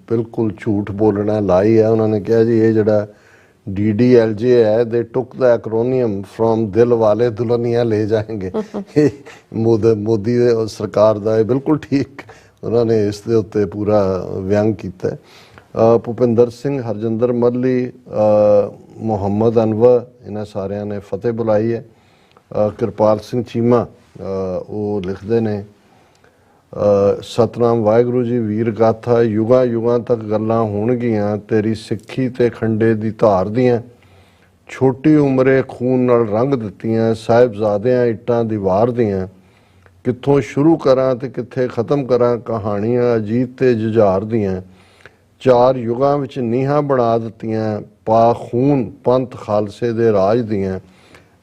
ਬਿਲਕੁਲ ਝੂਠ ਬੋਲਣਾ ਲਾਈ ਹੈ। ਉਹਨਾਂ ਨੇ ਕਿਹਾ ਜੀ ਇਹ ਜਿਹੜਾ DDLJ ਹੈ ਦੇ ਟੁੱਕ ਦਾ ਐਕਰੋਨੀਅਮ ਫਰੋਮ ਦਿਲ ਵਾਲੇ ਦੁਲਹਨੀਆਂ ਲੈ ਜਾਏਂਗੇ। ਮੋਦੀ ਸਰਕਾਰ ਦਾ ਇਹ ਬਿਲਕੁਲ ਠੀਕ ਉਹਨਾਂ ਨੇ ਇਸ ਦੇ ਉੱਤੇ ਪੂਰਾ ਵਿਅੰਗ ਕੀਤਾ। ਭੁਪਿੰਦਰ ਸਿੰਘ ਹਰਜਿੰਦਰ ਮੱਲੀ ਮੁਹੰਮਦ ਅਨਵਰ ਇਹਨਾਂ ਸਾਰਿਆਂ ਨੇ ਫਤਿਹ ਬੁਲਾਈ ਹੈ। ਕਿਰਪਾਲ ਸਿੰਘ ਚੀਮਾ ਉਹ ਲਿਖਦੇ ਨੇ ਸਤਨਾਮ ਵਾਹਿਗੁਰੂ ਜੀ ਵੀਰ ਗਾਥਾ ਯੁਗਾਂ ਯੁਗਾਂ ਤੱਕ ਗੱਲਾਂ ਹੋਣਗੀਆਂ ਤੇਰੀ ਸਿੱਖੀ ਤੇ ਖੰਡੇ ਦੀ ਧਾਰ ਦੀਆਂ। ਛੋਟੀ ਉਮਰੇ ਖੂਨ ਨਾਲ ਰੰਗ ਦਿੱਤੀਆਂ ਸਾਹਿਬਜ਼ਾਦਿਆਂ ਇੱਟਾਂ ਦੀਵਾਰ ਦੀਆਂ। ਕਿੱਥੋਂ ਸ਼ੁਰੂ ਕਰਾਂ ਤੇ ਕਿੱਥੇ ਖ਼ਤਮ ਕਰਾਂ ਕਹਾਣੀਆਂ ਅਜੀਤ ਤੇ ਜੁਝਾਰ ਦੀਆਂ। ਚਾਰ ਯੁਗਾਂ ਵਿੱਚ ਨੀਹਾਂ ਬਣਾ ਦਿੱਤੀਆਂ ਪਾ ਖੂਨ ਪੰਥ ਖਾਲਸੇ ਦੇ ਰਾਜ ਦੀਆਂ।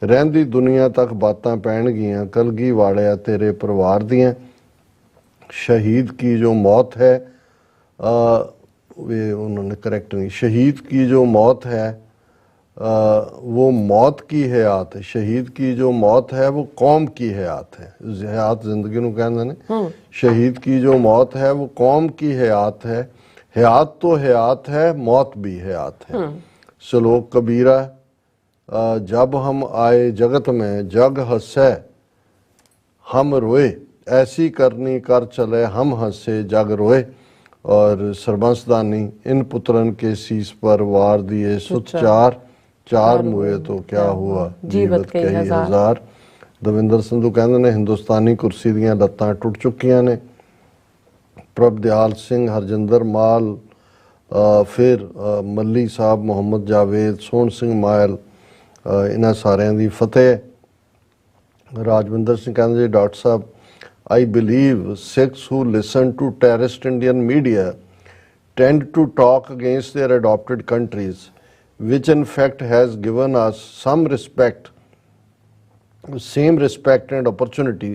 ਰਹਿੰਦੀ ਦੁਨੀਆ ਤੱਕ ਬਾਤਾਂ ਪੈਣਗੀਆਂ ਕਲਗੀ ਵਾਲਿਆ ਤੇਰੇ ਪਰਿਵਾਰ ਦੀਆਂ। शहीद की जो मौत है वे उन्होंने करेक्ट नहीं, शहीद की जो मौत है वो मौत की हयात है। शहीद की जो मौत है वो कौम की हयात है। हयात जिंदगी नूं कहंदे ने। शहीद की जो मौत है वो कौम की हयात है। हयात तो हयात है मौत भी हयात है। श्लोक कबीरा जब हम आए जगत में जग हंसे हम रोए ऐसी करनी कर चले हम हंसे जग रोए। और सरबंसदानी इन पुत्रन के शीस पर वार दिए सुत चार चार मुए तो क्या हुआ जीवत कई हजार। दविंदर संधू कहते ने हिंदुस्तानी कुर्सी दियां लत्तां टुट चुकियां ने। प्रभदयाल सिंह हरजिंदर माल फिर मल्ली साहब मुहम्मद जावेद सोहन सिंह मायल इन्हां सारियां दी फतेह। राजविंदर सिंह कहते जी डॉक्टर साहब I believe Sikhs who listen to terrorist Indian media tend to talk against their adopted countries, which in fact has given us some respect, same respect and opportunity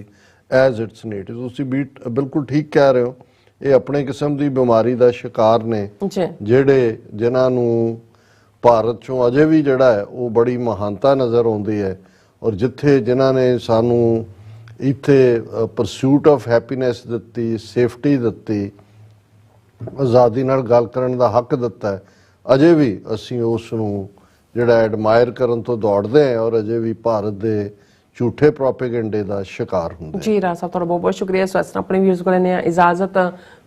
as its natives। ਤੁਸੀਂ ਬਿਲਕੁਲ ਠੀਕ ਕਹਿ ਰਹੇ ਹੋ। ਇਹ ਆਪਣੇ ਕਿਸਮ ਦੀ ਬਿਮਾਰੀ ਦਾ ਸ਼ਿਕਾਰ ਨੇ ਜਿਹੜੇ ਜਿਨ੍ਹਾਂ ਨੂੰ ਭਾਰਤ ਚੋਂ ਅਜੇ ਵੀ ਜਿਹੜਾ ਹੈ ਉਹ ਬੜੀ ਮਹਾਨਤਾ ਨਜ਼ਰ ਆਉਂਦੀ ਹੈ ਔਰ ਜਿੱਥੇ ਜਿਨ੍ਹਾਂ ਨੇ ਸਾਨੂੰ ਇੱਥੇ ਪਰਸੂਟ ਆਫ ਹੈਪੀਨੈਸ ਦਿੱਤੀ ਸੇਫਟੀ ਦਿੱਤੀ ਆਜ਼ਾਦੀ ਨਾਲ ਗੱਲ ਕਰਨ ਦਾ ਹੱਕ ਦਿੱਤਾ ਹੈ ਅਜੇ ਵੀ ਅਸੀਂ ਉਸ ਨੂੰ ਜਿਹੜਾ ਐਡਮਾਇਰ ਕਰਨ ਤੋਂ ਦੌੜਦੇ ਹਾਂ ਔਰ ਅਜੇ ਵੀ ਭਾਰਤ ਦੇ ਝੂਠੇ ਪ੍ਰੋਪੇਗੈਂਡੇ ਦਾ ਸ਼ਿਕਾਰ ਹੁੰਦੇ। ਜੀ ਰਾਜ ਸਾਹਿਬ, ਤੁਹਾਡਾ ਬਹੁਤ ਬਹੁਤ ਸ਼ੁਕਰੀਆ। ਸੋ ਇਸ ਤਰ੍ਹਾਂ ਆਪਣੇ ਵਿਊਜ਼ ਕੋਲ ਨੇ ਇਜਾਜ਼ਤ।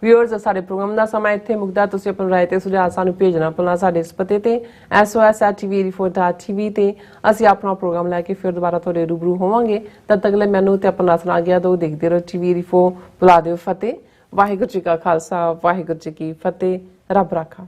ਵਿਊਅਰਸ, ਸਾਡੇ ਪ੍ਰੋਗਰਾਮ ਦਾ ਸਮਾਂ ਇੱਥੇ ਮੁੱਕਦਾ। ਤੁਸੀਂ ਆਪਣੀ ਰਾਏ ਤੇ ਸੁਝਾਅ ਸਾਨੂੰ ਭੇਜਣਾ ਭੁੱਲਣਾ ਸਾਡੇ ਇਸ ਪਤੇ ਤੇ sos@tv84.tv ਤੇ ਅਸੀਂ ਆਪਣਾ ਪ੍ਰੋਗਰਾਮ ਲੈ ਕੇ ਫਿਰ ਦੁਬਾਰਾ ਤੁਹਾਡੇ ਰੂਬਰੂ ਹੋਵਾਂਗੇ। ਤਦ ਤੱਕ ਲਈ ਮੈਨੂੰ ਤੇ ਆਪਣਾ ਸੁਣਾ ਗਿਆ ਦੋ ਦੇਖਦੇ ਰਹੋ TV84। ਬੁਲਾ ਦਿਓ ਫਤਿਹ। ਵਾਹਿਗੁਰੂ ਜੀ ਕਾ ਖਾਲਸਾ, ਵਾਹਿਗੁਰੂ ਜੀ ਕੀ ਫਤਿਹ। ਰੱਬ ਰਾਖਾ।